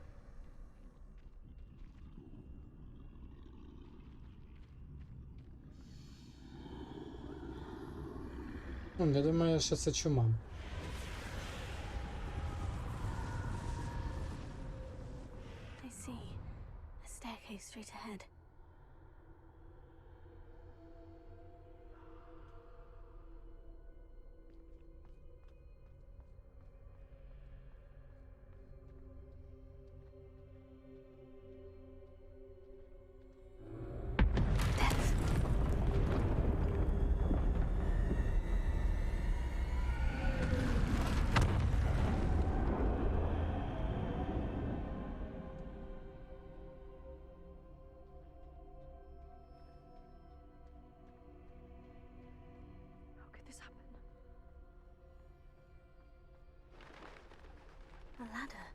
Я думаю, що це чума. I see. A staircase straight ahead. A ladder.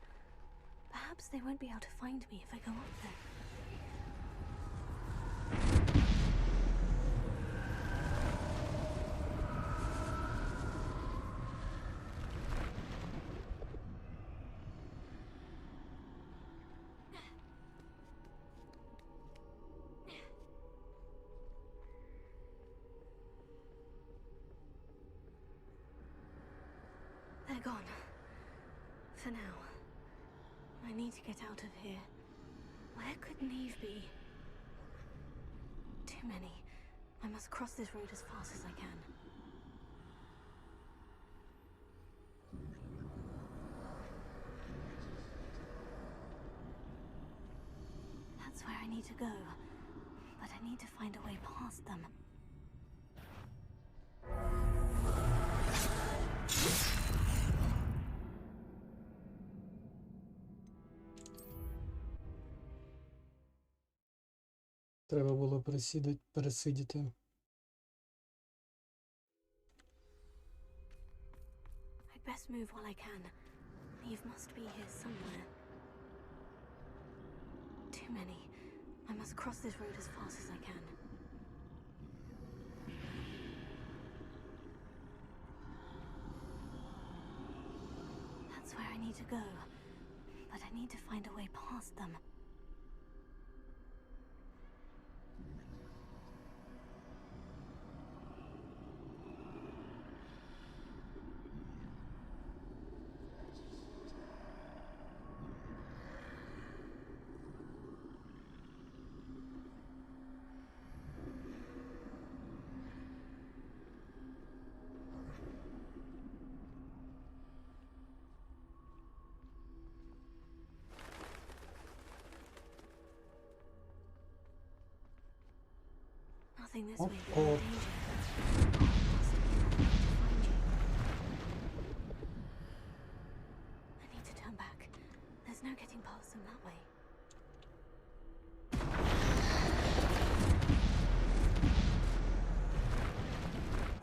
Perhaps they won't be able to find me if I go up there. They're gone. For now. I need to get out of here. Where could Neve be? Too many. I must cross this road as fast as I can. That's where I need to go. But I need to find a way past them. Треба було пересидіти. I'd best move while I can. Neve must be here somewhere. Too many. I must cross this road as fast as I can. That's where I need to go. But I need to find a way past them. Nothing this way. Oh. I need to turn back. There's no getting past them that way.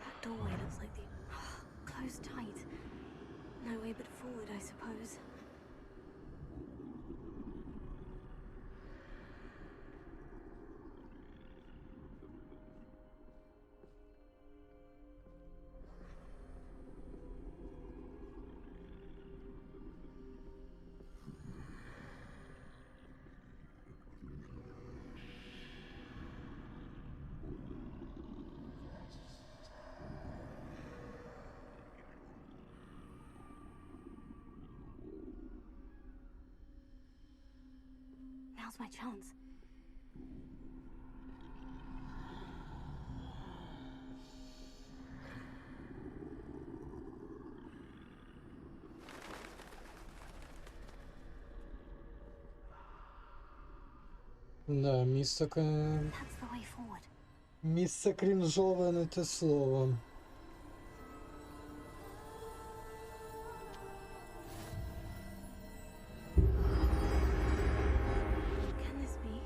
That doorway looks like the closed tight. No way but forward, I suppose. Now's my chance. Да, місце... That's the way forward. Місце крінжове, не те слово. Can this be?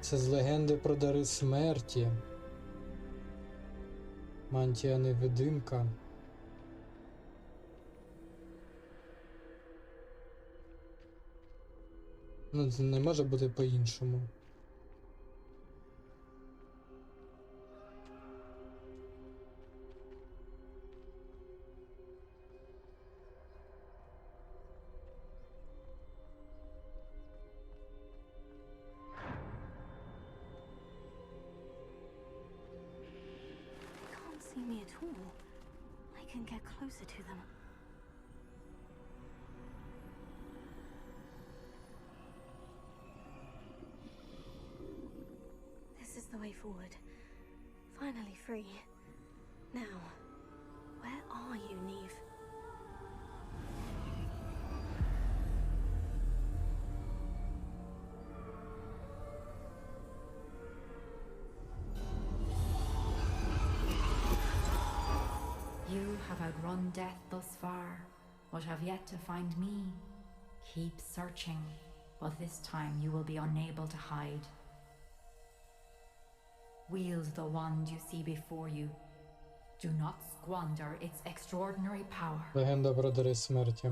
Це з легенди про дари смерті. Мантія невидимка. Ну, це не може бути по-іншому. They can't see me at all. I can get closer to them. forward. Finally free. Now, where are you, Neve? You have outrun death thus far, but have yet to find me. Keep searching, but this time you will be unable to hide. Wield the wand you see before you. Do not squander its extraordinary power. Легенда про дари смерті.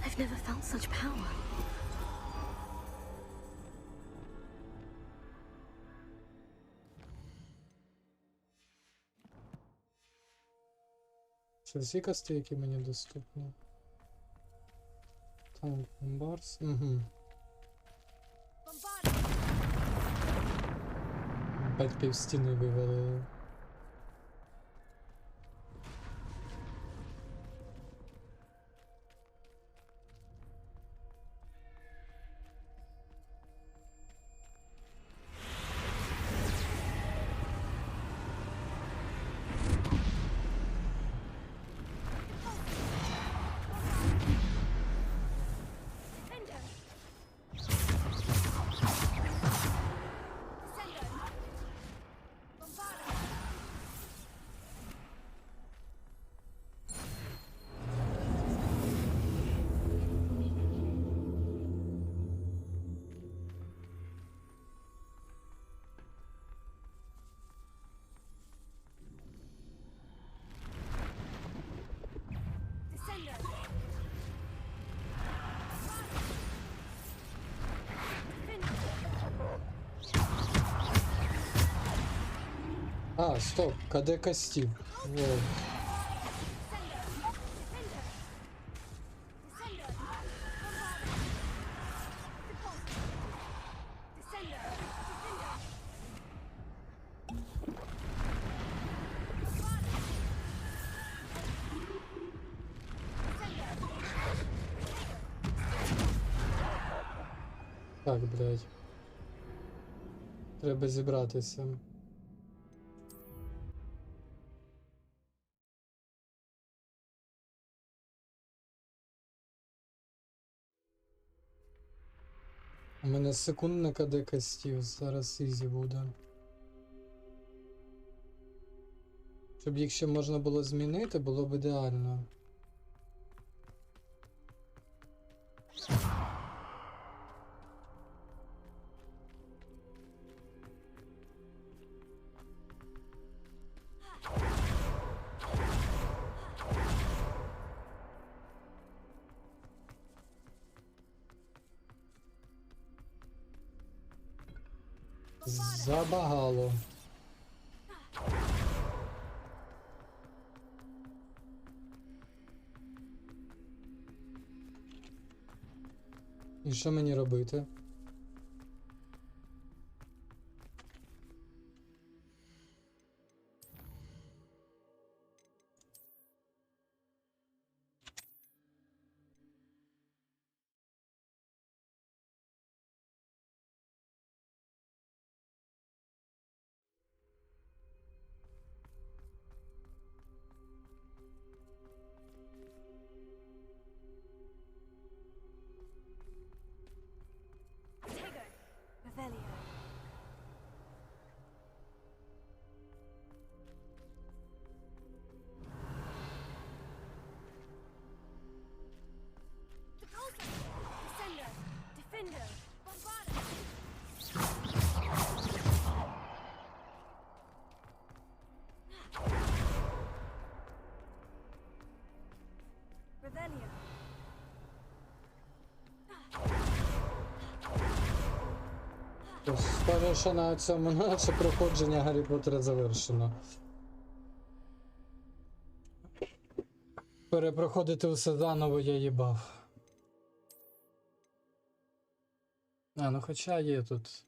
I've never felt such power. Це всі касти, які мені доступні. Так, бомбарс. Угу. Бать пів стіни вивалили. А, стоп, КД костів. Воу. Так, блядь. Треба зібратися. У мене секундна КД костів, зараз ізі буде. Щоб їх ще можна було змінити, було б ідеально. Забагало. І що мені робити? Velika. Defender! Bombarda! Revelio. Схоже, що на цьому наше проходження Гаррі Поттера завершено. Перепроходити усе заново я їбав. А, ну хоча є тут.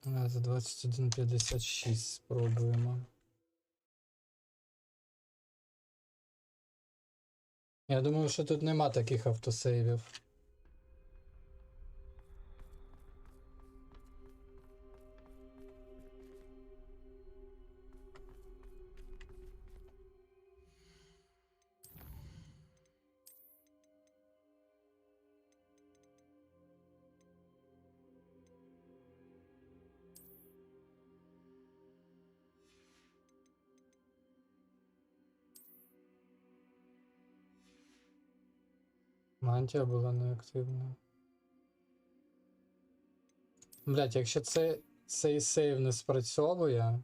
За 21,56 спробуємо. Я думаю, що тут нема таких автосейвів. Мантія була неактивна. Блять, якщо цей сейв не спрацьовує.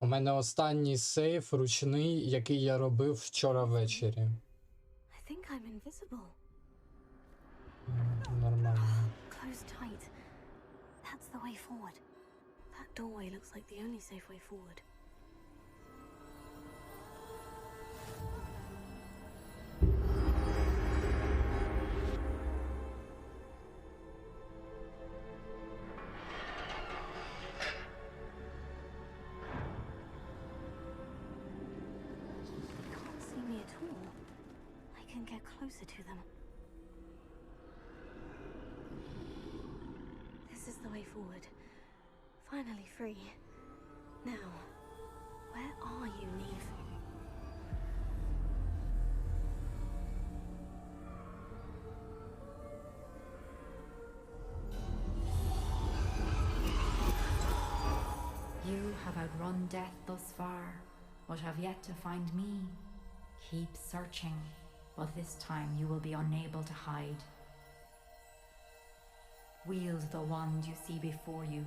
У мене останній сейв ручний, який я робив вчора ввечері. I think I'm invisible. Нормально. Close tight. That's the way forward. That doorway looks like the only safe way forward. Can't see me at all. I can get closer to them. This is the way forward. Finally free. Now, where are you, Neve? You have outrun death thus far, but have yet to find me. Keep searching, but this time you will be unable to hide. Wield the wand you see before you.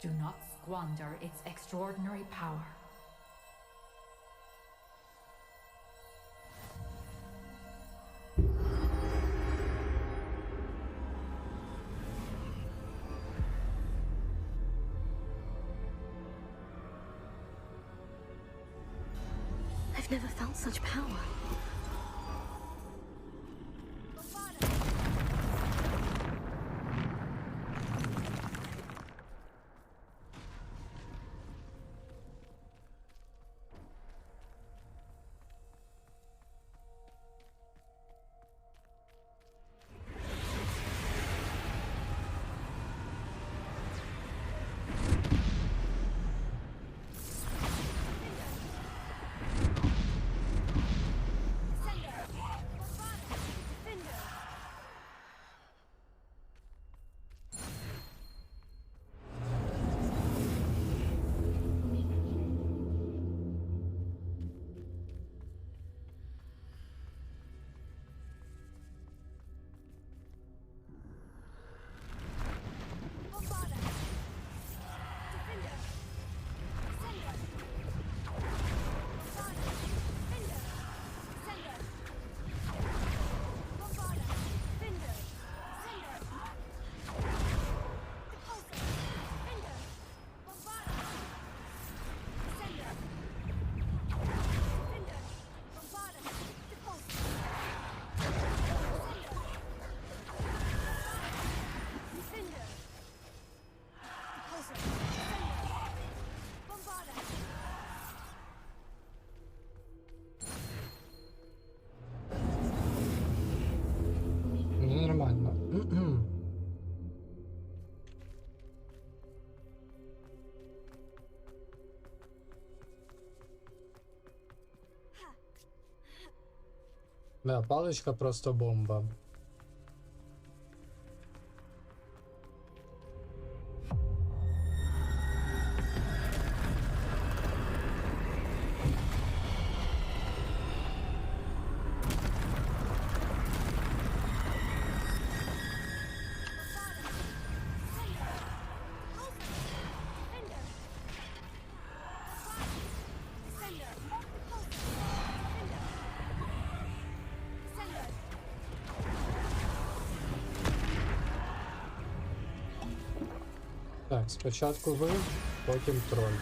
Do not squander its extraordinary power. I've never felt such power. Нормально. Да, паличка просто бомба. Так, спочатку ви, потім троль.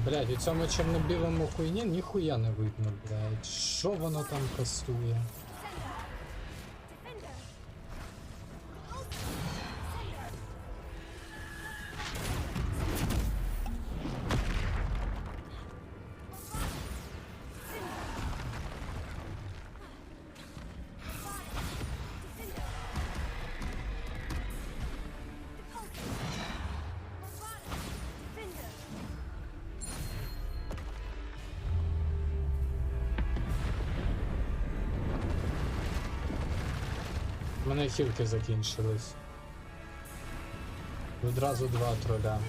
Блядь, у цьому чорно-білому хуйні ніхуя не видно, блядь. Що воно там кастує? У мене хілки закінчились. Відразу 2 троля.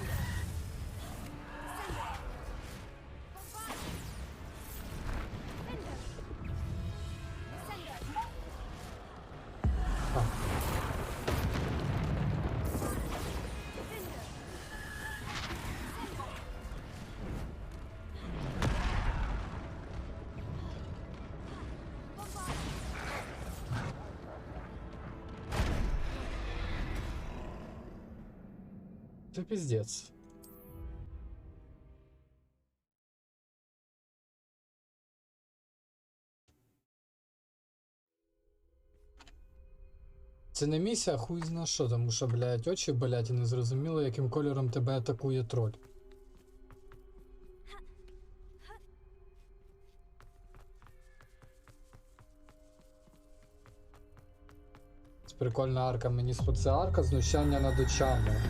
Це пиздец. Це не місія, хуй зна що, тому що, блядь, очі болять і не зрозуміло, яким кольором тебе атакує троль. Це прикольна арка, мені сподобається арка знущання над очами.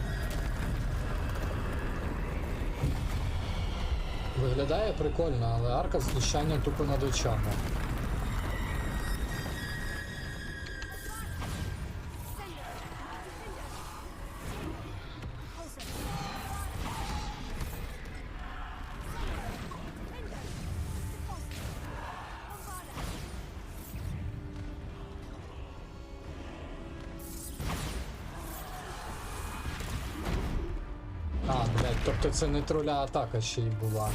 Виглядає прикольно, але арка знущання тупо над очами. А, блядь, тобто це не троля атака ще й була.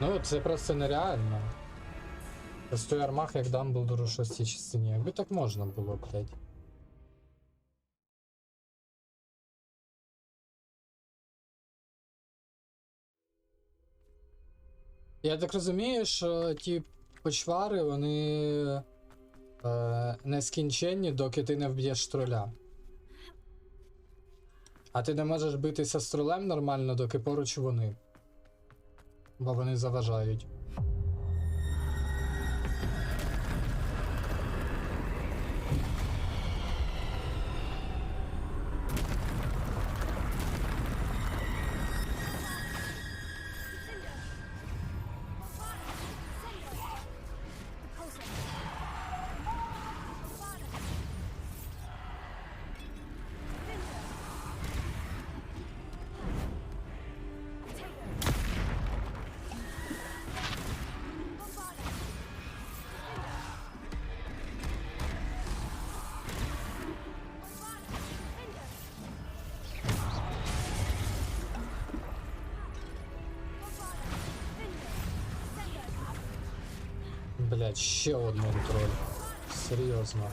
Ну, це просто нереально. Простой армах, як Дамблдор у 6-й частині. Якби так можна було, блядь. Я так розумію, що ті почвари, вони нескінченні, доки ти не вб'єш троля. А ти не можеш битися з тролем нормально, доки поруч вони. Бо вони заважають. Блять, ще один троль. Серйозно.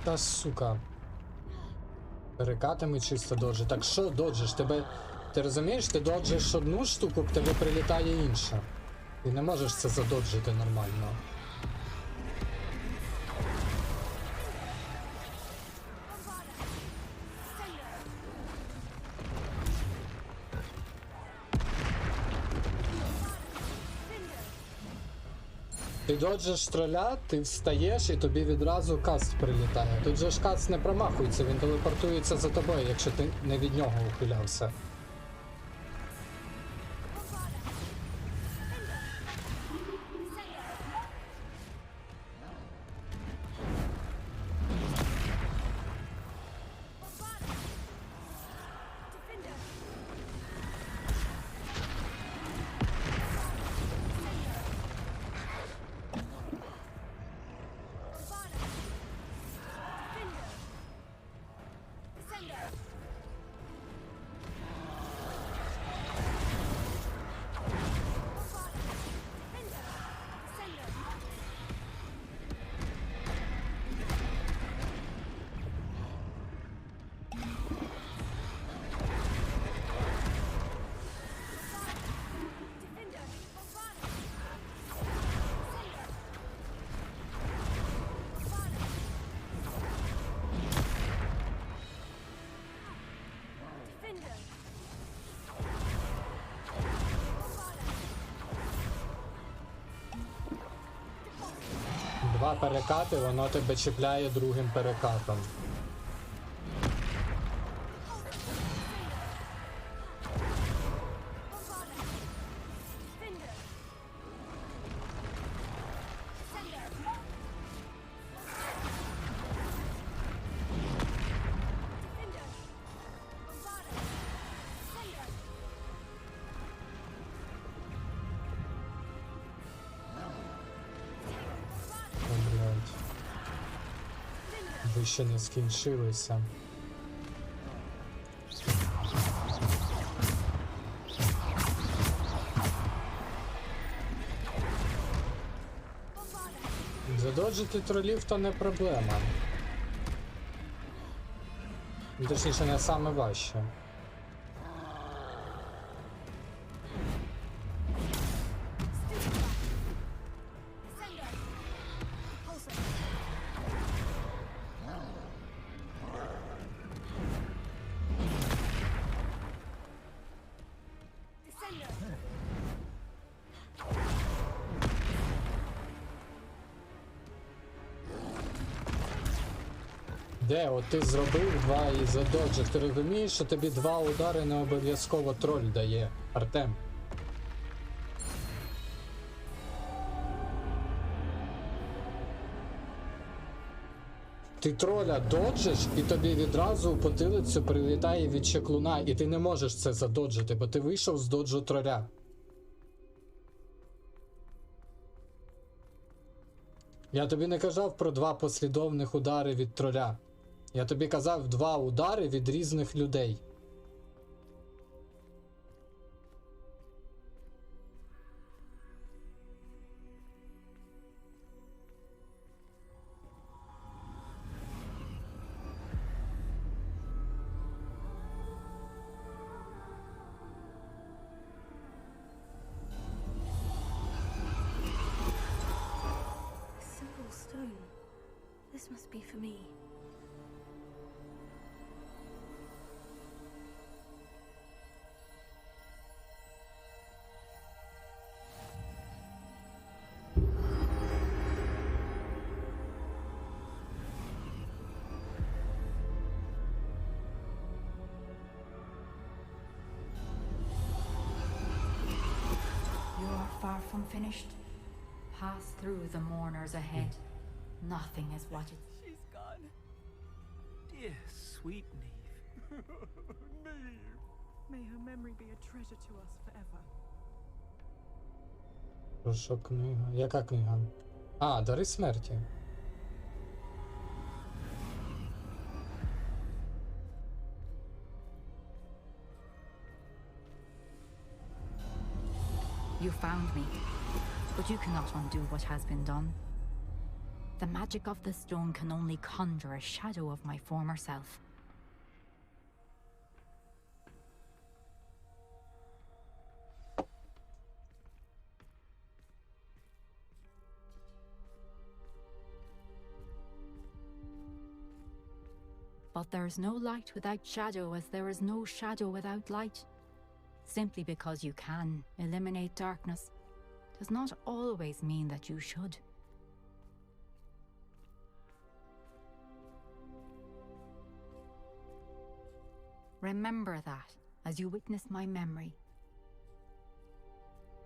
Та сука. Перекатами чисто доджи. Так що доджиш? Тебе... Ти розумієш, ти доджиш одну штуку, в тебе прилітає інша. Ти не можеш це задоджити нормально. Ти доджиш троля, ти встаєш і тобі відразу каст прилітає. Тут же ж каст не промахується, він телепортується за тобою, якщо ти не від нього ухилявся. Два перекати, воно тебе чіпляє другим перекатом. Ви ще не скінчилися. Задоджити тролів то не проблема. Точніше, не саме важче. Де? От ти зробив два і задоджив. Ти розумієш, що тобі два удари не обов'язково троль дає, Артем? Ти троля доджиш, і тобі відразу у потилицю прилітає від чеклуна, і ти не можеш це задоджити, бо ти вийшов з доджу троля. Я тобі не казав про два послідовних удари від троля. Я тобі казав два удари від різних людей. This must be for me. You are far from finished. Pass through the mourners ahead. Nothing is what it... She's gone. Dear, sweet Neve. Neve. May her memory be a treasure to us forever. Про що книга? Яка книга? А, Дари смерті. You found me, but you cannot undo what has been done. The magic of the stone can only conjure a shadow of my former self. But there is no light without shadow, as there is no shadow without light. Simply because you can eliminate darkness does not always mean that you should. Remember that as you witness my memory.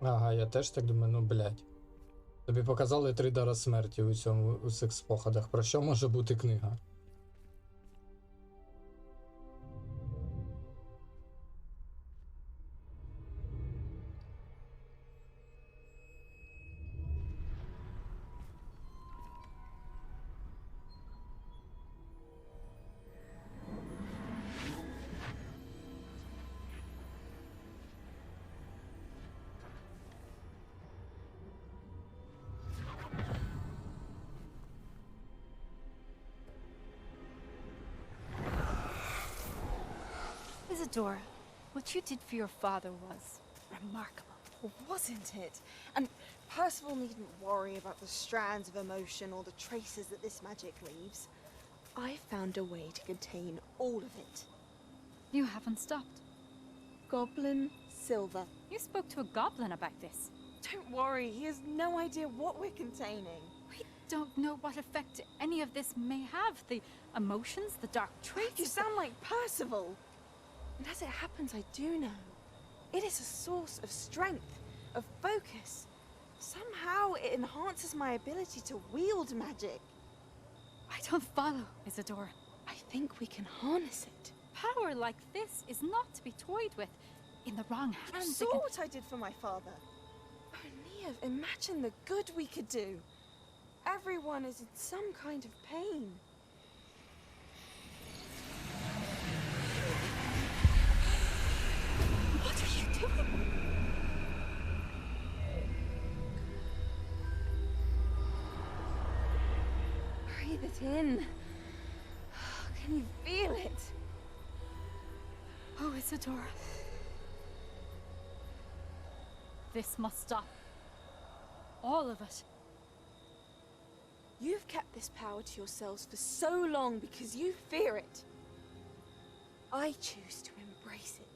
Ага, я теж так думаю, ну блядь. Тобі показали 3 дара смерті у цих спогадах. Про що може бути книга? Isadora, what you did for your father was remarkable. Wasn't it? And Percival needn't worry about the strands of emotion or the traces that this magic leaves. I found a way to contain all of it. You haven't stopped. Goblin Silver. You spoke to a goblin about this. Don't worry, he has no idea what we're containing. We don't know what effect any of this may have. The emotions, the dark traits. You sound like Percival. And as it happens, I do know. It is a source of strength, of focus. Somehow it enhances my ability to wield magic. I don't follow, Isadora. I think we can harness it. Power like this is not to be toyed with. In the wrong hands, You saw what I did for my father. Oh, Neve, imagine the good we could do. Everyone is in some kind of pain. What are you doing? Breathe it in. Can you feel it? Oh, Isadora. This must stop. All of it. You've kept this power to yourselves for so long because you fear it. I choose to embrace it.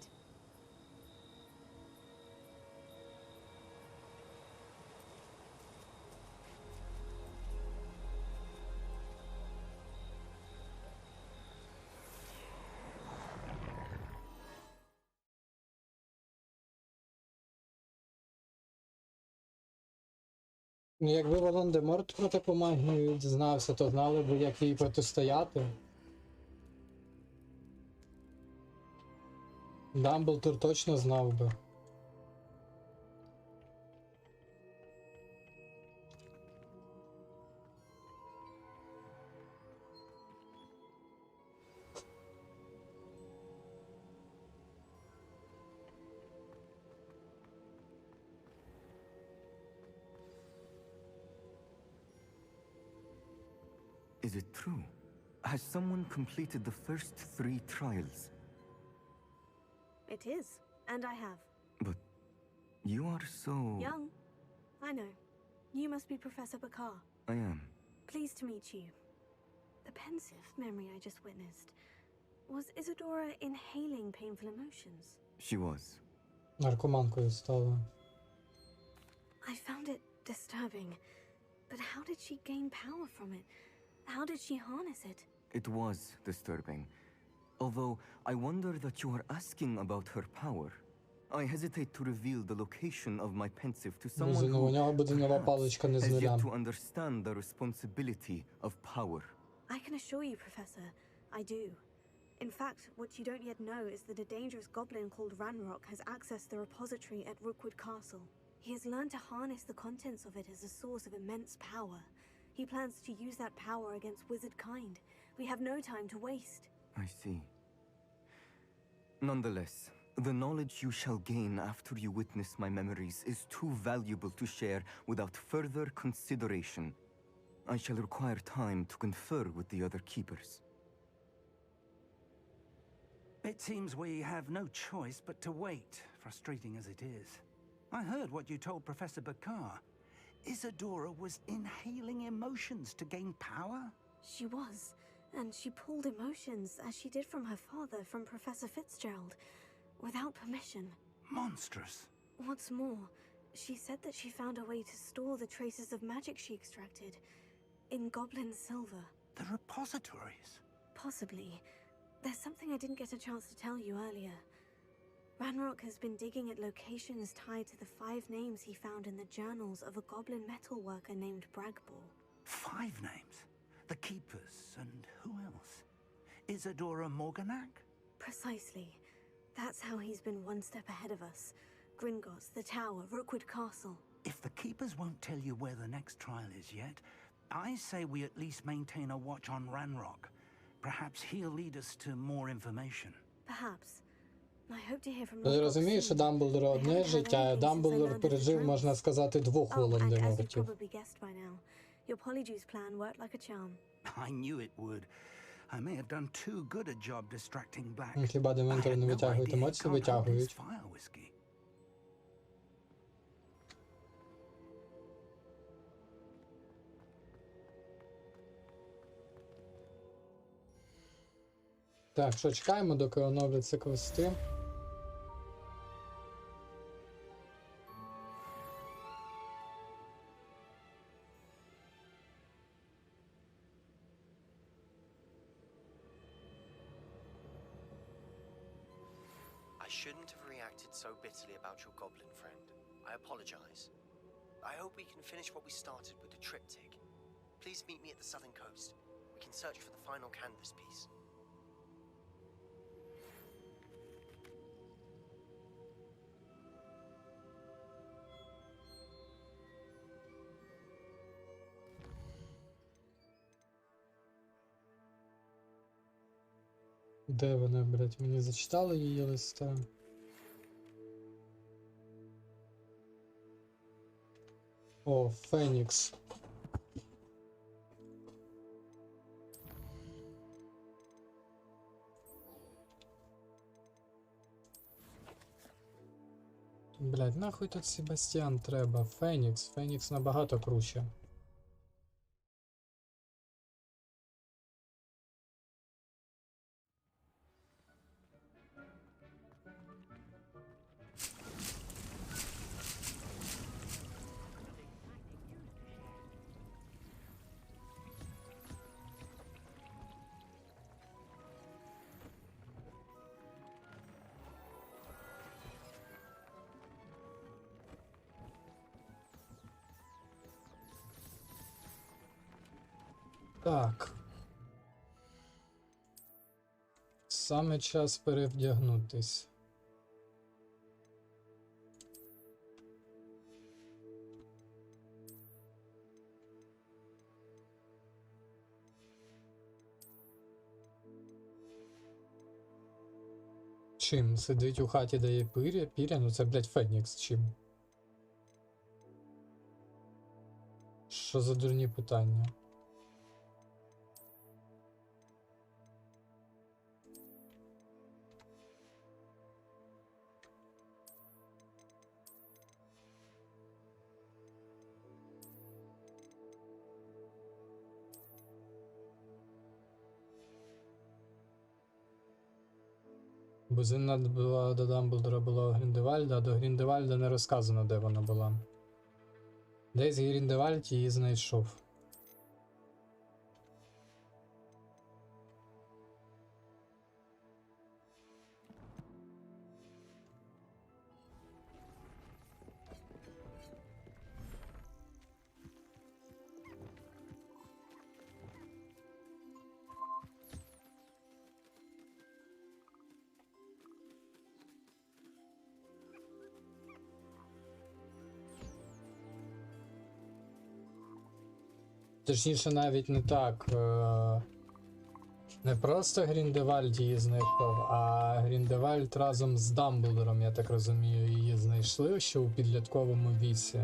Ну, якби Волан-де-Морт про таку магію дізнався, то знали б, як їй протистояти. Дамблдор точно знав би. Is it true? Has someone completed the first 3 trials? It is, and I have. But you are so... Young. I know. You must be Professor Bakar. I am. Pleased to meet you. The pensive memory I just witnessed. Was Isadora inhaling painful emotions? She was. Наркоманкою стала. I found it disturbing. But how did she gain power from it? How did she harness it? It was disturbing. Although, I wonder that you are asking about her power. I hesitate to reveal the location of my pensive to someone У нього буде нова who паличка не з has yet нуля. to understand the responsibility of power. I can assure you, Professor, I do. In fact, what you don't yet know is that a dangerous goblin called Ranrock has accessed the repository at Rookwood Castle. He has learned to harness the contents of it as a source of immense power. He plans to use that power against wizard kind. We have no time to waste. I see. Nonetheless, the knowledge you shall gain after you witness my memories is too valuable to share without further consideration. I shall require time to confer with the other keepers. It seems we have no choice but to wait, frustrating as it is. I heard what you told Professor Bakar. Isadora was inhaling emotions to gain power? She was, and she pulled emotions as she did from her father, from Professor Fitzgerald, without permission. Monstrous. What's more, She said that she found a way to store the traces of magic she extracted in goblin silver. The repositories? Possibly. There's something I didn't get a chance to tell you earlier. Ranrock has been digging at locations tied to the 5 names he found in the journals of a goblin metalworker named Bragball. 5 names? The Keepers, and who else? Isadora Morganac? Precisely. That's how he's been one step ahead of us. Gringotts, the Tower, Rookwood Castle. If the Keepers won't tell you where the next trial is yet, I say we at least maintain a watch on Ranrock. Perhaps he'll lead us to more information. Perhaps. I hope to hear from Ти розумієш, що Дамблдора одне життя, а Дамблдор пережив, можна сказати, 2 Волан-де-Мортів. Your Polyjuice plan worked like a charm. I knew it would. I may have done too good a job distracting Black. Хіба дементори не витягують емоції? Витягують. Так, що, чекаємо, доки оновляться квести. I shouldn't have reacted so bitterly about your goblin friend. I apologize. I hope we can finish what we started with the triptych. Please meet me at the southern coast. We can search for the final canvas piece. Де вони, блять, мені зачитали її листа? О, Фенікс. Блять, нахуй тут Себастьян треба? Фенікс. Фенікс набагато круче. Так. Саме час перевдягнутись. Чим? Сидить у хаті, де є піря? Ну це, блядь, Фенікс. Чим? Що за дурні питання? Бузина була до Дамблдора, була Гріндевальда, а до Гріндевальда не розказано, де вона була. Десь Гріндевальд її знайшов. Точніше, навіть не так. Не просто Гріндевальд її знайшов, а Гріндевальд разом з Дамблдором, я так розумію, її знайшли ще у підлітковому віці.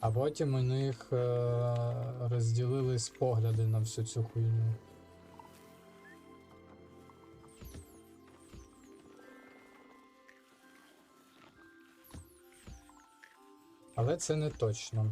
А потім у них розділились погляди на всю цю хуйню. Але це не точно.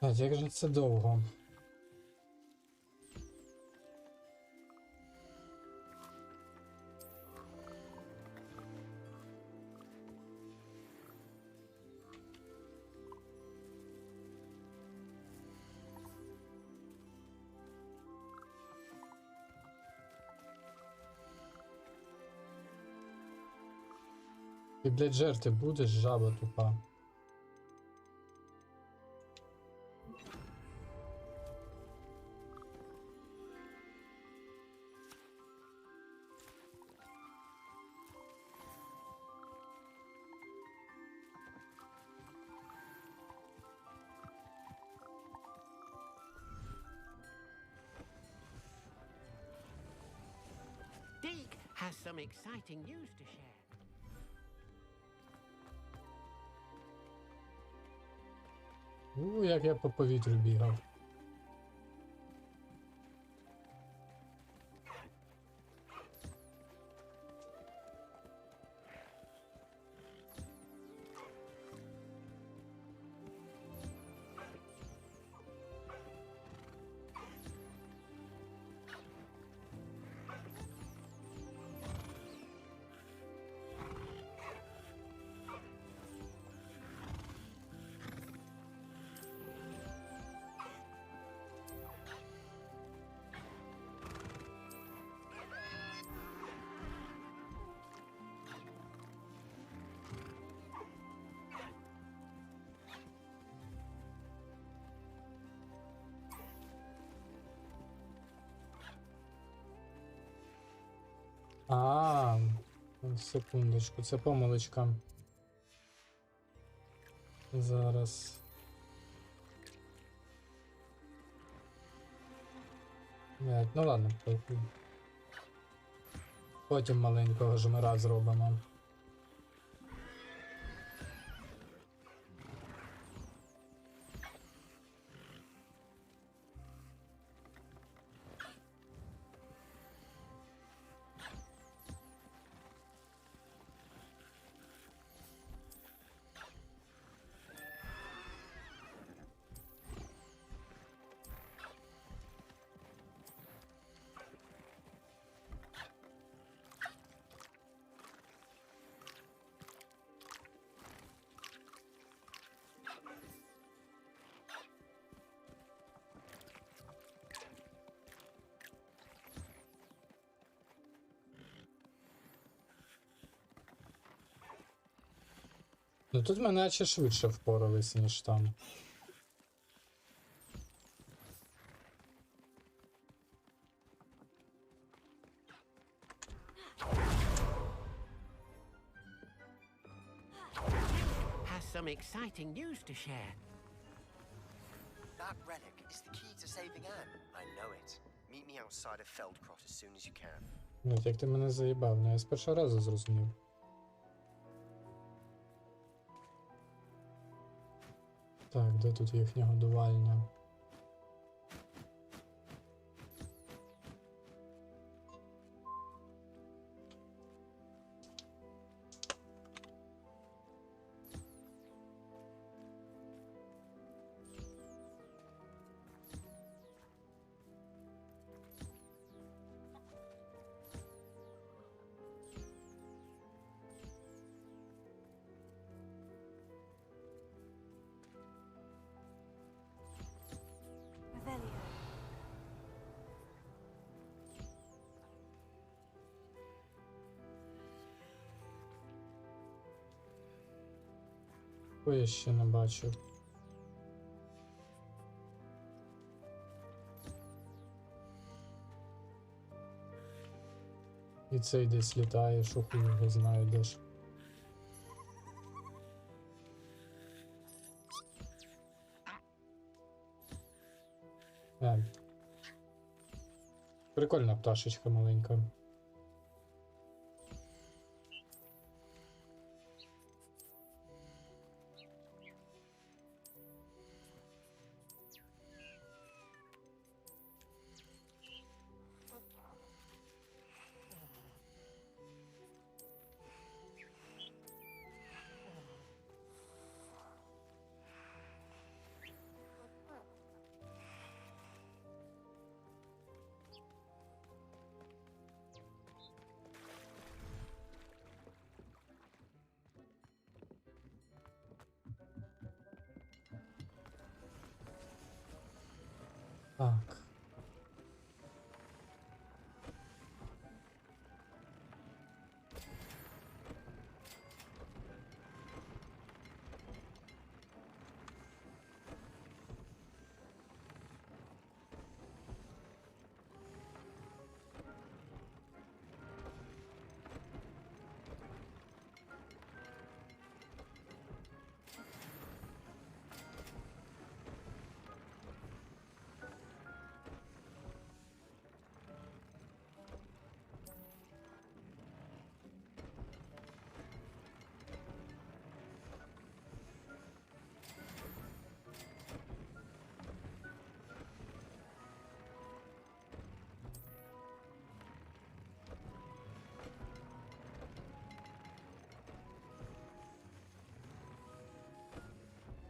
Як же це довго? Ти, блядь, жерти будеш, жаба тупа. Deke has some exciting news to share. Як я по повітрю бігав. Секундочку, це помилочка. Зараз. Ну ладно, потім маленького жмира зробимо. Ну тут ми наче швидше впоралися, ніж там. Has some exciting news to share. That relic is the key to saving Anne. I know it. Meet me outside of Feldcrot as soon as you can. Ну, як ти мене заїбав, ну я з першого разу зрозумів. Так, де тут їхня годувальня? Ой, я ще не бачу. І цей десь літає, що хуй його знає де ж. Прикольна пташечка маленька. Так.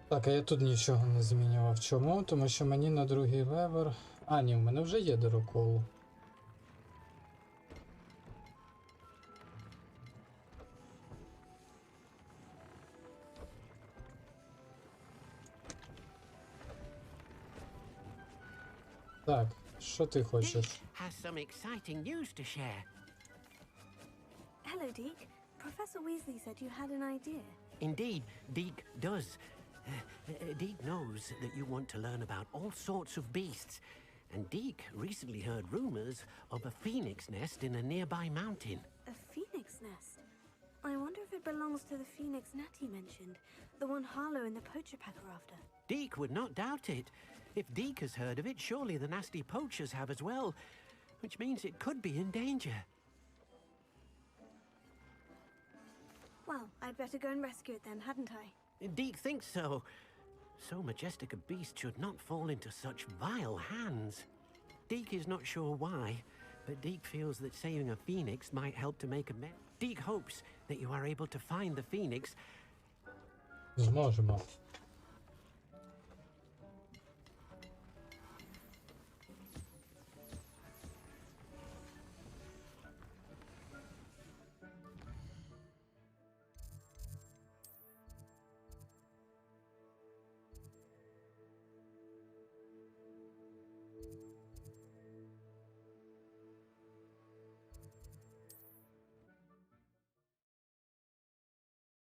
Так, а я тут нічого не змінював. Чому? Тому що мені на другий левер... А, ні, в мене вже є дирокол. Так, що ти хочеш? Has some exciting news to share. Hello, Deke. Professor Weasley said you had an idea. Indeed, Deke does. Deke knows that you want to learn about all sorts of beasts, and Deke recently heard rumors of a phoenix nest in a nearby mountain. A phoenix nest? I wonder if it belongs to the phoenix Natty mentioned, the one Harlow and the poacher pack are after. Deke would not doubt it. If Deke has heard of it, surely the nasty poachers have as well, which means it could be in danger. Well, I'd better go and rescue it then, hadn't I? Deke thinks so. So majestic a beast should not fall into such vile hands. Deke is not sure why, but Deke feels that saving a phoenix might help to make amends. Deke hopes that you are able to find the phoenix. Зможемо.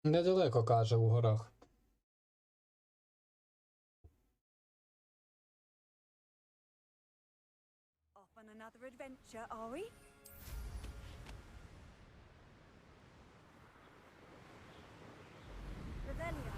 Недалеко, каже, у горах. Off on another adventure, are we? Revelio.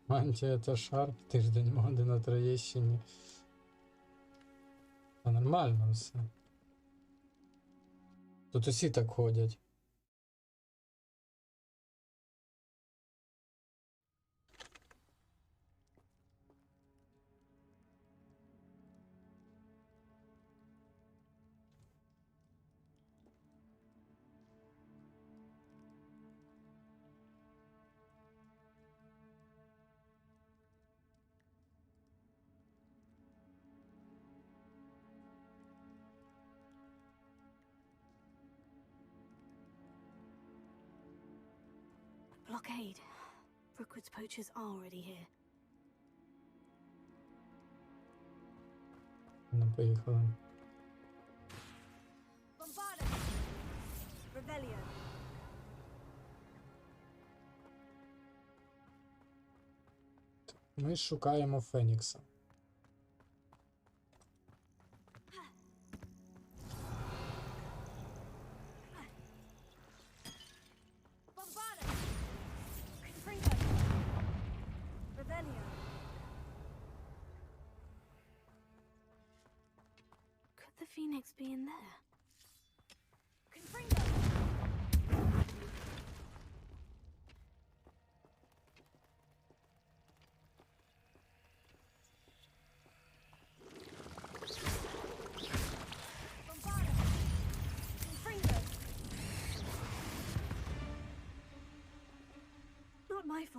Мантія та шарп, тиждень моди на Троєщині. Та нормально все. Тут усі так ходять. Blockade. Brookwood's poachers are already here. Ну, поїхали. Bombarda. Revelio. Ми шукаємо Фенікса. Bombarda. Confringo. Revelio. Could the phoenix be in there?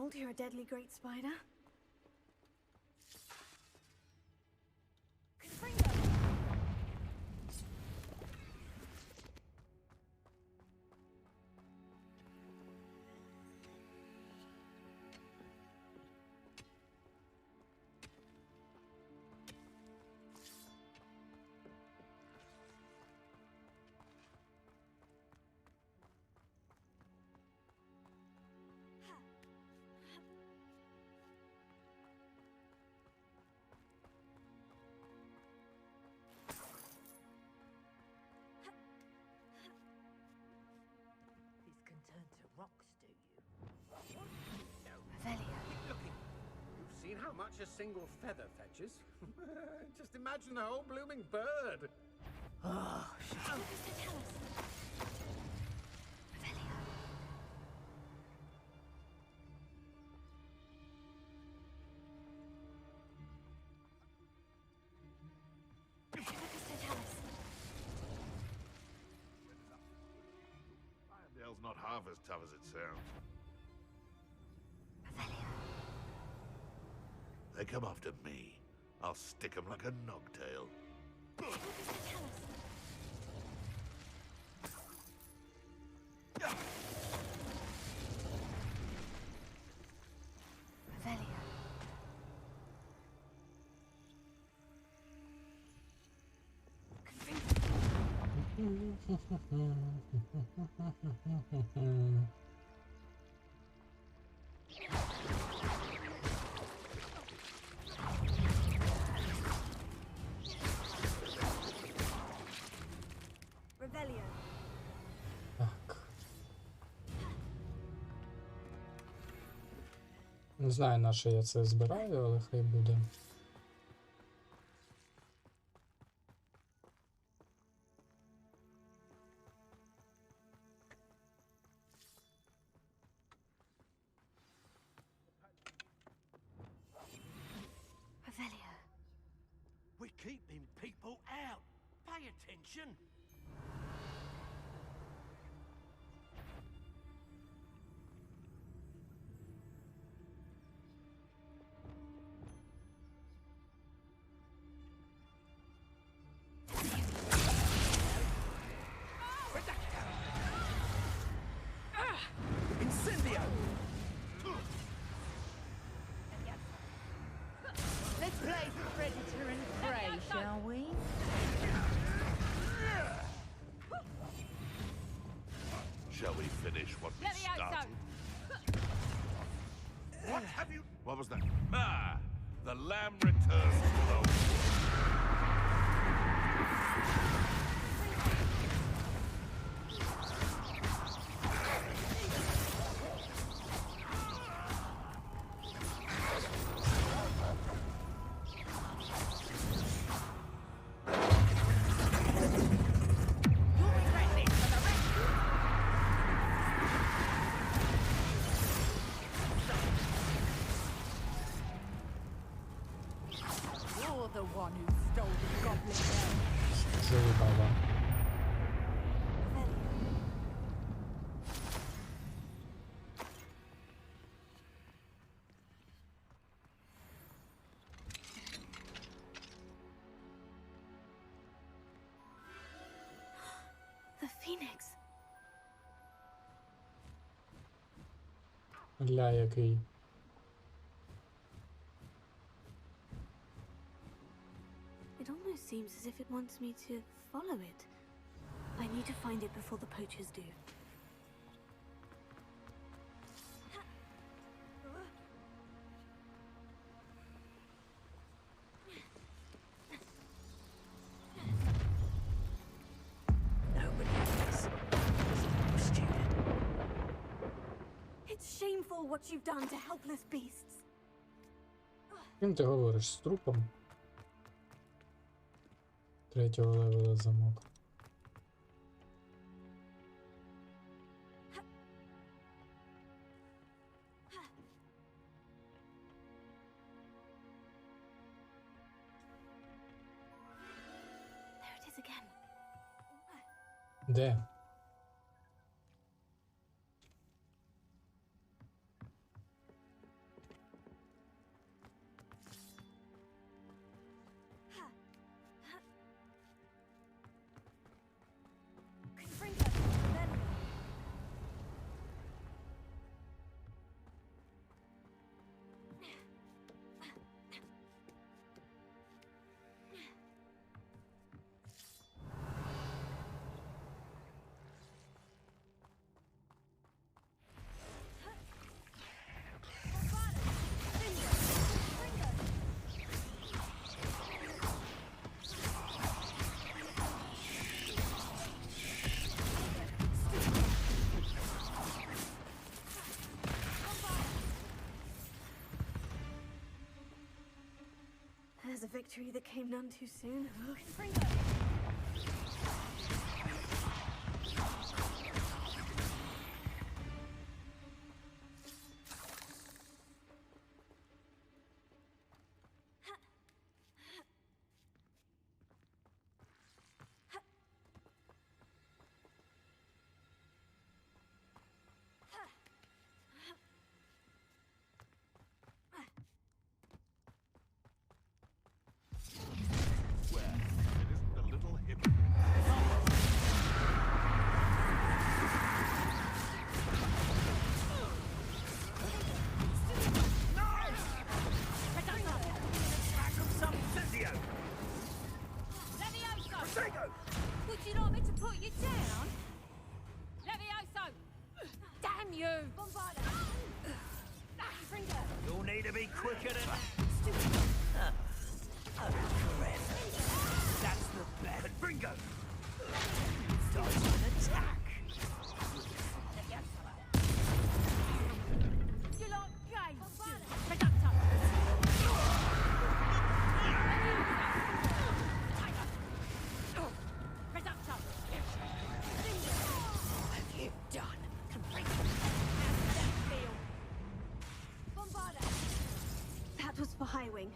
told you're a deadly great spider. Rocks, do you? Velika. Keep looking. You've seen how much a single feather fetches. Just imagine the whole blooming bird. Oh, Tell us. Velika. Irondale's not half as tough as it sounds. They come after me. I'll stick 'em like a nogtail. Не знаю, на що я це збираю, але хай буде. We're keeping people out. Pay attention. Let's play Predator and Prey, shall we? Shall we finish what we Let me out, started? son. What have you... What was that? Ah! The lamb returns to the... You're the one who stole the goblin bell. Заїбала. The phoenix. Ля який. It almost seems as if it wants me to follow it. I need to find it before the poachers do. It's shameful what you've done to helpless beasts. Ким ти говориш? З трупом? Третього левела замок. There it is again. Де? victory that came none too soon. Would you like me to put you down? Levioso! Damn you! Bombarda! You'll need to be quicker than that. That's the best. Bringo! Starts an attack! You like games? Reducto! Reducto! What have you done? Bombarda! That was for Highwing.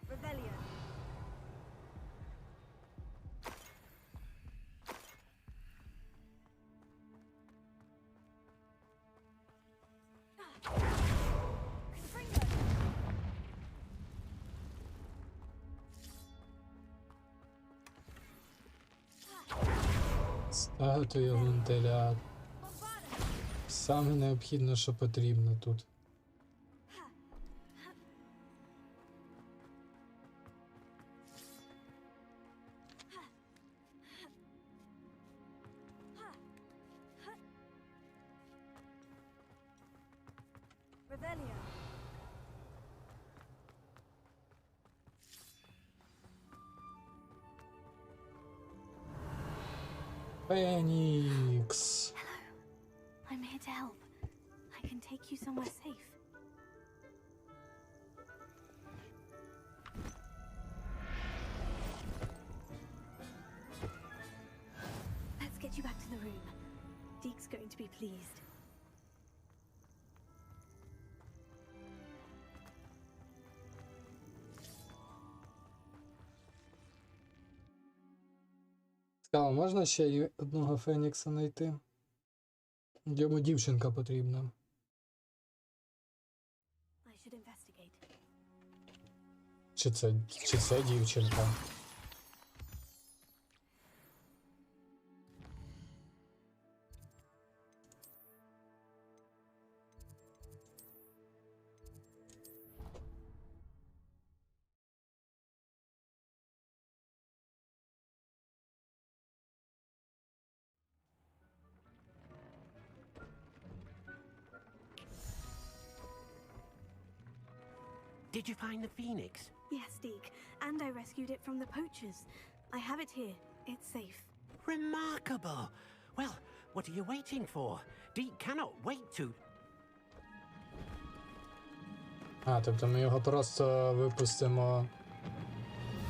Rebellion. Статуя вентилятор. Саме необхідне, що потрібно тут. Rebellion. Фенікс. I'm here to help. I can take you somewhere safe. Let's get you back to the room. Deke's going to be pleased. Цікаво, можна ще й одного Фенікса знайти? Йому дівчинка потрібна. I should investigate. Чи це дівчинка? Did you find the phoenix? Yes, Deke. And I rescued it from the poachers. I have it here. It's safe. Remarkable! Well, what are you waiting for? Deke cannot wait to... А, тобто ми його просто випустимо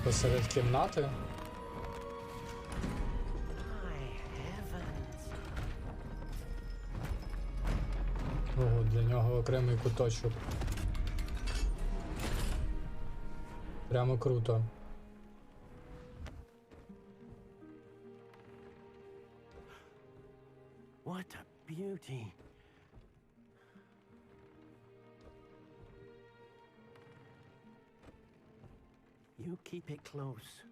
посеред кімнати? My heavens! Ого, для нього окремий куточок. Прямо круто. What a beauty! You keep it close.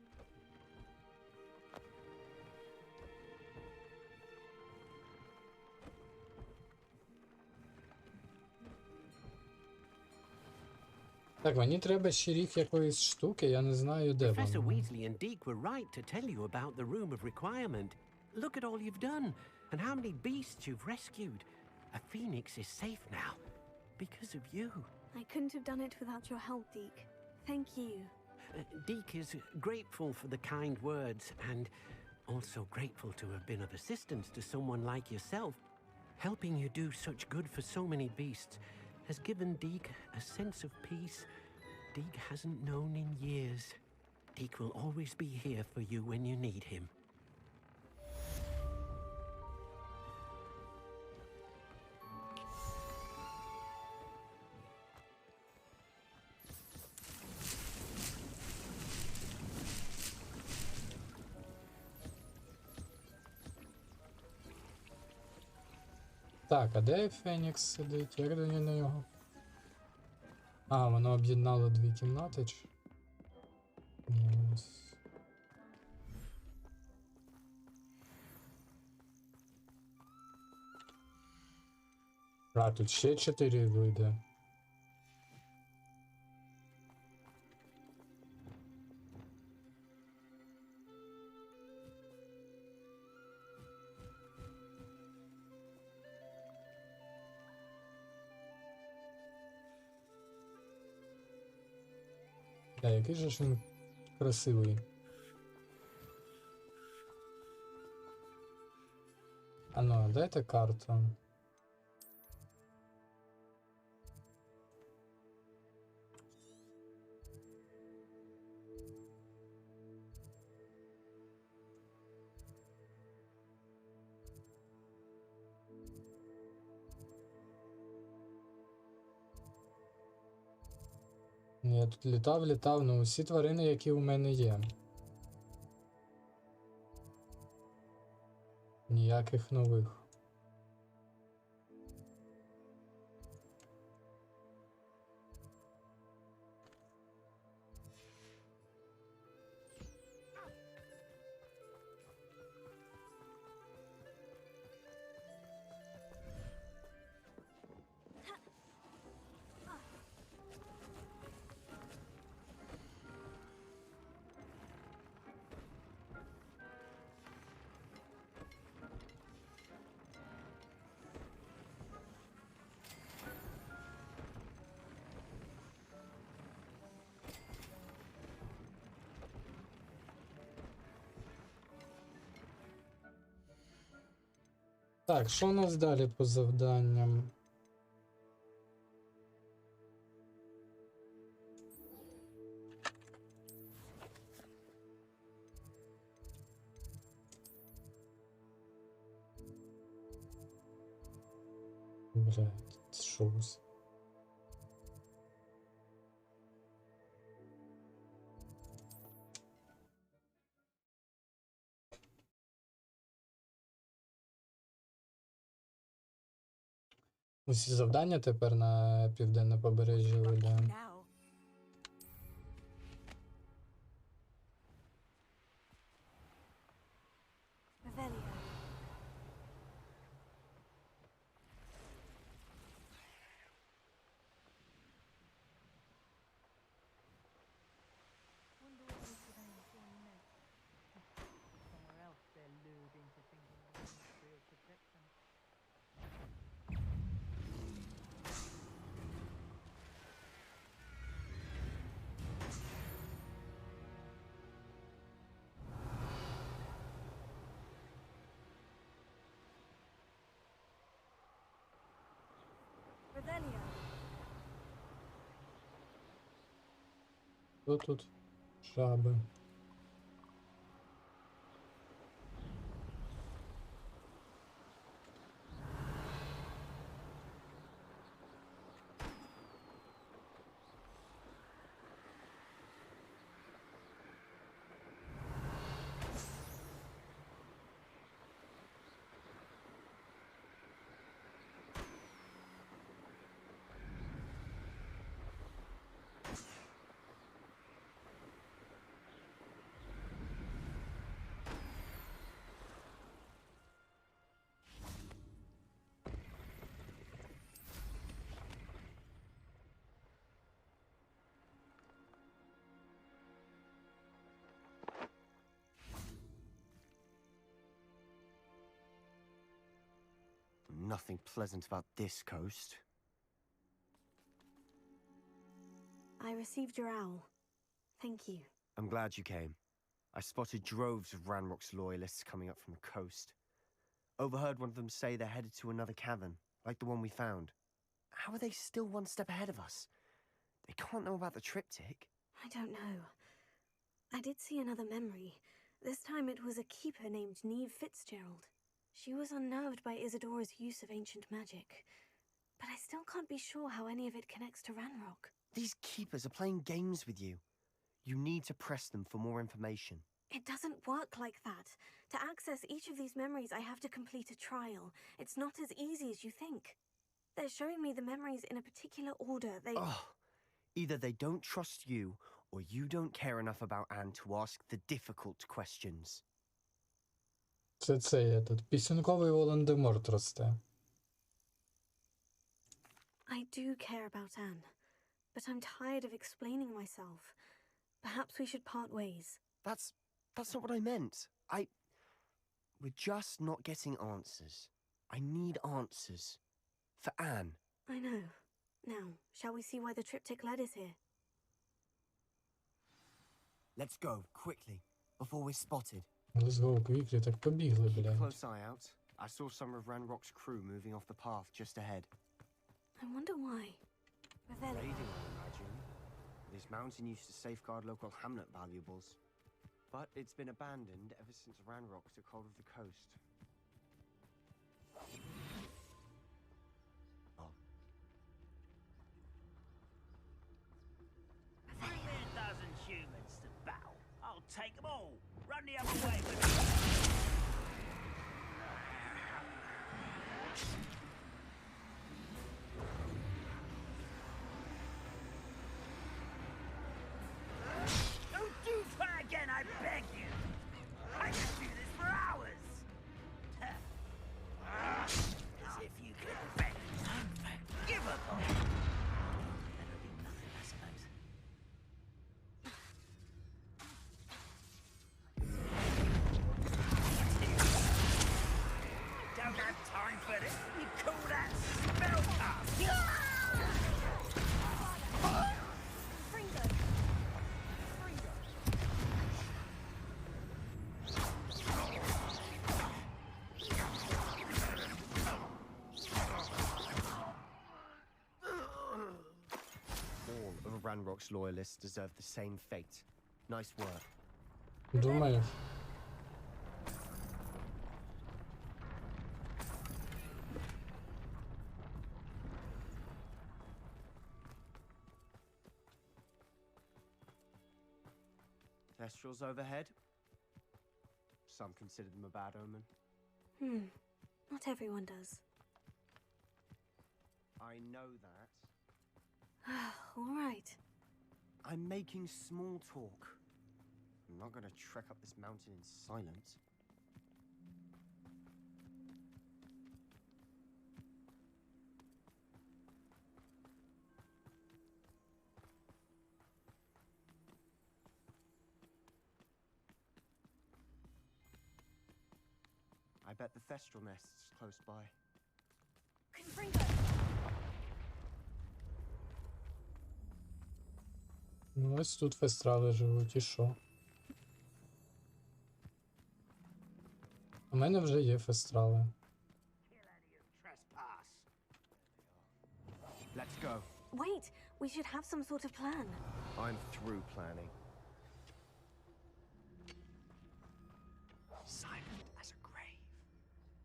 Так, мені треба ще рік якоїсь штуки, я не знаю, де Professor вона. Weasley and Deke were right to tell you about the room of requirement. Look at all you've done, and how many beasts you've rescued. A phoenix is safe now, because of you. I couldn't have done it without your help, Deke. Thank you. Deke is grateful for the kind words, and also grateful to have been of assistance to someone like yourself. Helping you do such good for so many beasts has given Deke a sense of peace Deke hasn't known in years. Deke will always be here for you when you need him. Так, а де Фенікс сидить? Як до нього? А, воно об'єднало дві кімнати. Ні. А, тут ще 4 вийде. Да, який же ж він красивий. А ну, дайте карту. Я тут літав, ну усі тварини, які у мене є. Ніяких нових. Так, що у нас далі по завданням? Блядь, шоус. Усі завдання тепер на південне побережжя ведемо. Хто тут? Жаби. Nothing pleasant about this coast. I received your owl. Thank you. I'm glad you came. I spotted droves of Ranrock's loyalists coming up from the coast. Overheard one of them say they're headed to another cavern, like the one we found. How are they still one step ahead of us? They can't know about the triptych. I don't know. I did see another memory. This time it was a keeper named Neve Fitzgerald. She was unnerved by Isadora's use of ancient magic. But I still can't be sure how any of it connects to Ranrock. These keepers are playing games with you. You need to press them for more information. It doesn't work like that. To access each of these memories, I have to complete a trial. It's not as easy as you think. They're showing me the memories in a particular order. Either they don't trust you, or you don't care enough about Anne to ask the difficult questions. Це є тут. Пісюнковий Волан-де-Морт росте. I do care about Anne, but I'm tired of explaining myself. Perhaps we should part ways. That's not what I meant. We're just not getting answers. I need answers. For Anne. I know. Now, shall we see why the triptych led us here? Let's go, quickly, before we're spotted. Let's go, quickly, так побігли, Keep a блядь. close eye out. I saw some of Ranrock's crew moving off the path just ahead. I wonder why. Raiding, I imagine. This mountain used to safeguard local hamlet valuables. But it's been abandoned ever since Ranrock took hold of the coast. Bring me a dozen humans to battle. I'll take them all. Run the other way with me. Don't do that again, I beg you. I could do this for hours. As if you could unforgivable. That'll be nothing, I suppose. Don't have time for this. You call that spellcast? All of Ranrock's loyalists deserve the same fate. Nice work. Думаю. Thestrals overhead. Some consider them a bad omen. Not everyone does. I know that. All right. I'm making small talk. I'm not gonna trek up this mountain in silence. I bet the Thestral nest's close by. Ну, ось тут фестрали живуть, і що? У мене вже є фестрали. Let's go. Wait, we should have some sort of plan. I'm through planning. Silent as a grave.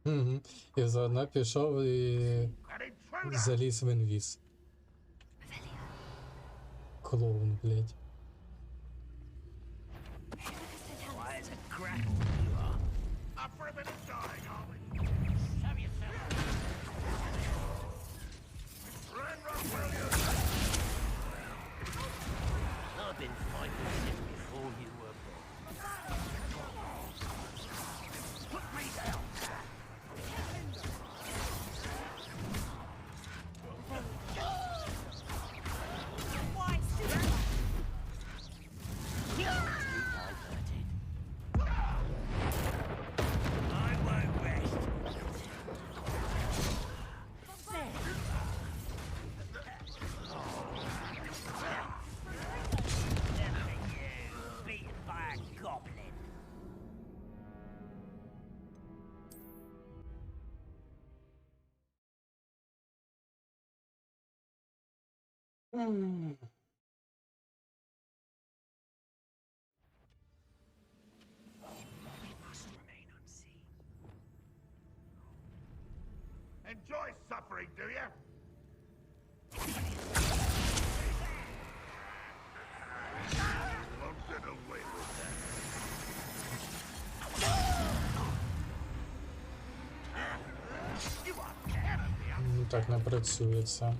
Угу. І заодно пішов і заліз в інвіз. Клоун, блядь. Why is a grapple you are? Up for a bit of dying, are we? Show yourself. Ranrock, will you? I've been fighting with him before you were born. Put me down. Enjoy suffering, do you? Won't get away with that. You are terribly Так не працює це.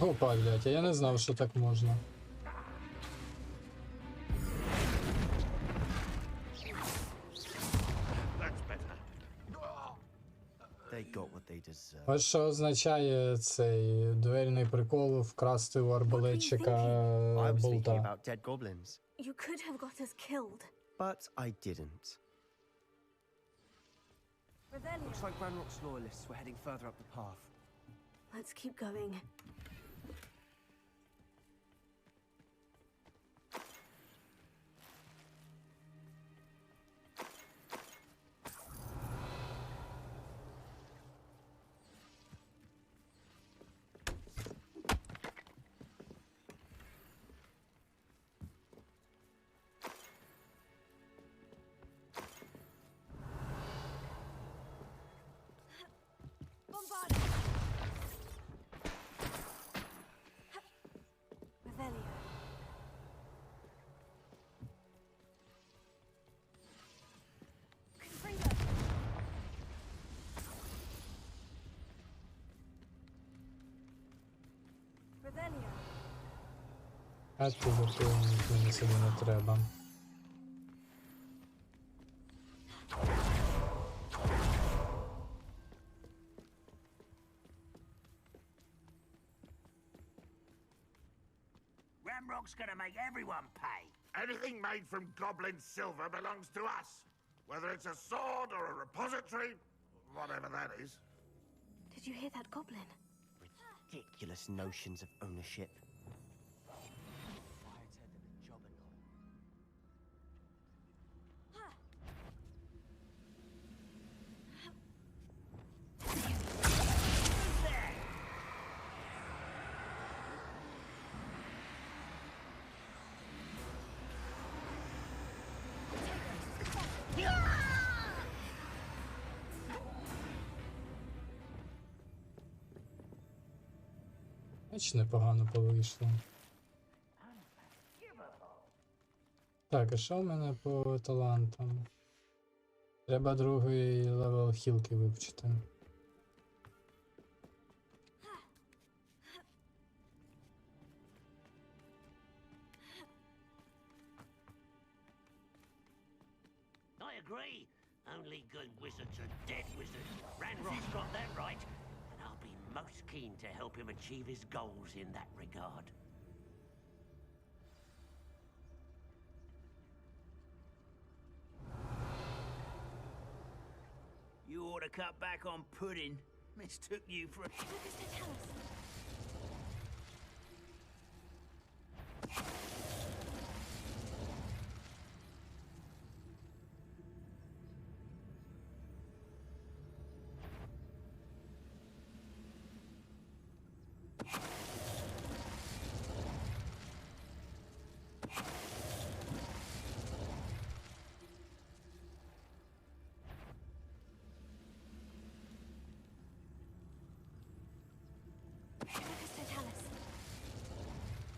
Опа, блядь, я не знав, що так можна. Ось що означає цей дуельний прикол вкрасти у арбалетчика болта. You could have got us killed. But I didn't. Looks like Ranrock's loyalists were heading further up the path. Let's keep going. А ти мені сюди не треба. Ranrock's gonna make everyone pay. Anything made from goblin silver belongs to us. Whether it's a sword or a repository, whatever that is. Did you hear that goblin? Ridiculous notions of ownership. Хоч непогано вийшло. Так, а що в мене по талантам? Треба другий левел хілки вивчити. I agree. Only good wizards are dead wizards. Ranrock's got that right. And I'll be most keen to help him achieve his goals in that regard. You ought to cut back on pudding. Mistook you for a...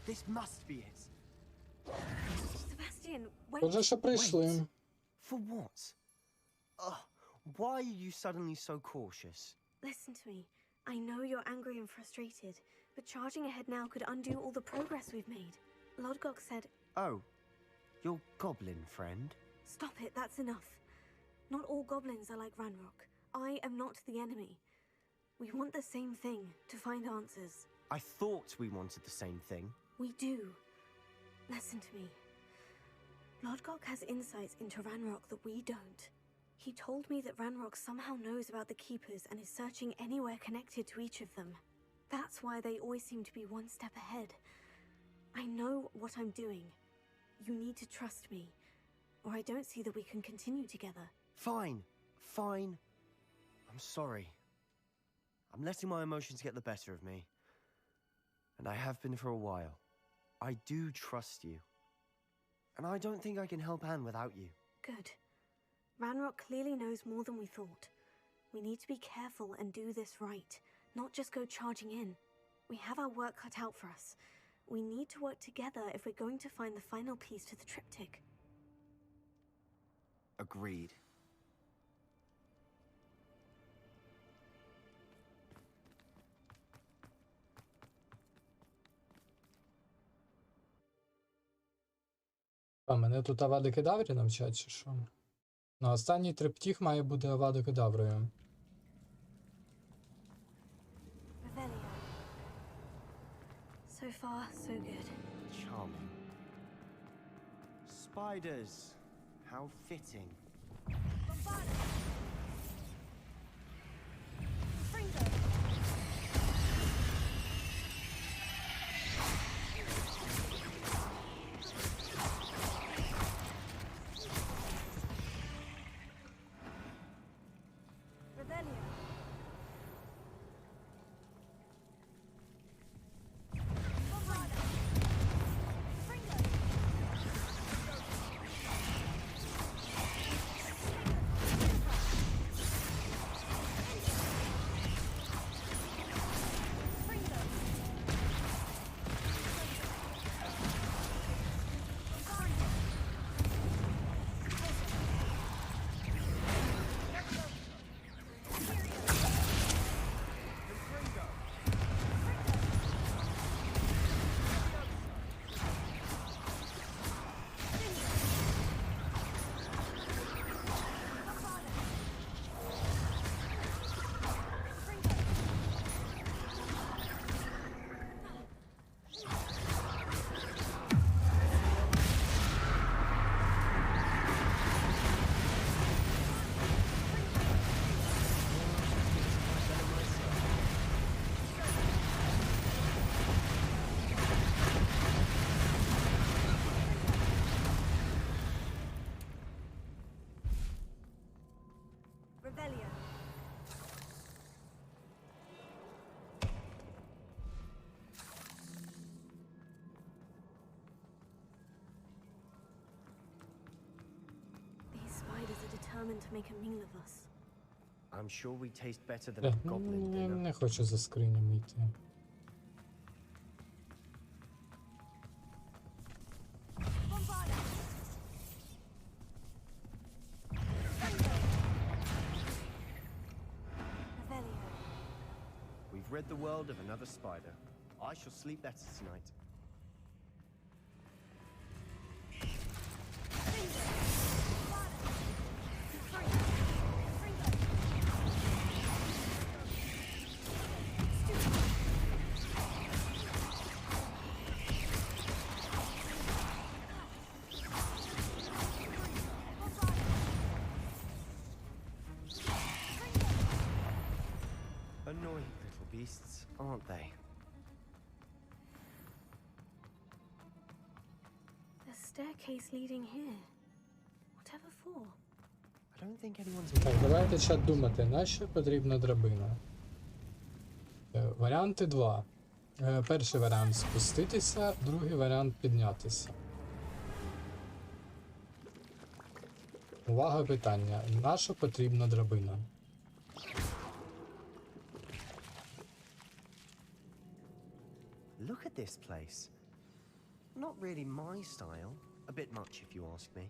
This must be it. Sebastian, wait. Отже, що прийшли. For what? Why are you suddenly so cautious? Listen to me. I know you're angry and frustrated, but charging ahead now could undo all the progress we've made. Lodgok said... Oh, your goblin friend? Stop it, that's enough. Not all goblins are like Ranrock. I am not the enemy. We want the same thing, to find answers. I thought we wanted the same thing. We do. Listen to me. Lodgok has insights into Ranrock that we don't. He told me that Ranrock somehow knows about the Keepers and is searching anywhere connected to each of them. That's why they always seem to be one step ahead. I know what I'm doing. You need to trust me, or I don't see that we can continue together. Fine. Fine. I'm sorry. I'm letting my emotions get the better of me. And I have been for a while. I do trust you. And I don't think I can help Anne without you. Good. Ranrock clearly knows more than we thought. We need to be careful and do this right, not just go charging in. We have our work cut out for us. We need to work together if we're going to find the final piece to the triptych. Agreed. А мене тут Авади Кедаврі навчать, чи що? Ну, останній триптіх має бути Авади Кедаврою. So far, so good. Charming. Spiders. How fitting. Determined to make a meal of us. I'm sure we taste better than a goblin dinner. Не хочу за скринями йти. We've rid the world of another spider. I shall sleep better tonight. Annoying little beasts, aren't they? The staircase leading here. Whatever for? I don't think anyone's... Так, давайте чат думати, на що потрібна драбина. Варіанти два. Перший варіант спуститися, другий варіант піднятися. Увага, питання. На що потрібна драбина? Look at this place. Not really my style. A bit much, if you ask me.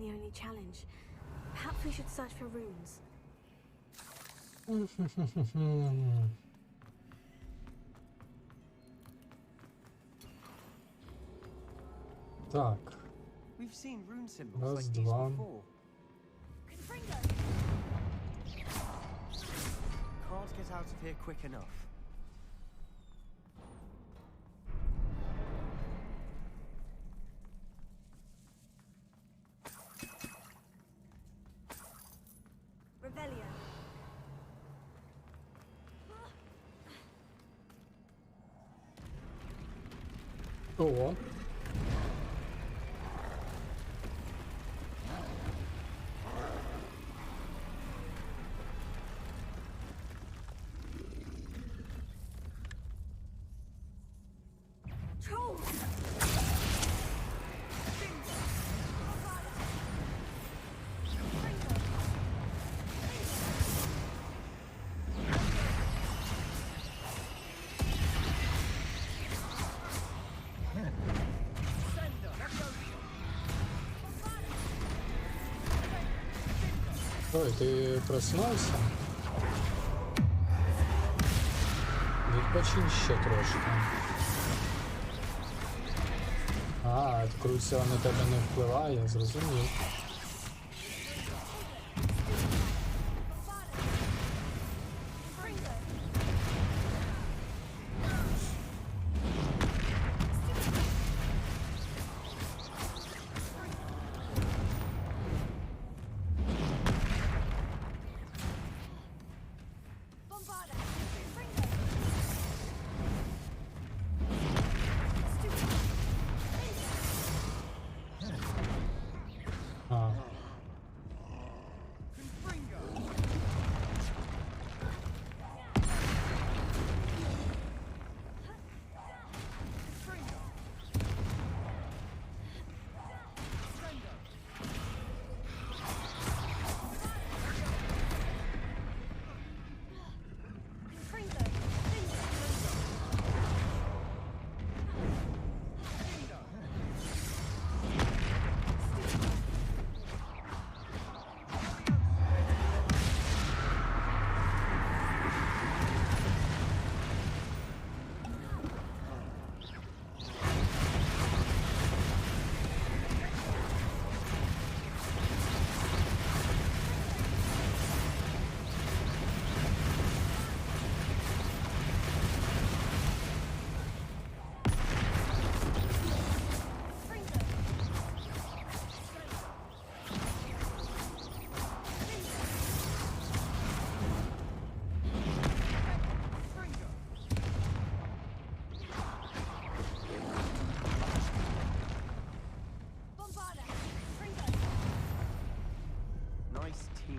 the only challenge. Perhaps we should search for runes. Так. We've seen rune symbols Раз, like these два. before. Can't get out of here quick enough. Revelio. Ого. Ой, ты проснулся? Відпочинь ще трошки. А, крутися на тебе не впливає, зрозумів.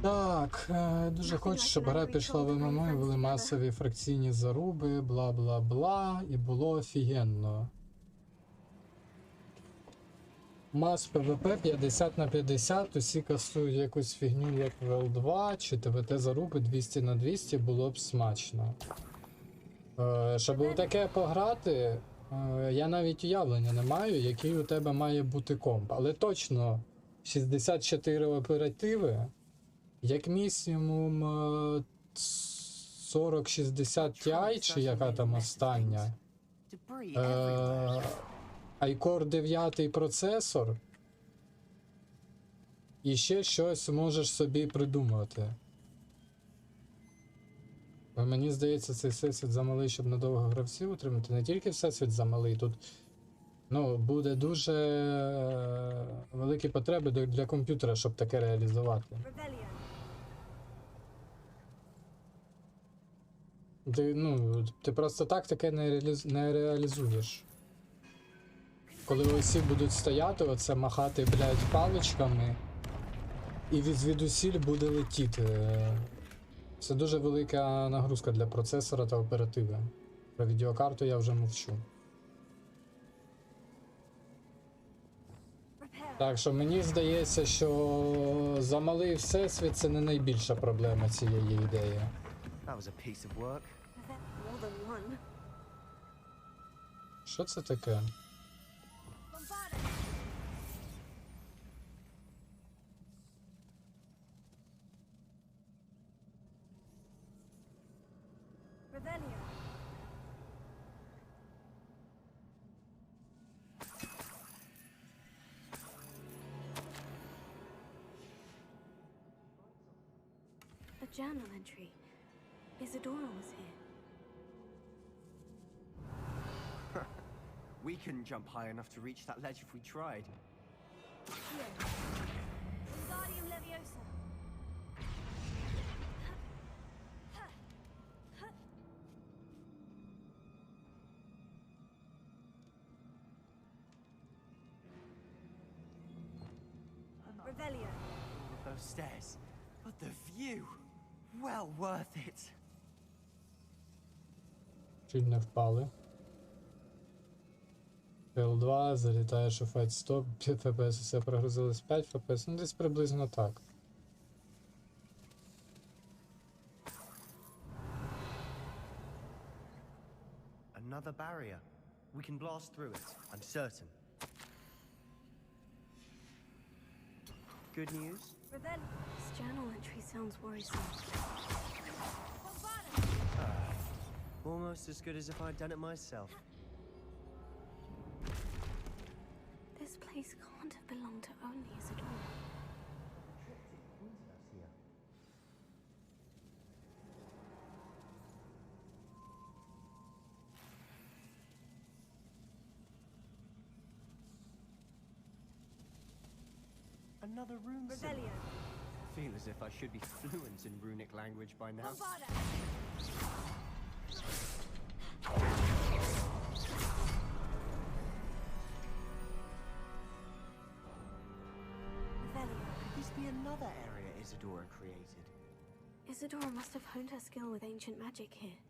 Так, дуже хочу, щоб гра пішла в ММО, і були масові фракційні заруби, бла-бла-бла, і було офігенно. Мас ПВП 50/50, усі касують якусь фігню, як в L2, чи ТВТ заруби 200/200, було б смачно. Щоб у таке пограти, я навіть уявлення не маю, який у тебе має бути комп. Але точно 64 оперативи, як мінімум 4060 Ti, чи яка там остання, iCore 9 процесор, і ще щось можеш собі придумати. Мені здається, цей всесвіт замалий, щоб надовго гравців утримати. Не тільки всесвіт замалий, тут буде дуже великі потреби для комп'ютера, щоб таке реалізувати. Ти просто так таке не реалізуєш. Коли усі будуть стояти, оце махати, блядь, паличками, і звідусіль буде летіти. Це дуже велика нагрузка для процесора та оперативи. Про відеокарту я вже мовчу. Так що мені здається, що замалий всесвіт — це не найбільша проблема цієї ідеї. Що це таке? journal entry. Isadora was here. We couldn't jump high enough to reach that ledge if we tried. Here. Wingardium Leviosa. Revelio. All of those stairs, but the view, well worth it. Чуть не впали. L2, залітаєш у файт стоп, 5 FPS, все прогрузилось 5 FPS, ну десь приблизно так. Another barrier. We can blast through it, I'm certain. Good news? Revelio. This journal entry sounds worrisome. Almost as good as if I'd done it myself. This place can't have belonged to only Isadora. Another rune symbol. Revelio. Feel as if I should be fluent in runic language by now. Bombarda. Revelio. Could this be another area Isadora created? Isadora must have honed her skill with ancient magic here.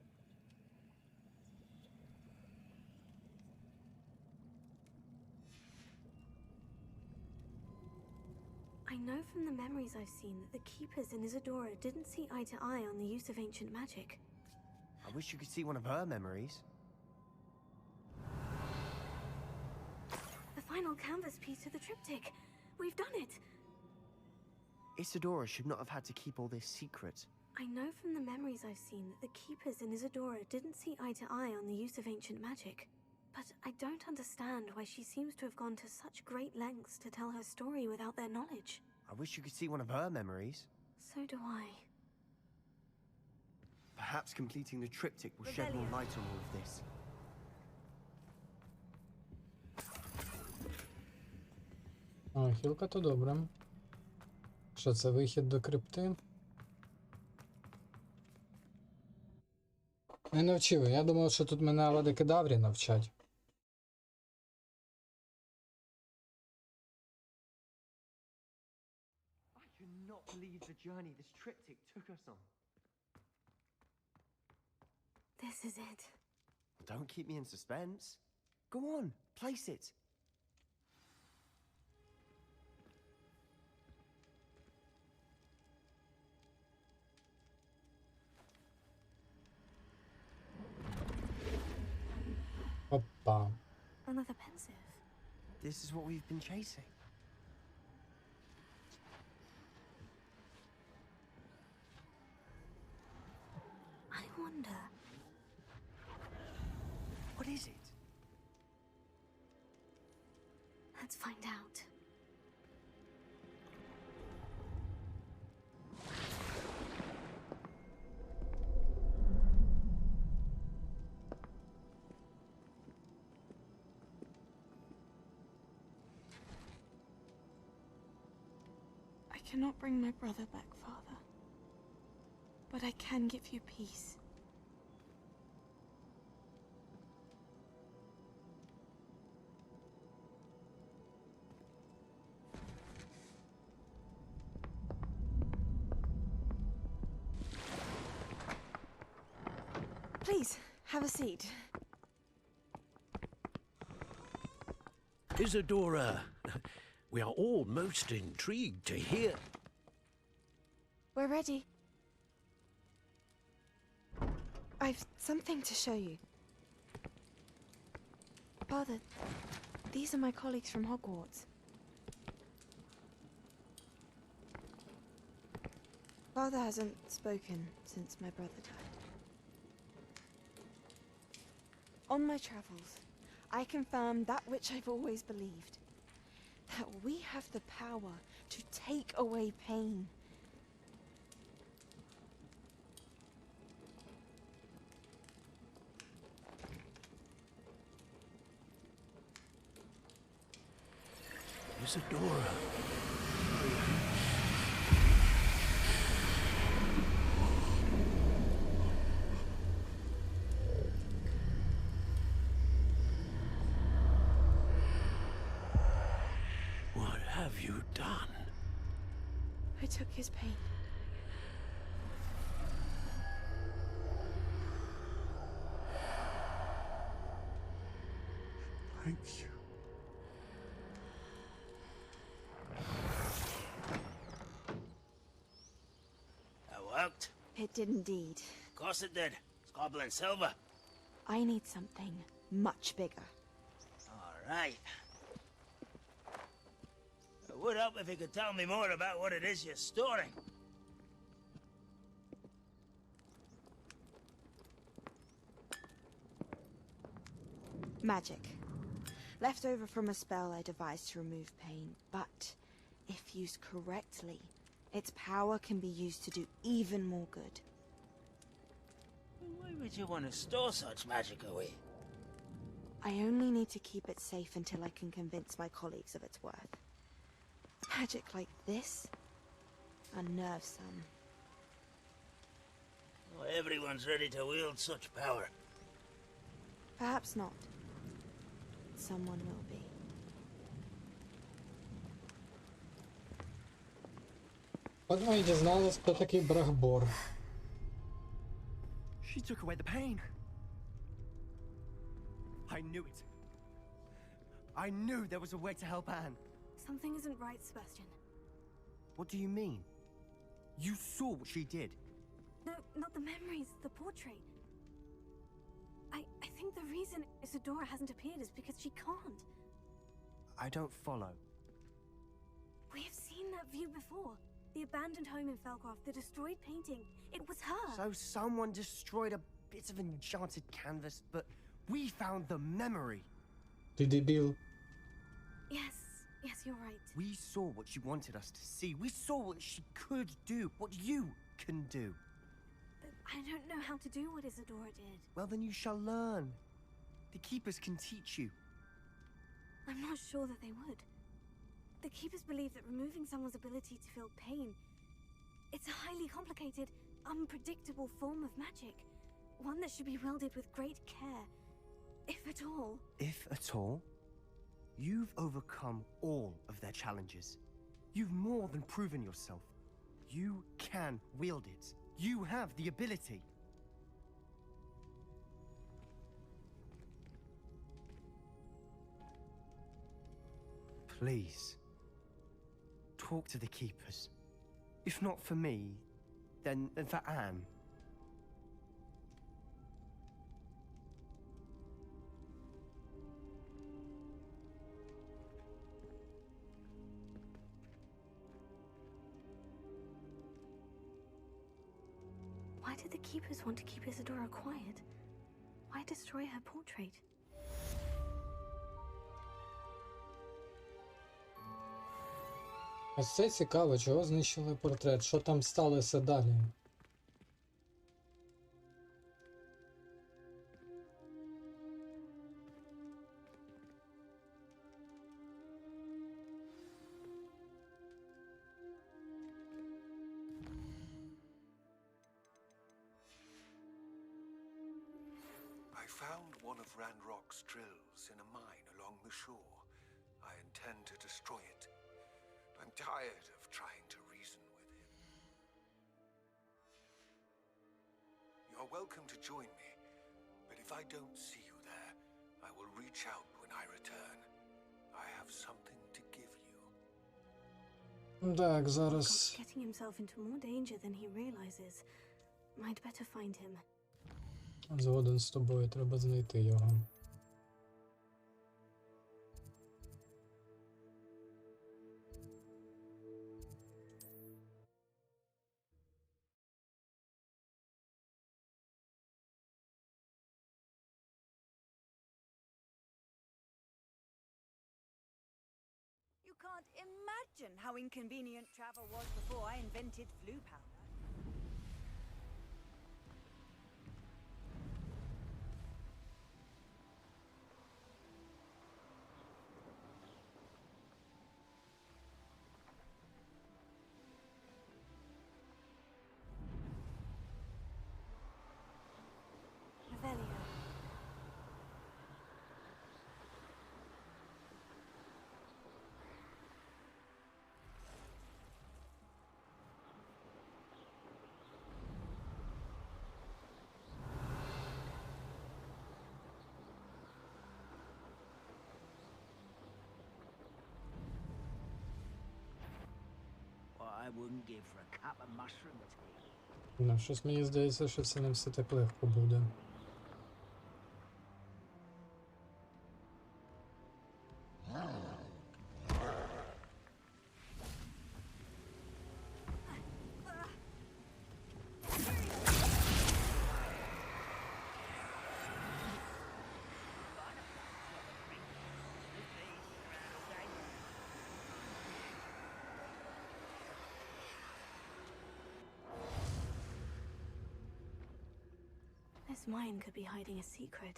I know from the memories I've seen that the keepers in Isadora didn't see eye to eye on the use of ancient magic. I wish you could see one of her memories. The final canvas piece of the triptych. We've done it! Isadora should not have had to keep all this secret. I know from the memories I've seen that the keepers in Isadora didn't see eye to eye on the use of ancient magic. But I don't understand why she seems to have gone to such great lengths to tell her story without their knowledge. I wish you could see one of her memories. So do I. Perhaps completing the triptych will shed more light on all of this. О, хілка то добре. Що це, вихід до крипти? Не навчили. Я думав, що тут мене Авади Кедаврі навчать. I cannot believe the journey this triptych took us on. This is it. Don't keep me in suspense. Go on, place it. Опа. Another pensive. This is what we've been chasing. I wonder. What is it? Let's find out. I cannot bring my brother back, Father. But I can give you peace. Please, have a seat. Isadora, we are all most intrigued to hear. We're ready. I've something to show you. Father, these are my colleagues from Hogwarts. Father hasn't spoken since my brother died. On my travels, I confirmed that which I've always believed. That we have the power to take away pain. Isadora. What have you done? I took his pain. Thank you. That worked? It did indeed. Of course it did. It's goblin silver. I need something much bigger. All right. It would help if you could tell me more about what it is you're storing. Magic. Left over from a spell I devised to remove pain, but if used correctly, its power can be used to do even more good. Why would you want to store such magic away? I only need to keep it safe until I can convince my colleagues of its worth. Magic like this unnerves some. Not everyone's ready to wield such power. Perhaps not. Someone will be. От ми і дізналися, хто такий Брахбор. She took away the pain. I knew it. I knew there was a way to help Anne. Something isn't right, Sebastian. What do you mean? You saw what she did. No, not the memories, the portrait. I think the reason Isadora hasn't appeared is because she can't. I don't follow. We have seen that view before. The abandoned home in Felcroft, the destroyed painting. It was her. So someone destroyed a bit of enchanted canvas, but we found the memory. Ти дебіл. Yes, you're right. We saw what she wanted us to see. We saw what she could do, what you can do. But I don't know how to do what Isadora did. Well, then you shall learn. The Keepers can teach you. I'm not sure that they would. The Keepers believe that removing someone's ability to feel pain, it's a highly complicated, unpredictable form of magic. One that should be wielded with great care, if at all. If at all? You've overcome all of their challenges. You've more than proven yourself. You can wield it. You have the ability. Please, talk to the Keepers. If not for me, then for Anne. Why did the Keepers want to keep Isadora quiet? Why destroy her portrait? Ось це цікаво, чого знищили портрет, що там сталося далі. I found one of Ranrock's drills in a mine along the shore. I intend to destroy it. I'm tired of trying to reason with him. You're welcome to join me, but if I don't see you there, I will reach out when I return. I have something to give you. Так, зараз... God's getting himself into more danger than he realizes. Might better find him. Згоден з тобою, треба знайти його. You can't imagine how inconvenient travel was before I invented flu powder. I wouldn't give for a cup of mushroom tea. Ну, щось мені здається, що це не все так легко буде. This mine could be hiding a secret.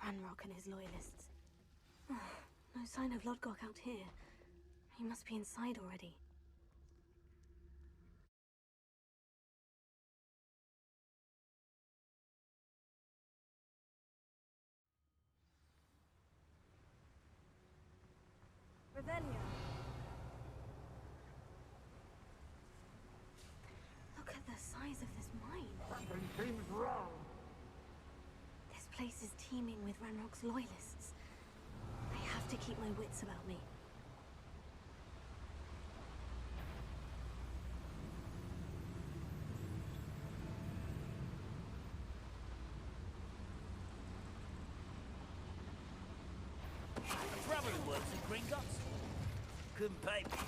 Ranrock and his loyalists. No sign of Lodgok out here. He must be inside already. Revelio. Look at the size of this mine. Something seems wrong. This place is teeming with Ranrock's loyalists. I have to keep my wits about me. A brother who works at Gringotts. Couldn't pay me.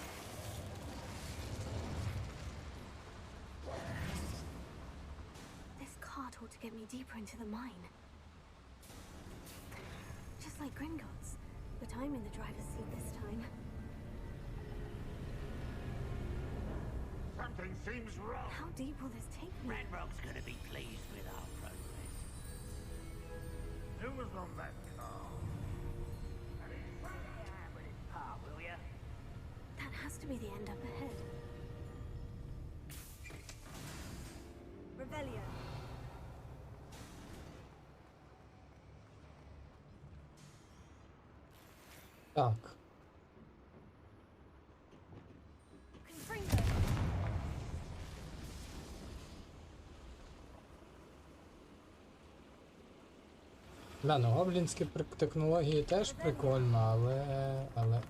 This cart ought to get me deeper into the mine. Just like Gringotts, but I'm in the driver's seat this time. Something seems wrong. How deep will this take me? Ranrock's gonna be pleased with our progress. Who was on that car? Will ya? That has to be the end up ahead. Revelio. Так. Да, ну гоблінські технології теж прикольно, але.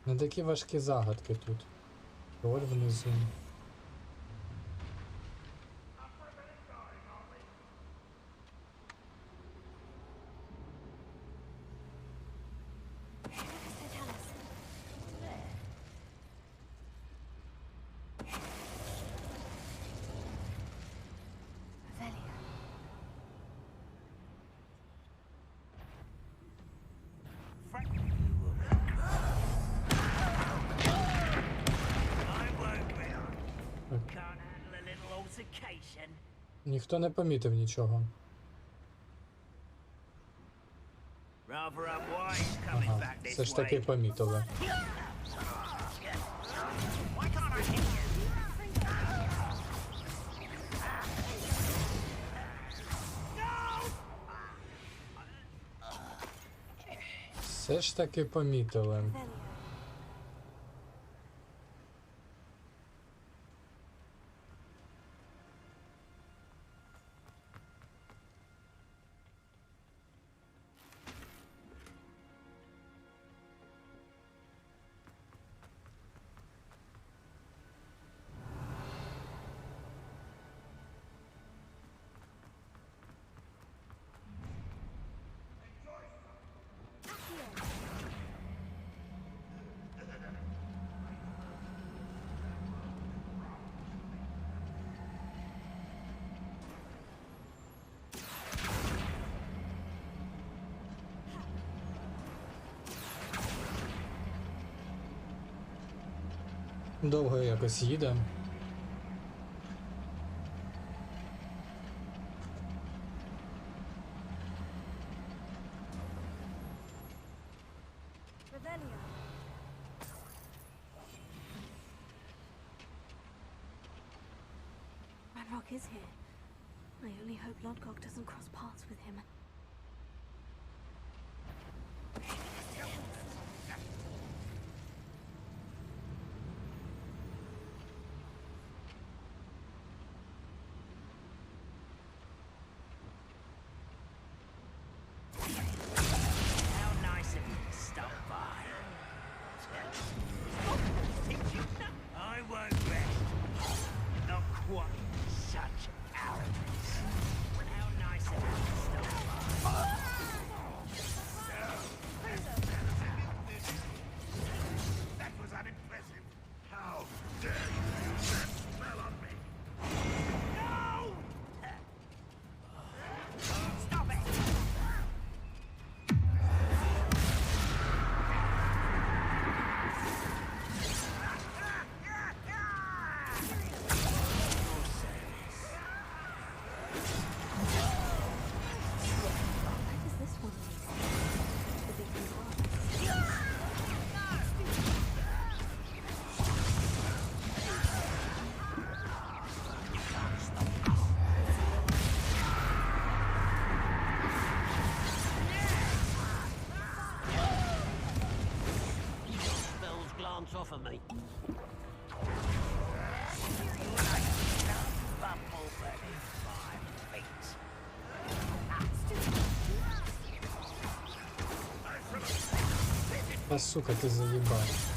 Не такі важкі загадки тут. Роль внизу. Ніхто не помітив нічого. Ага, все ж таки помітили. Все ж таки помітили. Довго якось їде. Ranrock is here. I only hope Lodgok doesn't cross paths with him. Bounce off of me. А сука, ти заїбав.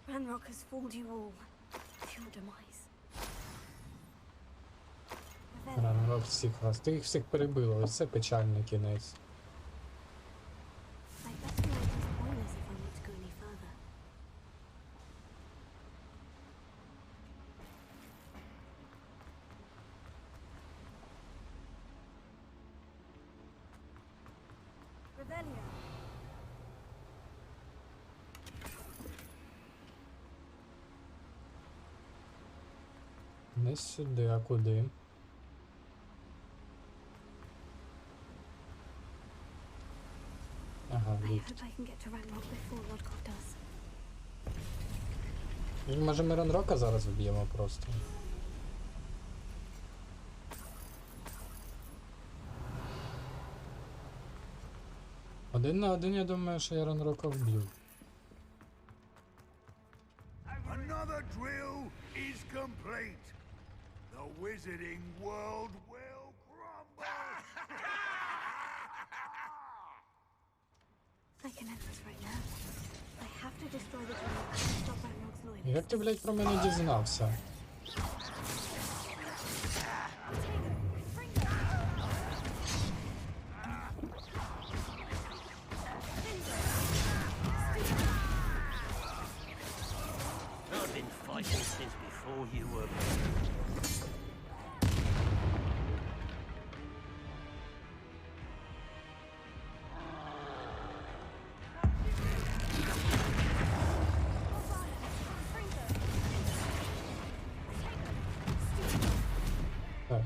Ranrock has fooled you all to your demise. Ранрок всіх вас. Ти їх всіх перебила, ось це печальний кінець. I'd better light these boilers if I need to go any further. Revelio. Не сюди, а куди? Ага, I ліфт. hope I can get to Ranrock before Lodgok does. Може ми Ранрока зараз вб'ємо просто? Один на один, я думаю, що я Ранрока вб'ю. Another drill is complete. The wizarding world will crumble. I can end this right now. I have to destroy the drill and stop Ranrock's loyalists. Як ти, блядь, про мене дізнався? I've been fighting since before you were. Так.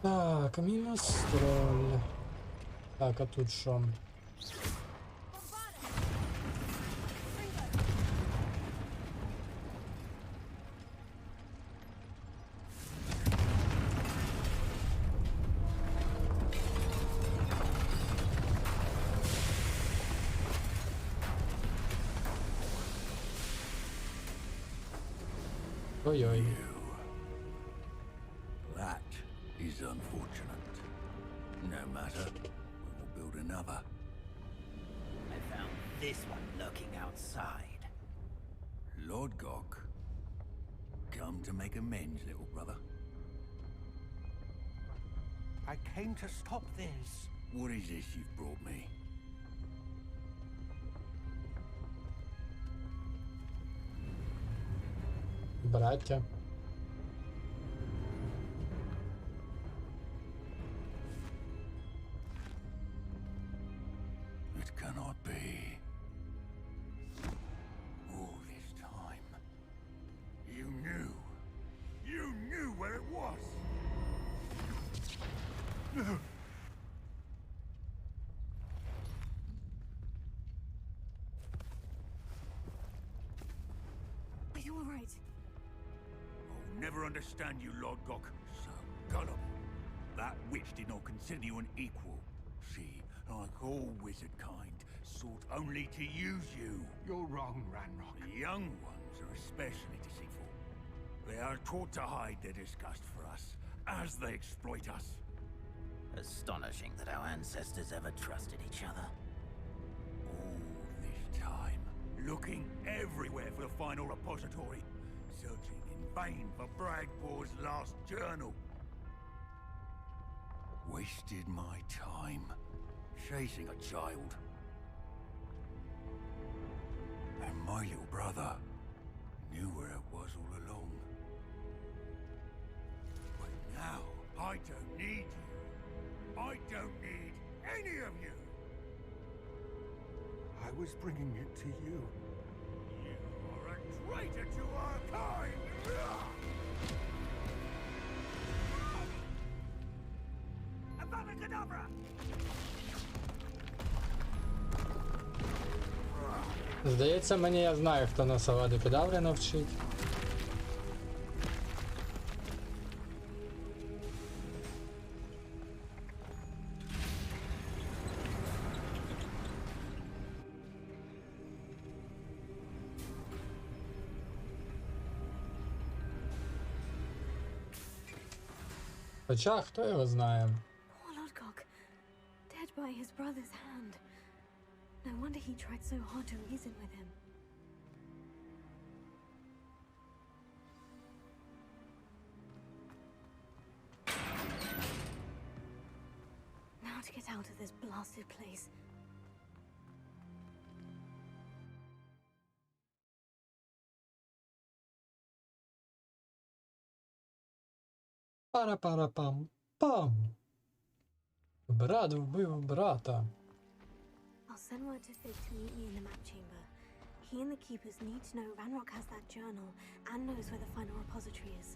Так, мінус троль. Так, а тут що? Ой-ой. That is unfortunate. No matter, we will build another. I found this one lurking outside. Lord Gock, come to make amends, little brother. I came to stop this. What is this you've brought me? Браття. It cannot be. All this time, you knew where it was. Are you alright? I'll never understand you, Lord Gock. So gullible. That witch did not consider you an equal. She, like all wizard kind, sought only to use you. You're wrong, Ranrock. The young ones are especially deceitful. They are taught to hide their disgust for us, as they exploit us. Astonishing that our ancestors ever trusted each other. All this time, looking everywhere for the final repository, searching in vain for Bragbor's last journal. Wasted my time, chasing a child. And my little brother knew where it was all along. But now, I don't need you. I don't need any of you. I was bringing it to you. You are a traitor to our kind! Avada-kedavra! Здається, мені я знаю, хто нас Авада-Кедаври навчить. Хоча, хто його знає. Poor Lodgok, dead by his brother's hand. No wonder he tried so hard to reason with him. Now to get out of this blasted place. Пара-пара-пам-пам. Брат вбив брата. I'll send word to Fig to meet me in the map chamber. He and the keepers need to know Ranrock has that journal and knows where the final repository is.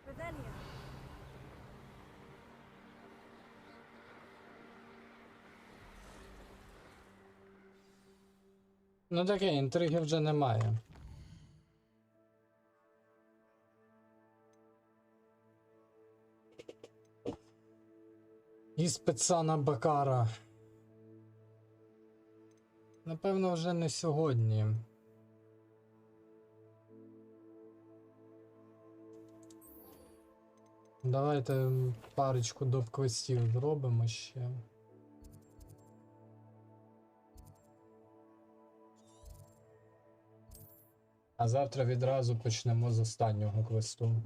Revelio. Ну таке, інтриги вже немає. Іспит Сана Бакара. Напевно, вже не сьогодні. Давайте парочку доп-квестів зробимо ще. А завтра відразу почнемо з останнього квесту.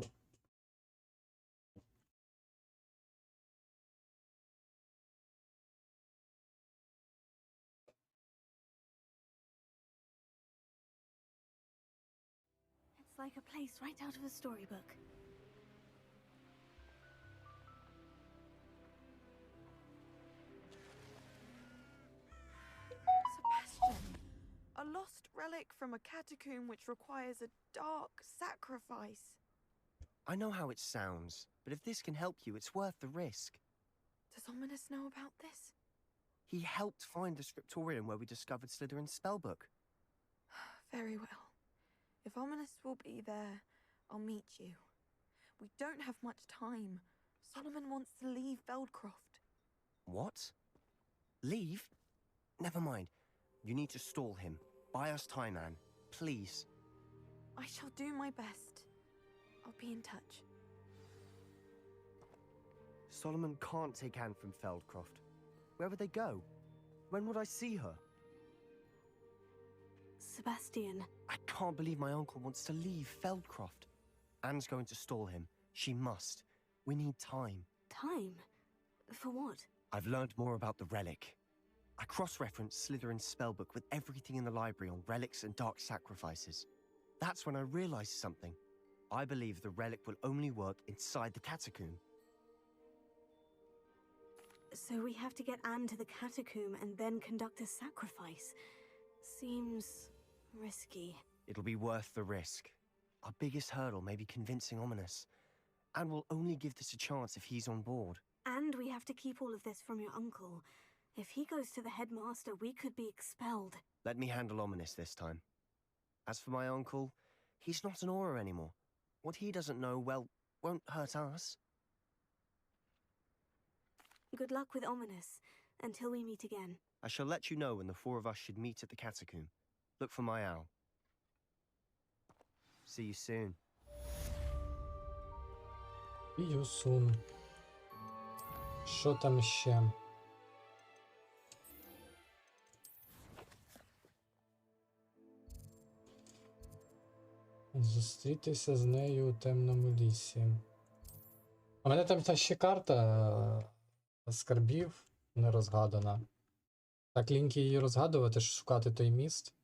It's like a place right out of a storybook. Sebastian, a lost relic from a catacomb which requires a dark sacrifice. I know how it sounds, but if this can help you, it's worth the risk. Does Ominous know about this? He helped find the scriptorium where we discovered Slytherin's spellbook. Very well. If Ominous will be there, I'll meet you. We don't have much time. Solomon wants to leave Feldcroft. What? Leave? Never mind. You need to stall him. Buy us time, Anne. Please. I shall do my best. I'll be in touch. Solomon can't take Anne from Feldcroft. Where would they go? When would I see her? Sebastian. I can't believe my uncle wants to leave Feldcroft. Anne's going to stall him. She must. We need time. Time? For what? I've learned more about the relic. I cross-referenced Slytherin's spellbook with everything in the library on relics and dark sacrifices. That's when I realized something. I believe the relic will only work inside the catacomb. So we have to get Anne to the catacomb and then conduct a sacrifice. Seems risky. It'll be worth the risk. Our biggest hurdle may be convincing Ominous. Anne will only give this a chance if he's on board. Anne And we have to keep all of this from your uncle. If he goes to the headmaster, we could be expelled. Let me handle Ominous this time. As for my uncle, he's not an Auror anymore. What he doesn't know, well, won't hurt us. Good luck with Ominous, until we meet again. I shall let you know when the four of us should meet at the catacomb. Look for my owl. See you soon. See you soon. Що там ще? Зустрітися з нею у темному лісі. У мене там та ще карта скарбів не розгадана. Так ліньки її розгадувати, щоб шукати той міст.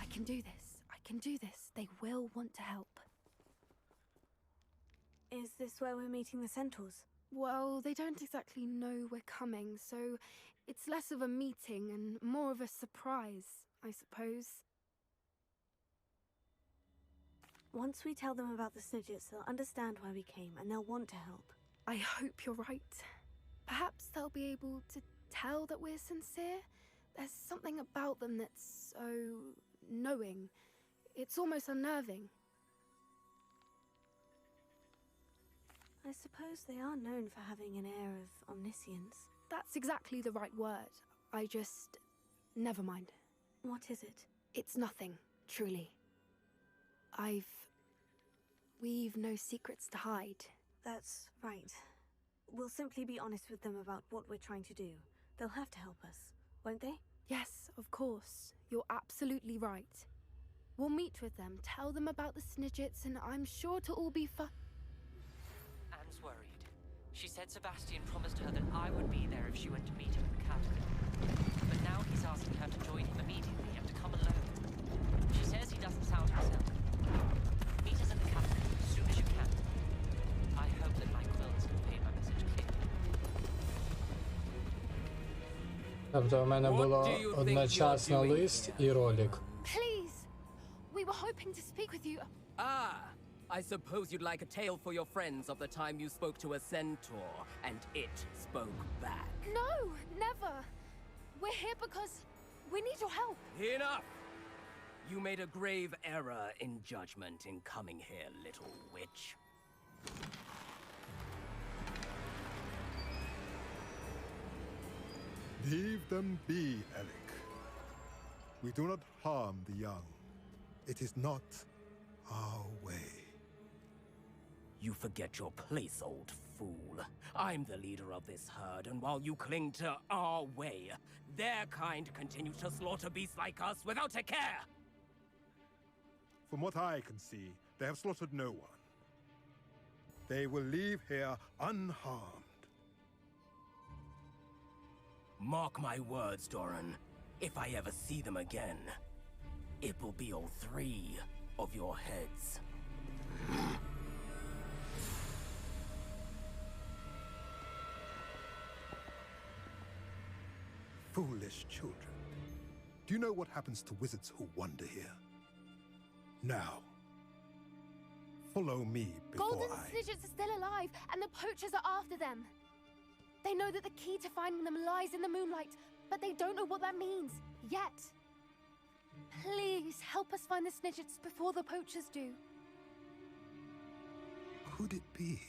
I can do this. I can do this. They will want to help. Is this where we're meeting the centaurs? Well, they don't exactly know we're coming, so it's less of a meeting and more of a surprise, I suppose. Once we tell them about the Snidgets, they'll understand why we came and they'll want to help. I hope you're right. Perhaps they'll be able to tell that we're sincere. There's something about them that's so knowing. It's almost unnerving. I suppose they are known for having an air of omniscience. That's exactly the right word. I just... never mind. What is it? It's nothing, truly. We've no secrets to hide. That's right. We'll simply be honest with them about what we're trying to do. They'll have to help us, won't they? Yes, of course. You're absolutely right. We'll meet with them, tell them about the Snidgets, and I'm sure to all be Anne's worried. She said Sebastian promised her that I would be there if she went to meet him at the catacomb. But now he's asking her to join him immediately and to come alone. She says he doesn't sound himself. Meet us at the catacomb as soon as you can. I hope that my quills convey my message clearly. Тобто у мене було одночасно лист і ролик. Please! We were hoping to speak with you. Ah! I suppose you'd like a tale for your friends of the time you spoke to a centaur, and it spoke back. No, never. We're here because we need your help. Enough! You made a grave error in judgment in coming here, little witch. Leave them be, Alec. We do not harm the young. It is not our way. You forget your place, old fool. I'm the leader of this herd, and while you cling to our way, their kind continue to slaughter beasts like us without a care! From what I can see, they have slaughtered no one. They will leave here unharmed. Mark my words, Doran. If I ever see them again, it will be all three of your heads. Foolish children. Do you know what happens to wizards who wander here? Now, follow me before Golden Snidgets are still alive, and the poachers are after them. They know that the key to finding them lies in the moonlight, but they don't know what that means, yet. Please, help us find the Snidgets before the poachers do. Could it be?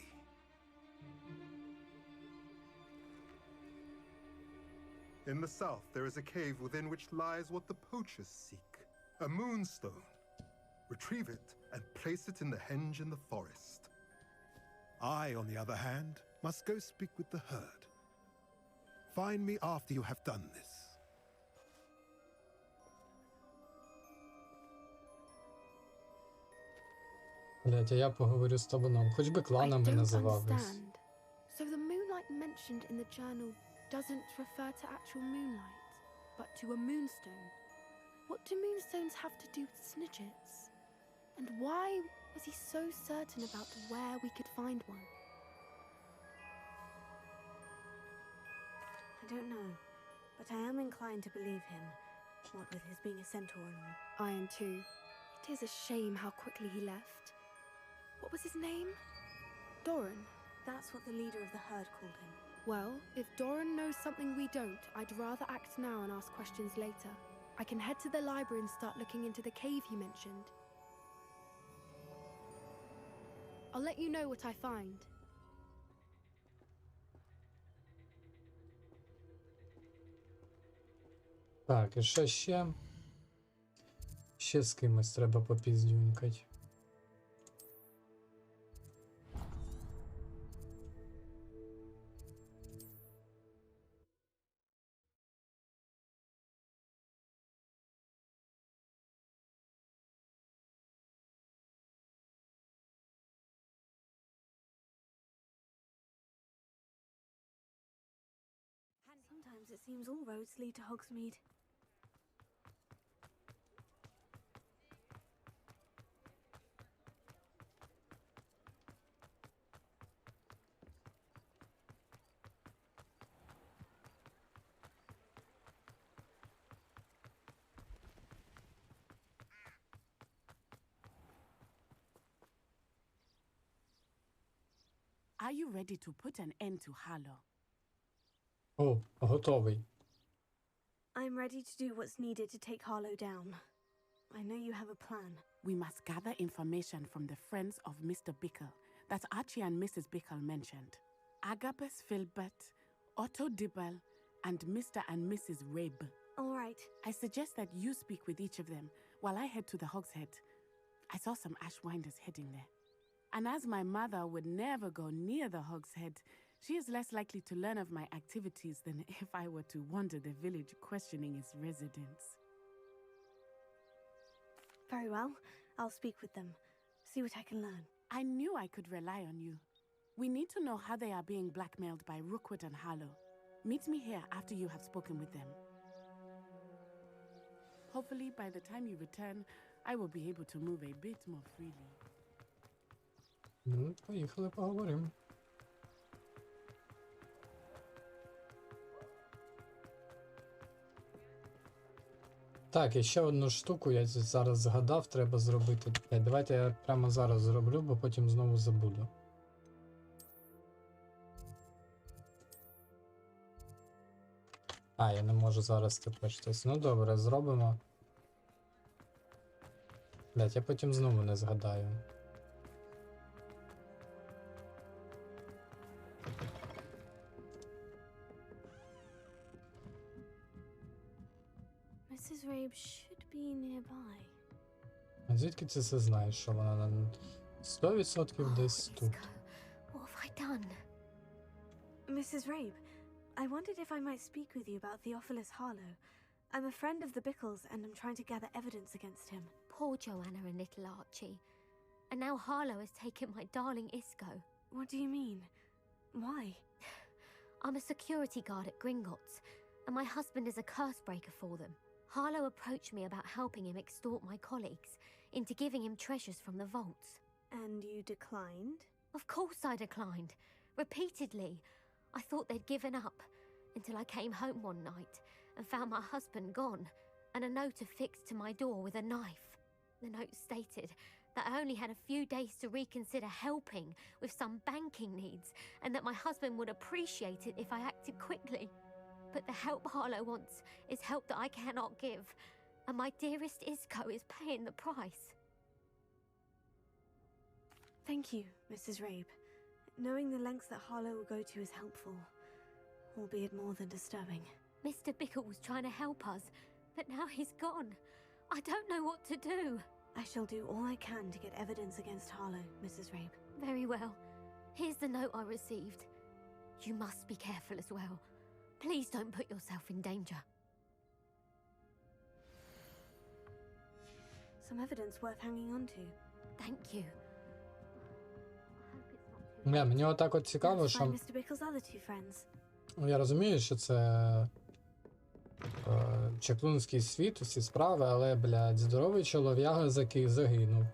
In the south, there is a cave within which lies what the poachers seek. A moonstone. Retrieve it and place it in the henge in the forest. I, on the other hand, must go speak with the herd. Find me after you have done this. Блять, а я поговорю з табуном. Хоч би кланами називались. Understand. So the moonlight mentioned in the journal doesn't refer to actual moonlight, but to a moonstone. What do moonstones have to do with Snidgets? And why Was he so certain about where we could find one? I don't know, but I am inclined to believe him, what with his being a centaur and all. I am too. It is a shame how quickly he left. What was his name? Doran? That's what the leader of the herd called him. Well, if Doran knows something we don't, I'd rather act now and ask questions later. I can head to the library and start looking into the cave you mentioned. I'll let you know what I find. Так, і що ще? Ще з кимось треба попіздюнькать. Sometimes it seems all roads lead to Hogsmeade. Are you ready to put an end to Harlow? О, готовий. I'm ready to do what's needed to take Harlow down. I know you have a plan. We must gather information from the friends of Mr. Bickle that Archie and Mrs. Bickle mentioned. Agabus Filbert, Otto Dibble, and Mr. and Mrs. Rabe. All right. I suggest that you speak with each of them while I head to the Hogshead. I saw some Ashwinders heading there. And as my mother would never go near the Hogshead, she is less likely to learn of my activities than if I were to wander the village questioning its residents. Very well. I'll speak with them. See what I can learn. I knew I could rely on you. We need to know how they are being blackmailed by Rookwood and Harlow. Meet me here after you have spoken with them. Hopefully, by the time you return, I will be able to move a bit more freely. Ну, поїхали, поговоримо. Так, і ще одну штуку я зараз згадав, треба зробити. Давайте я прямо зараз зроблю, бо потім знову забуду. А, я не можу зараз тепер щось. Ну добре, зробимо. Блять, я потім знову не згадаю. Mrs. Rabe should be nearby. А звідки ти це знаєш, що вона на 100% десь тут? What have I done? Mrs. Rabe, I wondered if I might speak with you about Theophilus Harlow. I'm a friend of the Bickles and I'm trying to gather evidence against him. Poor Joanna and little Archie. And now Harlow has taken my darling Isco. What do you mean? Why? I'm a security guard at Gringotts, and my husband is a curse breaker for them. Harlow approached me about helping him extort my colleagues into giving him treasures from the vaults. And you declined? Of course I declined. Repeatedly. I thought they'd given up until I came home one night and found my husband gone and a note affixed to my door with a knife. The note stated that I only had a few days to reconsider helping with some banking needs and that my husband would appreciate it if I acted quickly. But the help Harlow wants is help that I cannot give, and my dearest Isco is paying the price. Thank you, Mrs. Rabe. Knowing the lengths that Harlow will go to is helpful, albeit more than disturbing. Mr. Bickle was trying to help us, but now he's gone. I don't know what to do. I shall do all I can to get evidence against Harlow, Mrs. Rabe. Very well. Here's the note I received. You must be careful as well. Please don't put yourself in danger. Some evidence worth hanging on to. Thank you. Не, мені отак от цікаво, що... Mr. Bickle's other two friends. Я розумію, що це чаклунський світ, усі справи, але, блядь, здоровий чолов'яга загинув.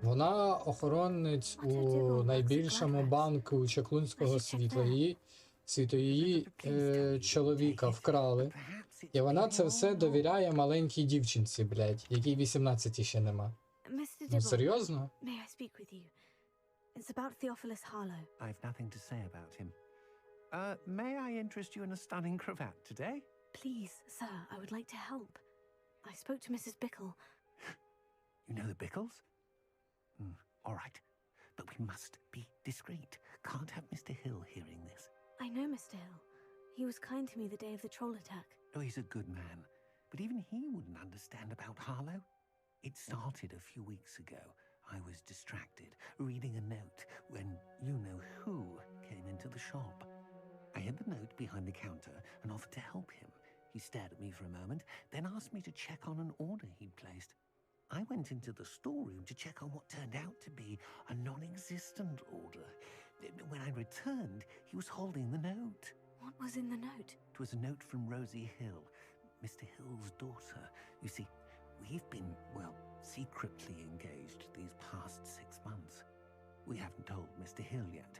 Вона охоронець у найбільшому банку чаклунського світу. Її чоловіка вкрали. І вона це все довіряє маленькій дівчинці, блядь, якій 18 ще нема. Ну, серйозно? May I speak with you? It's about Theophilus Harlow. I've nothing to say about him. May I interest you in a stunning cravat today? Please, sir, I would like to help. I spoke to Mrs. Bickle. You know the Bickles? All right. But we must be discreet. Can't have Mr. Hill hearing this. I know Mr. Hill. He was kind to me the day of the troll attack. Oh, he's a good man. But even he wouldn't understand about Harlow. It started a few weeks ago. I was distracted, reading a note, when you-know-who came into the shop. I hid the note behind the counter and offered to help him. He stared at me for a moment, then asked me to check on an order he'd placed. I went into the storeroom to check on what turned out to be a non-existent order. When I returned, he was holding the note. What was in the note? It was a note from Rosie Hill, Mr. Hill's daughter. You see, we've been, well, secretly engaged these past 6 months. We haven't told Mr. Hill yet.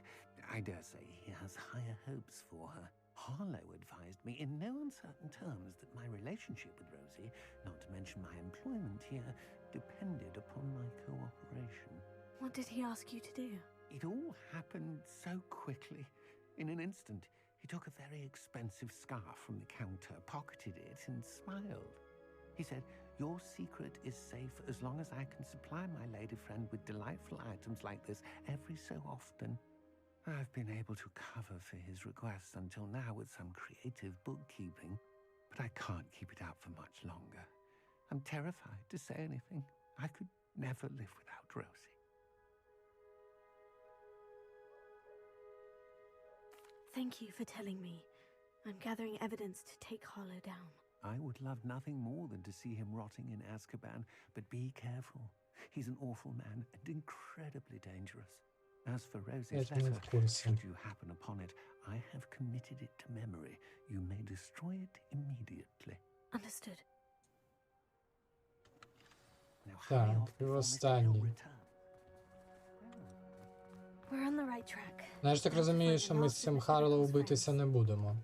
I dare say he has higher hopes for her. Harlow advised me in no uncertain terms that my relationship with Rosie, not to mention my employment here, depended upon my cooperation. What did he ask you to do? It all happened so quickly. In an instant, he took a very expensive scarf from the counter, pocketed it, and smiled. He said, "Your secret is safe as long as I can supply my lady friend with delightful items like this every so often." I've been able to cover for his requests until now with some creative bookkeeping, but I can't keep it out for much longer. I'm terrified to say anything. I could never live without Rosie. Thank you for telling me. I'm gathering evidence to take Harlow down. I would love nothing more than to see him rotting in Azkaban, but be careful. He's an awful man and incredibly dangerous. As for Rosie's letter, should you happen upon it, I have committed it to memory. You may destroy it immediately. Understood. Now hurry off before Mr. Hill returns. We're on the right track. Ну, я ж так розумію, що ми з цим Харлоу битися не будемо.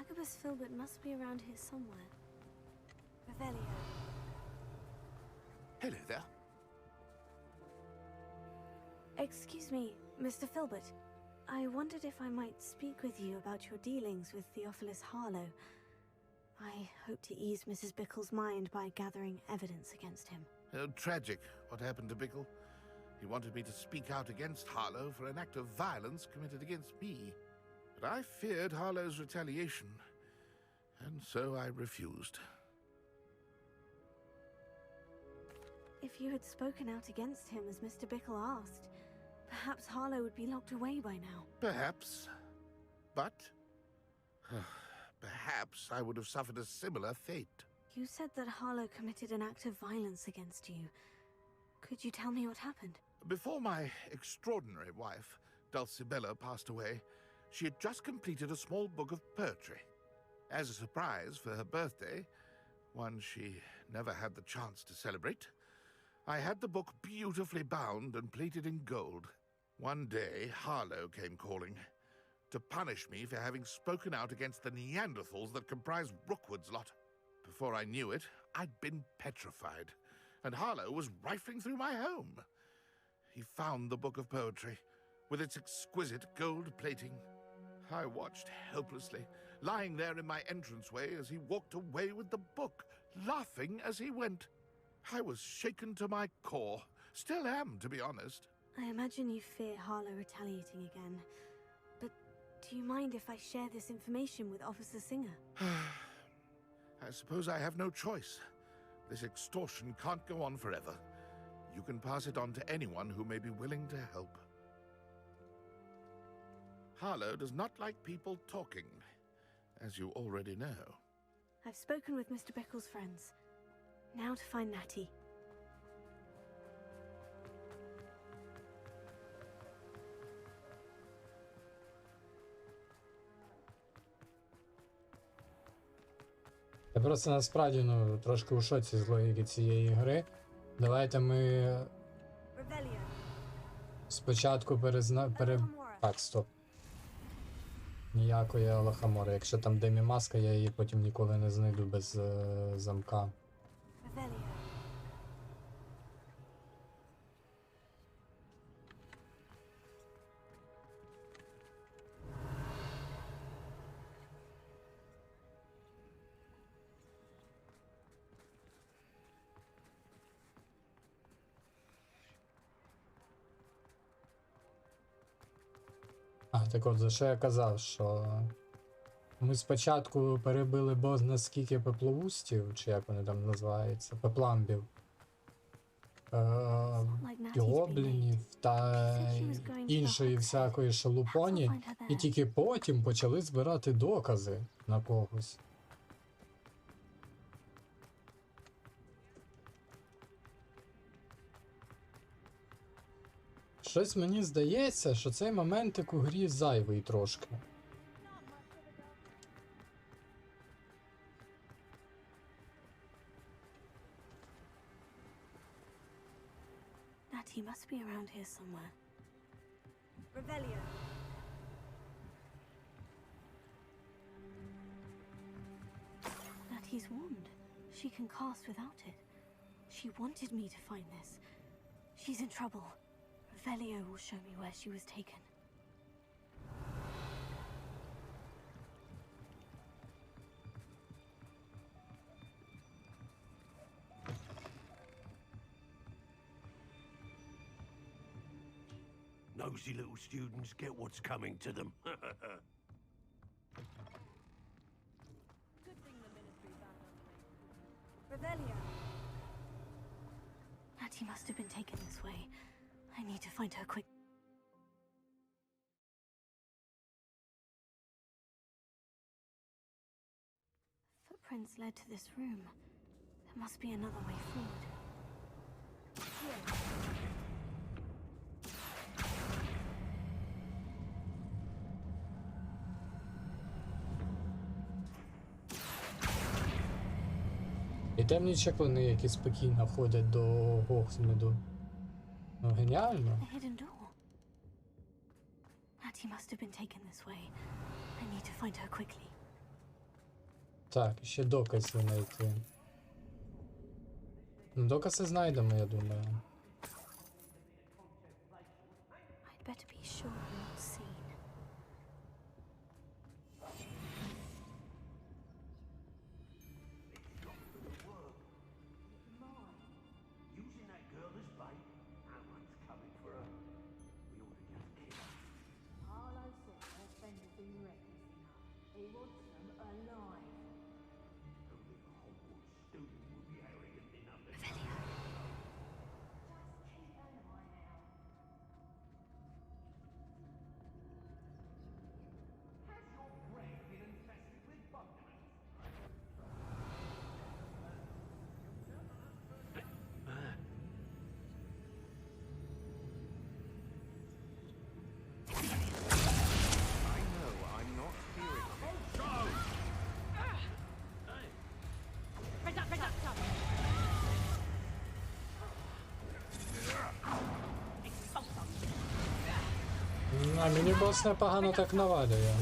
Agabus Filbert must be around here somewhere. Velika. Hello there. Excuse me, Mr. Filbert. I wondered if I might speak with you about your dealings with Theophilus Harlow. I hope to ease Mrs. Bickle's mind by gathering evidence against him. Tragic what happened to Bickle. He wanted me to speak out against Harlow for an act of violence committed against me. But I feared Harlow's retaliation, and so I refused. If you had spoken out against him as Mr. Bickle asked, perhaps Harlow would be locked away by now. Perhaps. But perhaps I would have suffered a similar fate. You said that Harlow committed an act of violence against you. Could you tell me what happened? Before my extraordinary wife, Dulcibella, passed away, she had just completed a small book of poetry. As a surprise for her birthday, one she never had the chance to celebrate, I had the book beautifully bound and plated in gold. One day, Harlow came calling to punish me for having spoken out against the Neanderthals that comprise Rookwood's lot. Before I knew it, I'd been petrified, and Harlow was rifling through my home. He found the book of poetry, with its exquisite gold plating. I watched helplessly, lying there in my entranceway as he walked away with the book, laughing as he went. I was shaken to my core. Still am, to be honest. I imagine you fear Harlow retaliating again. But do you mind if I share this information with Officer Singer? I suppose I have no choice. This extortion can't go on forever. You can pass it on to anyone who may be willing to help. Harlow does not like people talking, as you already know. I've spoken with Mr. Bickle's friends. Now to find Natty. Я просто насправді, ну, трошки у шоці з логіки цієї гри. Давайте ми спочатку Так, стоп. Ніякої Алахамори. Якщо там Демі Маска, я її потім ніколи не знайду без замка. Так от, за що я казав, що ми спочатку перебили бозна скільки пеплоустів, чи як вони там називаються, пепламбів, гоблінів та іншої всякої шелупоні, і тільки потім почали збирати докази на когось. Щось мені здається, що цей моментик у грі зайвий трошки. That he must be around here somewhere. Revelio. That he's wand. She can cast without it. She wanted me to find this. She's in trouble. Velio will show me where she was taken. Nosy little students get what's coming to them. Revelio. That he must have been taken this way. I need to find her quick. Footprints led to this room. There must be another way forward. І темні чаклуни, які спокійно ходять до Гоґвортсу. Ну, геніально. A hidden door. That he must have been taken this way. I need to find her quickly. Так, ще докази знайти. Ну, докази знайдемо, я думаю. I'd better be sure I'm not seen. Using that girl as bait, no one's coming for her. We ought to just kill her. Harlow said her friend has been reckless enough. He wants them alive. Only a Hogwarts student would be arrogant enough to... Just keep an eye out. Has your brain been infested with bugbears? I know I'm not hearing А мені бос непогано так навалює.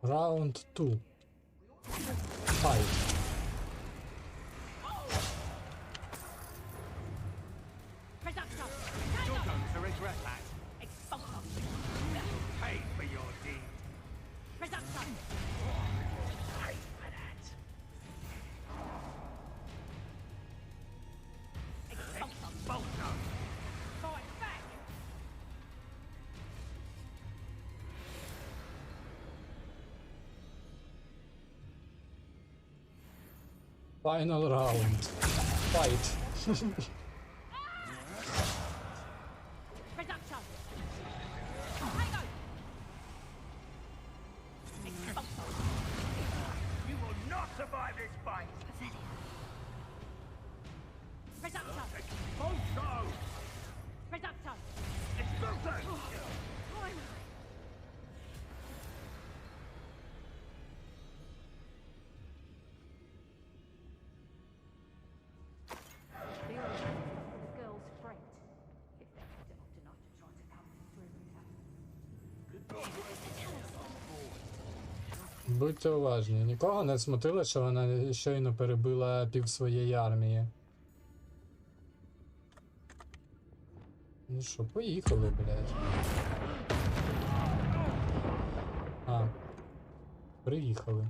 Раунд 2. Fight. You're going to regret that. Pay for your deed. Pay for that. Expulso. Fight back. Final round. Fight. You will not survive this fight. Будьте уважні. Нікого не смутило, що вона щойно перебила пів своєї армії. Ну що, поїхали, блядь. А. Приїхали.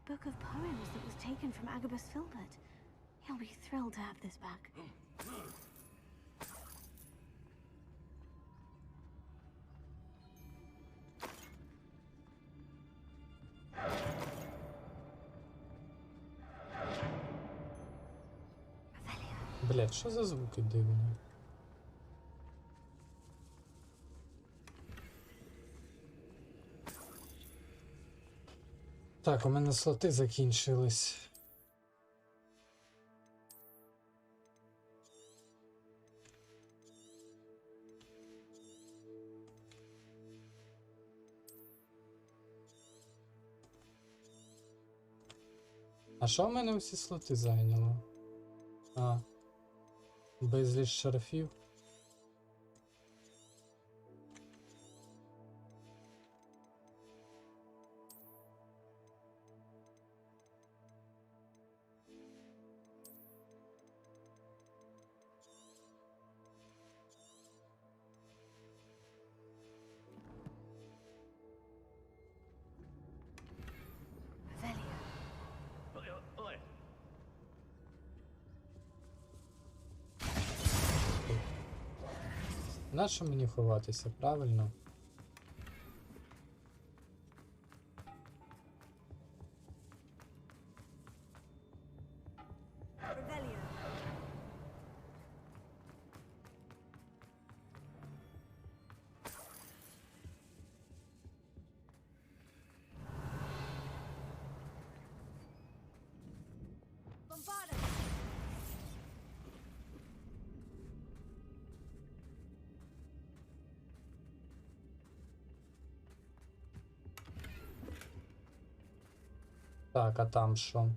Book of poems that was taken from Agabus Filbert. He'll be thrilled to have this back. Блядь, що за звуки дивні? Так, у мене слоти закінчились. А що в мене всі слоти зайняло? А. Безліч шарфів. Нащо мені ховатися, правильно? Так, а там що?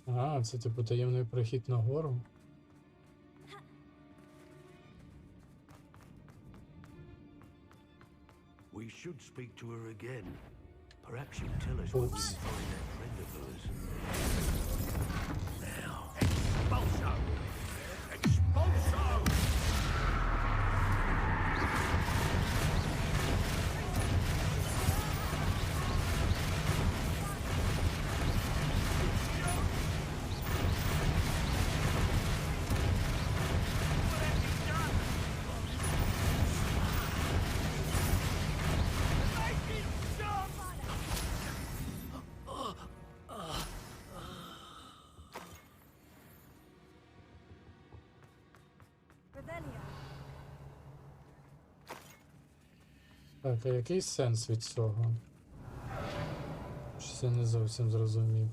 А, це типу таємний прохід на гору. We should speak to her again. Perhaps she'll tell us where we can find that friend of hers. Now, expulso! Expulso! Так, а який сенс від цього? Щось я не зовсім зрозумів.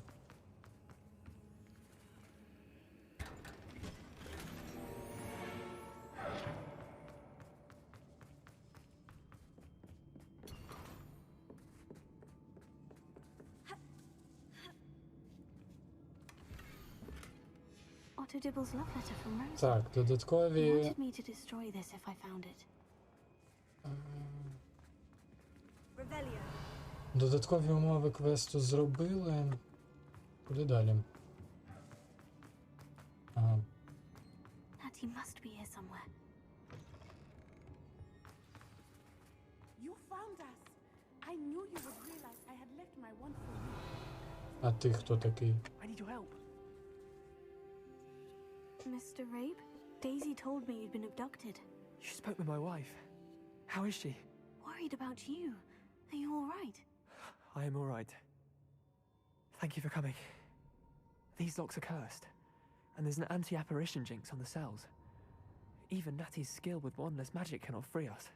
Otto Dibble's love letter from Rosa. Так, He додаткові... wanted me to destroy this if I found it. Додаткові умови квесту зробили. Куди далі? Ага. Natty must be here somewhere. You found us. I knew you would realize I had left my wand for you. А ти хто такий? I need your help. Mr. Rabe, Daisy told me you'd been abducted. You spoke with my wife. How is she? Worried about you. Are you all right? I am all right. Thank you for coming. These locks are cursed, and there's an anti-apparition jinx on the cells. Even Natty's skill with wandless magic cannot free us.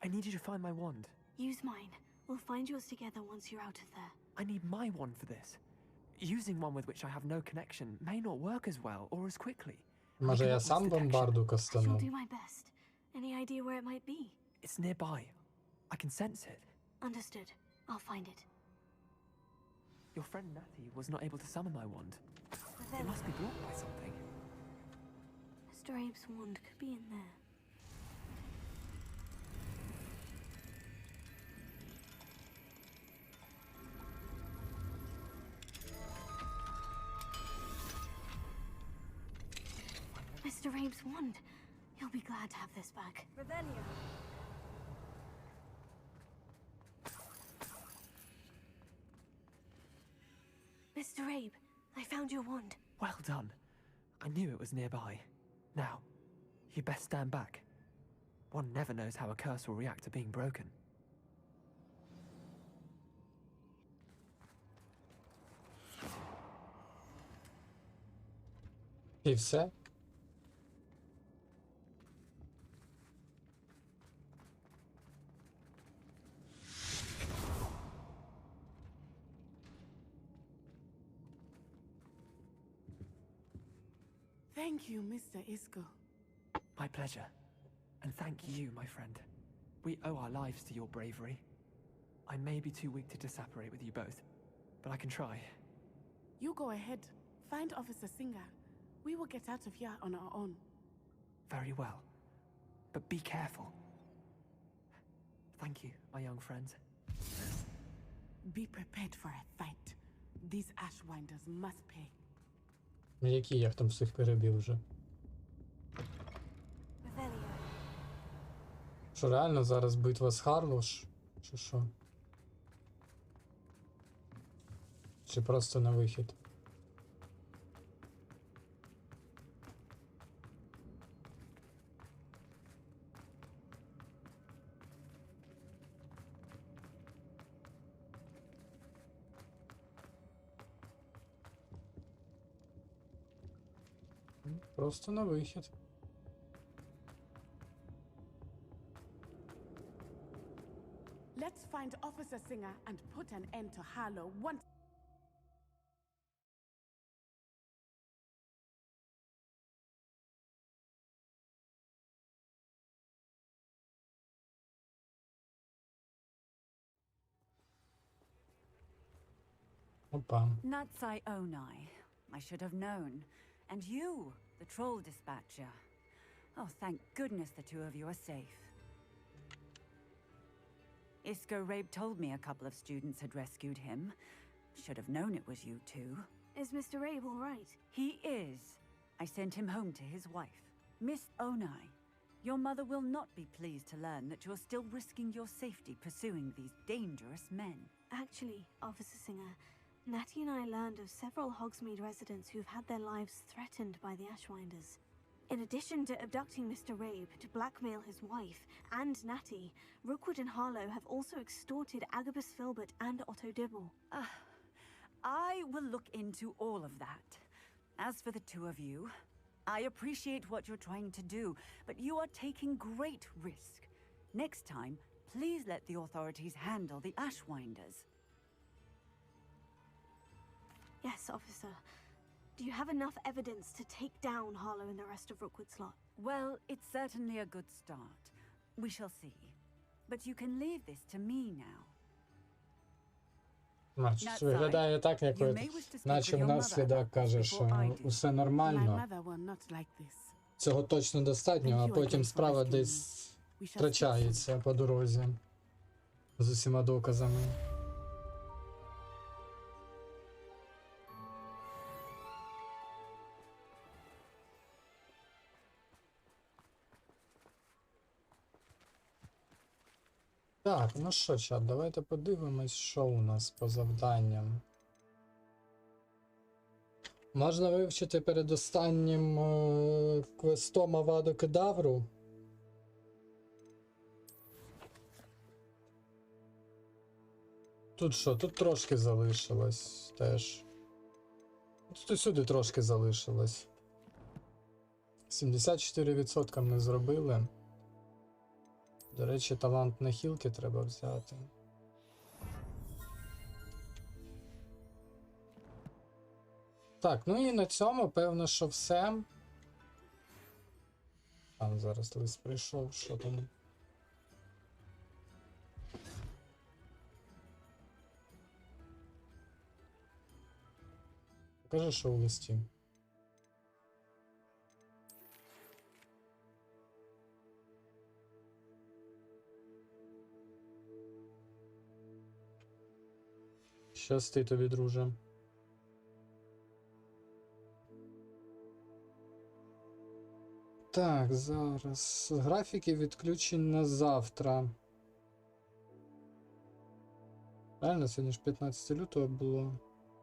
I need you to find my wand. Use mine. We'll find yours together once you're out of there. I need my wand for this. Using one with which I have no connection may not work as well or as quickly. Може я сам бомбарду I shall кастану? do my best. Any idea where it might be? It's nearby. I can sense it. Understood. I'll find it. Your friend Natty was not able to summon my wand. It must be blocked by something. Mr. Abe's wand could be in there. Mr. Abe's wand. He'll be glad to have this back. Revelio. Mr. Abe, I found your wand. Well done. I knew it was nearby. Now, you best stand back. One never knows how a curse will react to being broken. І все? Thank you, Mr. Isco. My pleasure. And thank you, my friend. We owe our lives to your bravery. I may be too weak to disapparate with you both, but I can try. You go ahead. Find Officer Singer. We will get out of here on our own. Very well. But be careful. Thank you, my young friend. Be prepared for a fight. These Ashwinders must pay. Які я там всіх перебив вже? Revelio. Що реально зараз битва з Харлош? Чи що? Чи просто на вихід? Просто на вихід. Let's find Officer Singer and put an end to Harlow once. Опа. Natsai Onai. I should have known. And you, the troll dispatcher. Oh, thank goodness the two of you are safe. Isco Rabe told me a couple of students had rescued him. Should have known it was you two. Is Mr. Abe all right? He is. I sent him home to his wife. Miss Onai, your mother will not be pleased to learn that you're still risking your safety pursuing these dangerous men. Actually, Officer Singer, Natty and I learned of several Hogsmeade residents who've had their lives threatened by the Ashwinders. In addition to abducting Mr. Rabe to blackmail his wife and Natty, Rookwood and Harlow have also extorted Agabus Filbert and Otto Dibble. I will look into all of that. As for the two of you, I appreciate what you're trying to do, but you are taking great risk. Next time, please let the authorities handle the Ashwinders. Yes, officer. Do you have enough evidence to take down Harlow and the rest of Rookwood's lot? Well, it's certainly a good start. We shall see. But you can leave this to me now. Значить, виглядає так, як наче в нас слідак каже, що усе нормально. Цього точно достатньо, а потім справа десь втрачається по дорозі з усіма доказами. Так, ну що, чат, давайте подивимось, що у нас по завданням. Можна вивчити перед останнім квестом Аваду Кедавру. Тут що? Тут трошки залишилось теж. Тут і сюди трошки залишилось. 74% не зробили. До речі, талант на хілки треба взяти. Так, ну і на цьому, певно, що все. Там зараз лист прийшов, що там. Покажи, що у листі. Щасти тобі, друже. Так, зараз. Графіки відключень на завтра. Правильно, сьогодні ж 15 лютого було.